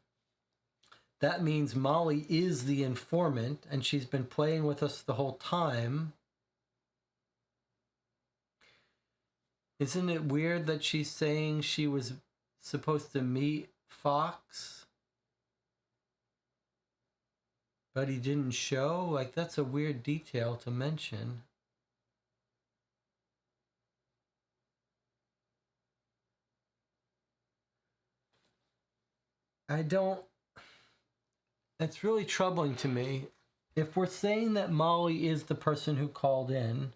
that means Molly is the informant and she's been playing with us the whole time. Isn't it weird that she's saying she was supposed to meet Fox, but he didn't show? Like, that's a weird detail to mention. It's really troubling to me. If we're saying that Molly is the person who called in,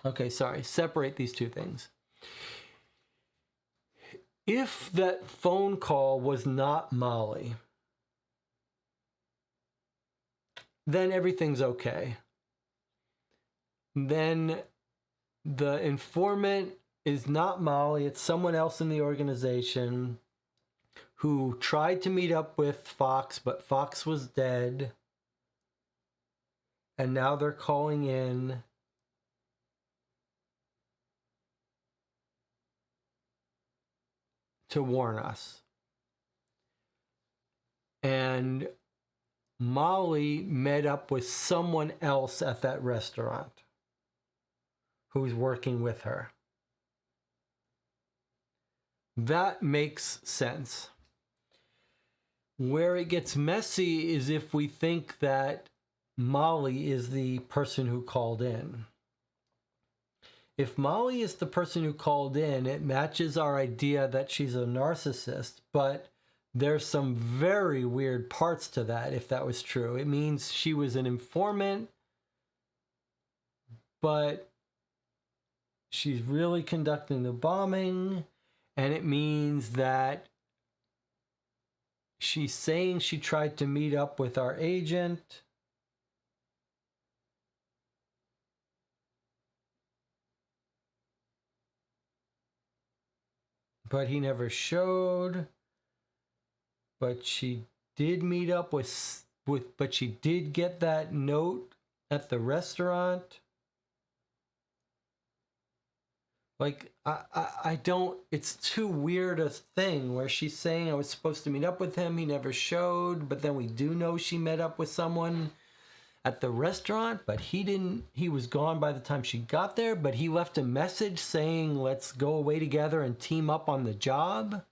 okay, sorry, separate these two things. If that phone call was not Molly, then everything's okay. Then the informant is not Molly, it's someone else in the organization who tried to meet up with Fox, but Fox was dead. And now they're calling in to warn us. And Molly met up with someone else at that restaurant who's working with her. That makes sense. Where it gets messy is if we think that Molly is the person who called in. If Molly is the person who called in, it matches our idea that she's a narcissist, but there's some very weird parts to that if that was true. It means she was an informant, but she's really conducting the bombing, and it means that she's saying she tried to meet up with our agent. But he never showed. But she did meet up with but she did get that note at the restaurant. Like, I don't, it's too weird a thing where she's saying I was supposed to meet up with him, he never showed, but then we do know she met up with someone at the restaurant, but he didn't, he was gone by the time she got there, but he left a message saying let's go away together and team up on the job.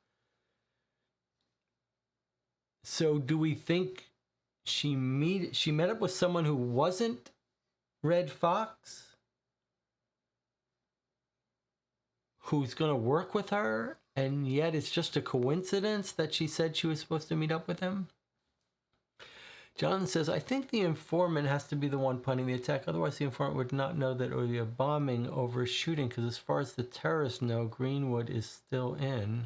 So do we think she met up with someone who wasn't Red Fox, who's going to work with her, and yet it's just a coincidence that she said she was supposed to meet up with him? John says, I think the informant has to be the one planning the attack. Otherwise, the informant would not know that it would be a bombing over a shooting, because as far as the terrorists know, Greenwood is still in.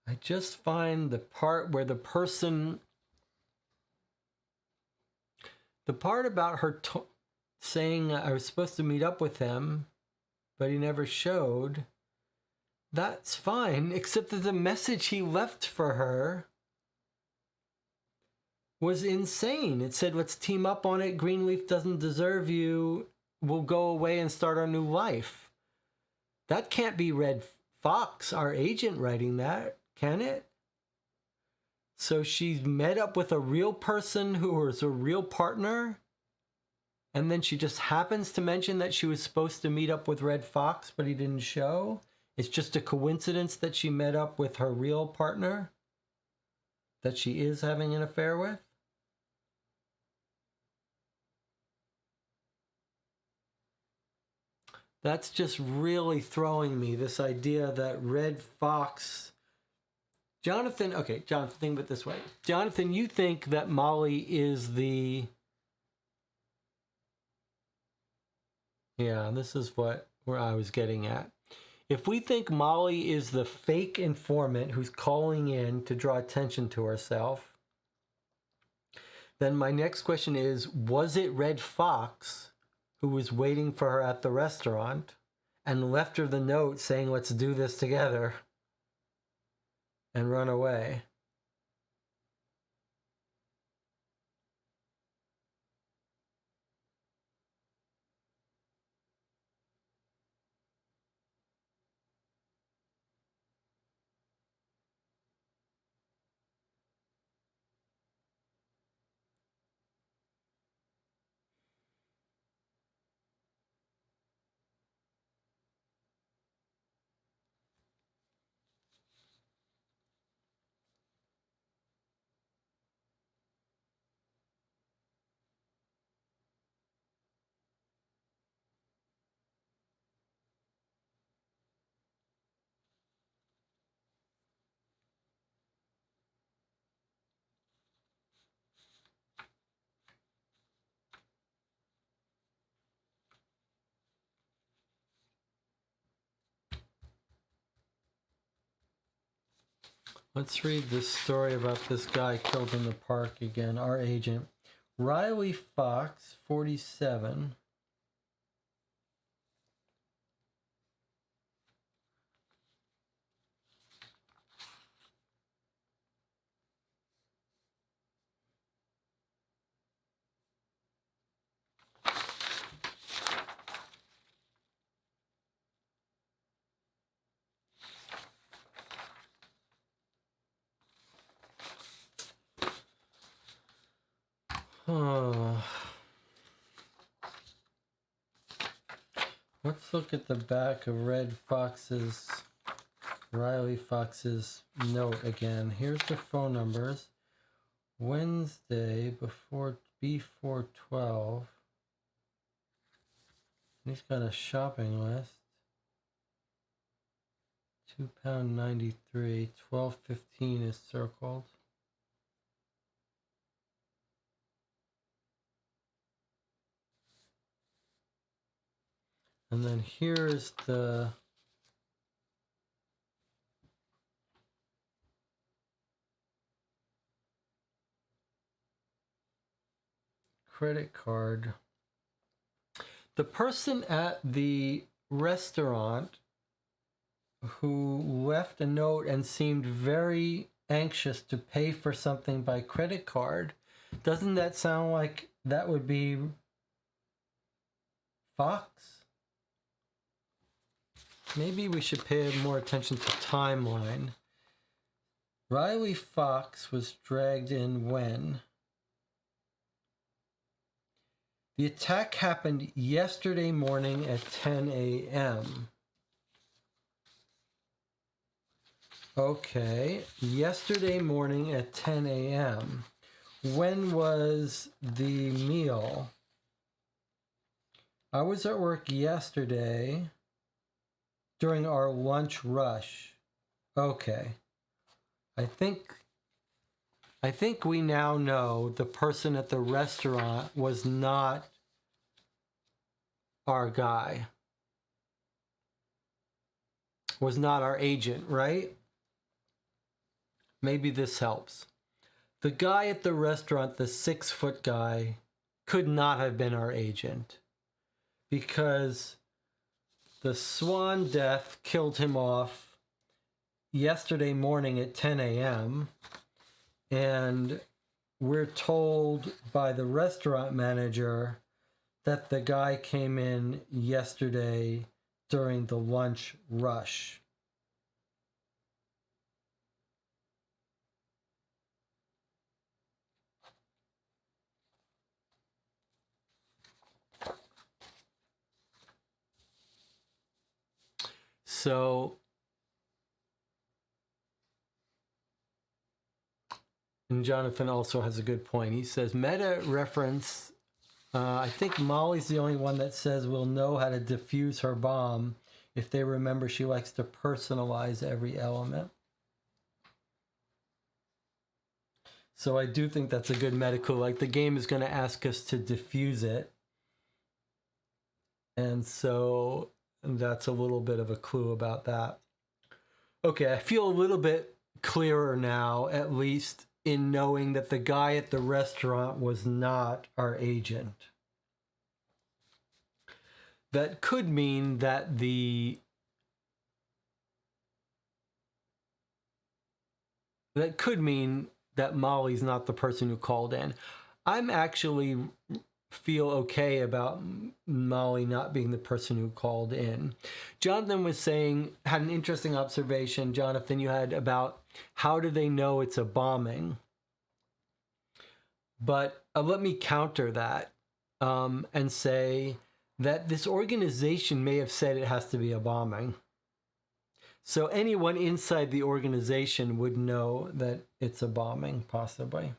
I just find the part where the part about her saying I was supposed to meet up with him, but he never showed, that's fine, except that the message he left for her was insane. It said, let's team up on it. Greenleaf doesn't deserve you. We'll go away and start our new life. That can't be Red Fox, our agent, writing that, can it? So she's met up with a real person who was a real partner, and then she just happens to mention that she was supposed to meet up with Red Fox, but he didn't show. It's just a coincidence that she met up with her real partner that she is having an affair with. That's just really throwing me, this idea that Red Fox... Jonathan, think of it this way. Jonathan, you think that Molly is the... Yeah, this is where I was getting at. If we think Molly is the fake informant who's calling in to draw attention to herself, then my next question is, was it Red Fox who was waiting for her at the restaurant and left her the note saying, let's do this together, and run away? Let's read this story about this guy killed in the park again. Our agent, Riley Fox, 47. Oh. Let's look at the back of Riley Fox's note again. Here's the phone numbers. Wednesday before 12. He's got a shopping list. £2.93. 12.15 is circled. And then here's the credit card. The person at the restaurant who left a note and seemed very anxious to pay for something by credit card, doesn't that sound like that would be Fox? Maybe we should pay more attention to timeline. Riley Fox was dragged in when? The attack happened yesterday morning at 10 a.m. Okay, yesterday morning at 10 a.m. When was the meal? I was at work yesterday during our lunch rush. Okay. I think we now know the person at the restaurant was not our guy. Was not our agent, right? Maybe this helps. The guy at the restaurant, the 6-foot guy, could not have been our agent because the swan death killed him off yesterday morning at 10 a.m. And we're told by the restaurant manager that the guy came in yesterday during the lunch rush. So, and Jonathan also has a good point. He says, meta reference, I think Molly's the only one that says we'll know how to defuse her bomb if they remember she likes to personalize every element. So I do think that's a good meta clue. Like, the game is going to ask us to defuse it. And so that's a little bit of a clue about that. Okay, I feel a little bit clearer now, at least in knowing that the guy at the restaurant was not our agent. That could mean that Molly's not the person who called in. I'm actually feel okay about Molly not being the person who called in. Jonathan was saying, had an interesting observation, Jonathan, you had about how do they know it's a bombing? But let me counter that and say that this organization may have said it has to be a bombing. So anyone inside the organization would know that it's a bombing, possibly.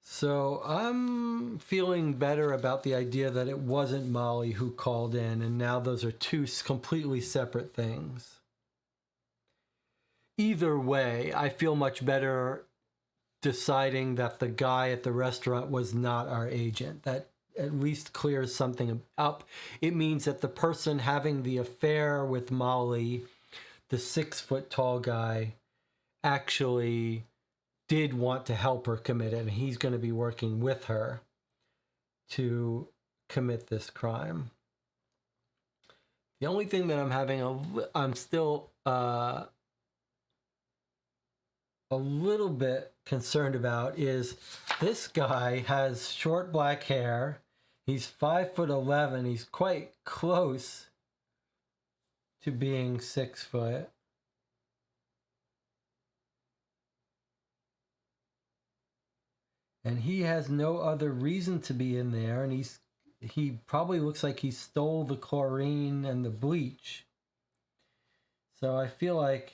So I'm feeling better about the idea that it wasn't Molly who called in, and now those are two completely separate things. Either way, I feel much better deciding that the guy at the restaurant was not our agent. That at least clears something up. It means that the person having the affair with Molly, the 6-foot-tall guy, actually did want to help her commit it, and he's going to be working with her to commit this crime. The only thing that I'm still a little bit concerned about is this guy has short black hair. He's 5'11". He's quite close to being 6 foot. And he has no other reason to be in there, and he probably looks like he stole the chlorine and the bleach. So I feel like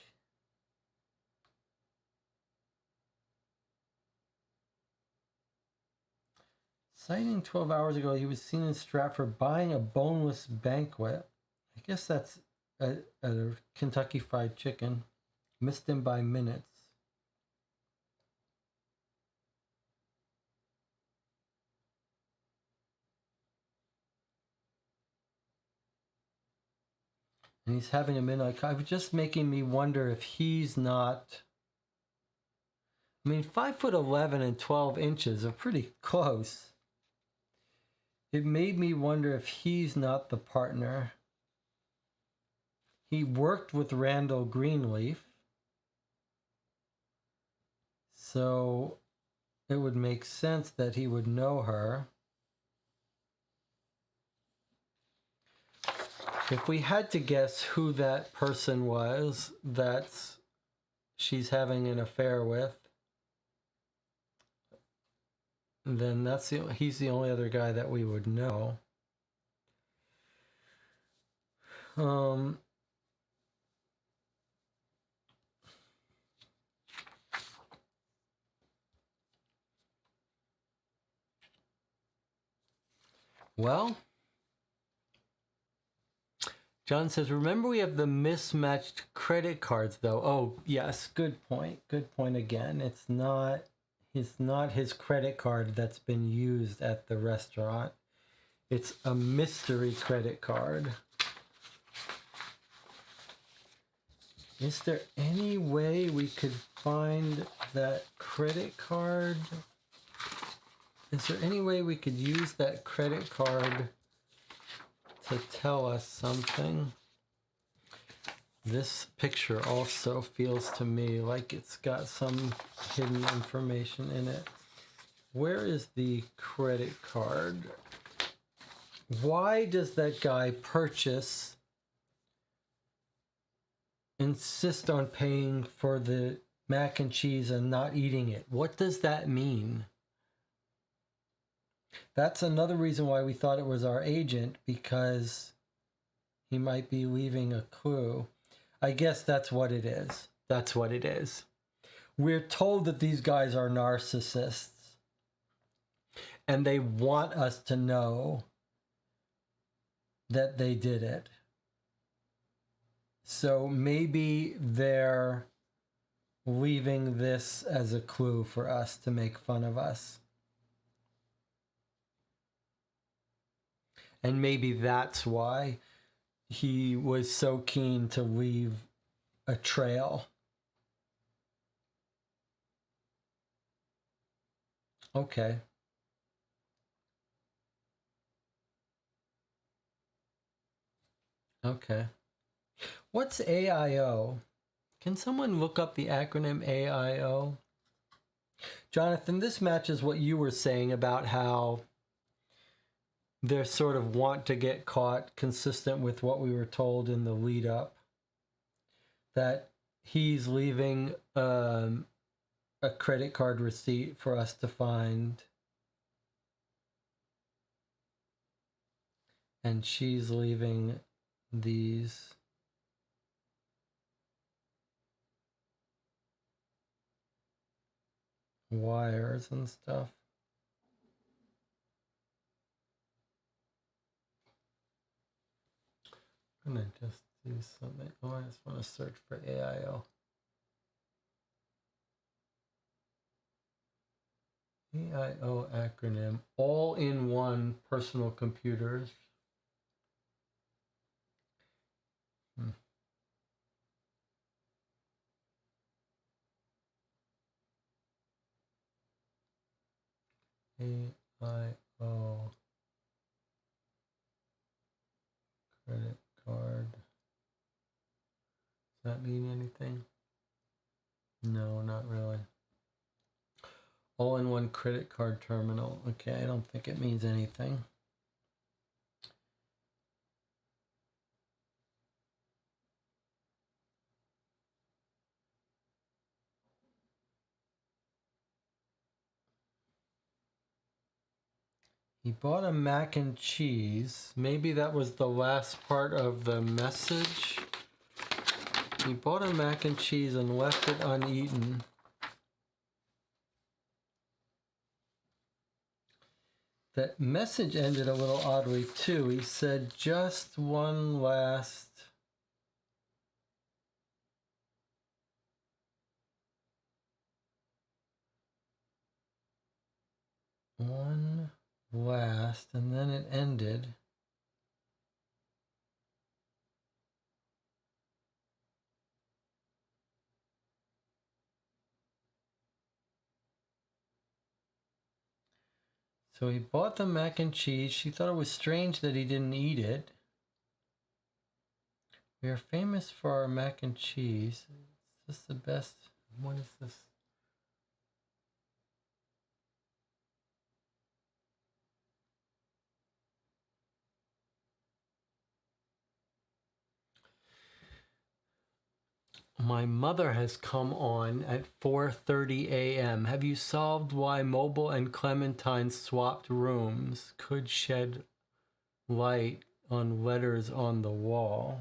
citing 12 hours ago, he was seen in Stratford buying a boneless banquet. I guess that's a Kentucky Fried Chicken. Missed him by minutes. And he's having a midnight coffee, just making me wonder if he's not. I mean, 5'11" and 12 inches are pretty close. It made me wonder if he's not the partner. He worked with Randall Greenleaf, so it would make sense that he would know her. If we had to guess who that person was that she's having an affair with, then he's the only other guy that we would know. Well, John says, remember we have the mismatched credit cards, though. Oh, yes, good point. Good point again. It's not his credit card that's been used at the restaurant. It's a mystery credit card. Is there any way we could find that credit card? Is there any way we could use that credit card to tell us something? This picture also feels to me like it's got some hidden information in it. Where is the credit card? Why does that guy insist on paying for the mac and cheese and not eating it? What does that mean? That's another reason why we thought it was our agent, because he might be leaving a clue. I guess that's what it is. That's what it is. We're told that these guys are narcissists, and they want us to know that they did it. So maybe they're leaving this as a clue for us to make fun of us. And maybe that's why he was so keen to leave a trail. Okay. Okay. What's AIO? Can someone look up the acronym AIO? Jonathan, this matches what you were saying about how they're sort of want to get caught, consistent with what we were told in the lead up. That he's leaving a credit card receipt for us to find. And she's leaving these wires and stuff. I'm gonna just do something. Oh, I just want to search for AIO. AIO acronym, all-in-one personal computers. AIO credit card. Does that mean anything? No, not really. All-in-one credit card terminal. Okay, I don't think it means anything. He bought a mac and cheese. Maybe that was the last part of the message. He bought a mac and cheese and left it uneaten. That message ended a little oddly too. He said just one last and then it ended. So he bought the mac and cheese. She thought it was strange that he didn't eat it. We are famous for our mac and cheese. Is this the best? What is this? My mother has come on at 4:30 a.m. Have you solved why Mobile and Clementine swapped rooms? Could shed light on letters on the wall.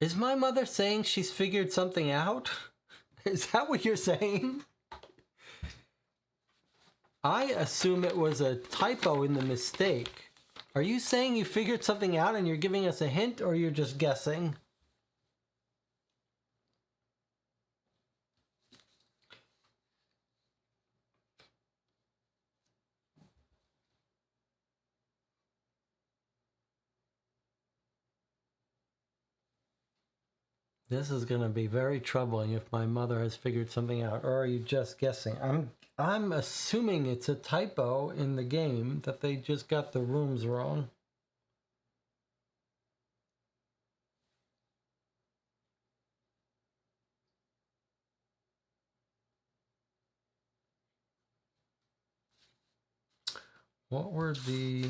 Is my mother saying she's figured something out? Is that what you're saying? I assume it was a typo in the mistake. Are you saying you figured something out and you're giving us a hint, or you're just guessing? This is going to be very troubling if my mother has figured something out, or are you just guessing? I'm assuming it's a typo in the game, that they just got the rooms wrong. What were the...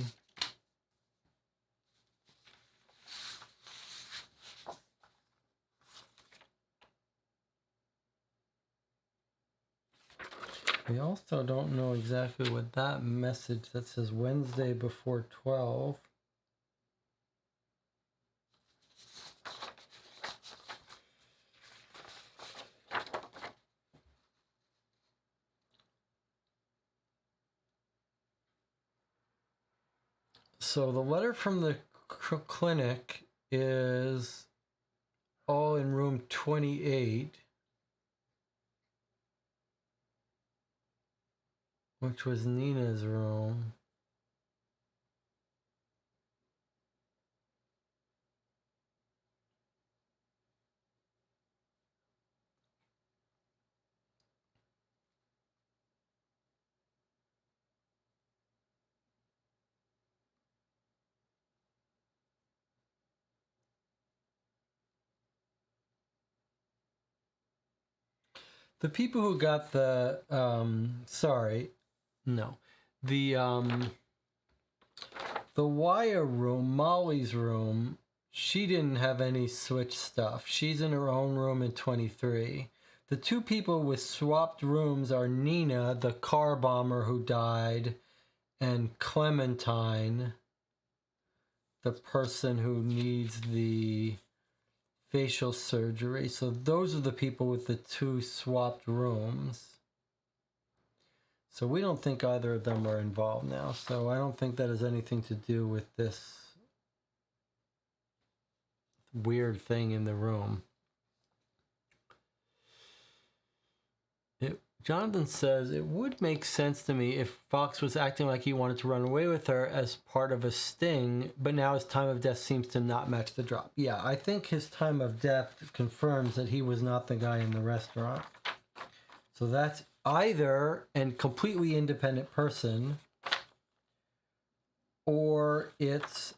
We also don't know exactly what that message that says Wednesday before 12. So the letter from the clinic is all in room 28, which was Nina's room. The people who got the the wire room, Molly's room, she didn't have any switch stuff. She's in her own room in 23. The two people with swapped rooms are Nina, the car bomber who died, and Clementine, the person who needs the facial surgery. So those are the people with the two swapped rooms. So we don't think either of them are involved now. So I don't think that has anything to do with this weird thing in the room. Jonathan says, it would make sense to me if Fox was acting like he wanted to run away with her as part of a sting, but now his time of death seems to not match the drop. Yeah, I think his time of death confirms that he was not the guy in the restaurant. So that's either a completely independent person, or it's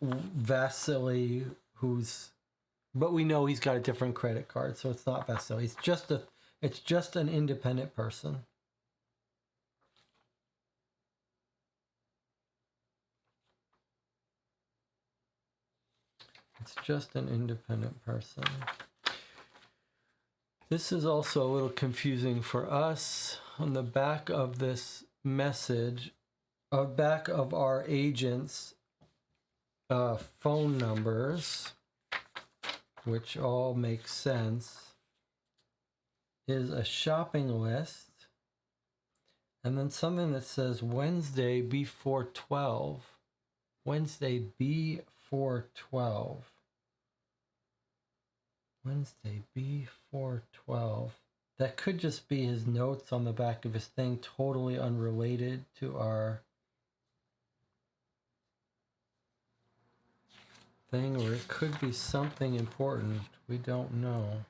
Vasily, but we know he's got a different credit card, so it's not Vasily. It's just an independent person. It's just an independent person. This is also a little confusing for us. On the back of this message, back of our agents' phone numbers, which all make sense, is a shopping list, and then something that says Wednesday before 12. Wednesday before 12. Wednesday before 12. That could just be his notes on the back of his thing, totally unrelated to our thing, or it could be something important. We don't know.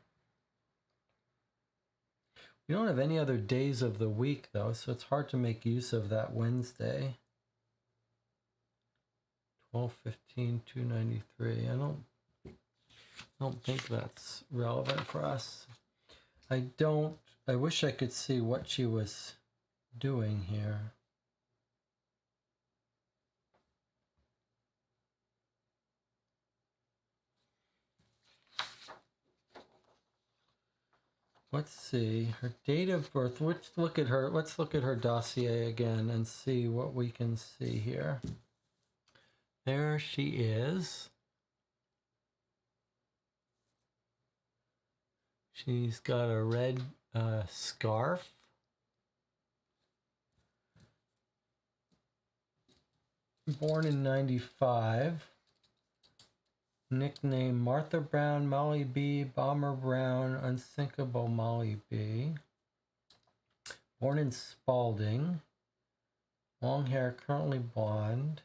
We don't have any other days of the week, though, so it's hard to make use of that Wednesday. 12/15, 293. I don't think that's relevant for us. I wish I could see what she was doing here. Let's see her date of birth. Let's look at her dossier again and see what we can see here. There she is. She's got a red scarf. Born in 95. Nickname Martha Brown, Molly B, Bomber Brown, Unsinkable Molly B. Born in Spalding. Long hair, currently blonde.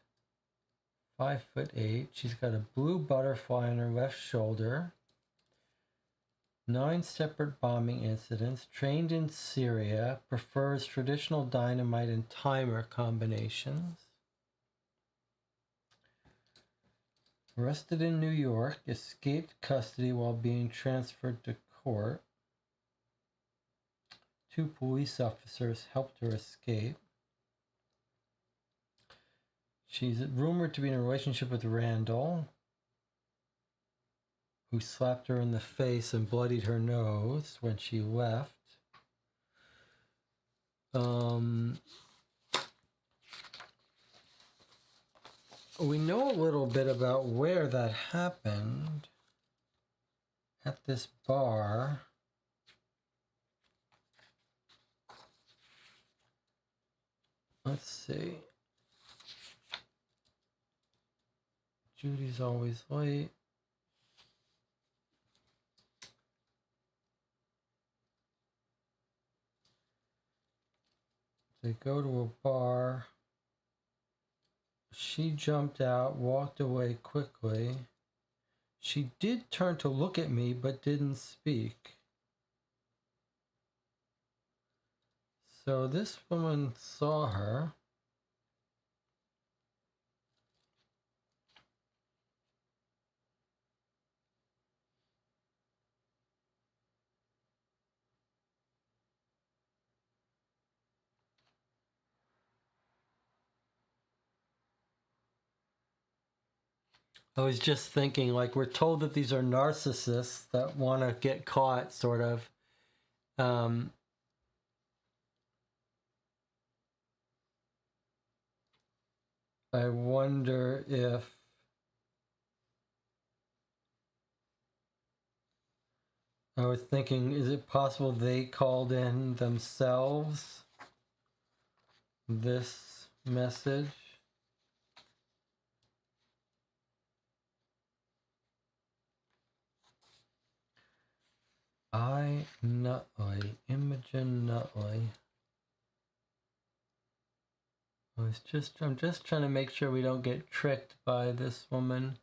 5'8". She's got a blue butterfly on her left shoulder. 9 separate bombing incidents. Trained in Syria. Prefers traditional dynamite and timer combinations. Arrested in New York, escaped custody while being transferred to court. 2 police officers helped her escape. She's rumored to be in a relationship with Randall. who slapped her in the face and bloodied her nose when she left. We know a little bit about where that happened. At this bar. Let's see. Judy's always late. They go to a bar. She jumped out, walked away quickly. She did turn to look at me, but didn't speak. So this woman saw her. I was just thinking, like, we're told that these are narcissists that want to get caught, sort of. I wonder if I was thinking, is it possible they called in themselves this message? Nutley, Imogen Nutley. I'm just trying to make sure we don't get tricked by this woman.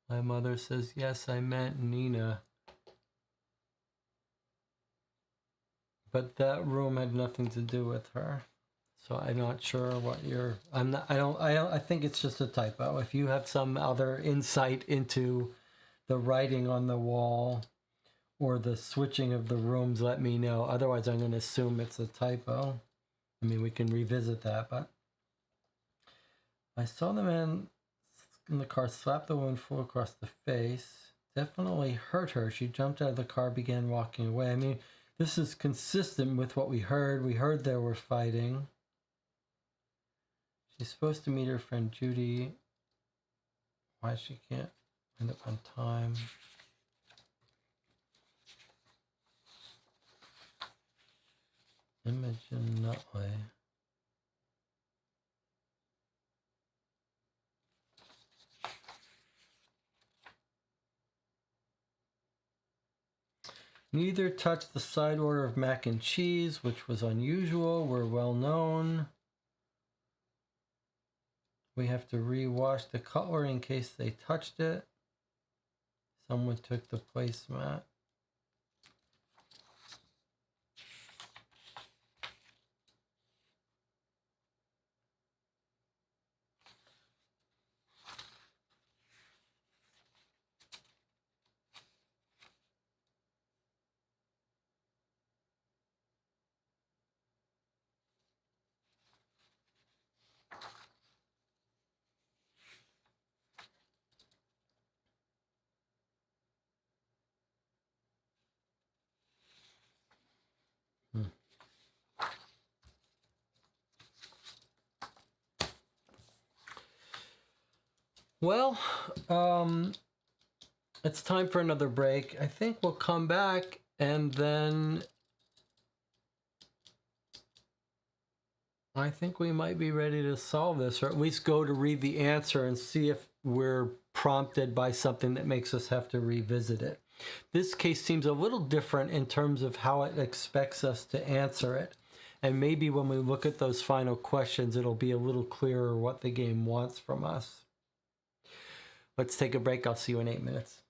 My mother says, yes, I meant Nina. But that room had nothing to do with her. So I'm not sure what you're, I think it's just a typo. If you have some other insight into the writing on the wall or the switching of the rooms, let me know. Otherwise, I'm going to assume it's a typo. I mean, we can revisit that, but I saw the man in the car slap the woman full across the face. Definitely hurt her. She jumped out of the car, began walking away. I mean, this is consistent with what we heard. We heard they were fighting. She's supposed to meet her friend Judy. Why she can't end up on time? Imogen Nutley. Neither touched the side order of mac and cheese, which was unusual. We're well known. We have to rewash the cutlery in case they touched it. Someone took the placemat. Well, it's time for another break. I think we'll come back and then I think we might be ready to solve this, or at least go to read the answer and see if we're prompted by something that makes us have to revisit it. This case seems a little different in terms of how it expects us to answer it. And maybe when we look at those final questions, it'll be a little clearer what the game wants from us. Let's take a break. I'll see you in 8 minutes.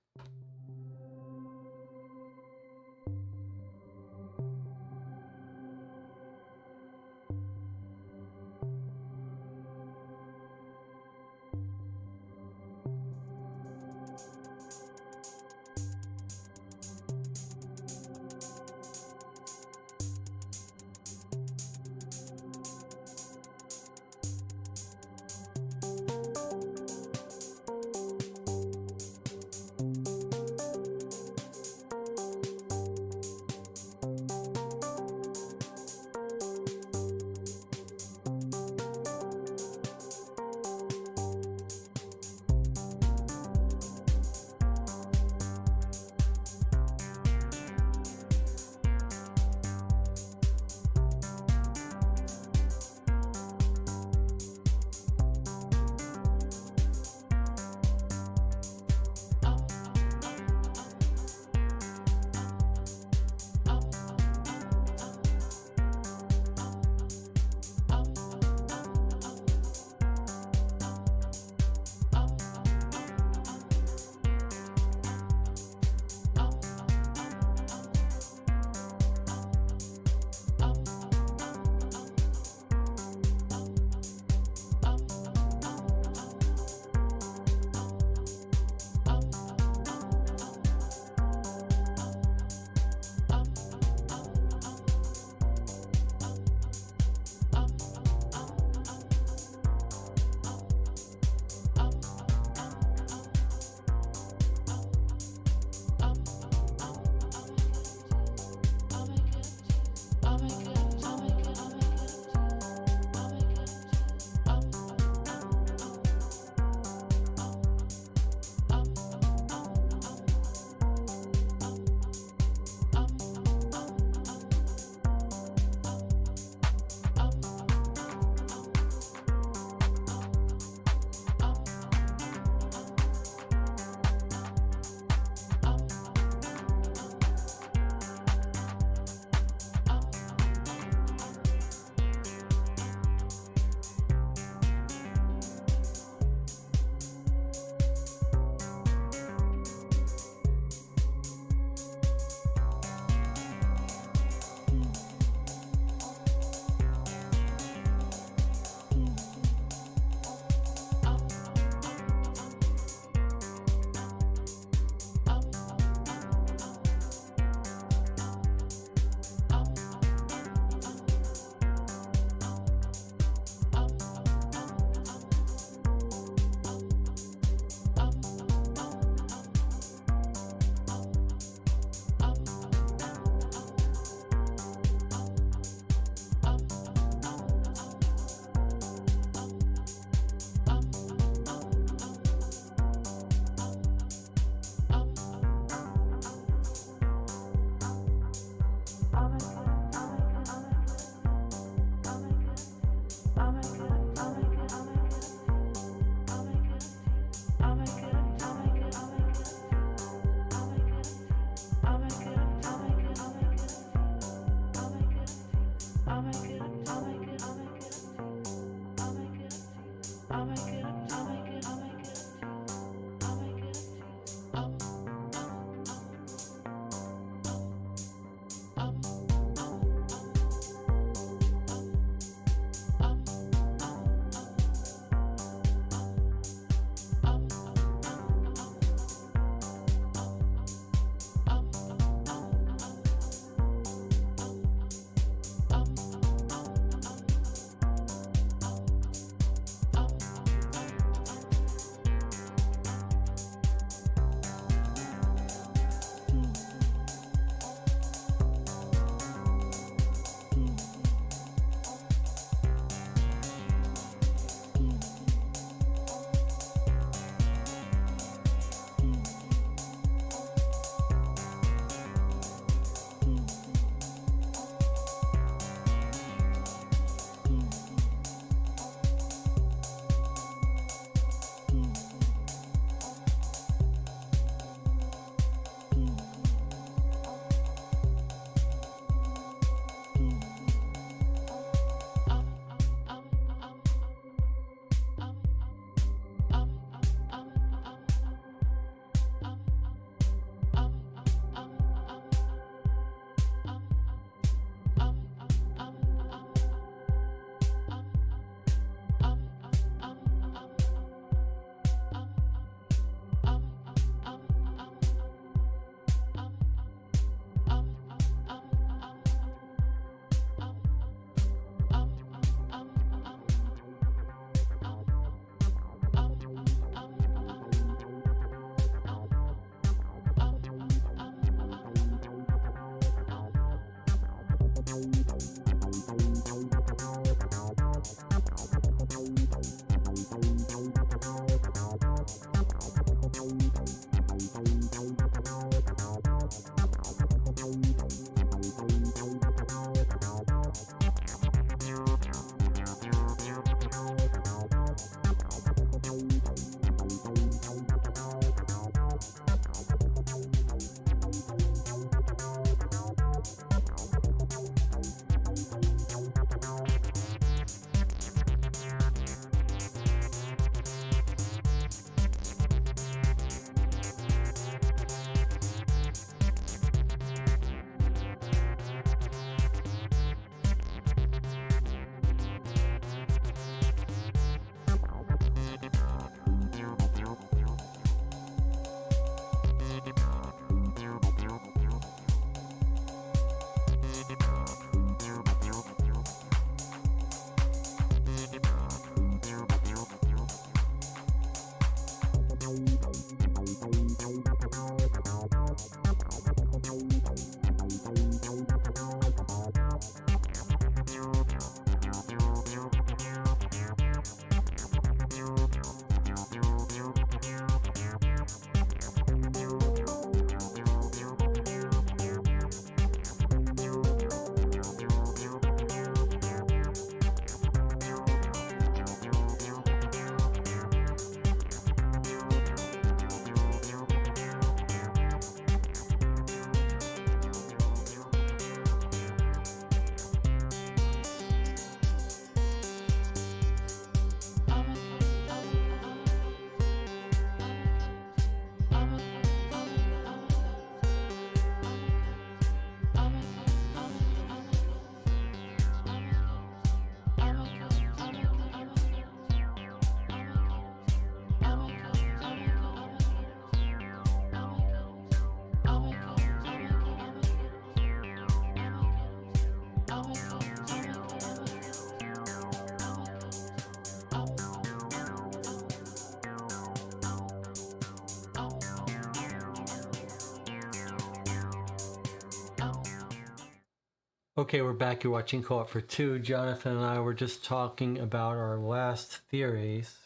Okay, we're back. You're watching Co-op for Two. Jonathan and I were just talking about our last theories.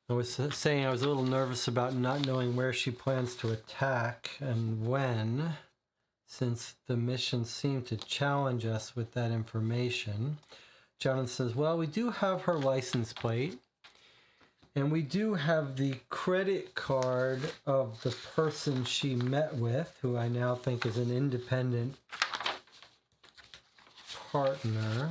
I was saying I was a little nervous about not knowing where she plans to attack and when, since the mission seemed to challenge us with that information. Jonathan says, well, we do have her license plate, and we do have the credit card of the person she met with, who I now think is an independent partner.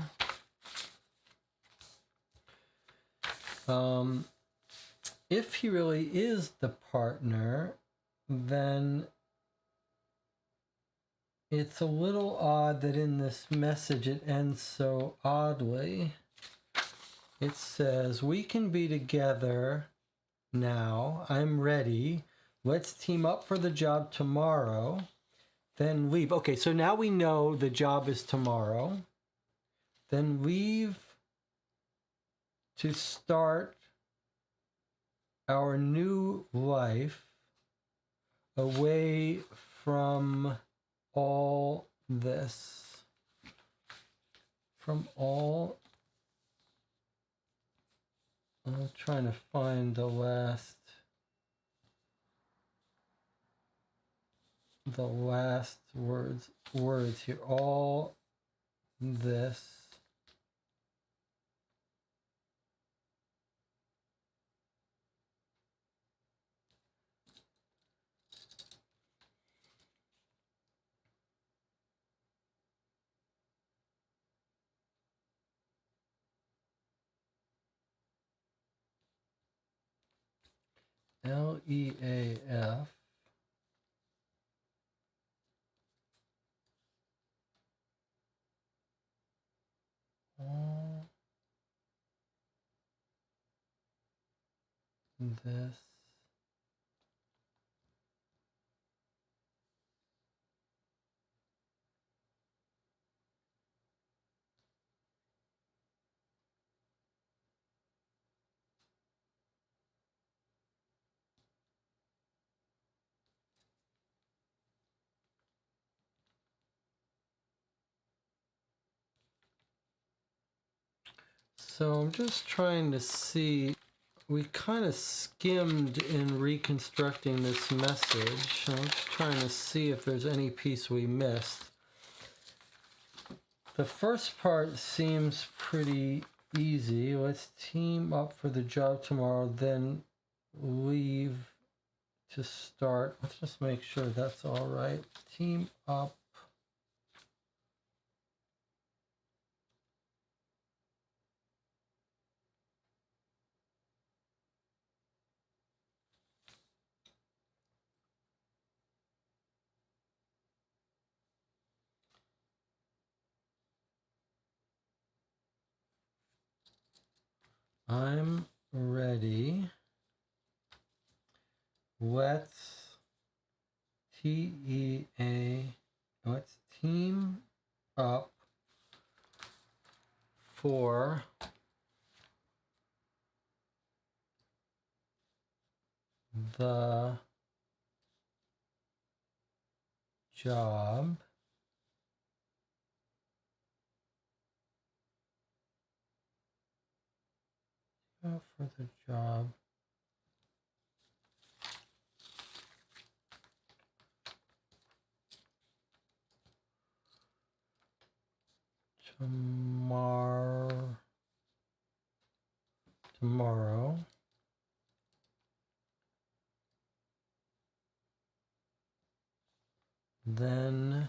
If he really is the partner, then it's a little odd that in this message it ends so oddly. It says, "We can be together now. I'm ready. Let's team up for the job tomorrow. Then leave." Okay, so now we know the job is tomorrow. Then leave to start our new life away from all this. From all... I'm trying to find the last words here. All this. LEAF. All this. So I'm just trying to see, we kind of skimmed in reconstructing this message. I'm just trying to see if there's any piece we missed. The first part seems pretty easy. Let's team up for the job tomorrow, then leave to start. Let's just make sure that's all right. Team up. I'm ready. Let's let's team up for the job tomorrow. Then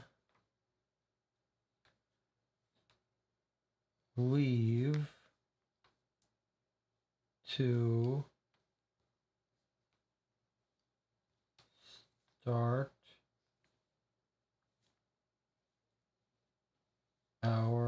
leave to start our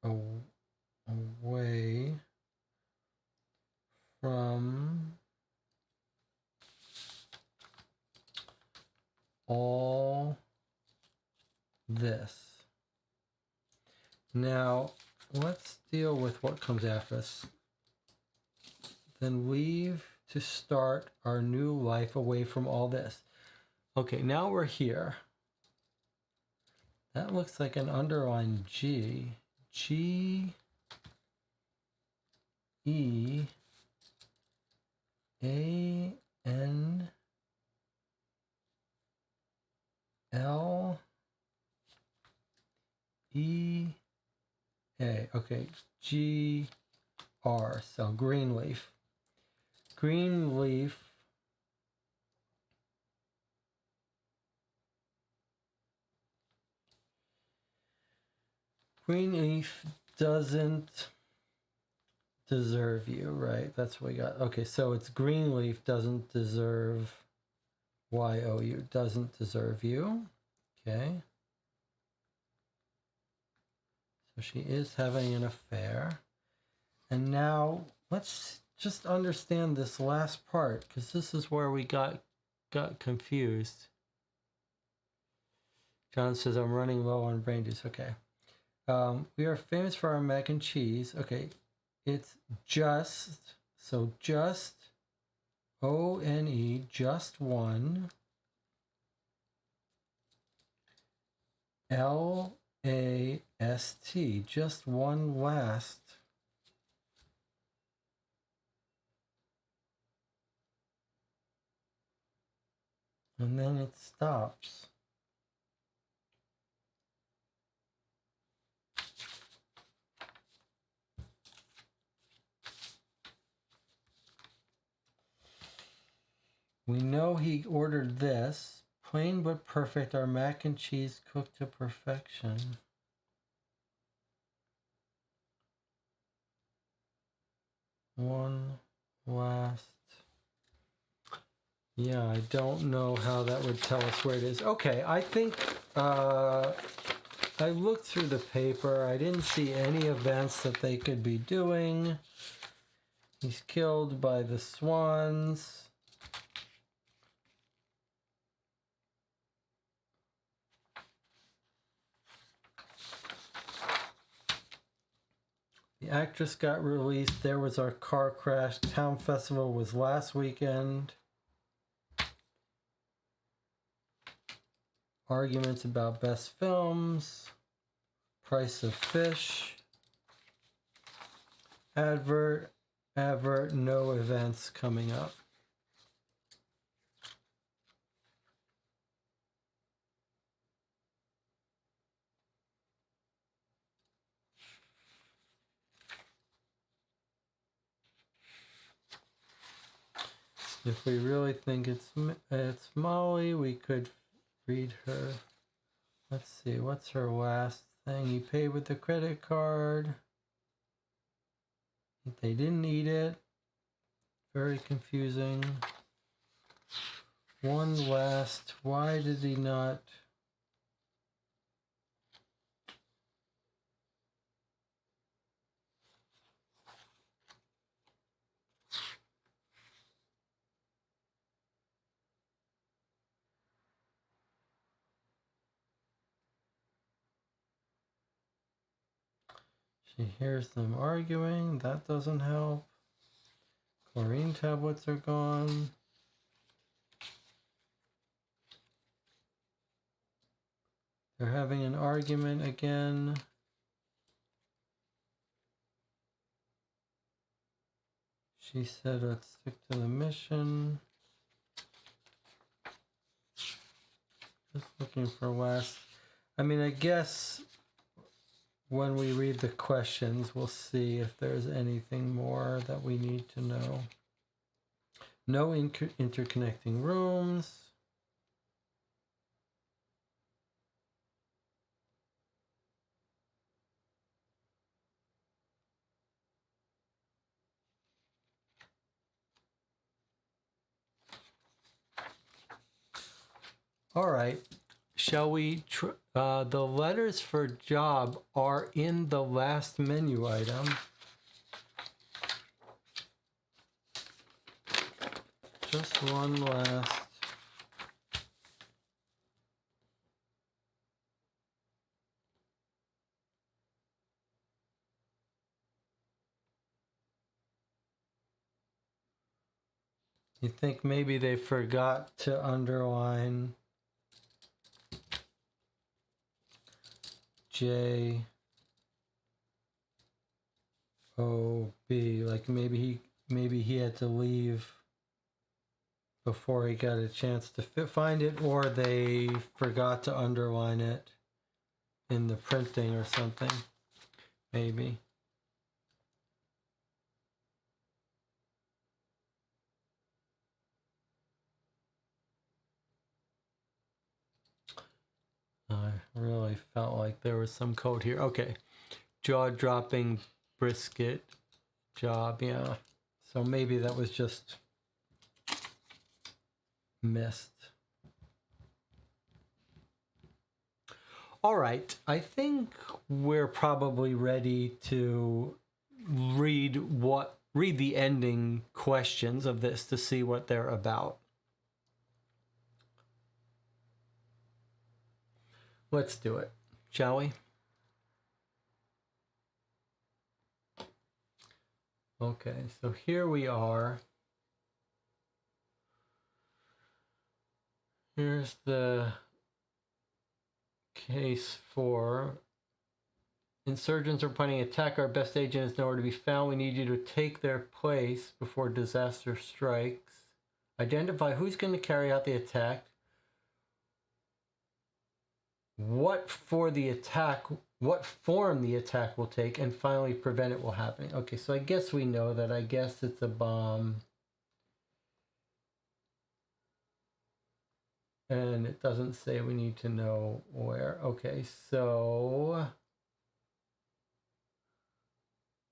new life away from all this. Now, let's deal with what comes after us. Then leave to start our new life away from all this. Okay, now we're here. That looks like an underlined G. G E A N L E A. Okay, G R. So Greenleaf. Greenleaf Greenleaf doesn't deserve you, right? That's what we got. Okay, so it's Greenleaf doesn't deserve YOU. Doesn't deserve you. Okay. So she is having an affair. And now let's just understand this last part, because this is where we got confused. John says, I'm running low on brain juice. Okay. We are famous for our mac and cheese. Okay. It's just, so just, O-N-E, just one. L-A-S-T, just one last. And then it stops. We know he ordered this. Plain but perfect, our mac and cheese cooked to perfection. One last. Yeah, I don't know how that would tell us where it is. Okay, I think I looked through the paper. I didn't see any events that they could be doing. He's killed by the swans. The actress got released. There was our car crash. Town Festival was last weekend. Arguments about best films. Price of fish. Advert, no events coming up. If we really think it's Molly, we could read her. Let's see, what's her last thing? You paid with the credit card. They didn't eat it. Very confusing. One last. Why did he not? She hears them arguing. That doesn't help. Chlorine tablets are gone. They're having an argument again. She said, let's stick to the mission. Just looking for last. I mean, I guess when we read the questions, we'll see if there's anything more that we need to know. No interconnecting rooms. All right. Shall we? The letters for job are in the last menu item. Just one last. You think maybe they forgot to underline J O B, like maybe he had to leave before he got a chance to find it, or they forgot to underline it in the printing or something, maybe. I really felt like there was some code here. Okay, jaw-dropping brisket job, yeah. So maybe that was just missed. All right, I think we're probably ready to read the ending questions of this to see what they're about. Let's do it, shall we? Okay, so here we are. Here's the case for insurgents are planning an attack. Our best agent is nowhere to be found. We need you to take their place before disaster strikes. Identify who's going to carry out the attack. What form the attack will take, and finally prevent it from happening. Okay, so I guess we know that. I guess it's a bomb. And it doesn't say we need to know where. Okay, so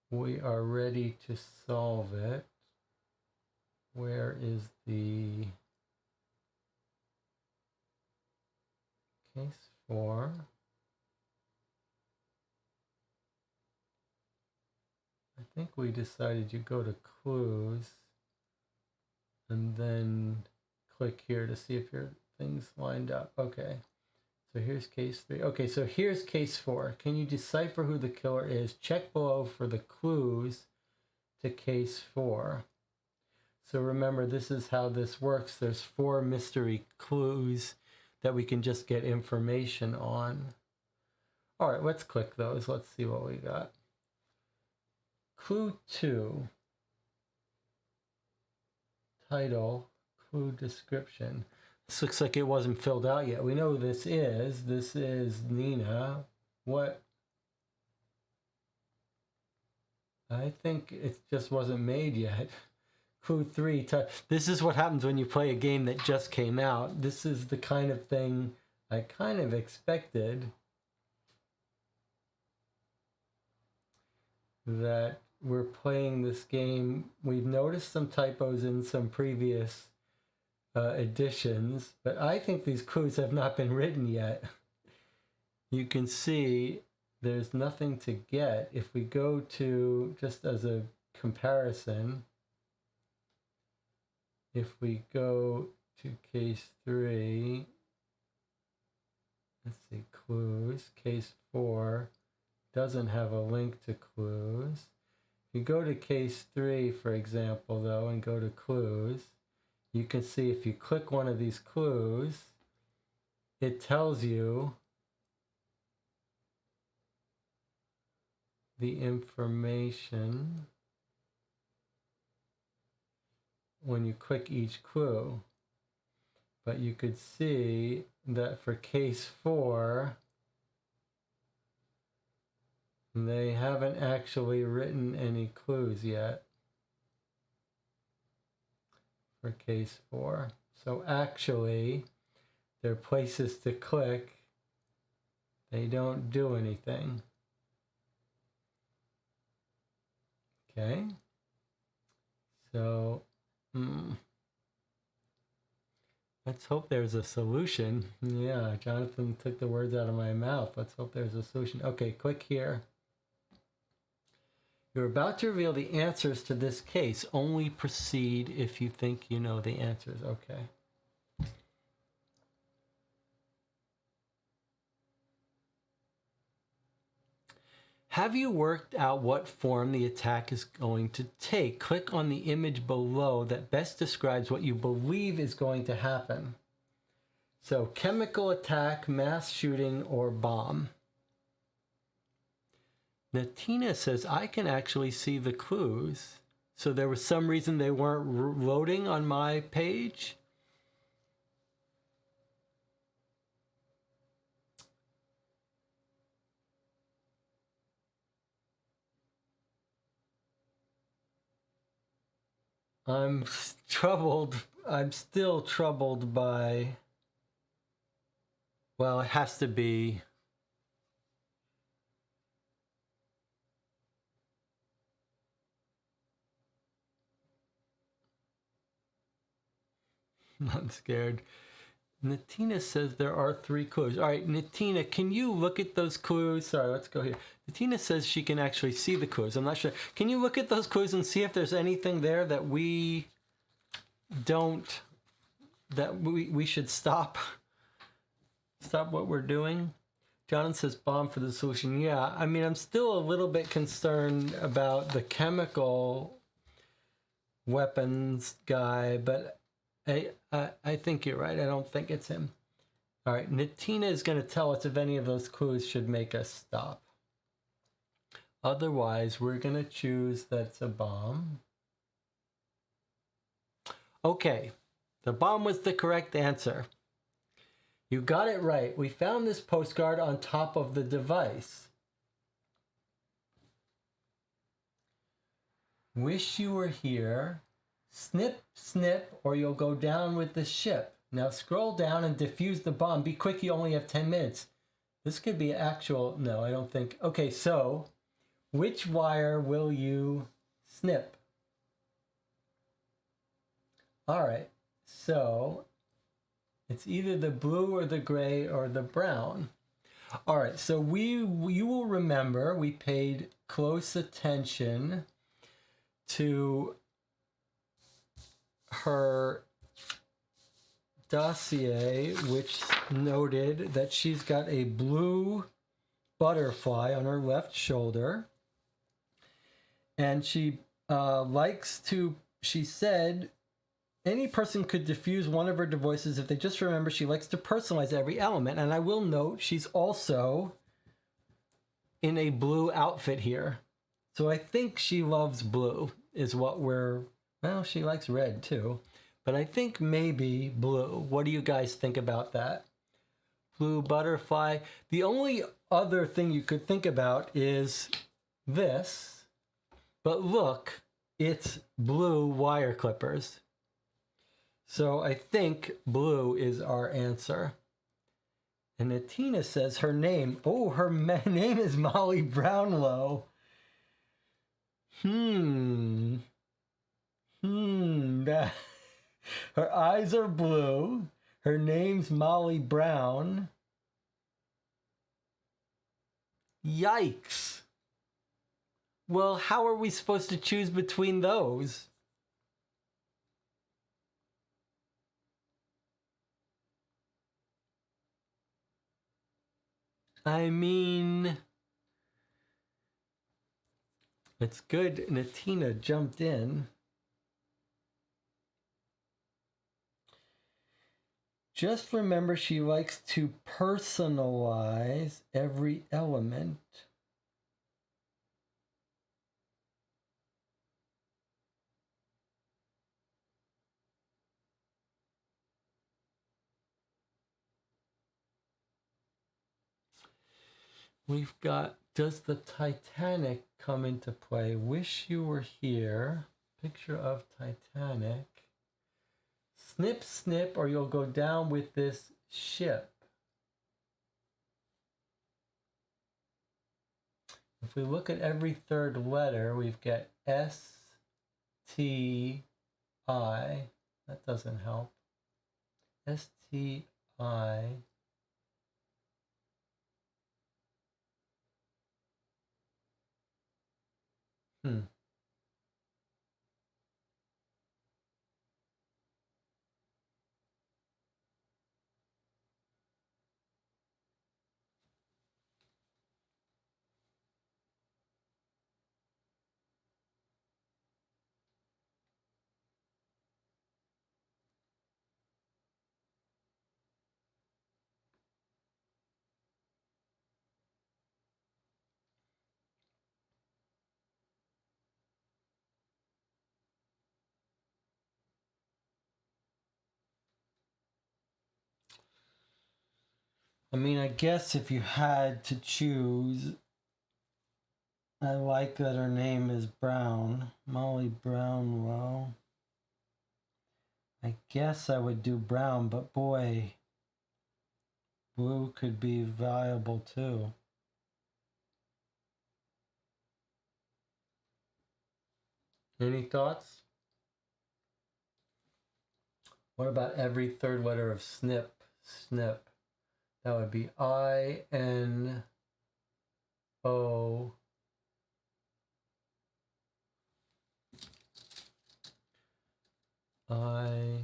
we are ready to solve it. Where is the case for? I think we decided you go to clues and then click here to see if your things lined up. Okay, so here's case 3. Okay, so here's case 4. Can you decipher who the killer is? Check below for the clues to case 4. So remember, this is how this works. There's 4 mystery clues that we can just get information on. All right, let's click those. Let's see what we got. Clue 2. Title, clue description. This looks like it wasn't filled out yet. We know who this is. This is Nina. What? I think it just wasn't made yet. Clue 3. This is what happens when you play a game that just came out. This is the kind of thing I kind of expected. That we're playing this game. We've noticed some typos in some previous editions, but I think these clues have not been written yet. You can see there's nothing to get. If we go to, just as a comparison, if we go to case 3, let's see, clues, case 4 doesn't have a link to clues. If you go to case 3, for example, though, and go to clues, you can see if you click one of these clues, it tells you the information when you click each clue. But you could see that for case 4, they haven't actually written any clues yet for case 4. So actually, they're places to click. They don't do anything. Okay. So, let's hope there's a solution. Yeah, Jonathan took the words out of my mouth. Let's hope there's a solution. Okay, click here. You're about to reveal the answers to this case. Only proceed if you think you know the answers. Okay. Have you worked out what form the attack is going to take? Click on the image below that best describes what you believe is going to happen. So, chemical attack, mass shooting, or bomb. Natina says, I can actually see the clues. So there was some reason they weren't loading on my page? I'm troubled. I'm still troubled by. Well, it has to be. I'm scared. Natina says there are 3 clues. All right, Natina, can you look at those clues? Sorry, let's go here. Natina says she can actually see the clues. I'm not sure. Can you look at those clues and see if there's anything there that we don't, that we should stop what we're doing? John says bomb for the solution. Yeah, I mean, I'm still a little bit concerned about the chemical weapons guy, but I think you're right. I don't think it's him. All right, Natina is going to tell us if any of those clues should make us stop. Otherwise, we're going to choose that's a bomb. Okay, the bomb was the correct answer. You got it right. We found this postcard on top of the device. Wish you were here. Snip, snip, or you'll go down with the ship. Now scroll down and defuse the bomb. Be quick, you only have 10 minutes. This could be actual. No, I don't think. Okay, so which wire will you snip? All right, so it's either the blue or the gray or the brown. All right, so you will remember we paid close attention to her dossier, which noted that she's got a blue butterfly on her left shoulder. And she she said, any person could diffuse one of her devices if they just remember she likes to personalize every element. And I will note she's also in a blue outfit here. So I think she loves blue is what well, she likes red too. But I think maybe blue. What do you guys think about that? Blue butterfly. The only other thing you could think about is this. But look, it's blue wire clippers. So I think blue is our answer. And Natina says her name. Oh, her name is Molly Brownlow. Her eyes are blue. Her name's Molly Brown. Yikes. Well, how are we supposed to choose between those? I mean, it's good Natina jumped in. Just remember she likes to personalize every element. We've got, does the Titanic come into play? Wish you were here. Picture of Titanic. Snip, snip, or you'll go down with this ship. If we look at every third letter, we've got S, T, I. That doesn't help. S, T, I. I mean, I guess if you had to choose, I like that her name is Brown. Molly Brownlow. I guess I would do brown, but boy, blue could be valuable too. Any thoughts? What about every third letter of snip? Snip. That would be I-N-O. I-N-O-O-L-D-N-T.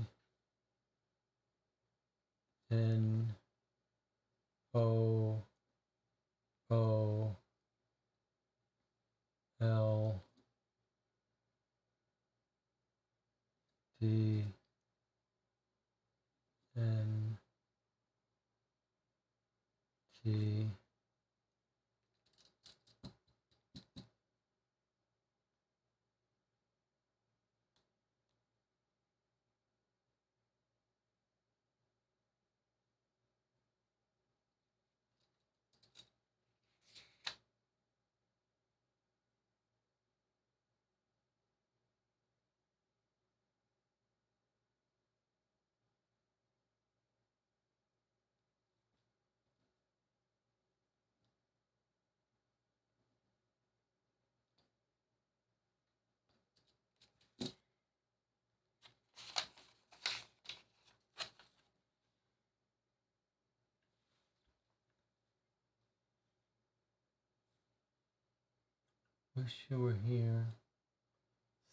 Wish you were here.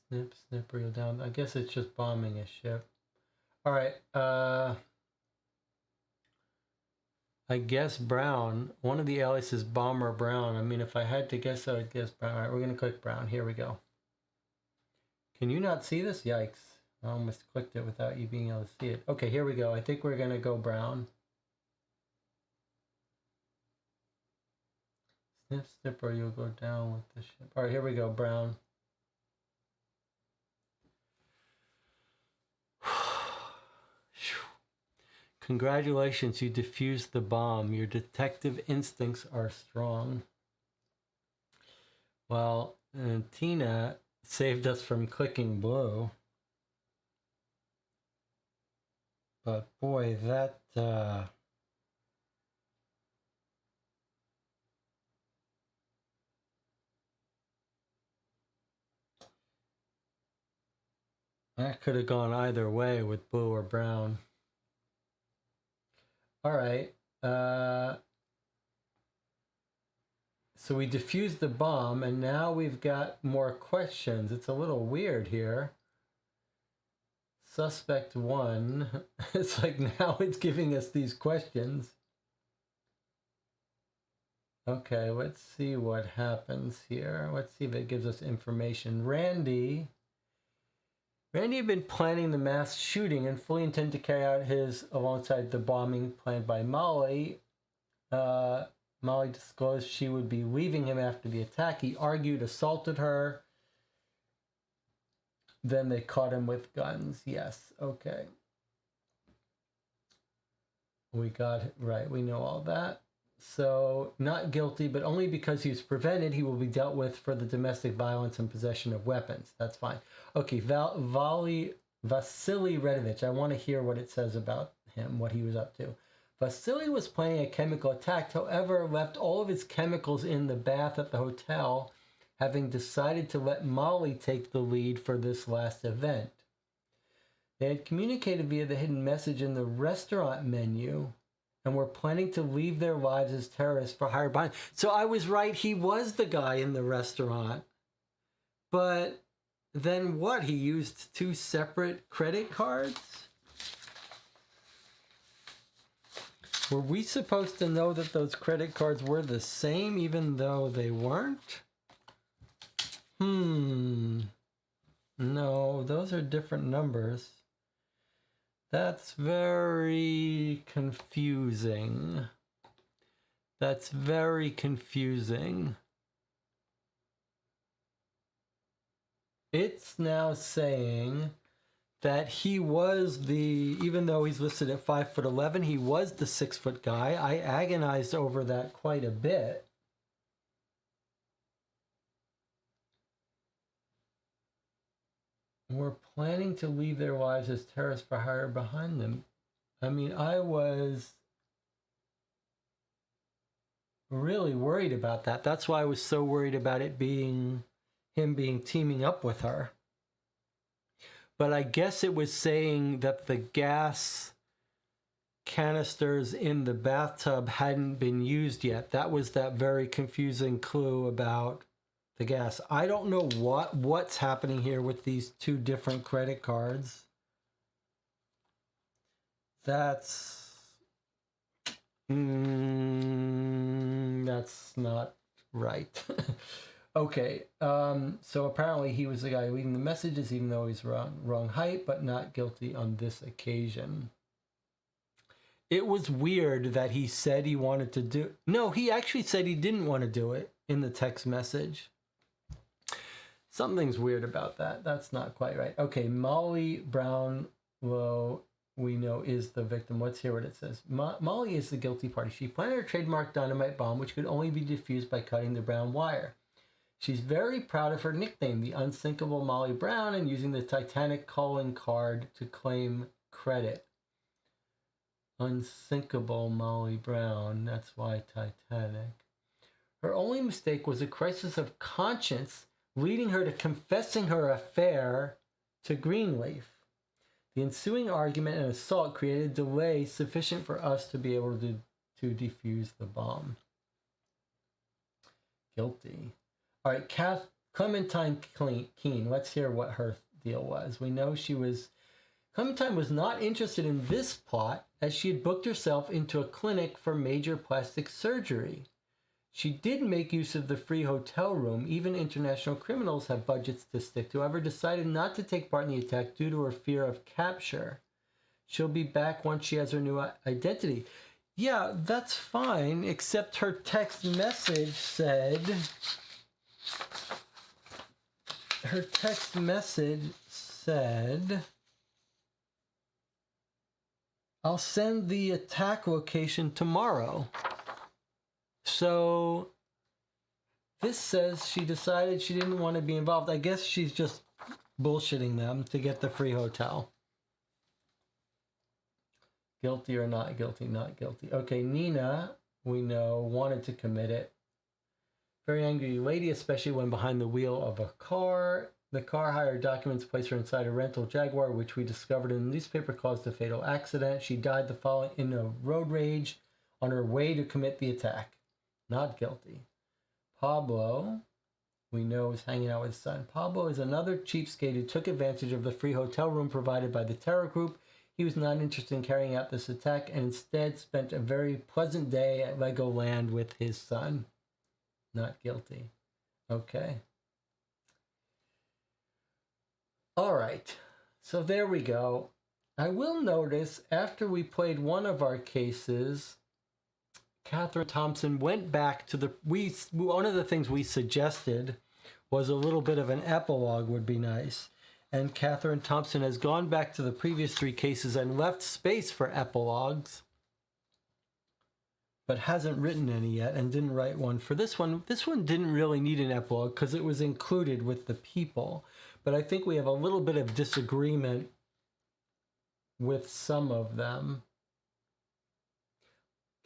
Snip, snip, reel down. I guess it's just bombing a ship. All right. I guess brown. One of the aliases is Bomber Brown. I mean, if I had to guess, I would guess brown. All right, we're going to click brown. Here we go. Can you not see this? Yikes. I almost clicked it without you being able to see it. Okay, here we go. I think we're going to go brown. Snip, snip, or you'll go down with the ship. All right, here we go. Brown. Congratulations, you defused the bomb. Your detective instincts are strong. Well, Tina saved us from clicking blue. But boy, that... that could have gone either way with blue or brown. All right. So we defused the bomb, and now we've got more questions. It's a little weird here. Suspect 1. It's like now it's giving us these questions. Okay, let's see what happens here. Let's see if it gives us information. Randy had been planning the mass shooting and fully intended to carry out his alongside the bombing planned by Molly. Molly disclosed she would be leaving him after the attack. He argued, assaulted her. Then they caught him with guns. Yes, okay. We got it right. We know all that. So, not guilty, but only because he was prevented, he will be dealt with for the domestic violence and possession of weapons. That's fine. Okay, Vasily Redovich. I want to hear what it says about him, what he was up to. Vasily was planning a chemical attack, however, left all of his chemicals in the bath at the hotel, having decided to let Molly take the lead for this last event. They had communicated via the hidden message in the restaurant menu and were planning to leave their lives as terrorists for hire by. So I was right, he was the guy in the restaurant. But then what? He used 2 separate credit cards? Were we supposed to know that those credit cards were the same even though they weren't? No, those are different numbers. That's very confusing. That's very confusing. It's now saying that he was the, even though he's listed at 5'11", he was the 6-foot guy. I agonized over that quite a bit. were planning to leave their wives as terrorists for hire behind them. I mean, I was really worried about that. That's why I was so worried about it being him teaming up with her. But I guess it was saying that the gas canisters in the bathtub hadn't been used yet. That was that very confusing clue about the gas. I don't know what's happening here with these two different credit cards. That's not right. Okay, so apparently he was the guy leading the messages, even though he's wrong height, but not guilty on this occasion. It was weird that he said he wanted to do... No, he actually said he didn't want to do it in the text message. Something's weird about that. That's not quite right. Okay, Molly Brownlow, we know, is the victim. Let's hear what it says. Molly is the guilty party. She planted a trademark dynamite bomb, which could only be defused by cutting the brown wire. She's very proud of her nickname, the unsinkable Molly Brown, and using the Titanic calling card to claim credit. Unsinkable Molly Brown, that's why Titanic. Her only mistake was a crisis of conscience, leading her to confessing her affair to Greenleaf. The ensuing argument and assault created a delay sufficient for us to be able to defuse the bomb. Guilty. All right, Clementine Keene. Let's hear what her deal was. We know Clementine was not interested in this plot as she had booked herself into a clinic for major plastic surgery. She did make use of the free hotel room. Even international criminals have budgets to stick to. However, decided not to take part in the attack due to her fear of capture. She'll be back once she has her new identity. Yeah, that's fine, except her text message said... I'll send the attack location tomorrow. So this says she decided she didn't want to be involved. I guess she's just bullshitting them to get the free hotel. Guilty or not guilty? Not guilty. Okay, Nina, we know, wanted to commit it. Very angry lady, especially when behind the wheel of a car. The car hire documents place her inside a rental Jaguar, which we discovered in the newspaper caused a fatal accident. She died the following in a road rage on her way to commit the attack. Not guilty. Pablo, we know, is hanging out with his son. Pablo is another cheapskate who took advantage of the free hotel room provided by the terror group. He was not interested in carrying out this attack and instead spent a very pleasant day at Legoland with his son. Not guilty. Okay. All right. So there we go. I will notice after we played one of our cases, Catherine Thompson went back to one of the things we suggested was a little bit of an epilogue would be nice. And Catherine Thompson has gone back to the previous three cases and left space for epilogues, but hasn't written any yet and didn't write one for this one. This one didn't really need an epilogue because it was included with the people. But I think we have a little bit of disagreement with some of them.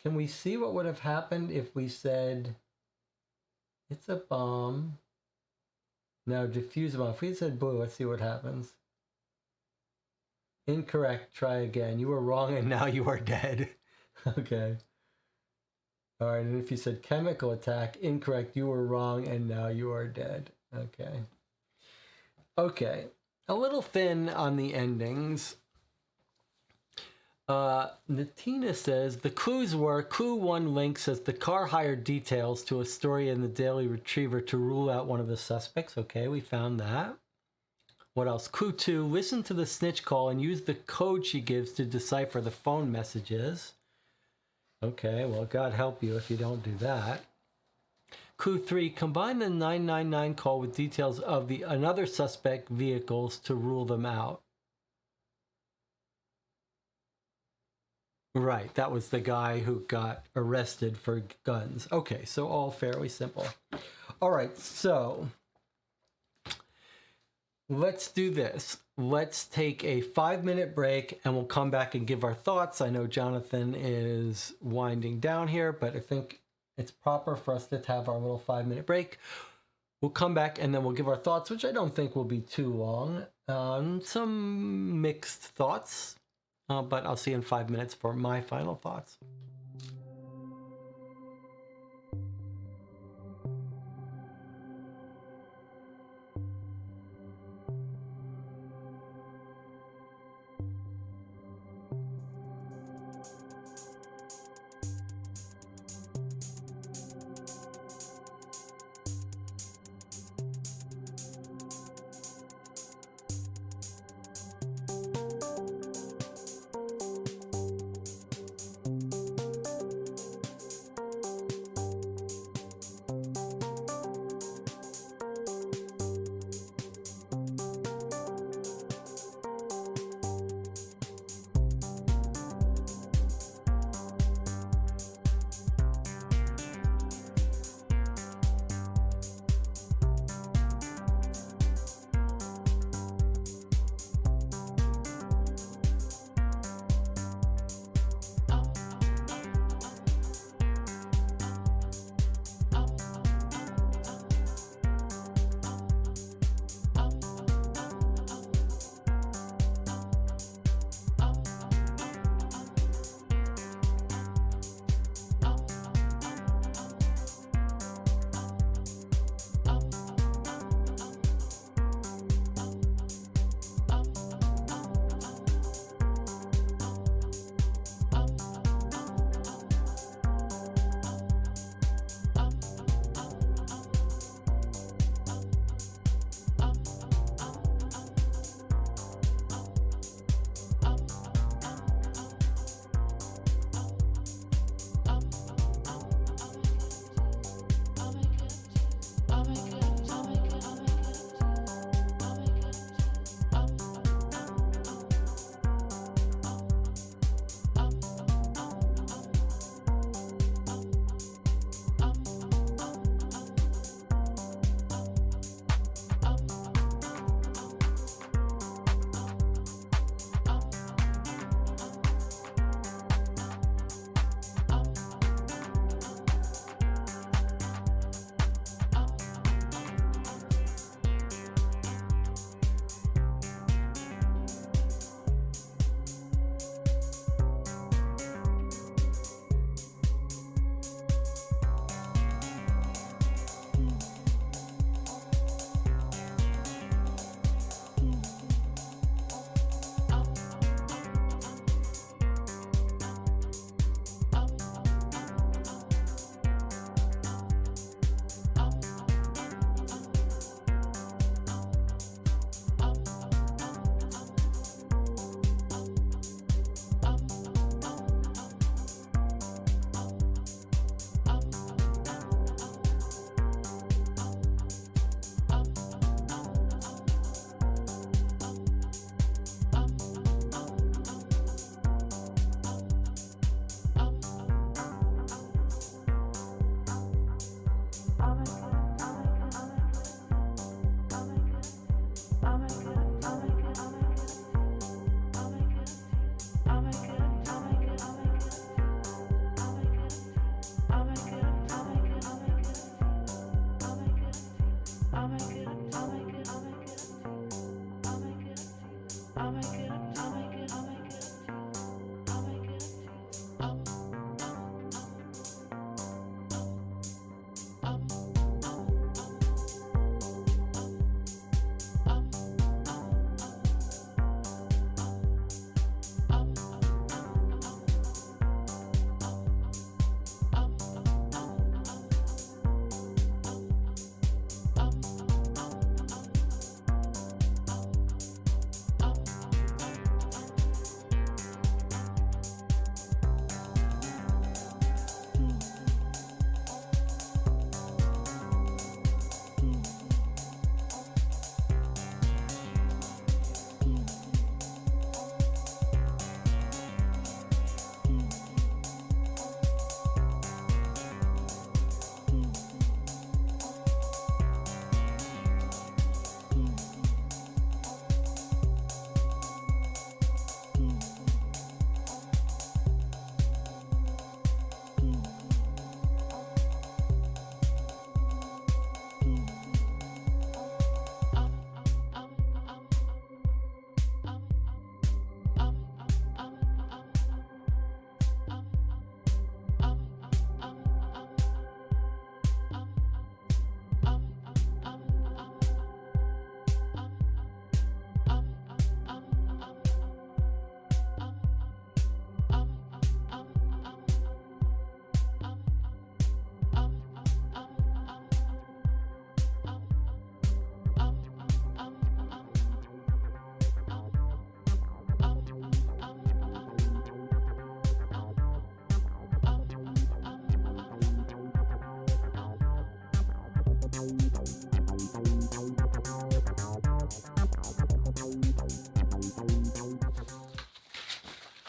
Can we see what would have happened if we said, it's a bomb. Now diffuse a bomb. If we said blue, let's see what happens. Incorrect, try again. You were wrong and now you are dead. Okay. All right, and if you said chemical attack, incorrect, you were wrong and now you are dead. Okay. Okay, a little thin on the endings. Natina says, the clues were, clue 1 link says the car hired details to a story in the Daily Retriever to rule out one of the suspects. Okay, we found that. What else? Clue 2, listen to the snitch call and use the code she gives to decipher the phone messages. Okay, well, God help you if you don't do that. Clue 3, combine the 999 call with details of the another suspect vehicles to rule them out. Right, that was the guy who got arrested for guns. Okay, so all fairly simple. All right, so let's do this. Let's take a 5-minute break and we'll come back and give our thoughts. I know Jonathan is winding down here, but I think it's proper for us to have our little 5-minute break. We'll come back and then we'll give our thoughts, which I don't think will be too long. Some mixed thoughts, but I'll see you in 5 minutes for my final thoughts.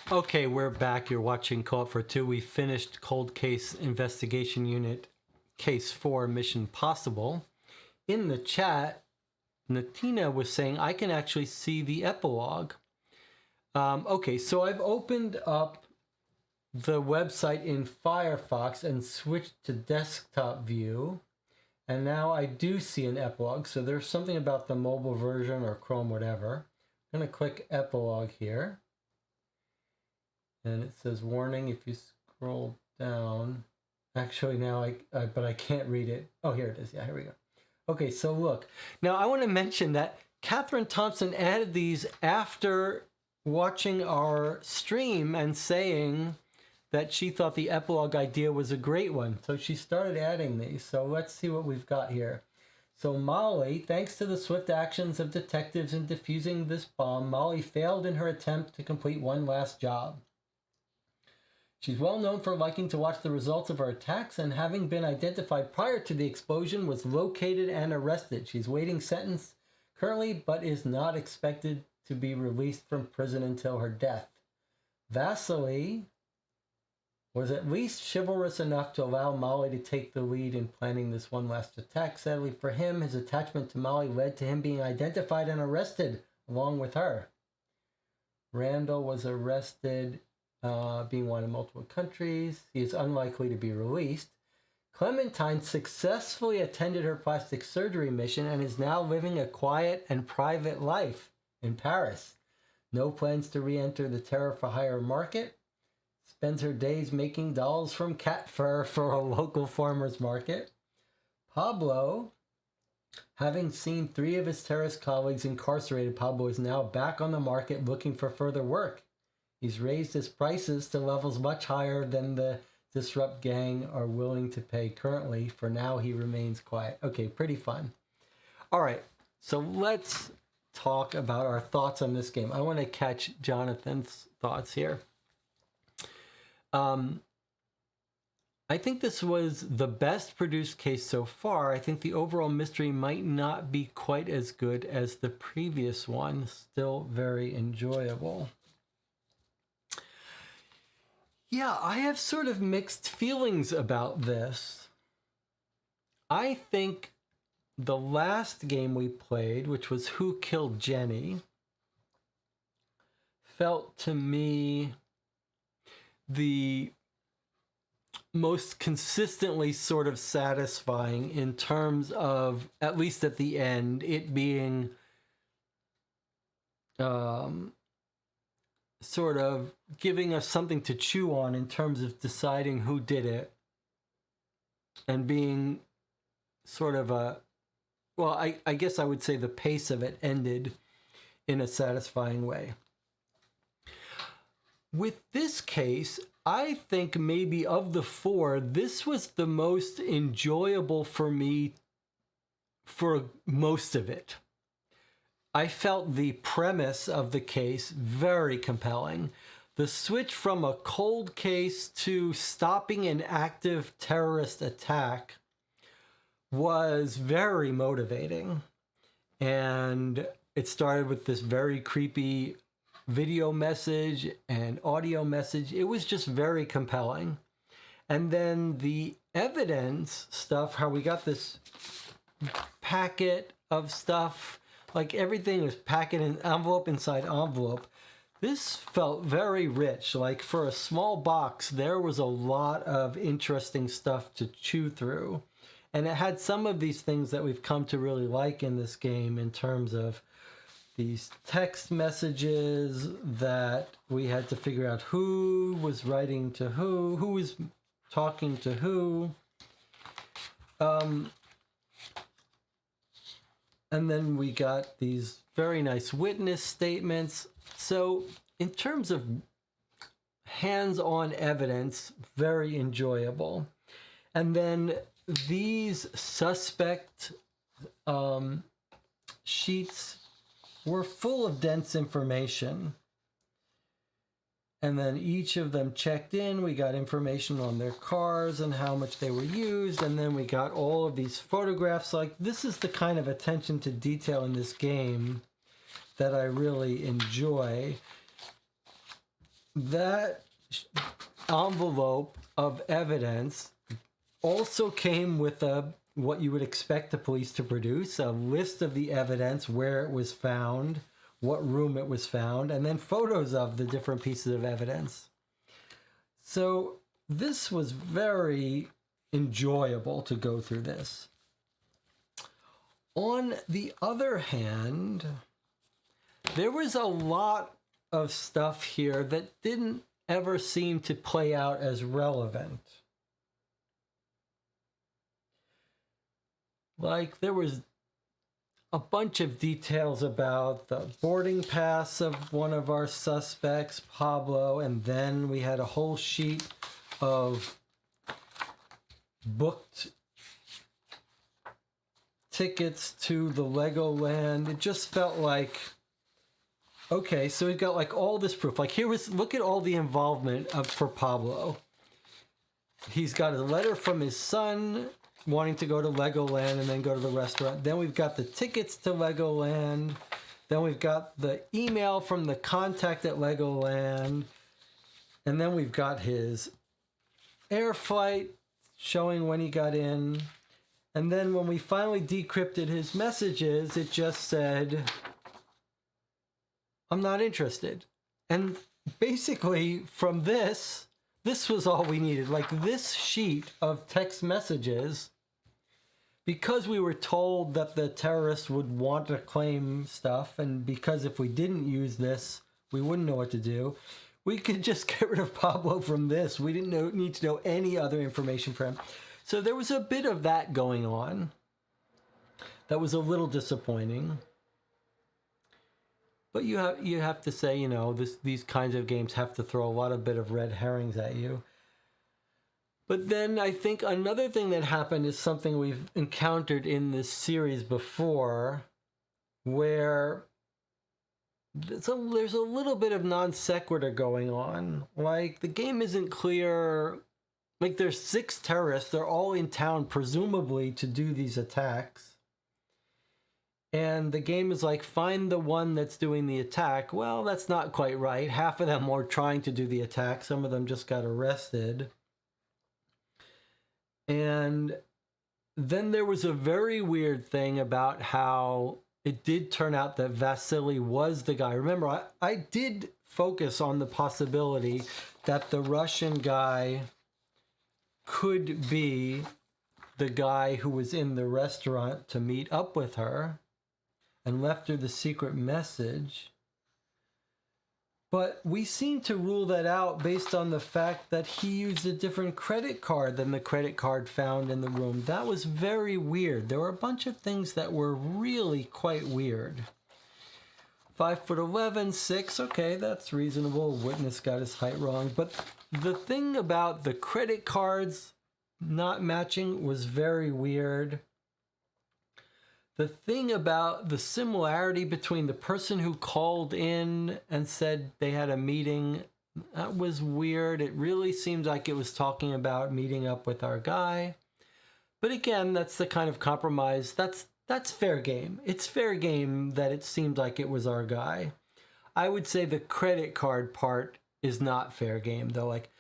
Okay, we're back. You're watching Co-op for Two. We finished Cold Case Investigation Unit Case 4 Mission Possible. In the chat, Natina was saying I can actually see the epilogue. Okay, so I've opened up the website in Firefox and switched to desktop view. And now I do see an epilogue. So there's something about the mobile version or Chrome, whatever. I'm going to click epilogue here. And it says warning if you scroll down. Actually, now but I can't read it. Oh, here it is. Yeah, here we go. Okay, so look. Now I want to mention that Catherine Thompson added these after watching our stream and saying that she thought the epilogue idea was a great one. So she started adding these. So let's see what we've got here. So Molly, thanks to the swift actions of detectives in defusing this bomb, Molly failed in her attempt to complete one last job. She's well known for liking to watch the results of her attacks, and having been identified prior to the explosion, was located and arrested. She's waiting sentence currently, but is not expected to be released from prison until her death. Vasily was at least chivalrous enough to allow Molly to take the lead in planning this one last attack. Sadly for him, his attachment to Molly led to him being identified and arrested along with her. Randall was arrested, being wanted in multiple countries. He is unlikely to be released. Clementine successfully attended her plastic surgery mission and is now living a quiet and private life in Paris. No plans to re-enter the terror-for-hire market. Spends her days making dolls from cat fur for a local farmer's market. Pablo, having seen 3 of his terrorist colleagues incarcerated, Pablo is now back on the market looking for further work. He's raised his prices to levels much higher than the Disrupt gang are willing to pay currently. For now, he remains quiet. Okay, pretty fun. All right, so let's talk about our thoughts on this game. I want to catch Jonathan's thoughts here. I think this was the best produced case so far. I think the overall mystery might not be quite as good as the previous one. Still very enjoyable. Yeah, I have sort of mixed feelings about this. I think the last game we played, which was Who Killed Jenny, felt to me the most consistently sort of satisfying in terms of, at least at the end, it being sort of giving us something to chew on in terms of deciding who did it, and being sort of I guess I would say the pace of it ended in a satisfying way. With this case, I think maybe of the 4, this was the most enjoyable for me for most of it. I felt the premise of the case very compelling. The switch from a cold case to stopping an active terrorist attack was very motivating. And it started with this very creepy video message and audio message. It was just very compelling. And then the evidence stuff, how we got this packet of stuff, like everything was packet in envelope inside envelope. This felt very rich. Like for a small box, there was a lot of interesting stuff to chew through. And it had some of these things that we've come to really like in this game in terms of these text messages that we had to figure out who was writing to who was talking to who. And then we got these very nice witness statements. So in terms of hands-on evidence, very enjoyable. And then these suspect sheets were full of dense information. And then each of them checked in. We got information on their cars and how much they were used. And then we got all of these photographs. Like, this is the kind of attention to detail in this game that I really enjoy. that envelope of evidence also came with what you would expect the police to produce, a list of the evidence, where it was found, what room it was found, and then photos of the different pieces of evidence. So this was very enjoyable to go through this. On the other hand, there was a lot of stuff here that didn't ever seem to play out as relevant. Like, there was a bunch of details about the boarding pass of one of our suspects, Pablo, and then we had a whole sheet of booked tickets to the Legoland. It just felt like, okay, so we've got like all this proof. Like, look at all the involvement for Pablo. He's got a letter from his son wanting to go to Legoland and then go to the restaurant. Then we've got the tickets to Legoland. Then we've got the email from the contact at Legoland. And then we've got his air flight showing when he got in. And then when we finally decrypted his messages, it just said, I'm not interested. And basically from this was all we needed. Like, this sheet of text messages, because we were told that the terrorists would want to claim stuff, and because if we didn't use this, we wouldn't know what to do, we could just get rid of Pablo from this. We didn't need to know any other information from him. So there was a bit of that going on. That was a little disappointing. But you have to say, you know, these kinds of games have to throw a lot of bit of red herrings at you. But then I think another thing that happened is something we've encountered in this series before, where there's a little bit of non sequitur going on. Like, the game isn't clear. Like, there's 6 terrorists. They're all in town, presumably, to do these attacks. And the game is like, find the one that's doing the attack. Well, that's not quite right. Half of them were trying to do the attack. Some of them just got arrested. And then there was a very weird thing about how it did turn out that Vasily was the guy. Remember, I did focus on the possibility that the Russian guy could be the guy who was in the restaurant to meet up with her and left her the secret message. But we seem to rule that out based on the fact that he used a different credit card than the credit card found in the room. That was very weird. There were a bunch of things that were really quite weird. 5'11", 6, okay, that's reasonable. Witness got his height wrong. But the thing about the credit cards not matching was very weird. The thing about the similarity between the person who called in and said they had a meeting, that was weird. It really seemed like it was talking about meeting up with our guy. But again, that's the kind of compromise. That's fair game. It's fair game that it seemed like it was our guy. I would say the credit card part is not fair game, though. Like,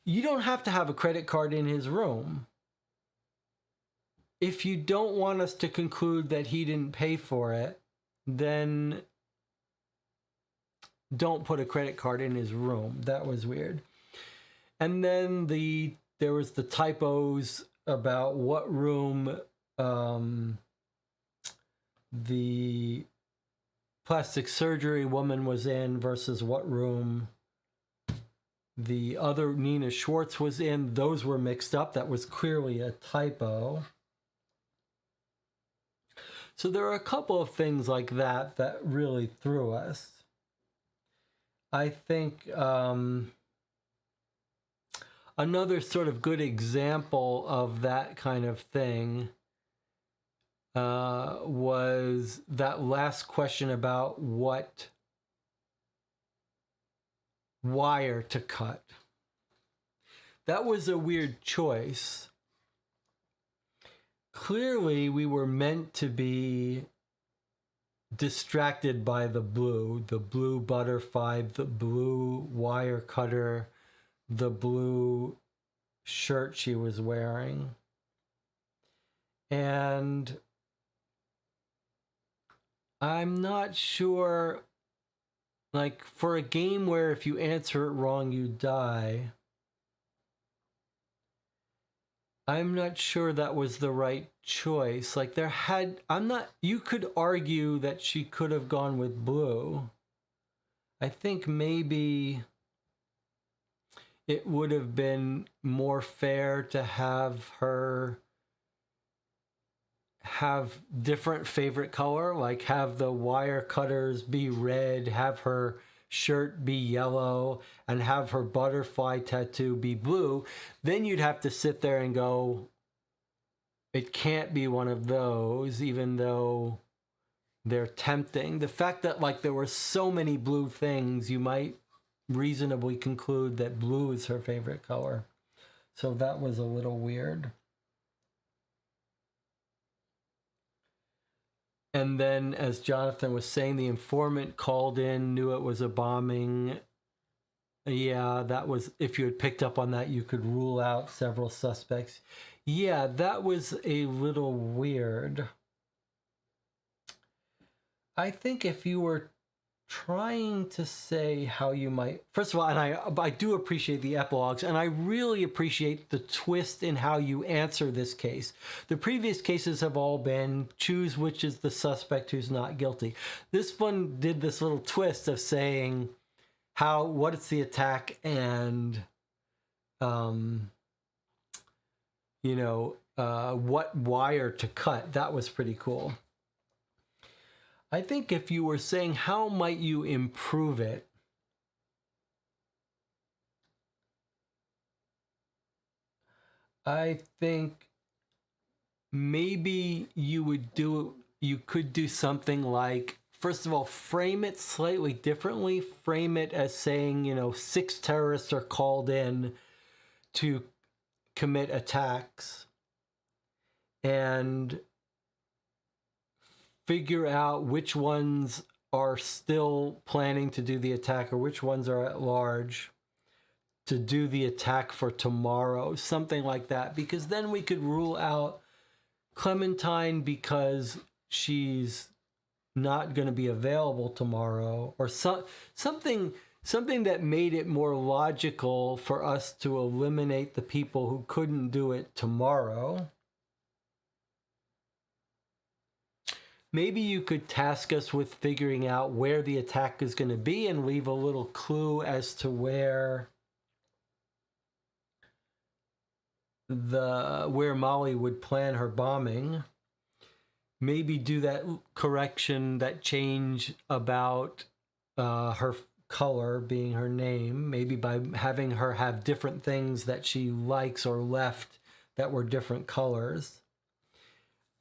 you don't have to have a credit card in his room. If you don't want us to conclude that he didn't pay for it, then don't put a credit card in his room. That was weird. And then there was the typos about what room the plastic surgery woman was in versus what room the other Nina Schwartz was in. Those were mixed up. That was clearly a typo. So there are a couple of things like that that really threw us. I think another sort of good example of that kind of thing was that last question about what wire to cut. That was a weird choice. Clearly, we were meant to be distracted by the blue butterfly, the blue wire cutter, the blue shirt she was wearing. And I'm not sure, like, for a game where if you answer it wrong, you die, I'm not sure that was the right choice. Like, you could argue that she could have gone with blue. I think maybe it would have been more fair to have her have different favorite color, like have the wire cutters be red, have her shirt be yellow, and have her butterfly tattoo be blue. Then you'd have to sit there and go, it can't be one of those, even though they're tempting. The fact that, like, there were so many blue things, you might reasonably conclude that blue is her favorite color. So that was a little weird. And then, as Jonathan was saying, the informant called in, knew it was a bombing. Yeah, that was, if you had picked up on that, you could rule out several suspects. Yeah, that was a little weird. I think if you were trying to say how you might, first of all, and I do appreciate the epilogues, and I really appreciate the twist in how you answer this case. The previous cases have all been choose which is the suspect who's not guilty. This one did this little twist of saying what is the attack and what wire to cut. That was pretty cool. I think if you were saying how might you improve it, I think maybe you could do something like, first of all, frame it slightly differently. Frame it as saying, 6 terrorists are called in to commit attacks, and figure out which ones are still planning to do the attack or which ones are at large to do the attack for tomorrow, something like that. Because then we could rule out Clementine because she's not going to be available tomorrow, or something that made it more logical for us to eliminate the people who couldn't do it tomorrow. Maybe you could task us with figuring out where the attack is going to be and leave a little clue as to where Molly would plan her bombing. Maybe do that correction, that change about her color being her name, maybe by having her have different things that she likes or left that were different colors.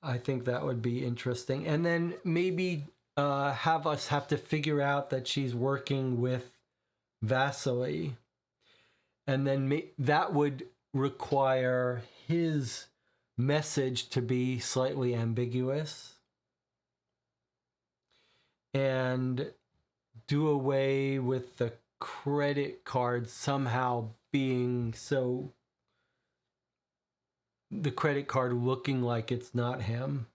I think that would be interesting. And then maybe have us have to figure out that she's working with Vasily. And then that would require his message to be slightly ambiguous. And do away with the credit card somehow being so... the credit card looking like it's not him.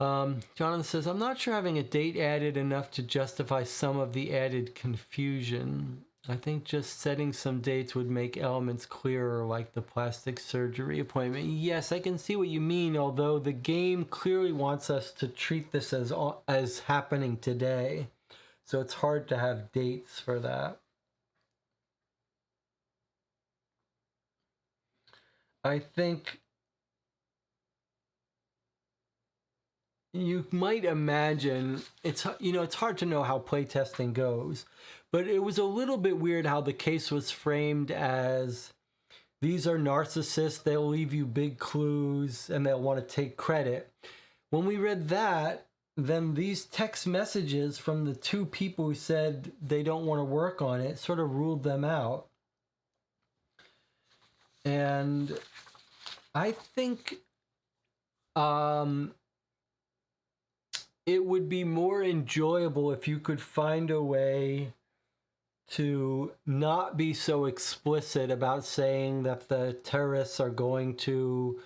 Jonathan says, I'm not sure having a date added enough to justify some of the added confusion. I think just setting some dates would make elements clearer, like the plastic surgery appointment. Yes, I can see what you mean, although the game clearly wants us to treat this as happening today. So it's hard to have dates for that. I think you might imagine, it's hard to know how playtesting goes, but it was a little bit weird how the case was framed as these are narcissists, they'll leave you big clues and they'll want to take credit. When we read that, then these text messages from the 2 people who said they don't want to work on it sort of ruled them out. And I think it would be more enjoyable if you could find a way to not be so explicit about saying that the terrorists are going to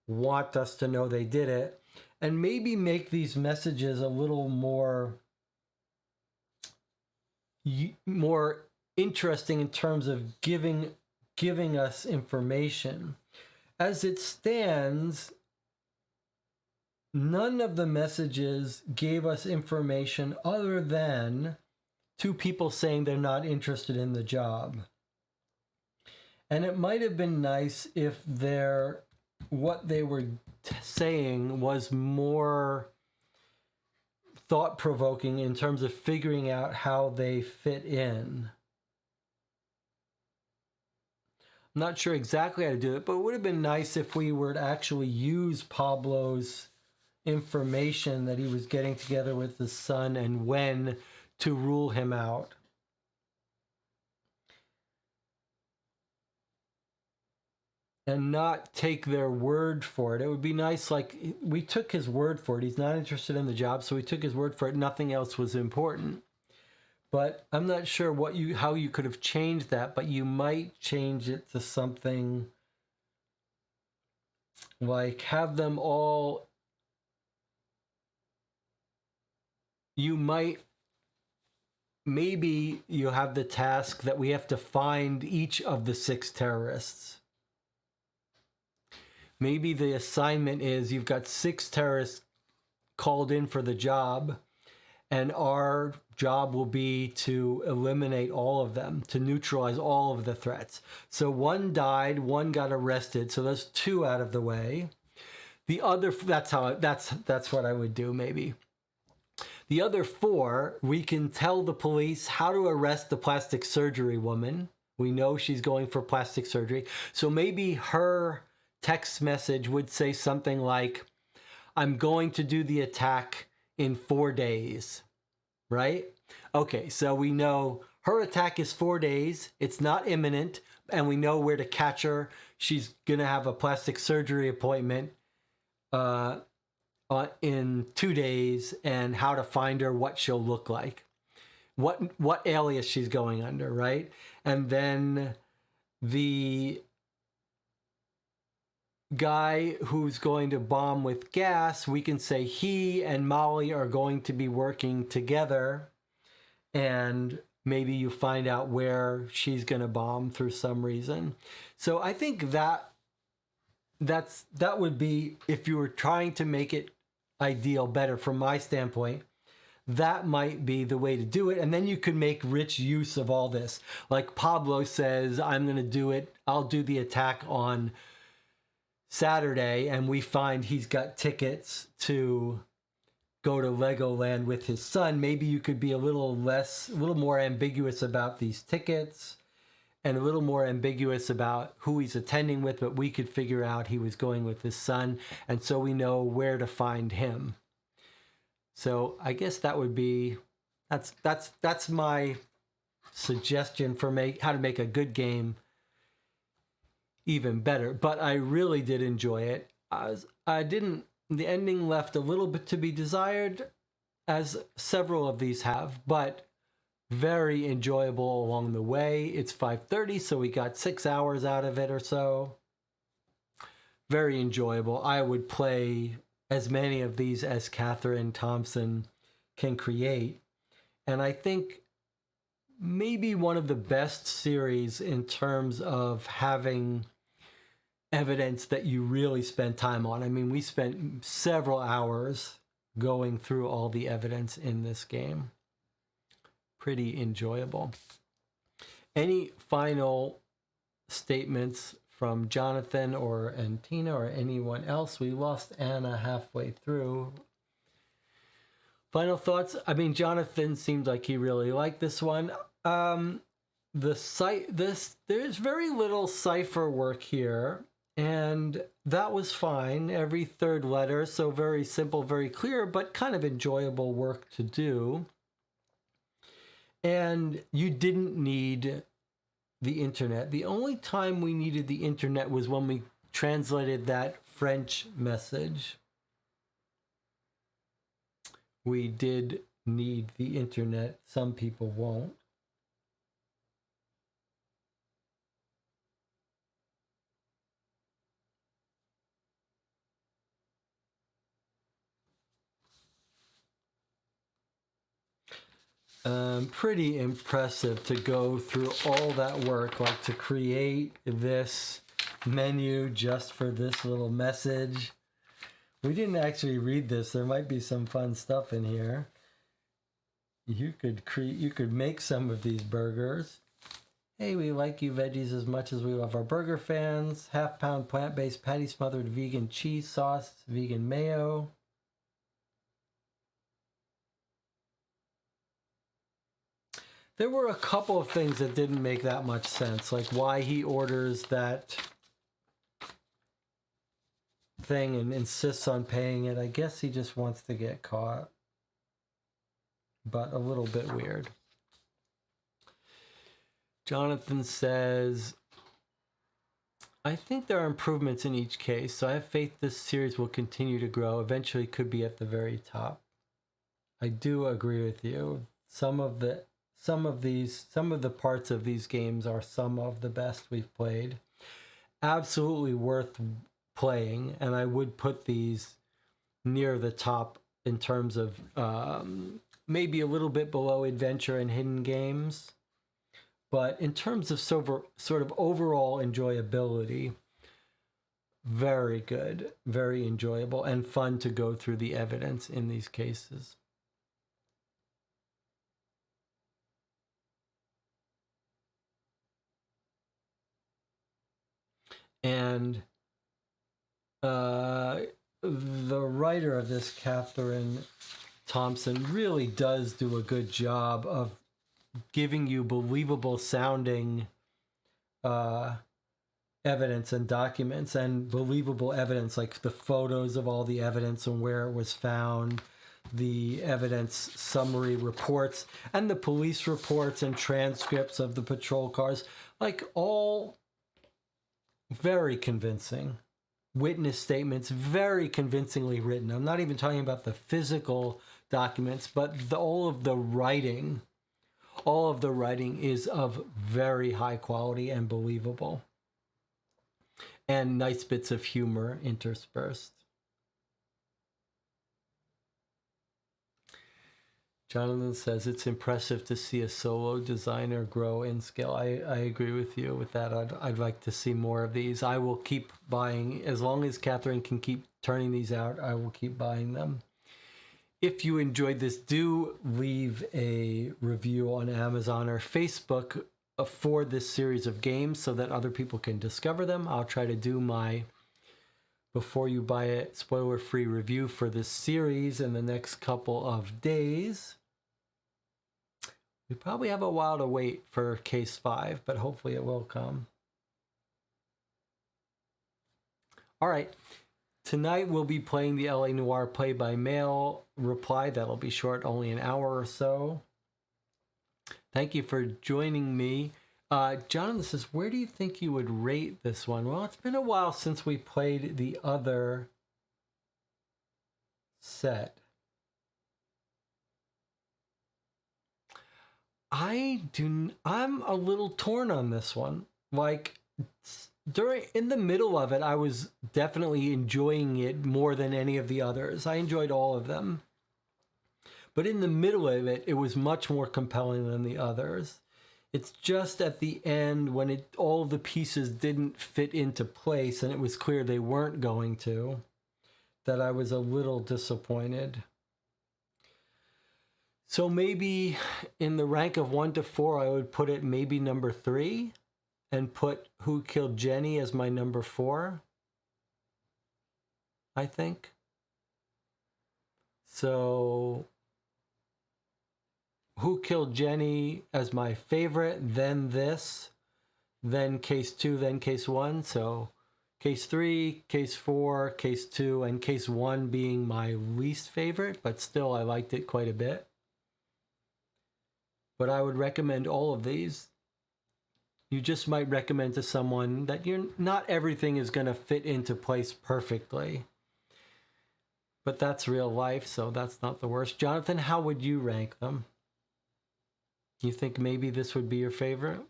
want us to know they did it, and maybe make these messages a little more interesting in terms of giving us information. As it stands, none of the messages gave us information other than two people saying they're not interested in the job. And it might have been nice if what they were saying was more thought-provoking in terms of figuring out how they fit in. I'm not sure exactly how to do it, but it would have been nice if we were to actually use Pablo's information that he was getting together with his son and when to rule him out. And not take their word for it. It would be nice, like, we took his word for it. He's not interested in the job, so we took his word for it. Nothing else was important. But I'm not sure how you could have changed that, but you might change it to something like have them all. Maybe you have the task that we have to find each of the 6 terrorists. Maybe the assignment is you've got 6 terrorists called in for the job, and our job will be to eliminate all of them, to neutralize all of the threats. So 1 died, 1 got arrested, so that's 2 out of the way. The other, that's what I would do maybe. The other 4, we can tell the police how to arrest the plastic surgery woman. We know she's going for plastic surgery. So maybe her text message would say something like, I'm going to do the attack in 4 days, right? Okay, so we know her attack is 4 days. It's not imminent, and we know where to catch her. She's going to have a plastic surgery appointment in 2 days, and how to find her, what she'll look like, what alias she's going under, right? And then the guy who's going to bomb with gas, we can say he and Molly are going to be working together, and maybe you find out where she's going to bomb through some reason. So I think that would be, if you were trying to make it ideal, better from my standpoint, that might be the way to do it. And then you could make rich use of all this. Like Pablo says, I'm going to do it. I'll do the attack on Saturday, and we find he's got tickets to go to Legoland with his son. Maybe you could be a little more ambiguous about these tickets, and a little more ambiguous about who he's attending with, but we could figure out he was going with his son, and so we know where to find him. So I guess that would be, that's my suggestion for how to make a good game even better. But I really did enjoy it. The ending left a little bit to be desired, as several of these have, but very enjoyable along the way. It's 5:30, so we got 6 hours out of it or so. Very enjoyable. I would play as many of these as Catherine Thompson can create. And I think maybe one of the best series in terms of having evidence that you really spend time on. I mean, we spent several hours going through all the evidence in this game. Pretty enjoyable. Any final statements from Jonathan and Tina or anyone else? We lost Anna halfway through. Final thoughts? I mean, Jonathan seemed like he really liked this one. There's very little cipher work here, and that was fine. Every third letter, so very simple, very clear, but kind of enjoyable work to do. And you didn't need the internet. The only time we needed the internet was when we translated that French message. We did need the internet. Some people won't. Pretty impressive to go through all that work, like to create this menu just for this little message. We didn't actually read this. There might be some fun stuff in here. You could make some of these burgers. Hey, we like you veggies as much as we love our burger fans. Half-pound plant-based patty smothered vegan cheese sauce, vegan mayo. There were a couple of things that didn't make that much sense, like why he orders that thing and insists on paying it. I guess he just wants to get caught, but a little bit weird. Jonathan says, I think there are improvements in each case, so I have faith this series will continue to grow. Eventually could be at the very top. I do agree with you. Some of the parts of these games are some of the best we've played. Absolutely worth playing, and I would put these near the top in terms of maybe a little bit below adventure and hidden games. But in terms of sort of overall enjoyability, very good, very enjoyable, and fun to go through the evidence in these cases. And the writer of this, Catherine Thompson, really does do a good job of giving you believable sounding evidence and documents, and believable evidence, like the photos of all the evidence and where it was found, the evidence summary reports, and the police reports and transcripts of the patrol cars, like all very convincing. Witness statements, very convincingly written. I'm not even talking about the physical documents, but all of the writing is of very high quality and believable. And nice bits of humor interspersed. Jonathan says it's impressive to see a solo designer grow in scale. I agree with you with that. I'd like to see more of these. I will keep buying, as long as Catherine can keep turning these out, I will keep buying them. If you enjoyed this, do leave a review on Amazon or Facebook for this series of games so that other people can discover them. I'll try to do my before you buy it spoiler-free review for this series in the next couple of days. We probably have a while to wait for case 5, but hopefully it will come. All right. Tonight we'll be playing the LA Noire play-by-mail reply. That'll be short, only an hour or so. Thank you for joining me. Jonathan says, where do you think you would rate this one? Well, it's been a while since we played the other set. I'm a little torn on this one. Like, in the middle of it, I was definitely enjoying it more than any of the others. I enjoyed all of them. But in the middle of it, it was much more compelling than the others. It's just at the end when all the pieces didn't fit into place and it was clear they weren't going to, that I was a little disappointed. So maybe in the rank of 1 to 4, I would put it maybe number 3 and put Who Killed Jenny as my number 4, I think. So Who Killed Jenny as my favorite, then this, then case 2, then case 1. So case 3, case 4, case 2, and case 1 being my least favorite, but still I liked it quite a bit. But I would recommend all of these. you just might recommend to someone that not everything is going to fit into place perfectly. But that's real life, so that's not the worst. Jonathan, how would you rank them? You think maybe this would be your favorite?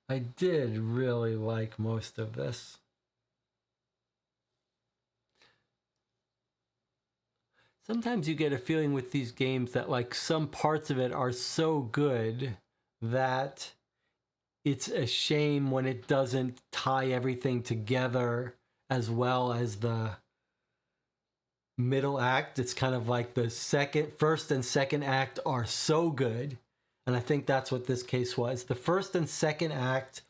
I did really like most of this. Sometimes you get a feeling with these games that like some parts of it are so good that it's a shame when it doesn't tie everything together as well as the middle act. It's kind of like the first and second act are so good. And I think that's what this case was. The first and second act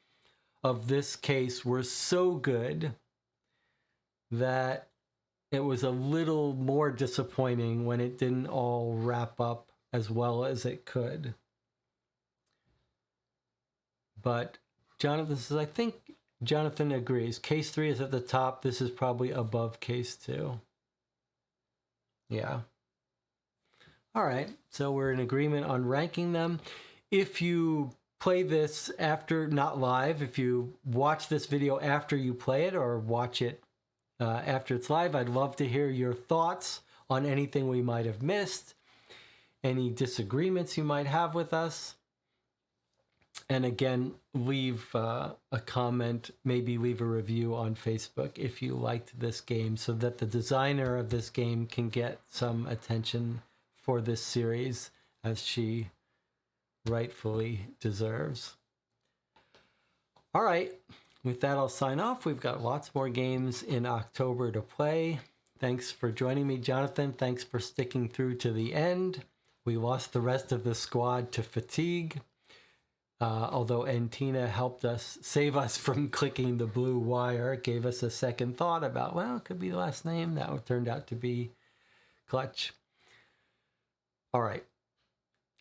of this case were so good that it was a little more disappointing when it didn't all wrap up as well as it could. But Jonathan says, I think Jonathan agrees. Case 3 is at the top. This is probably above case 2. Yeah. All right. So we're in agreement on ranking them. If you play this after, not live, if you watch this video after you play it or watch it after it's live, I'd love to hear your thoughts on anything we might have missed, any disagreements you might have with us. And again, leave a comment, maybe leave a review on Facebook if you liked this game so that the designer of this game can get some attention for this series as she rightfully deserves. All right, with that, I'll sign off. We've got lots more games in October to play. Thanks for joining me, Jonathan. Thanks for sticking through to the end. We lost the rest of the squad to fatigue. Although Antina helped us save us from clicking the blue wire, gave us a second thought about, well, it could be the last name. That turned out to be Clutch. All right.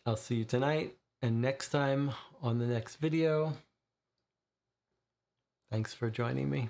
I'll see you tonight and next time on the next video. Thanks for joining me.